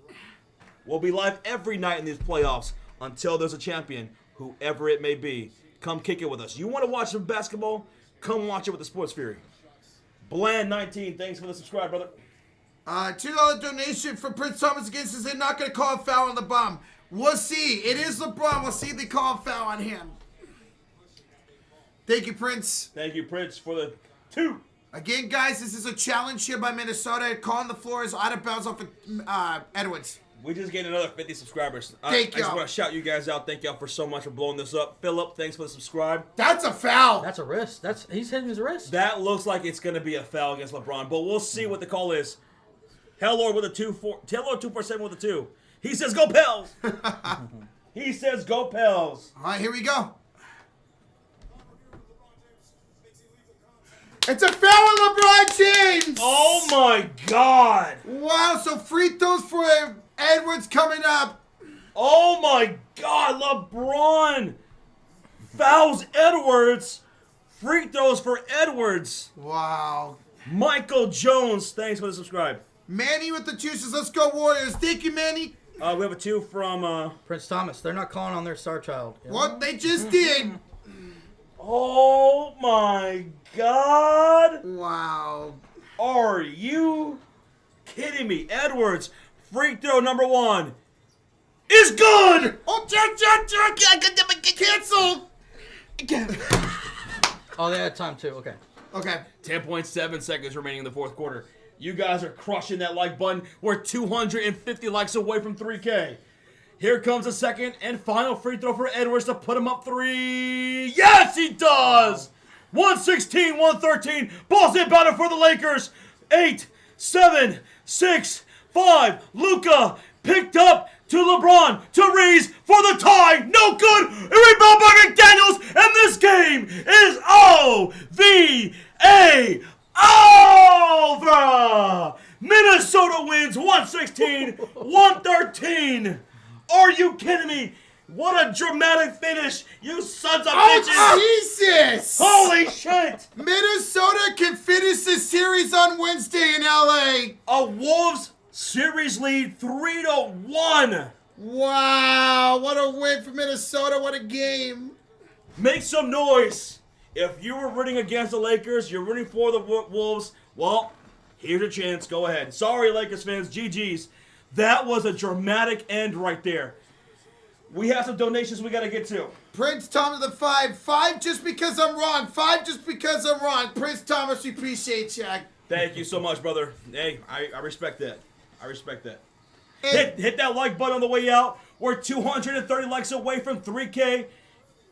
We'll be live every night in these playoffs until there's a champion, whoever it may be. Come kick it with us. You want to watch some basketball? Come watch it with the Sports Fury. Bland19, thanks for the subscribe, brother. $2 donation for Prince Thomas again says they're not going to call a foul on the bomb. We'll see. It is LeBron. We'll see if they call a foul on him. Thank you, Prince. Thank you, Prince, for the 2. Again, guys, this is a challenge here by Minnesota. Calling the floor is out of bounds off of Edwards. We just gained another 50 subscribers. Thank I just y'all. want to shout you guys out. Thank y'all for so much for blowing this up. Philip, thanks for the subscribe. That's a foul. That's a wrist. He's hitting his wrist. That looks like it's going to be a foul against LeBron, but we'll see what the call is. Hell Lord with a 247 with a 2. He says go Pels. He says go Pels. All right, here we go. It's a foul on LeBron James. Oh my God. Wow, so free throws for Edwards coming up. Oh my God. LeBron fouls Edwards. Free throws for Edwards. Wow. Michael Jones, thanks for the subscribe. Manny with the 2 says, let's go Warriors. Thank you, Manny. We have a 2 from... Prince Thomas. They're not calling on their star child. You know? What they just did. Oh my God. Wow. Are you kidding me? Edwards, free throw number 1 is good. Oh, cancel. Oh, they had time too. Okay. Okay. 10.7 seconds remaining in the fourth quarter. You guys are crushing that like button. We're 250 likes away from 3K. Here comes the second and final free throw for Edwards to put him up 3. Yes, he does. 116-113. Ball's inbounded for the Lakers. 8, 7, 6, 5. Luka picked up to LeBron to Reese for the tie. No good. A rebound by McDaniels. And this game is OVA over. Minnesota wins 116-113. Are you kidding me? What a dramatic finish. You sons of bitches. Oh, Jesus. Holy shit. Minnesota can finish this series on Wednesday in LA. A Wolves series lead 3-1. Wow. What a win for Minnesota. What a game. Make some noise. If you were rooting against the Lakers, you're rooting for the Wolves, well, here's a chance. Go ahead. Sorry, Lakers fans. GG's. That was a dramatic end right there. We have some donations we got to get to. Prince Thomas the 5. 5 just because I'm wrong. 5 just because I'm wrong. Prince Thomas, we appreciate you. Thank you so much, brother. Hey, I respect that. I respect that. Hey. Hit that like button on the way out. We're 230 likes away from 3K.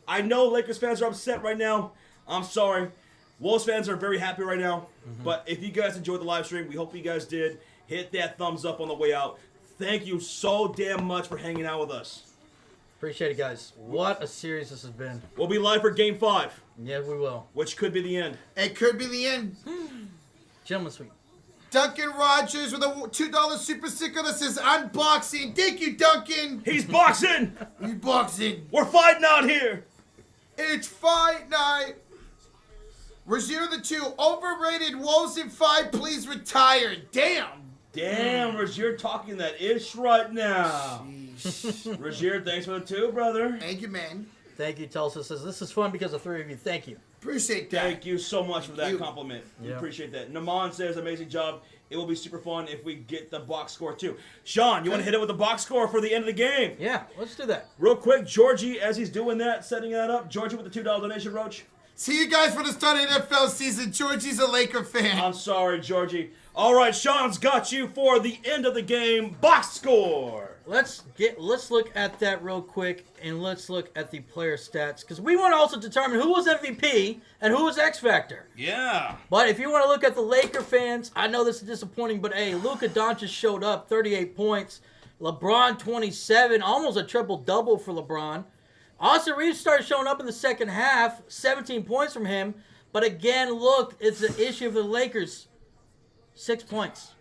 I know Lakers fans are upset right now. I'm sorry. Wolves fans are very happy right now. But if you guys enjoyed the live stream, we hope you guys did. Hit that thumbs up on the way out. Thank you so damn much for hanging out with us. Appreciate it, guys. What a series this has been. We'll be live for Game 5, Yeah, we will. which could be the end. It could be the end. Gentlemen Suite. Duncan Rogers with a $2 super sticker that says unboxing. Thank you, Duncan. He's boxing! Unboxing. We're fighting out here! It's fight night. Rozier the 2. Overrated. Wolves in 5. Please retire. Damn. Damn, Rozier talking that ish right now. Rozier, thanks for the 2, brother. Thank you, man. Thank you, Tulsa says, this is fun because of 3 of you. Thank you. Appreciate that. Thank you so much for that you. compliment. We Yeah. appreciate that. Naman says, amazing job. It will be super fun if we get the box score too. Sean, you want to hit it with the box score for the end of the game? Yeah, let's do that. Real quick, Georgie, as he's doing that, setting that up. Georgie with the $2 donation, Roach. See you guys for the start of the NFL season. Georgie's a Laker fan. I'm sorry, Georgie. All right, Sean's got you for the end of the game box score. Let's look at that real quick, and let's look at the player stats, because we want to also determine who was MVP and who was X Factor. Yeah. But if you want to look at the Laker fans, I know this is disappointing, but hey, Luka Doncic showed up, 38 points. LeBron 27, almost a triple-double for LeBron. Austin Reeves started showing up in the second half, 17 points from him. But again, look, it's an issue of the Lakers. 6 points.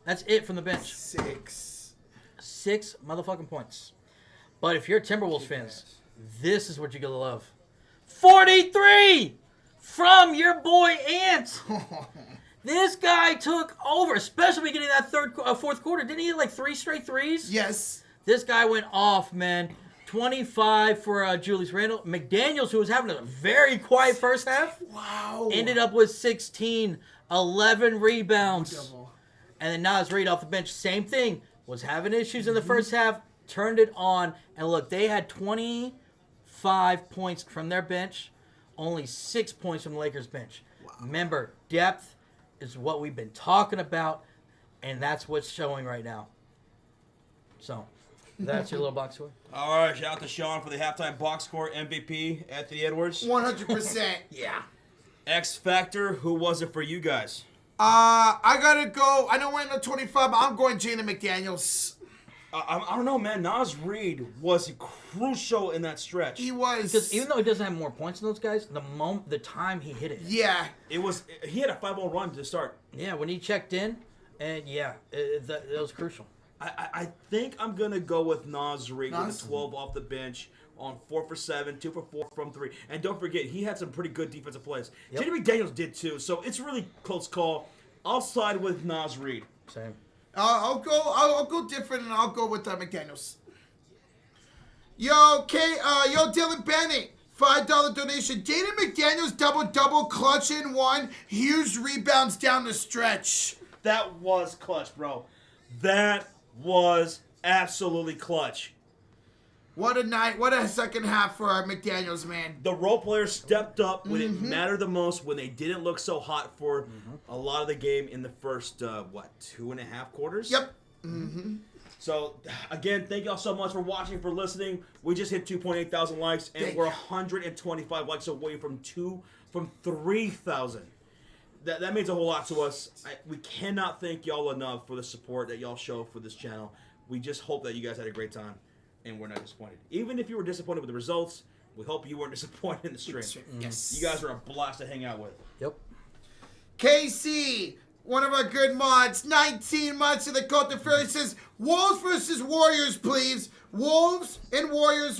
That's it from the bench. 6 motherfucking points. But if you're Timberwolves fans, this is what you're going to love. 43 from your boy Ant. This guy took over, especially beginning of that fourth quarter. Didn't he hit like 3 straight threes? Yes. This guy went off, man. 25 for Julius Randle. McDaniels, who was having a very quiet first half, ended up with 16, 11 rebounds. And then Naz Reid off the bench, same thing. Was having issues in the first half, turned it on. And look, they had 25 points from their bench, only 6 points from the Lakers bench. Remember, depth is what we've been talking about, and that's what's showing right now. So, that's your little box score. All right, shout out to Sean for the halftime box score MVP, Anthony Edwards. 100%. Yeah. X Factor, who was it for you guys? I gotta go. I know we're in the 25, but I'm going Jaden McDaniels. I don't know, man. Naz Reid was crucial in that stretch. He was. Because even though he doesn't have more points than those guys, the time he hit it. Yeah. He had a 5-0 run to start. Yeah, when he checked in, and that was crucial. I think I'm going to go with Naz Reid with a 12 off the bench on 4 for 7, 2 for 4 from 3. And don't forget, he had some pretty good defensive plays. Yep. Jaden McDaniels did too, so it's really close call. I'll side with Naz Reid. Same. I'll go different, and I'll go with McDaniels. Yo, Dylan Bennett, $5 donation. Jaden McDaniels double clutch in one, huge rebounds down the stretch. That was clutch, bro. That was absolutely clutch. What a night! What a second half for our McDaniels, man. The role players stepped up when it mattered the most, when they didn't look so hot for a lot of the game in the first, 2.5 quarters? Yep. So, again, thank y'all so much for watching, for listening. We just hit 2.8 thousand likes, and we're 125 likes away from 3,000. That means a whole lot to us. We cannot thank y'all enough for the support that y'all show for this channel. We just hope that you guys had a great time. And we're not disappointed. Even if you were disappointed with the results, we hope you weren't disappointed in the stream. Yes. You guys are a blast to hang out with. Yep. KC, one of our good mods, 19 months in the Cult of Fury, says, Wolves versus Warriors, please. Wolves and Warriors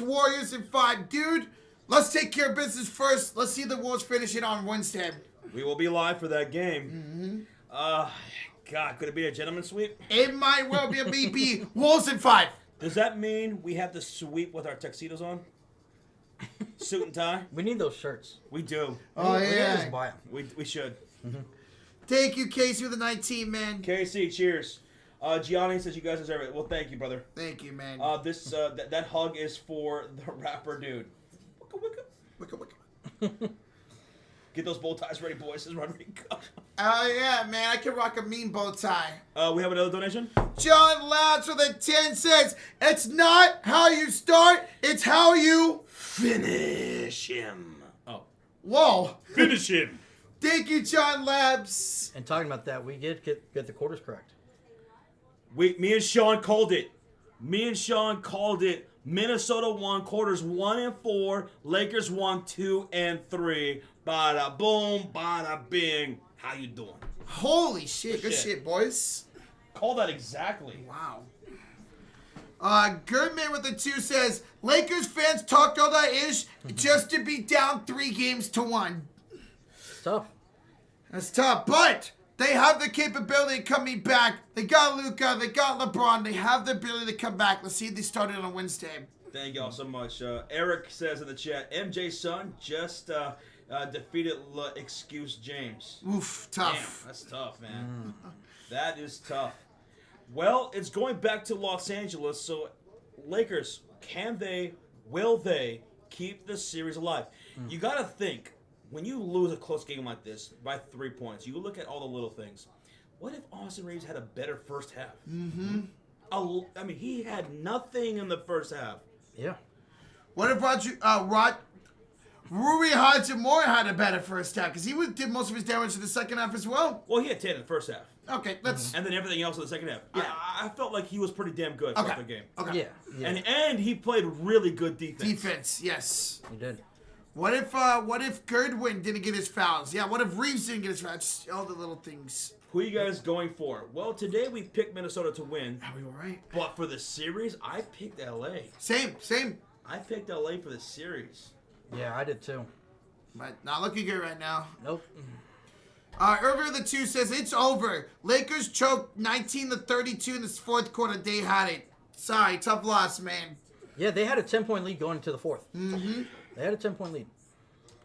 in 5. Dude, let's take care of business first. Let's see the Wolves finish it on Wednesday. We will be live for that game. God, could it be a gentleman's sweep? It might well be a BP. Wolves in 5. Does that mean we have to sweep with our tuxedos on? Suit and tie? We need those shirts. We do. Oh, We need to yeah. just buy 'em. We should. Thank you, Casey, with the 19, man. KC, cheers. Gianni says you guys deserve it. Well, thank you, brother. Thank you, man. That hug is for the rapper dude. Wicca, wicca. Get those bow ties ready, boys. This is Rodrigo. Yeah, man, I can rock a mean bow tie. We have another donation? John Latz with a 10 says, it's not how you start, it's how you Finish him. Oh. Whoa. Finish him. Thank you, John Labs. And talking about that, we did get the quarters correct. Me and Sean called it. Minnesota won quarters 1 and 4. Lakers won 2 and 3. Bada boom, bada bing. How you doing? Holy shit. Good shit, boys. Call that exactly. Wow. Goodman with the 2 says, Lakers fans talked all that ish just to be down 3 games to 1. It's tough. That's tough, but they have the capability of coming back. They got Luka, they got LeBron, they have the ability to come back. Let's see if they started on Wednesday. Thank y'all so much. Eric says in the chat, MJ's son just defeated Excuse James. Oof, tough. Damn, that's tough, man. That is tough. Well, it's going back to Los Angeles, so Lakers, will they keep this series alive? You got to think, when you lose a close game like this by 3 points, you look at all the little things. What if Austin Reeves had a better first half? Mm-hmm. I mean, he had nothing in the first half. Yeah. What if Rui Hachimura had a better first half? Because he did most of his damage in the second half as well. Well, he had 10 in the first half. Okay, let's... And then everything else in the second half. Yeah. I felt like he was pretty damn good for the game. Okay. Yeah. And he played really good defense. Defense, yes. He did. What if Gerdwin didn't get his fouls? Yeah, what if Reeves didn't get his fouls? Just all the little things. Who are you guys going for? Well, today we picked Minnesota to win. Are we all right? But for the series, I picked LA. Same. I picked LA for the series. Yeah, I did too. But not looking good right now. Nope. Irving the 2 says, it's over. Lakers choked 19-32 in this fourth quarter. They had it. Sorry, tough loss, man. Yeah, they had a 10-point lead going into the fourth. Mm-hmm. They had a 10-point lead.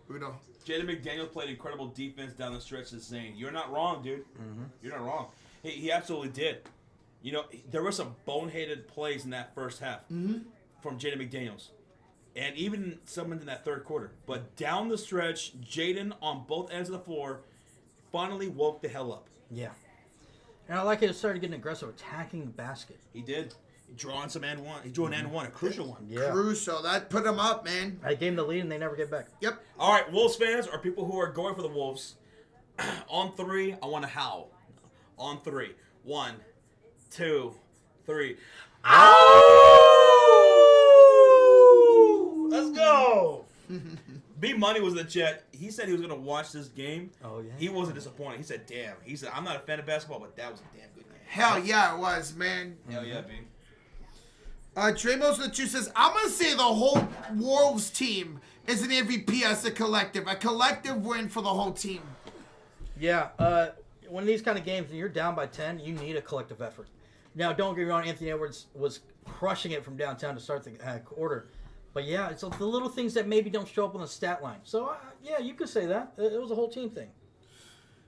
Udo. Jaden McDaniels played incredible defense down the stretch of Zane. You're not wrong, dude. Mm-hmm. You're not wrong. He absolutely did. You know, there were some boneheaded plays in that first half from Jaden McDaniels. And even some in that third quarter. But down the stretch, Jaden on both ends of the floor finally woke the hell up. Yeah. And I like it started getting aggressive, attacking the basket. He did. Drawing some and one. He drew an and one, a crucial one. Yeah. Crucial. That put him up, man. I gave them the lead and they never get back. Yep. All right, Wolves fans or people who are going for the Wolves, on 3, I want to howl. On 3. 1, 2, 3. Ow! Let's go. B Money was in the chat. He said he was going to watch this game. Oh, yeah. He wasn't disappointed. He said, damn. He said, I'm not a fan of basketball, but that was a damn good game. Hell yeah, it was, man. Hell yeah, B. Tremos the 2 says, I'm going to say the whole Wolves team is an MVP as a collective. A collective win for the whole team. Yeah. When these kind of games, when you're down by 10, you need a collective effort. Now, don't get me wrong. Anthony Edwards was crushing it from downtown to start the quarter. But, yeah, it's the little things that maybe don't show up on the stat line. So, yeah, you could say that. It was a whole team thing.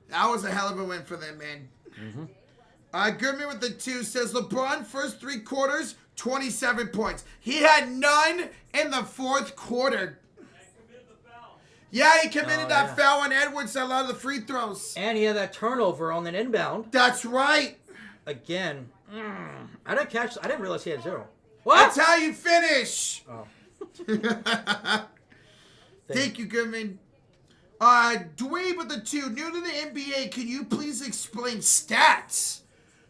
That was a hell of a win for them, man. Goodman with the 2 says, LeBron first 3 quarters, 27 points. He had none in the fourth quarter. Yeah, he committed that foul on Edwards a lot of the free throws. And he had that turnover on an inbound. That's right. Again. I didn't realize he had 0. What? That's how you finish. Oh. Thank you, Goodman. Dwayne with the 2. New to the NBA, can you please explain stats?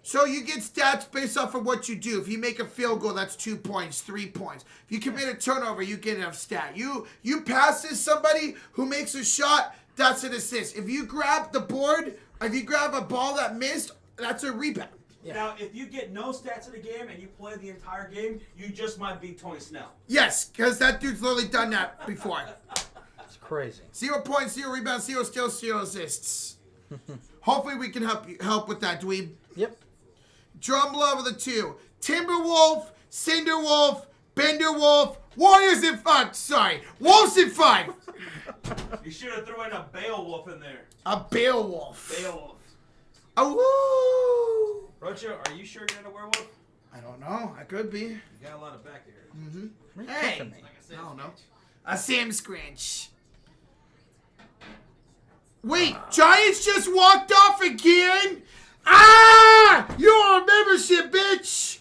So you get stats based off of what you do. If you make a field goal, that's 2 points, 3 points. If you commit a turnover, you get a stat. You pass to somebody who makes a shot, that's an assist. If you grab the board, if you grab a ball that missed, that's a rebound. Yeah. Now, if you get no stats in the game and you play the entire game, you just might beat Tony Snell. Yes, because that dude's literally done that before. It's crazy. 0 points, 0 rebounds, 0 steals, 0 assists. Hopefully we can help with that, dweeb. Yep. Drum Love with the 2. Timberwolf, Cinderwolf, Benderwolf, Warriors in 5. Sorry, Wolves in 5. You should have thrown a Beowulf in there. A Beowulf. Beowulf. Oh, woo. Rocho, are you sure you're not a werewolf? I don't know. I could be. You got a lot of back hair. Hey, touching me? I don't know. A Sam Scrunch. Wait, Giants just walked off again? Ah! You're on membership, bitch!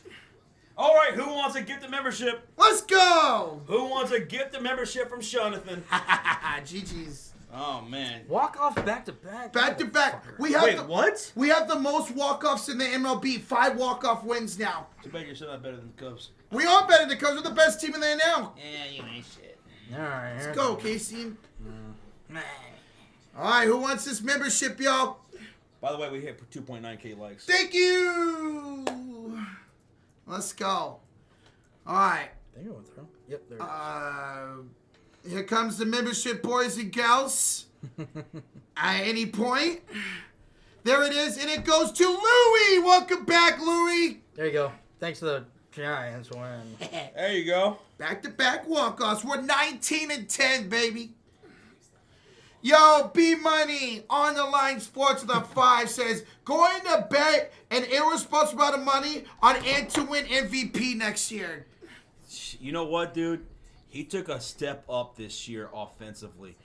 All right, who wants to get the membership? Let's go! Who wants to get the membership from Jonathan? GG's. Oh, man. Walk off back to back. Back to back. Motherfucker. Wait, what? We have the most walk-offs in the MLB. 5 walk-off wins now. Too bad you're still not better than the Cubs. We are better because we're the best team in there now. Yeah, you ain't shit. All right. Let's go, Casey. All right, who wants this membership, y'all? By the way, we hit 2.9K likes. Thank you. Let's go. All right. I think it went through. Yep, there it is. Here comes the membership, boys and gals. At any point. There it is, and it goes to Louie. Welcome back, Louie. There you go. Thanks to the Giants win. There you go. Back-to-back walk-offs. We're 19-10, baby. Yo, B-Money on the line sports with a 5 says, going to bet an irresponsible amount of money on Ant to win MVP next year. You know what, dude? He took a step up this year offensively.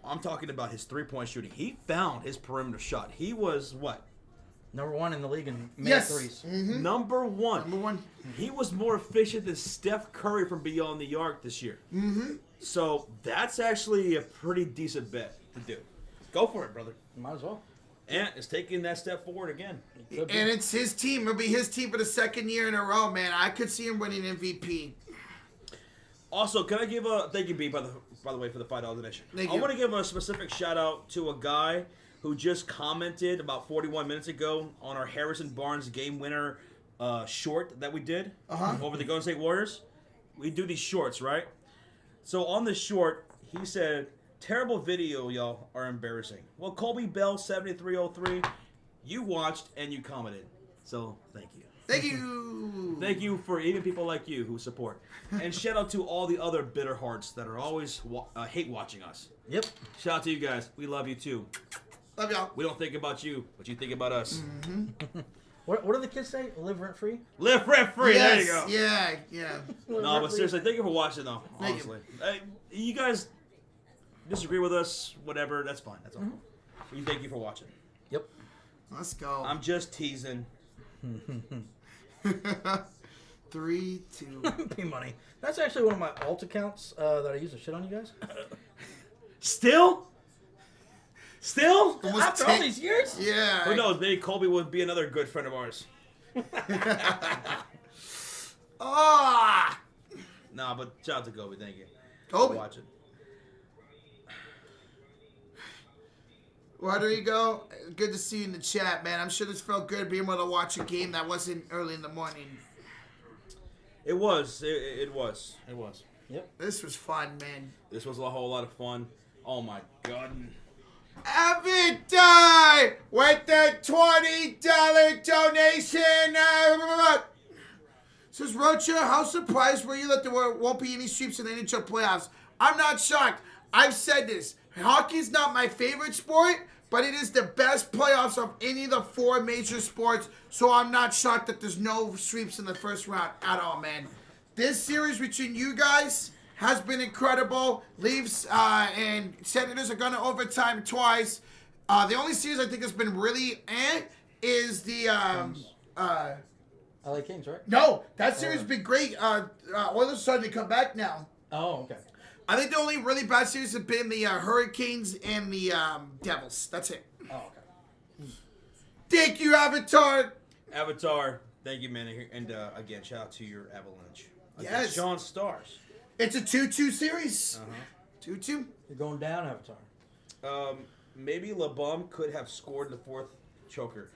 I'm talking about his three-point shooting. He found his perimeter shot. He was what? Number 1 in the league in made Yes. threes. Number one. Number one. He was more efficient than Steph Curry from beyond the arc this year. So that's actually a pretty decent bet to do. Go for it, brother. Might as well. Ant is taking that step forward again. Could be. And it's his team. It'll be his team for the second year in a row, man. I could see him winning MVP. Also, can I give a thank you, B, by the way, for the $5 donation. Thank I you. want to give a specific shout out to a guy who just commented about 41 minutes ago on our Harrison Barnes game winner short that we did over the Golden State Warriors. We do these shorts, right? So on this short, he said, "Terrible video, y'all are embarrassing." Well, Kobe Bell 7303, you watched and you commented, so thank you. Thank you. Thank you for even people like you who support. And shout out to all the other bitter hearts that are always hate watching us. Yep. Shout out to you guys. We love you too. Love y'all. We don't think about you, but you think about us. What do the kids say? Live rent free? Live rent free. There you go. Yeah. No, but seriously, thank you for watching though. Thank you. Honestly, hey, you guys disagree with us, whatever. That's fine. That's all. We thank you for watching. Yep. Let's go. I'm just teasing. 3, 2. P money. That's actually one of my alt accounts that I use to shit on you guys. Still? Almost After all 10 these years? Yeah. Who knows? Maybe Colby would be another good friend of ours. Ah. Nah, but shout out to Kobe. Thank you. Kobe. For watching. Rodrigo, good to see you in the chat, man. I'm sure this felt good being able to watch a game that wasn't early in the morning. It was. It was. Yep. This was fun, man. This was a whole lot of fun. Oh my god. Avatar with the $20 donation. Says Rocha, how surprised were you that there won't be any sweeps in the NHL playoffs? I'm not shocked. I've said this. Hockey's not my favorite sport, but it is the best playoffs of any of the 4 major sports, so I'm not shocked that there's no sweeps in the first round at all, man. This series between you guys has been incredible. Leafs and Senators are going to overtime twice. The only series I think has been really is the LA Kings, right? no, that series has been great. Oilers are starting to come back now. Oh, okay. I think the only really bad series have been the Hurricanes and the Devils. That's it. Oh, okay. Thank you, Avatar. Avatar, thank you, man. And again, shout out to your Avalanche. Yes. Sean Stars. It's a 2-2 series. 2-2. You're going down, Avatar. Maybe LeBum could have scored the 4th choker.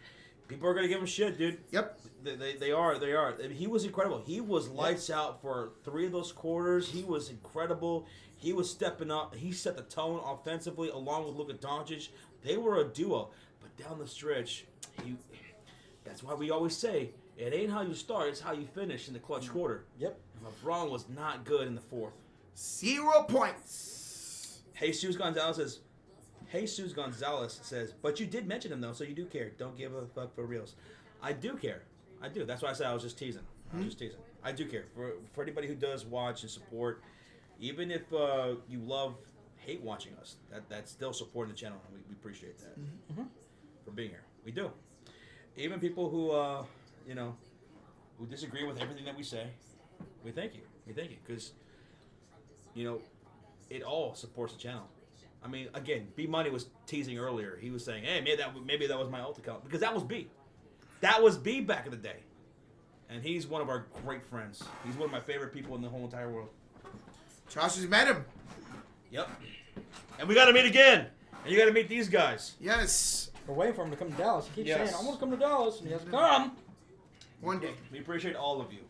People are gonna give him shit, dude. Yep. They are. I mean, he was incredible. He was lights out for 3 of those quarters. He was incredible. He was stepping up. He set the tone offensively along with Luka Doncic. They were a duo. But down the stretch, that's why we always say, it ain't how you start, it's how you finish in the clutch quarter. Yep. LeBron was not good in the 4th. 0 points. Jesus Gonzalez says, but you did mention him though, so you do care. Don't give a fuck for reals. I do care. I do. That's why I said I was just teasing. I do care. For anybody who does watch and support, even if you hate watching us, that's still supporting the channel, and we appreciate that for being here. We do. Even people who who disagree with everything that we say, we thank you. We thank you because it all supports the channel. I mean, again, B Money was teasing earlier. He was saying, "Hey, maybe that was my alt account," because that was B. That was B back in the day, and he's one of our great friends. He's one of my favorite people in the whole entire world. Josh has met him. Yep. And we got to meet again. And you got to meet these guys. Yes. We're waiting for him to come to Dallas. He keeps Yes. saying, I want to come to Dallas, and he hasn't come. One day. We appreciate all of you.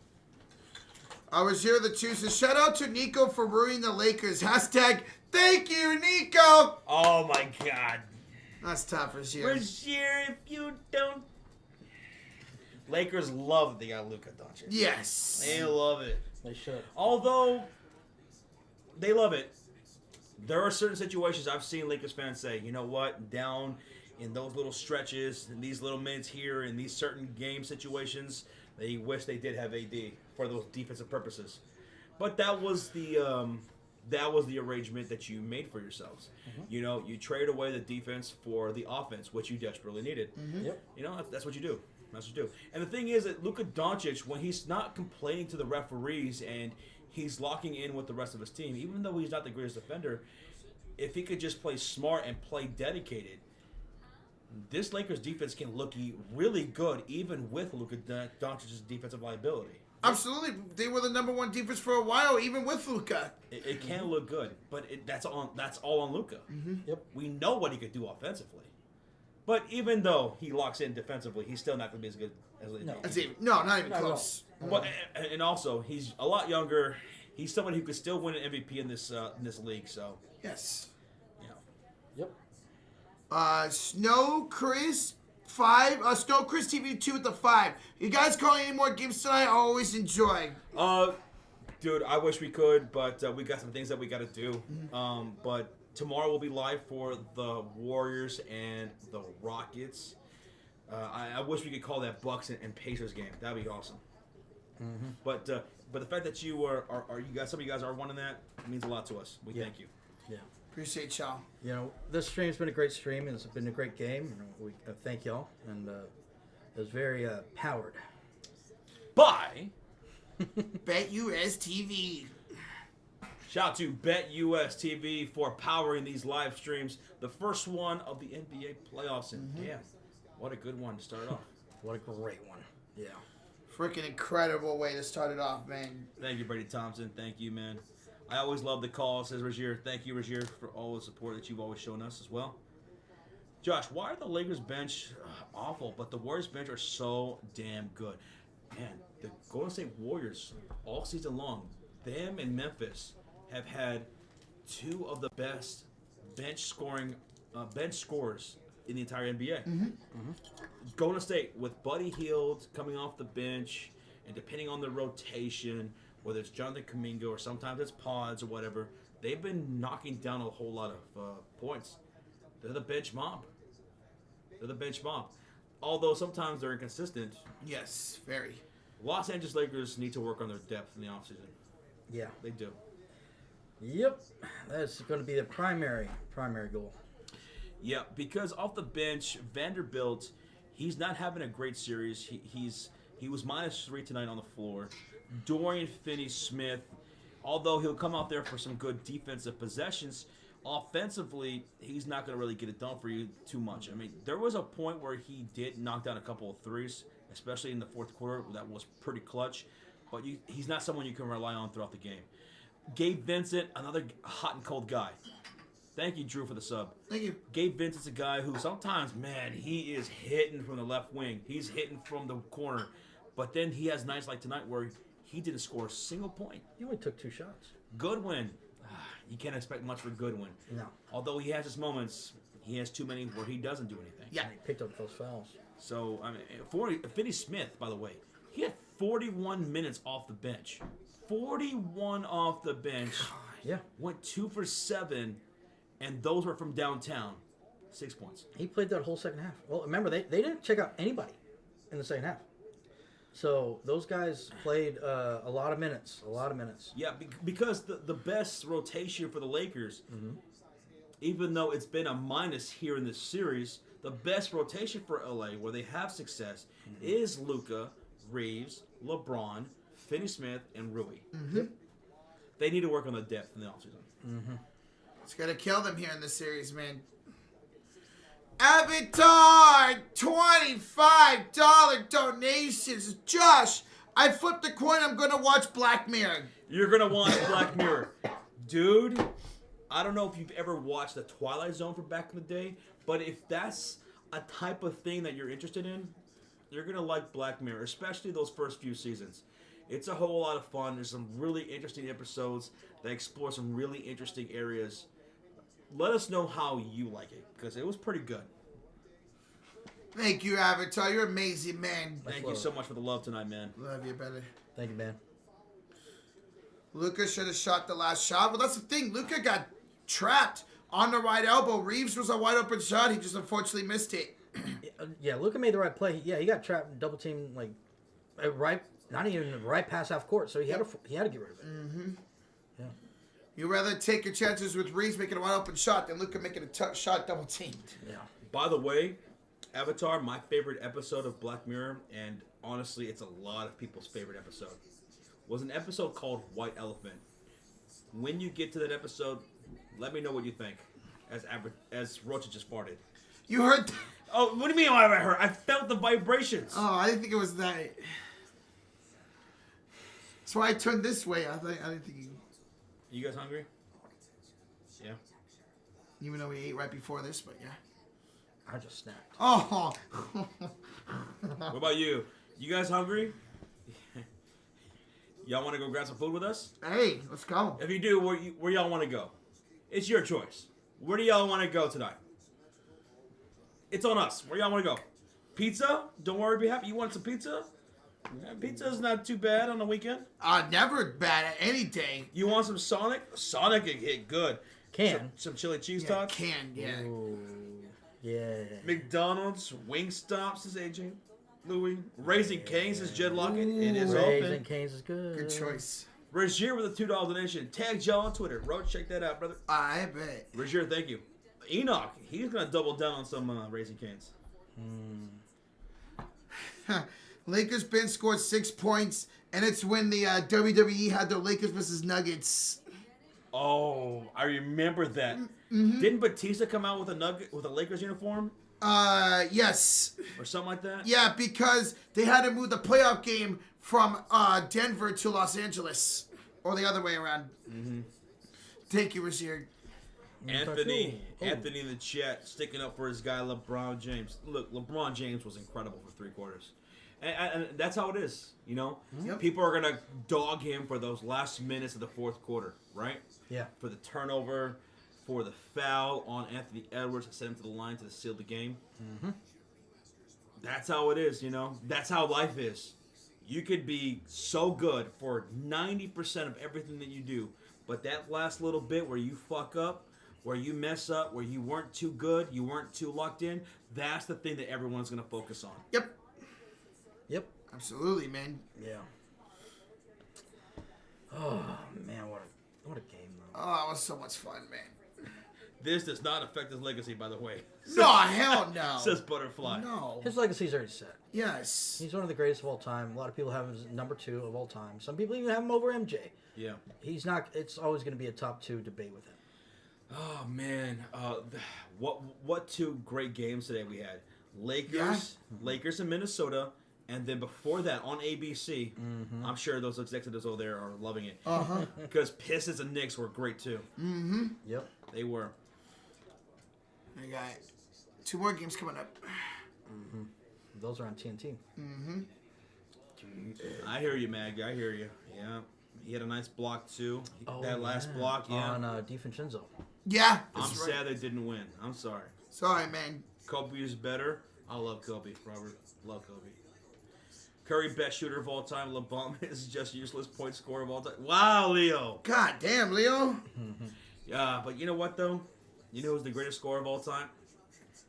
I was here the Tuesday. Shout out to Nico for ruining the Lakers. Hashtag thank you, Nico. Oh my God. That's tough for sure. We're here if you don't. Lakers love that they got Luka Doncic. Yes. They love it. They should. Although they love it, there are certain situations I've seen Lakers fans say, you know what, down in those little stretches, in these little minutes here, in these certain game situations, they wish they did have AD for those defensive purposes. But that was the that was the arrangement that you made for yourselves. You know, you trade away the defense for the offense, which you desperately needed. Yep. You know, that's what you do. That's what you do. And the thing is that Luka Doncic, when he's not complaining to the referees and he's locking in with the rest of his team, even though he's not the greatest defender, if he could just play smart and play dedicated, this Lakers defense can look really good, even with Luka Doncic's defensive liability. Absolutely. They were the number one defense for a while, even with Luka. It can look good, but that's all on Luka. Yep. We know what he could do offensively. But even though he locks in defensively, he's still not going to be as good as Not even close. But and also he's a lot younger. He's someone who could still win an MVP in this league. So Yes. you know, Yep. Snow Chris 5. Snow Chris TV 2 with the 5. You guys calling any more games tonight? I always enjoy. dude, I wish we could, but we got some things that we got to do. But tomorrow we'll be live for the Warriors and the Rockets. I wish we could call that Bucks and Pacers game. That'd be awesome. But the fact that you some of you guys are wanting that means a lot to us. We thank you. Yeah. Appreciate y'all. You know, this stream's been a great stream, and it's been a great game. And we thank y'all, and it was very powered. Bye. BetUS TV. Shout out to BetUS TV for powering these live streams. The first one of the NBA playoffs, and damn, what a good one to start off. What a great one. Yeah. Freaking incredible way to start it off, man. Thank you, Brady Thompson. Thank you, man. I always love the call, says Rozier. Thank you, Rozier, for all the support that you've always shown us as well. Josh, why are the Lakers bench awful, but the Warriors bench are so damn good? Man, the Golden State Warriors, all season long, them and Memphis have had two of the best bench scorers in the entire NBA. Golden State, with Buddy Hield coming off the bench, and depending on the rotation, whether it's Jonathan Kuminga or sometimes it's Pods or whatever, they've been knocking down a whole lot of points. They're the bench mob. Although sometimes they're inconsistent. Yes, very. Los Angeles Lakers need to work on their depth in the offseason. Yeah. They do. Yep. That's going to be the primary goal. Yeah, because off the bench, Vanderbilt, he's not having a great series. He was -3 tonight on the floor. Dorian Finney-Smith, although he'll come out there for some good defensive possessions, offensively, he's not going to really get it done for you too much. I mean, there was a point where he did knock down a couple of threes, especially in the fourth quarter. That was pretty clutch. But he's not someone you can rely on throughout the game. Gabe Vincent, another hot and cold guy. Thank you, Drew, for the sub. Thank you. Gabe Vincent's a guy who sometimes, man, he is hitting from the left wing. He's hitting from the corner. But then he has nights like tonight where he didn't score a single point. He only took 2 shots. Goodwin. You can't expect much for Goodwin. No. Although he has his moments, he has too many where he doesn't do anything. Yeah. And he picked up those fouls. So, I mean, Finney-Smith, by the way, he had 41 minutes off the bench. 41 off the bench. Yeah. Went 2 for 7, and those were from downtown. 6 points. He played that whole second half. Well, remember, they didn't check out anybody in the second half. So those guys played a lot of minutes. Yeah, because the best rotation for the Lakers, even though it's been a minus here in this series, the best rotation for LA, where they have success, is Luka, Reeves, LeBron, Finney-Smith, and Rui. They need to work on the depth in the offseason. It's gonna kill them here in this series, man. Avatar, $25 donations. Josh, I flipped the coin. I'm gonna watch Black Mirror. You're going to watch Black Mirror. Dude, I don't know if you've ever watched The Twilight Zone from back in the day, but if that's a type of thing that you're interested in, you're going to like Black Mirror, especially those first few seasons. It's a whole lot of fun. There's some really interesting episodes that explore some really interesting areas. Let us know how you like it, because it was pretty good. Thank you, Avatar. You're amazing, man. Thank you so much for the love tonight, man. Love you, brother. Thank you, man. Luka should have shot the last shot. Well, that's the thing. Luka got trapped on the right elbow. Reeves was a wide open shot. He just unfortunately missed it. Yeah, Luka made the right play. Yeah, he got trapped, double teamed, like not even right past half court. So he had to get rid of it. You'd rather take your chances with Reeves making a wide open shot than Luka making a shot double teamed. Yeah. By the way, Avatar, my favorite episode of Black Mirror, and honestly, it's a lot of people's favorite episode, was an episode called White Elephant. When you get to that episode, let me know what you think. As Rocha just farted. You heard? Oh, what do you mean I heard? I felt the vibrations. Oh, I didn't think it was that. That's why I turned this way. I didn't think you. You guys hungry? Yeah. Even though we ate right before this, but yeah. I just snapped. Oh. What about you? You guys hungry? Y'all want to go grab some food with us? Hey, let's go. If you do, where y'all want to go? It's your choice. Where do y'all want to go tonight? It's on us. Where y'all want to go? Pizza? Don't worry, be happy. You want some pizza? Yeah, pizza's not too bad on the weekend. Never bad at any day. You want some Sonic? Sonic can hit good. Some chili cheese tots? Yeah. Ooh, yeah. McDonald's, Wingstop, says AJ. Louis. Raising Cane's, says Jed Lockett. It is Raising open. Cane's is good. Good choice. Rozier with a $2 donation. Tag Joe on Twitter. Roach, check that out, brother. I bet. Rozier, thank you. Enoch, he's going to double down on some Raising Cane's. Lakers bench scored 6 points, and it's when the WWE had the Lakers versus Nuggets. Oh, I remember that. Didn't Batista come out with a Lakers uniform Yes. or something like that? Yeah, because they had to move the playoff game from Denver to Los Angeles. Or the other way around. Thank you, Rozier. Anthony in the chat, sticking up for his guy LeBron James. Look, LeBron James was incredible for 3 quarters. And that's how it is, you know? Yep. People are going to dog him for those last minutes of the 4th quarter, right? Yeah. For the turnover, for the foul on Anthony Edwards to send him to the line to seal the game. That's how it is, you know? That's how life is. You could be so good for 90% of everything that you do, but that last little bit where you fuck up, where you mess up, where you weren't too good, you weren't too locked in, that's the thing that everyone's going to focus on. Yep. Yep. Absolutely, man. Yeah. Oh man, what a game though. Oh, it was so much fun, man. This does not affect his legacy, by the way. No, hell no. Says Butterfly. No. His legacy's already set. Yes. He's one of the greatest of all time. A lot of people have him as number 2 of all time. Some people even have him over MJ. Yeah. He's not. It's always going to be a top 2 debate with him. Oh, man. What 2 great games today we had. Lakers and Minnesota. And then before that, on ABC, I'm sure those executives over there are loving it. Because Pistons and Knicks were great, too. Yep. They were. I got 2 more games coming up. Those are on TNT. I hear you, Mag. I hear you. Yeah. He had a nice block, too. Oh, That last block, yeah. On DiFrancesco. Yeah. I'm That's right. sad they didn't win. I'm sorry. Sorry, man. Kobe is better. I love Kobe, Robert. Love Kobe. Curry, best shooter of all time. LeBron is just useless point scorer of all time. Wow, Leo. God damn, Leo. Yeah, but you know what, though? You know who's the greatest scorer of all time?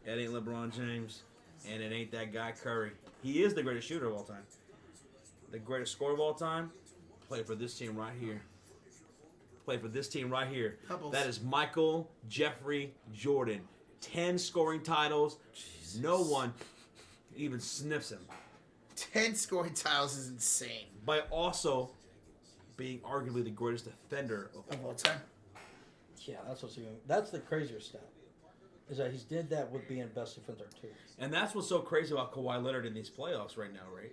It ain't LeBron James, and it ain't that guy Curry. He is the greatest shooter of all time. The greatest scorer of all time? Played for this team right here. Played for this team right here. Pebbles. That is Michael Jeffrey Jordan. 10 scoring titles. Jesus. No one even sniffs him. 10 scoring titles is insane. By also being arguably the greatest defender Of all time. Yeah, that's the crazier stat. Is that he did that with being best defender too. And that's what's so crazy about Kawhi Leonard in these playoffs right now, right?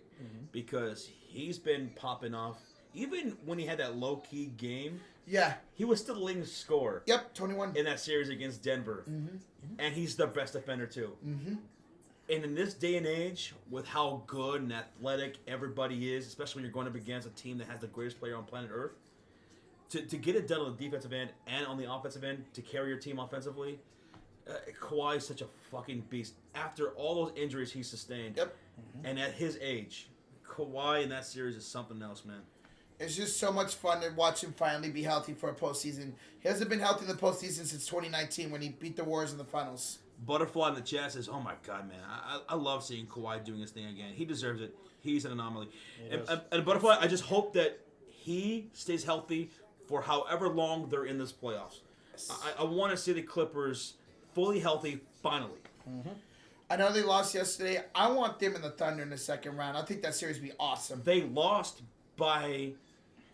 Because he's been popping off. Even when he had that low-key game, Yeah. he was still the leading scorer Yep, 21. in that series against Denver. And he's the best defender, too. And in this day and age, with how good and athletic everybody is, especially when you're going up against a team that has the greatest player on planet Earth, to get it done on the defensive end and on the offensive end, to carry your team offensively, Kawhi is such a fucking beast. After all those injuries he sustained, Yep. and at his age, Kawhi in that series is something else, man. It's just so much fun to watch him finally be healthy for a postseason. He hasn't been healthy in the postseason since 2019 when he beat the Warriors in the finals. Butterfly in the chat says, "Oh my God, man! I love seeing Kawhi doing his thing again. He deserves it. He's an anomaly." And Butterfly, I just hope that he stays healthy for however long they're in this playoffs. I want to see the Clippers fully healthy finally. I know they lost yesterday. I want them in the Thunder in the second round. I think that series would be awesome. They lost by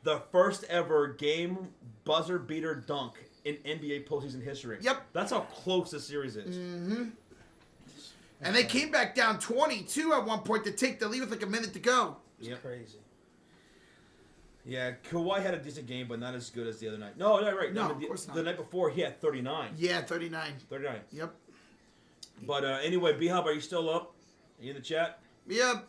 the first ever game buzzer beater dunk in NBA postseason history. Yep. That's how close this series is. And they came back down 22 at one point to take the lead with like a minute to go. It's crazy. Yeah, Kawhi had a decent game, but not as good as the other night. No, right. No, the, of course not. The night before, he had 39. Yeah, 39. 39. Yep. But anyway, B-Hub, are you still up? Are you in the chat? Yep.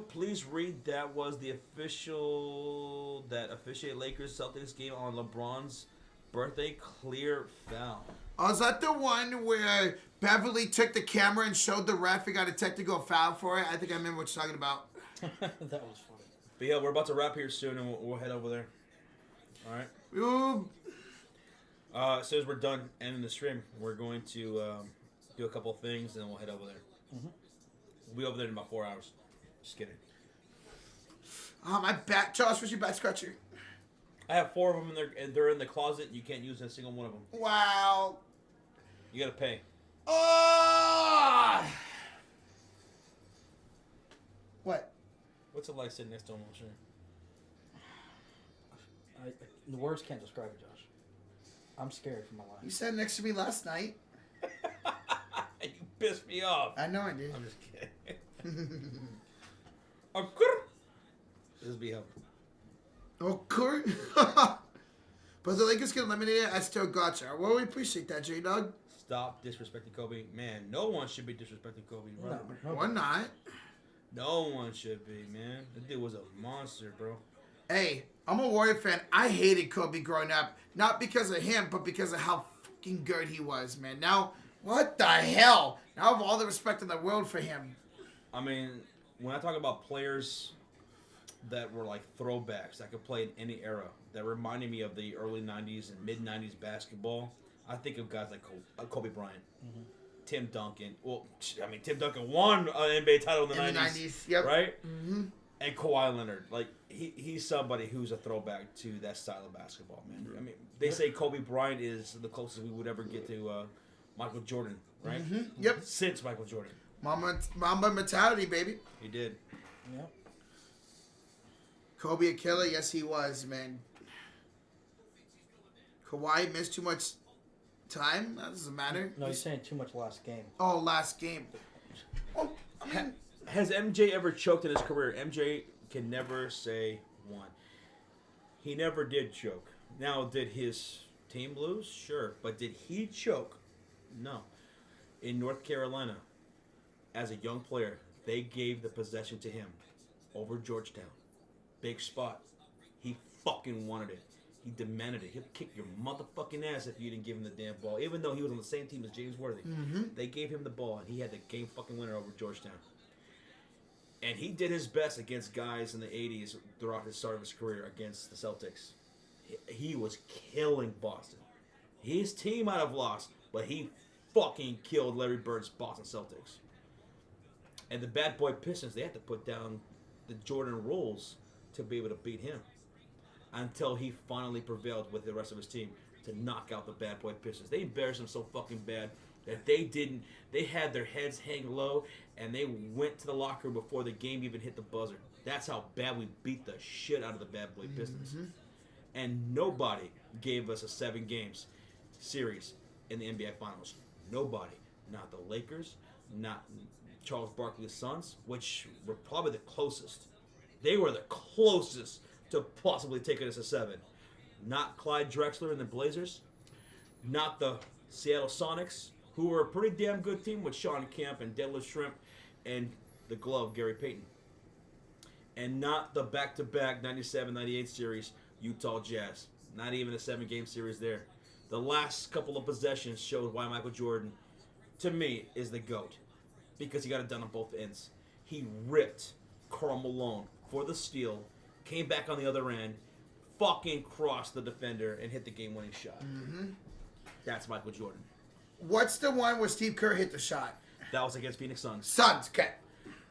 Please read that was the official that officiated Lakers Celtics game on LeBron's birthday clear foul. Oh, is that the one where Beverly took the camera and showed the ref and got a technical foul for it? I think I remember what you're talking about. That was funny. But yeah, we're about to wrap here soon, and we'll head over there. All right. Ooh. As soon as we're done ending the stream, we're going to do a couple of things, and then we'll head over there. We'll be over there in about 4 hours. Just kidding. Oh, my back. Josh, what's your back scratcher? I have 4 of them, and they're in the closet. You can't use a single one of them. Wow. You got to pay. Oh! What? What's it like sitting next to him? Sure. The words can't describe it, Josh. I'm scared for my life. You sat next to me last night. You pissed me off. I know I did. I'm just kidding. This is B-Hub. Oh, Kurt. But the Lakers get eliminated. I still gotcha. Well, we appreciate that, J-Dog. Stop disrespecting Kobe. Man, no one should be disrespecting Kobe. Right? No. Or not. No one should be, man. That dude was a monster, bro. Hey, I'm a Warrior fan. I hated Kobe growing up. Not because of him, but because of how fucking good he was, man. Now, what the hell? Now I have all the respect in the world for him. I mean, when I talk about players that were like throwbacks that could play in any era, that reminded me of the early 90s and mid-90s basketball, I think of guys like Kobe Bryant, Tim Duncan. Well, I mean, Tim Duncan won an NBA title in the 90s. Yep. Right? And Kawhi Leonard. Like, he's somebody who's a throwback to that style of basketball, man. I mean, they say Kobe Bryant is the closest we would ever get to Michael Jordan, right? Yep. Since Michael Jordan. Mamba mentality, baby. He did. Yep. Kobe a killer? Yes, he was, man. Kawhi missed too much time? That doesn't matter. No, you're saying too much last game. Oh, last game. Oh, I mean, Has MJ ever choked in his career? MJ can never say one. He never did choke. Now, did his team lose? Sure. But did he choke? No. In North Carolina, as a young player, they gave the possession to him over Georgetown. Big spot. He fucking wanted it. He demanded it. He'll kick your motherfucking ass if you didn't give him the damn ball. Even though he was on the same team as James Worthy. They gave him the ball, and he had the game fucking winner over Georgetown. And he did his best against guys in the 80s throughout the start of his career against the Celtics. He was killing Boston. His team might have lost, but he fucking killed Larry Bird's Boston Celtics. And the bad boy Pistons, they had to put down the Jordan rules to be able to beat him. Until he finally prevailed with the rest of his team to knock out the bad boy Pistons. They embarrassed him so fucking bad that they had their heads hang low and they went to the locker room before the game even hit the buzzer. That's how bad we beat the shit out of the bad boy Pistons. And nobody gave us a 7 games series in the NBA Finals. Nobody. Not the Lakers, not Charles Barkley's Suns, which were probably the closest. They were the closest to possibly taking us a 7. Not Clyde Drexler and the Blazers. Not the Seattle Sonics, who were a pretty damn good team with Sean Kemp and Deadlift Shrimp and the glove, Gary Payton. And not the back-to-back 97-98 series, Utah Jazz. Not even a 7-game series there. The last couple of possessions showed why Michael Jordan, to me, is the GOAT. Because he got it done on both ends. He ripped Karl Malone for the steal, came back on the other end, fucking crossed the defender, and hit the game-winning shot. That's Michael Jordan. what's the one where Steve Kerr hit the shot? That was against Phoenix Suns. Suns, okay.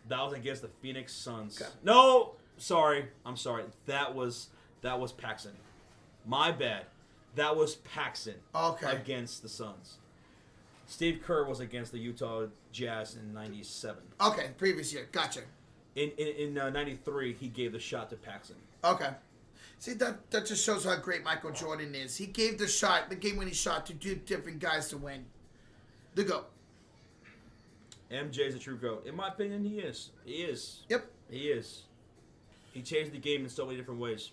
That was against the Phoenix Suns. Okay. No, sorry. I'm sorry. That was That was Paxson. My bad. That was Paxson. Okay. Against the Suns. Steve Kerr was against the Utah Jazz in '97. Okay, previous year. Gotcha. In '93, he gave the shot to Paxson. Okay. See, that just shows how great Michael Jordan is. He gave the game-winning shot to two different guys to win. The GOAT. MJ's a true GOAT. In my opinion, he is. He is. Yep. He is. He changed the game in so many different ways.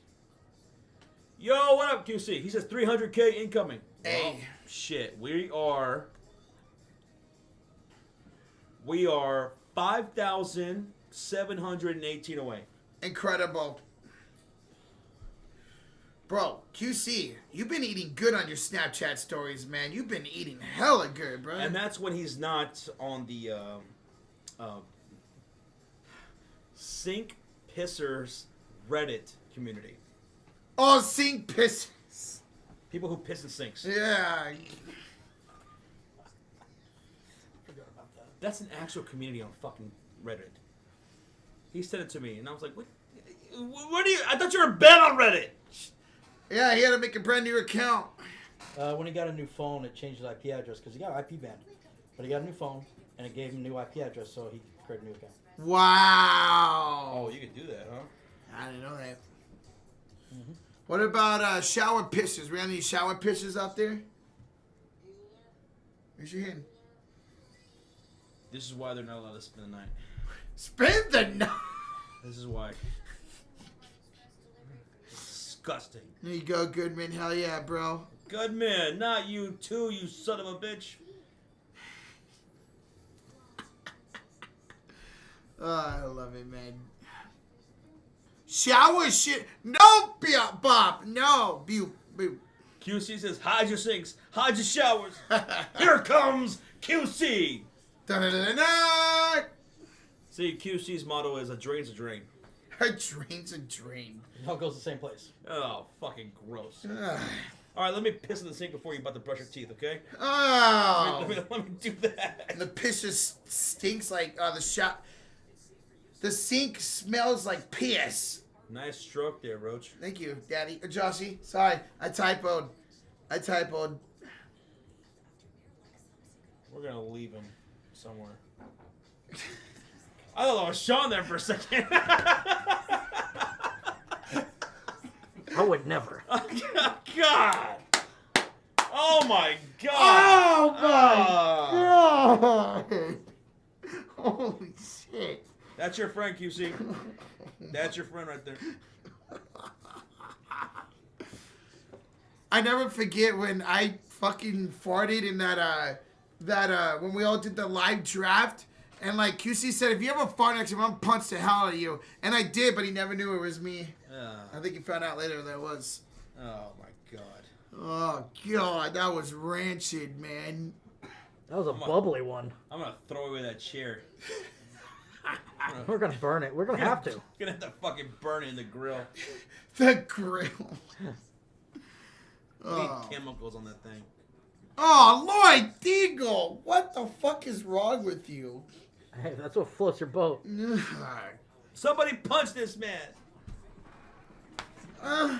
Yo, what up, QC? He says 300K incoming. Hey. Well, shit. We are 5,718 away. Incredible. Bro, QC, you've been eating good on your Snapchat stories, man. You've been eating hella good, bro. And that's when he's not on the Sink Pissers Reddit community. Oh, sink pisses. People who piss in sinks. Yeah. That's an actual community on fucking Reddit. He sent it to me, and I was like, "What? What do you? I thought you were banned on Reddit." Yeah, he had to make a brand new account. When he got a new phone, it changed his IP address because he got IP banned. But he got a new phone, and it gave him a new IP address, so he created a new account. Wow. Oh, you could do that, huh? I didn't know that. Mm-hmm. What about shower pisses? We got any shower pisses out there? Where's your hand? This is why they're not allowed to spend the night. Spend the night. This is why. Disgusting. There you go, Goodman. Hell yeah, bro. Good man, not you too, you son of a bitch. Oh, I love it, man. Shower shit. No, Bob. No. Boo. QC says, hide your sinks, hide your showers. Here comes QC. Da-da-da-da-da. See, QC's motto is a drain's a drain. A drain's a drain. It all goes the same place. Oh, fucking gross. Ugh. All right, let me piss in the sink before you're about to brush your teeth, okay? Oh. Let me do that. The piss just stinks like the sink smells like piss. Nice stroke there, Roach. Thank you, Daddy. Joshy, sorry. I typoed. We're going to leave him somewhere. I thought that was Sean there for a second. I would never. Oh, God. Oh, my God. Oh, my God. Holy shit. That's your friend, QC. That's your friend right there. I never forget when I fucking farted in that when we all did the live draft, and like QC said, if you ever fart next to him, I'm punch the hell out of you. And I did, but he never knew it was me. I think he found out later that it was. Oh my God. Oh God, that was rancid, man. That was a bubbly one. I'm gonna throw away that chair. We're gonna burn it. We're gonna have to. Gonna have to fucking burn it in the grill. The grill. Need chemicals on that thing. Oh, Lloyd Deagle, what the fuck is wrong with you? Hey, that's what floats your boat. Somebody punch this man. Uh,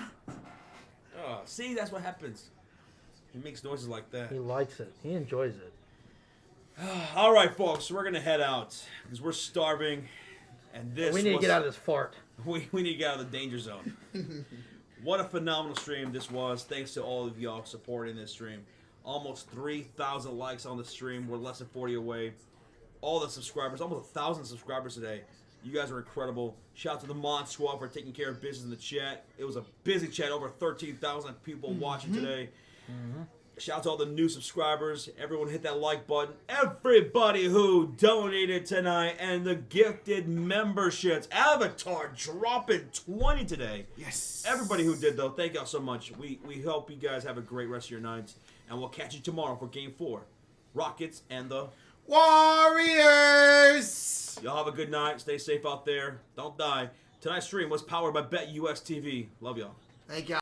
Oh, see, that's what happens. He makes noises like that. He likes it. He enjoys it. All right, folks, we're gonna head out because we're starving, and We need to get out of this fart. We need to get out of the danger zone. What a phenomenal stream this was. Thanks to all of y'all supporting this stream. Almost 3,000 likes on the stream. We're less than 40 away. All the subscribers, almost 1,000 subscribers today. You guys are incredible. Shout out to the Mod Squad for taking care of business in the chat. It was a busy chat. Over 13,000 people watching today. Shout out to all the new subscribers. Everyone hit that like button. Everybody who donated tonight and the gifted memberships. Avatar dropping 20 today. yes. Everybody who did, though, thank y'all so much. We hope you guys have a great rest of your nights. And we'll catch you tomorrow for Game 4. Rockets and the Warriors. Y'all have a good night. Stay safe out there. Don't die. Tonight's stream was powered by BetUS TV. Love y'all. Thank you.